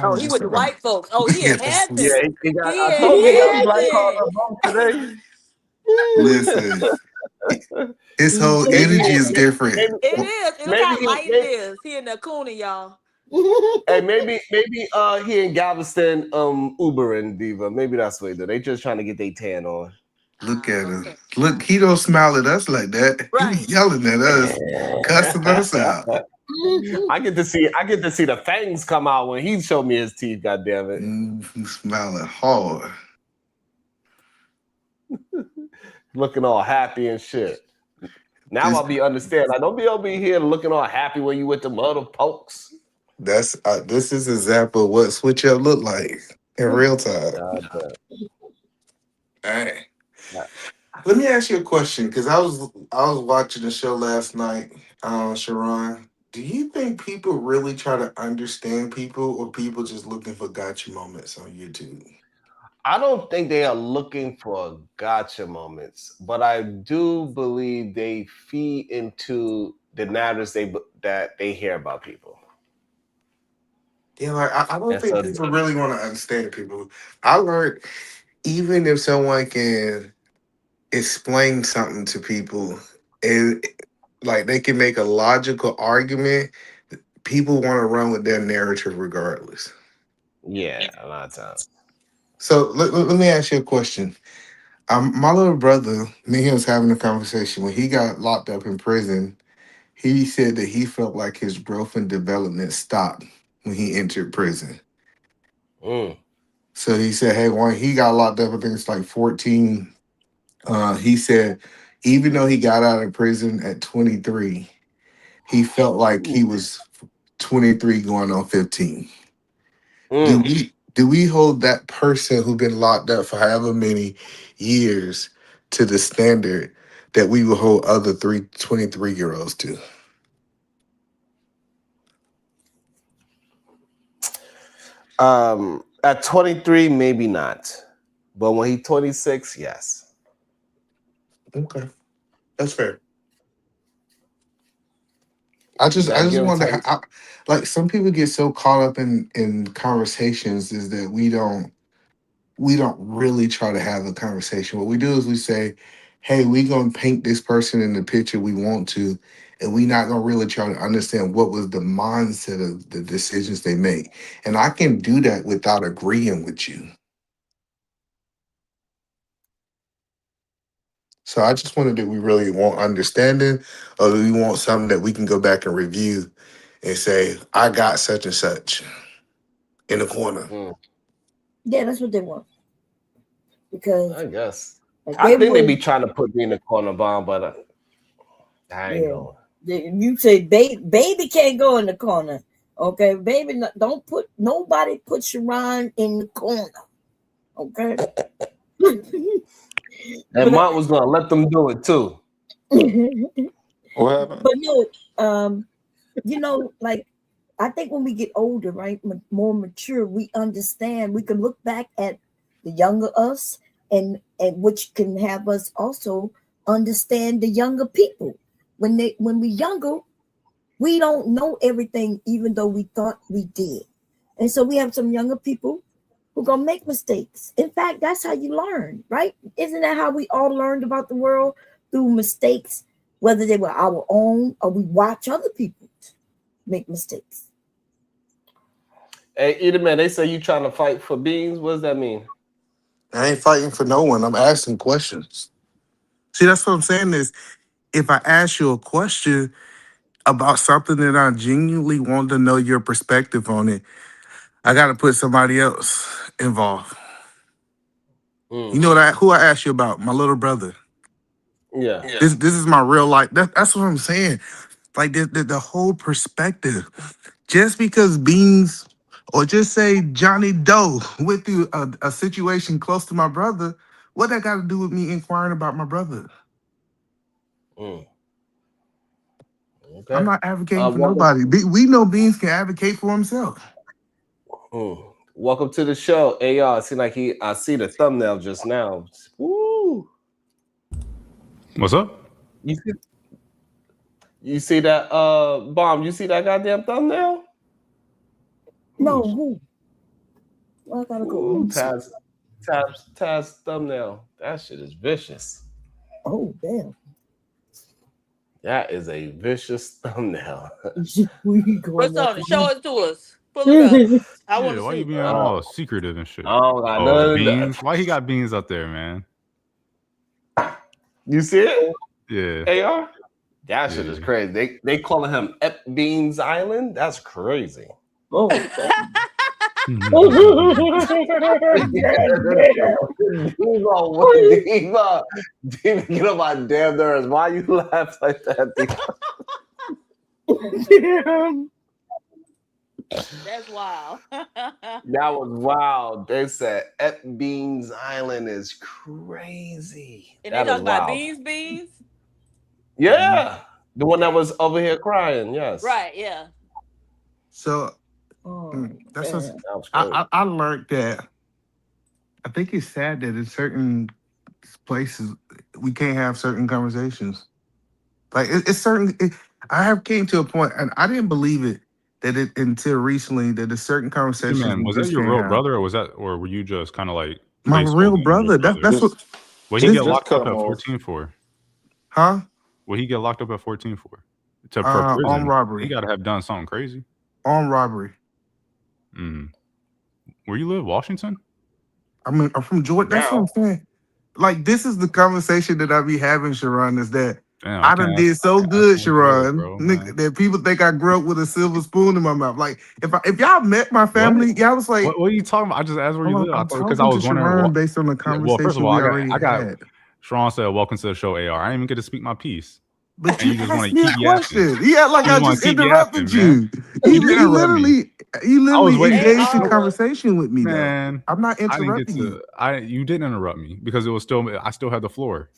Oh, he with the white folks. Oh, he in Yes. heaven. Yeah, he got. He I in told you he got a black card heaven. on home today. Listen, his whole Maybe, energy is different. It is. Look how light it is. He in the coonie, y'all. Hey, maybe he in Galveston Ubering Diva. Maybe that's what they do. They just trying to get their tan on. Look at him. Look, he don't smile at us like that. Right. He be yelling at us, cussing us out. I get to see the fangs come out when he showed me his teeth. God damn it! He's smiling hard, looking all happy and shit. Now I'll be understand. Like, don't be over here looking all happy when you with the mother pokes. That's this is an example of what switch up look like in real time. Hey, let me ask you a question because I was watching the show last night, Sharon. Do you think people really try to understand people, or people just looking for gotcha moments on YouTube? I don't think they are looking for gotcha moments, but I do believe they feed into the narratives that they hear about people. Yeah, like I don't think people really want to understand people. I learned even if someone can explain something to people and like they can make a logical argument, people want to run with their narrative regardless. Yeah, a lot of times. So let me ask you a question. My little brother, me and him was having a conversation when he got locked up in prison. He said that he felt like his growth and development stopped when he entered prison. So he said, hey, when he got locked up, I think it's like 14. He said, even though he got out of prison at 23, he felt like he was 23 going on 15. Do we hold that person who's been locked up for however many years to the standard that we will hold other 23-year-olds to? At 23, maybe not. But when he's 26, yes. Okay. That's fair. I just wonder how, like some people get so caught up in conversations is that we don't really try to have a conversation. What we do is we say, hey, we're gonna paint this person in the picture we want to, and we're not gonna really try to understand what was the mindset of the decisions they make. And I can do that without agreeing with you. So I just wondered, do we really want understanding, or do we want something that we can go back and review and say, I got such and such in the corner? Yeah, that's what they want. Because I guess. like I think they be trying to put me in the corner, bomb, but I ain't going. You say baby can't go in the corner. Okay, baby, don't put nobody put Sharon in the corner. Okay. And Mont was gonna let them do it too. What happened? But no, you know, like I think when we get older, right, more mature, we understand. We can look back at the younger us, and which can have us also understand the younger people. When we're younger, we don't know everything, even though we thought we did. And so we have some younger people who are gonna make mistakes. In fact, that's how you learn, right? Isn't that how we all learned about the world? Through mistakes, whether they were our own or we watch other people make mistakes. Hey, either man, they say you trying to fight for beans. What does that mean? I ain't fighting for no one. I'm asking questions. See, that's what I'm saying is, if I ask you a question about something that I genuinely want to know your perspective on it, I got to put somebody else involved. You know that who I asked you about? My little brother. Yeah. This is my real life. That's what I'm saying. Like the whole perspective. Just because Beans or just say Johnny Doe went through a situation close to my brother, what that got to do with me inquiring about my brother? Okay. I'm not advocating for welcome, nobody. We know Beans can advocate for himself. Welcome to the show. Hey y'all, it seems like I see the thumbnail just now. Woo! What's up? You see that Bomb, you see that goddamn thumbnail? No, who? Well, I gotta go. Ooh, Taz thumbnail. That shit is vicious. Oh, damn. That is a vicious thumbnail. What's on it? Show it to us. Pull it up. I want to Why see. you being all secretive and shit? I don't got none. Beans. Why he got Beans up there, man? You see it? Yeah. AR? That shit is crazy. They calling him Ep Beans Island? That's crazy. Oh. Diva, get on my damn nerves. Why you laugh like that? That's wild. That was wild. They said Ep Beans Island is crazy. And That they is talk about wild. beans. Yeah. The one that was over here crying, yes. Right, yeah. So that's what I learned that I think it's sad that in certain places we can't have certain conversations. Like it's certain. I have came to a point, and I didn't believe it until recently that there's certain Hey, conversations man, we was that just your can't real have. brother, or were you just kind of like My real placeholding brother. your That's what. What he this- get locked up at 14 for? Huh? What he get locked up at 14 for? For prison. Armed robbery. He got to have done something crazy. Armed robbery. Where you live, Washington? I'm from Georgia. That's what I'm saying. Like this is the conversation that I be having, Sharon. Is that Damn, I done did so good, Sharon, bro, that people think I grew up with a silver spoon in my mouth. Like if y'all met my family, y'all was like, what are you talking about? I just asked where you hold live. on, I I'm thought because talking I to was wondering. Sharon based on the Well, first of conversation all, we I already got. had. Sharon said, "Welcome to the show, AR." I didn't even get to speak my piece. But and you just asked want me to a keep yapping. question. Yeah, like You I wanna just keep interrupted yapping, you. man. You didn't interrupt me. literally waiting. engaged in conversation with me, Man, though. I'm not I didn't get interrupting you. to. You didn't interrupt me because it was still. I still had the floor.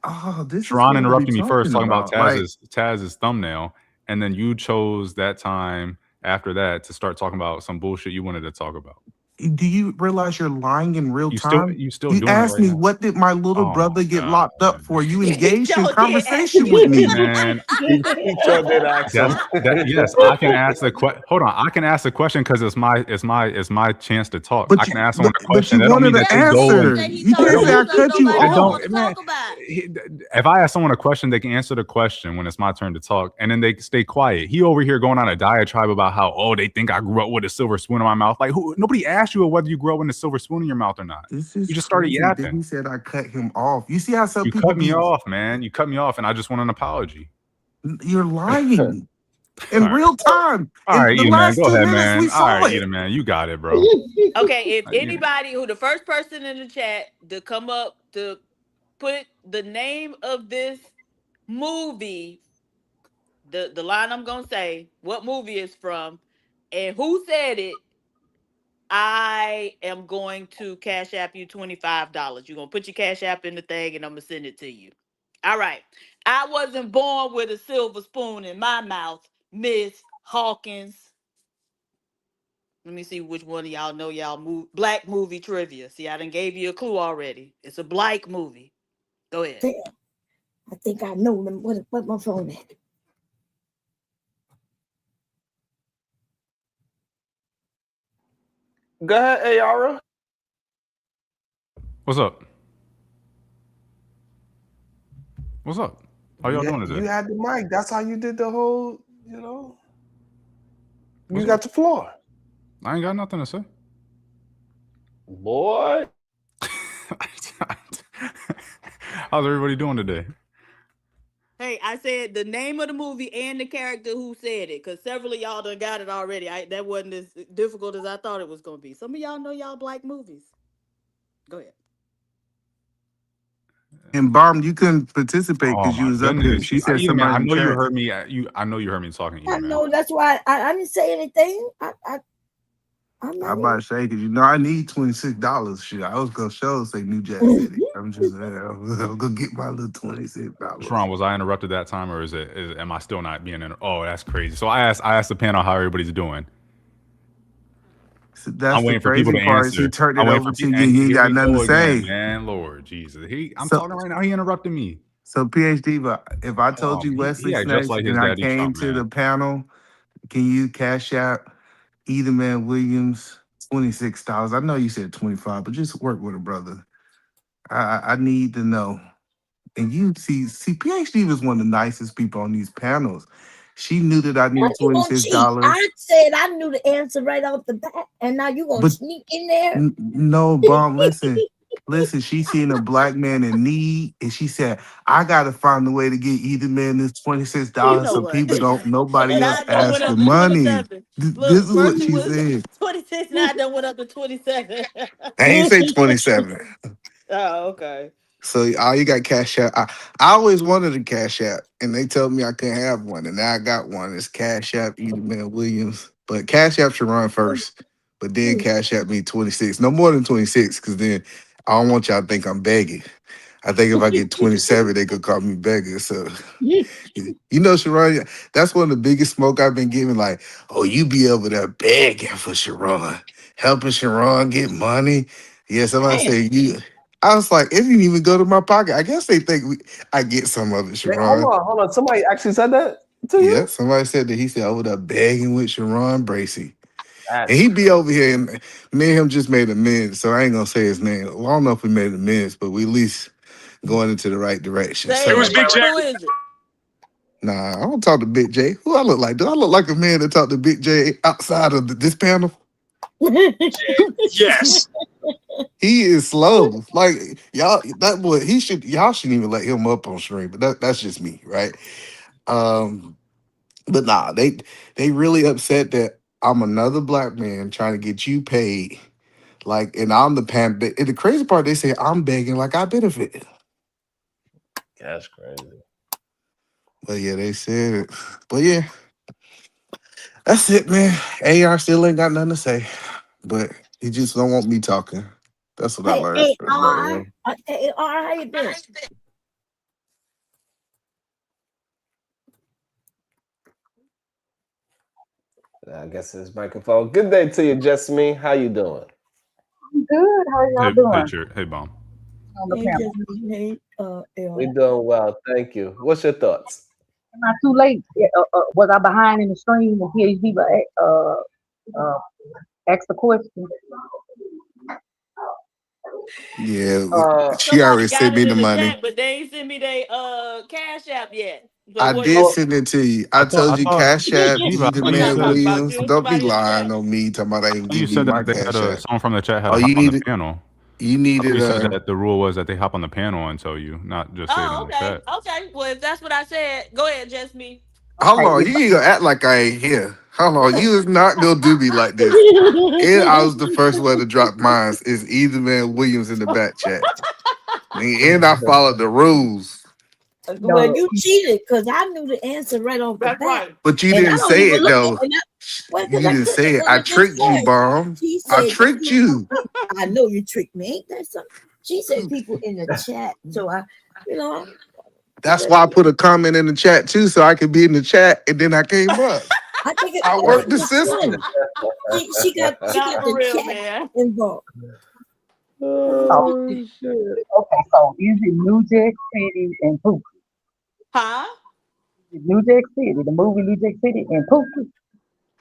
Oh, this is Sharon what I be interrupted me first, talking about Like, Taz's thumbnail, and then you chose that time after that to start talking about some bullshit you wanted to talk about. do you realize you're lying in real You time? still You doing it asked right me, now. what did my little Oh brother my get God, locked up for? You engaged in sure did conversation with me. Man, He sure did ask him. yes, I can ask the question. Hold on, I can ask the question because it's my chance to talk. I can ask someone a But question. you That don't mean wanted that an they go answer. and You can't say I cut you off. if I ask someone a question, they can answer the question when it's my turn to talk, and then they stay quiet. He over here going on a diatribe about how they think I grew up with a silver spoon in my mouth. Like nobody asked you whether you grew up with a silver spoon in your mouth or not. This is You just started crazy. yapping. Then he said I cut him off. You see how some You people cut me off, man. You cut me off, and I just want an apology. You're lying in real time. All right, in the Eden, man. last Go 2 ahead, minutes, man. we All saw right, it. Eden, man. You got it, bro. Okay, if anybody who the first person in the chat to come up to put the name of this movie, the line I'm gonna say, what movie it's from, and who said it, I am going to cash app you $25. You're gonna put your cash app in the thing and I'm gonna send it to you. All right. I wasn't born with a silver spoon in my mouth, Miss Hawkins. Let me see which one of y'all know black movie trivia. See, I done gave you a clue already. It's a black movie. Go ahead. Damn. I think I know them. What my phone at? Go ahead, Ayara. What's up? What's up? How y'all doing today? You had the mic. That's how you did the whole, You What's got the floor. I ain't got nothing to say. Boy. How's everybody doing today? Hey, I said the name of the movie and the character who said it, because several of y'all done got it already. That wasn't as difficult as I thought it was going to be. Some of y'all know y'all black movies. Go ahead. And Bomb, you couldn't participate Oh because you my was up here. goodness. She said Either man, somebody I in the know you chat. heard me. I know you heard me talking. I Either man. know. That's why I didn't say anything. I'm I'm about to say because I need $26. Shit, I was gonna say New Jack City. I'm just I'm gonna get my little $26. Sharon, was I interrupted that time, or am I still not being in? Oh, that's crazy. So I asked the panel how everybody's doing. So that's I'm the waiting for people crazy to part. Is he answer. turned I'm it waiting over for to people, you. and You ain't here got we nothing go to again, say. man. Lord Jesus, I'm So, talking right now. He interrupted me. so PhD, but if I told you Wesley He just Snipes like his and I daddy came Trump, to man. the panel, can you cash out Edelman Williams $26? I know you said 25, but just work with a brother. I need to know. And you see, PhD was one of the nicest people on these panels. She knew that I need you gonna cheat? $26. I said I knew the answer right off the bat, and now you gonna But sneak in there? No, Bomb, listen, she seen a black man in need, and she said, I gotta find a way to get either man this $26 You know so what? people don't nobody And else I done ask went for up to money. 27. This Look, is what first it she was said. 26, now I done went up to 27. I ain't say 27. Oh, okay. So all you got Cash App. I always wanted a Cash App, and they told me I couldn't have one, and now I got one. It's Cash App, Edelman Williams. But Cash App should run first, but then Cash App me 26. No more than 26, because then I don't want y'all to think I'm begging. I think if I get 27, they could call me begging. So Sharon, that's one of the biggest smoke I've been giving. Like, oh, you be over there begging for Sharon, helping Sharon get money. Yeah, somebody say you. I was like, it didn't even go to my pocket. I guess they think I get some of it, Wait, Sharon. hold on. Somebody actually said that to you? Yeah, somebody said that he said over there begging with Sharon Bracy. That's And he be over here, and me and him just made amends, so I ain't gonna say his name. Well, I don't know if we made amends, but we at least going into the right direction. Say It was Big J. who is it? Nah, I don't talk to Big J. Who I look like? Do I look like a man that talk to Big J outside of this panel? Yes. He is slow. Like y'all, that boy, y'all shouldn't even let him up on stream. But that's just me, right? But nah, they really upset that I'm another black man trying to get you paid. Like, and I'm the pan. And the crazy part, they say I'm begging like I benefit. That's crazy. But yeah, they said it. But yeah, that's it, man. AR still ain't got nothing to say. But he just don't want me talking. That's what I learned. Hey, about him. how you doing? I guess his microphone. Good day to you, Jasmine. How you doing? Good. How y'all doing? Hey, Bomb. On the panel. We doing well, thank you. What's your thoughts? Am I too late? Was I behind in the stream when PhD asked the question? Yeah, she Somebody already got sent me it the in the money. chat, but they ain't sent me their Cash App yet. So I what? did send it to you. I told you Cash App, Diva, I the thought you man said Williams. You, Don't be somebody in the lying chat. on me talking about I didn't You give you said my that they had Cash App. someone from the chat had Oh, to hop on the panel. You I needed thought you said that the rule was that they hop on the panel and tell you, not just say it Oh, in the okay. chat. Okay. Well, if that's what I said, go ahead, Jasmine. Hold on, you ain't gonna act like I ain't here. Hold on, you is not gonna do me like this. And I was the first one to drop mine. Is either man Williams in the back chat. And I followed the rules. Well, you cheated because I knew the answer right off the bat. Right. But you And I didn't don't say even it look though. at well, You because I didn't clicked say it. on I it just tricked you, said. Bomb. She I said tricked you. I know you tricked me. Ain't that something? She said people in the chat. So That's why I put a comment in the chat too, so I could be in the chat, and then I came up. I think I worked the system. she got Not for the real, chat man. involved. Oh shit. Okay, so is it New Jack City and Pookie? Huh? New Jack City, the movie New Jack City and Pookie.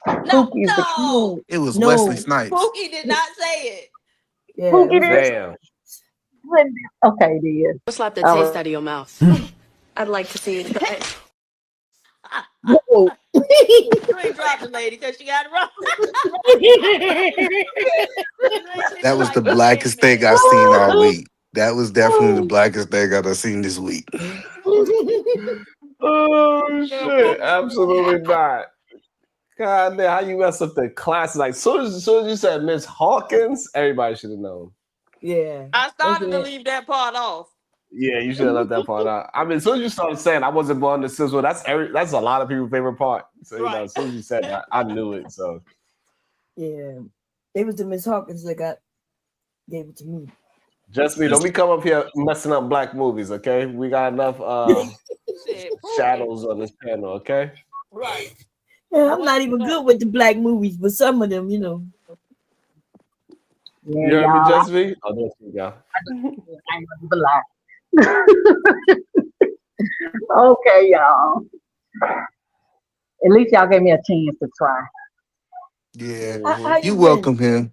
No, Pookie is the no. It was No. Wesley Snipes. Pookie did not say it. Yeah, Pookie did. Damn. Okay, dear. Slap the All taste right. out of your mouth. I'd like to see it. Whoa. You ain't dropped the lady because she got it wrong. That was the blackest thing I seen all week. That was definitely the blackest thing I've seen this week. Oh shit! Absolutely not. God damn, how you mess up the classes? Like, soon as you said Miss Hawkins, everybody should have known. Yeah. I started to leave that part off. Yeah, you should have left that part out. I mean, as soon as you started saying I wasn't born to sizzle, that's a lot of people's favorite part. So you know, as soon as you said that, I knew it. So Yeah, it was the Miss Hawkins that gave it to me. just me, don't be come up here messing up black movies, okay? We got enough shadows on this panel, okay? Right. Yeah, I'm not even good with the black movies, but some of them, You heard me, just me? Oh, that's me, y'all. I ain't gonna lie. Okay, y'all. At least y'all gave me a chance to try. Yeah, How you you welcome him.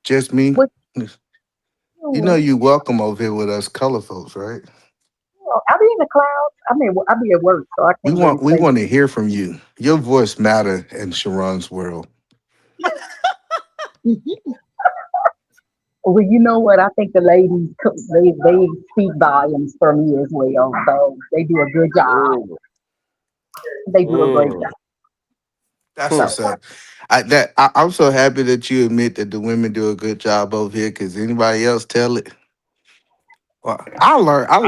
Just me. What? You know you welcome over here with us color folks, right? I'll be in the clouds. I'll be at work, so I We can't want really say. to hear from you. Your voice matter in Sharon's world. Well, you know what? I think the ladies they speak volumes for me as well. So they do a good job. They do a great job. That's what's up. I'm so happy that you admit that the women do a good job over here. Cause anybody else tell it? Well, I learned. I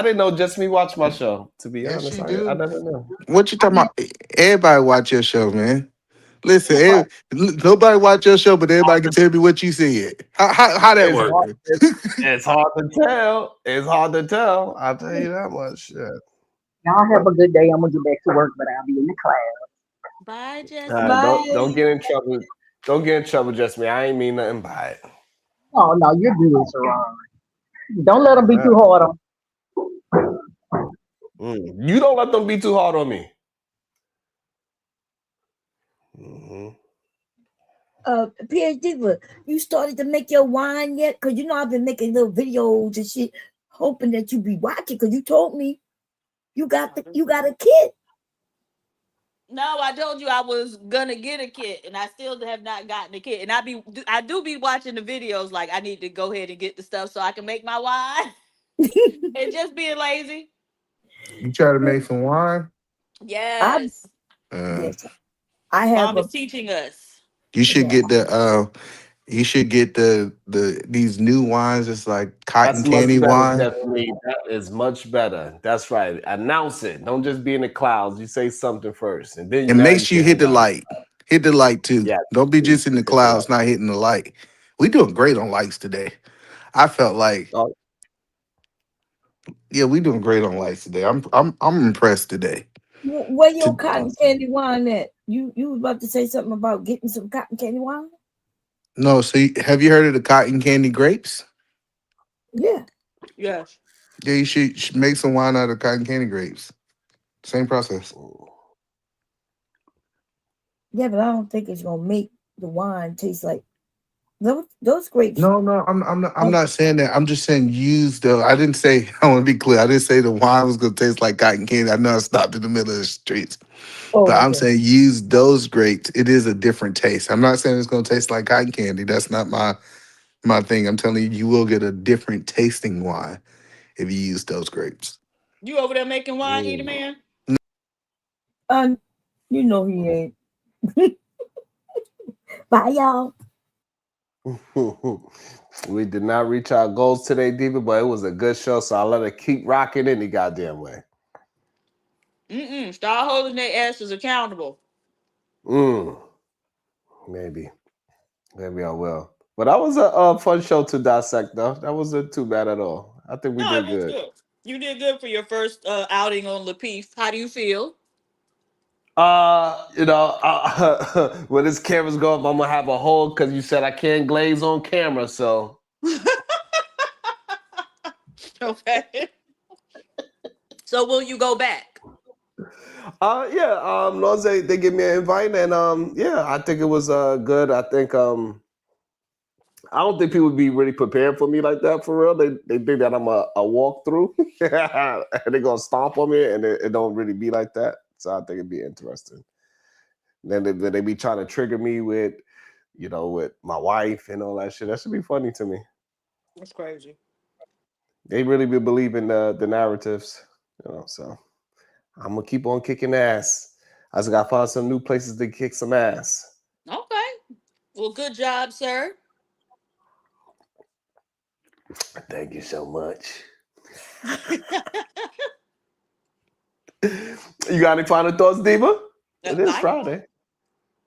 didn't know just me watch my show. To be Yes, honest, you I do. never know. What you talking about? Everybody watch your show, man. Listen, nobody watch your show, but everybody can tell me what you said. How that work? It's hard to tell. It's hard to tell. I'll tell you that much. Shit. Y'all have a good day. I'm gonna get back to work, but I'll be in the clouds. Bye, Jesse. Don't get in trouble. Don't get in trouble, just me. I ain't mean nothing by it. Oh no, you're good, Sharon. Don't let them be too hard on. You don't let them be too hard on me. PhD Diva, you started to make your wine yet? Because I've been making little videos and shit, hoping that you be watching. Because you told me you got a kit. No, I told you I was gonna get a kit, and I still have not gotten a kit. And I do be watching the videos. Like I need to go ahead and get the stuff so I can make my wine. And just being lazy. You try to make some wine? Yes. Yes, I have Mom is teaching us. You should get the these new wines. It's like cotton That's much candy better, wine. Stephanie. That is much better. That's right. Announce it. Don't just be in the clouds. You say something first, and then And now make you sure you can hit the announce. light. Hit the light too. Yeah. Don't be just in the Hit the clouds, light. not hitting the light. We doing great on lights today. I felt like, yeah, we doing great on lights today. I'm impressed today. Where your cotton candy wine at? You was about to say something about getting some cotton candy wine? No, so have you heard of the cotton candy grapes? Yeah. Yes. Yeah, you should make some wine out of cotton candy grapes. Same process. Yeah, but I don't think it's gonna make the wine taste like those grapes. No, I'm not saying that. I'm just saying use the. I didn't say. I want to be clear. I didn't say the wine was gonna taste like cotton candy. I know I stopped in the middle of the streets, but I'm saying use those grapes. It is a different taste. I'm not saying it's gonna taste like cotton candy. That's not my thing. I'm telling you, you will get a different tasting wine if you use those grapes. You over there making wine, Eater Man? You know he ain't. Bye, y'all. We did not reach our goals today, Diva, but it was a good show, so I'll let her keep rocking any goddamn way. Start holding their asses accountable. Maybe I will. But that was a fun show to dissect, though. That wasn't too bad at all. I think we did It was good. good. You did good for your first outing on Lapeef. How do you feel? When this camera's go up, I'm gonna have a hole because you said I can't glaze on camera, so. Okay. So will you go back? Yeah. Long as they give me an invite, and yeah, I think it was good. I think I don't think people would be really prepared for me like that for real. They think that I'm a walkthrough, and they're gonna stomp on me, and it don't really be like that. So I think it'd be interesting. Then they be trying to trigger me with, with my wife and all that shit. That should be funny to me. That's crazy. They really be believing the narratives, so I'm gonna keep on kicking ass. I just gotta find some new places to kick some ass. Okay. Well, good job, sir. Thank you so much. You got any final thoughts, Diva? It is Friday.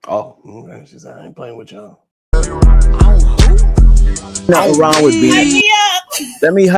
Oh, okay. She said, I ain't playing with y'all. Nothing wrong with being. Let me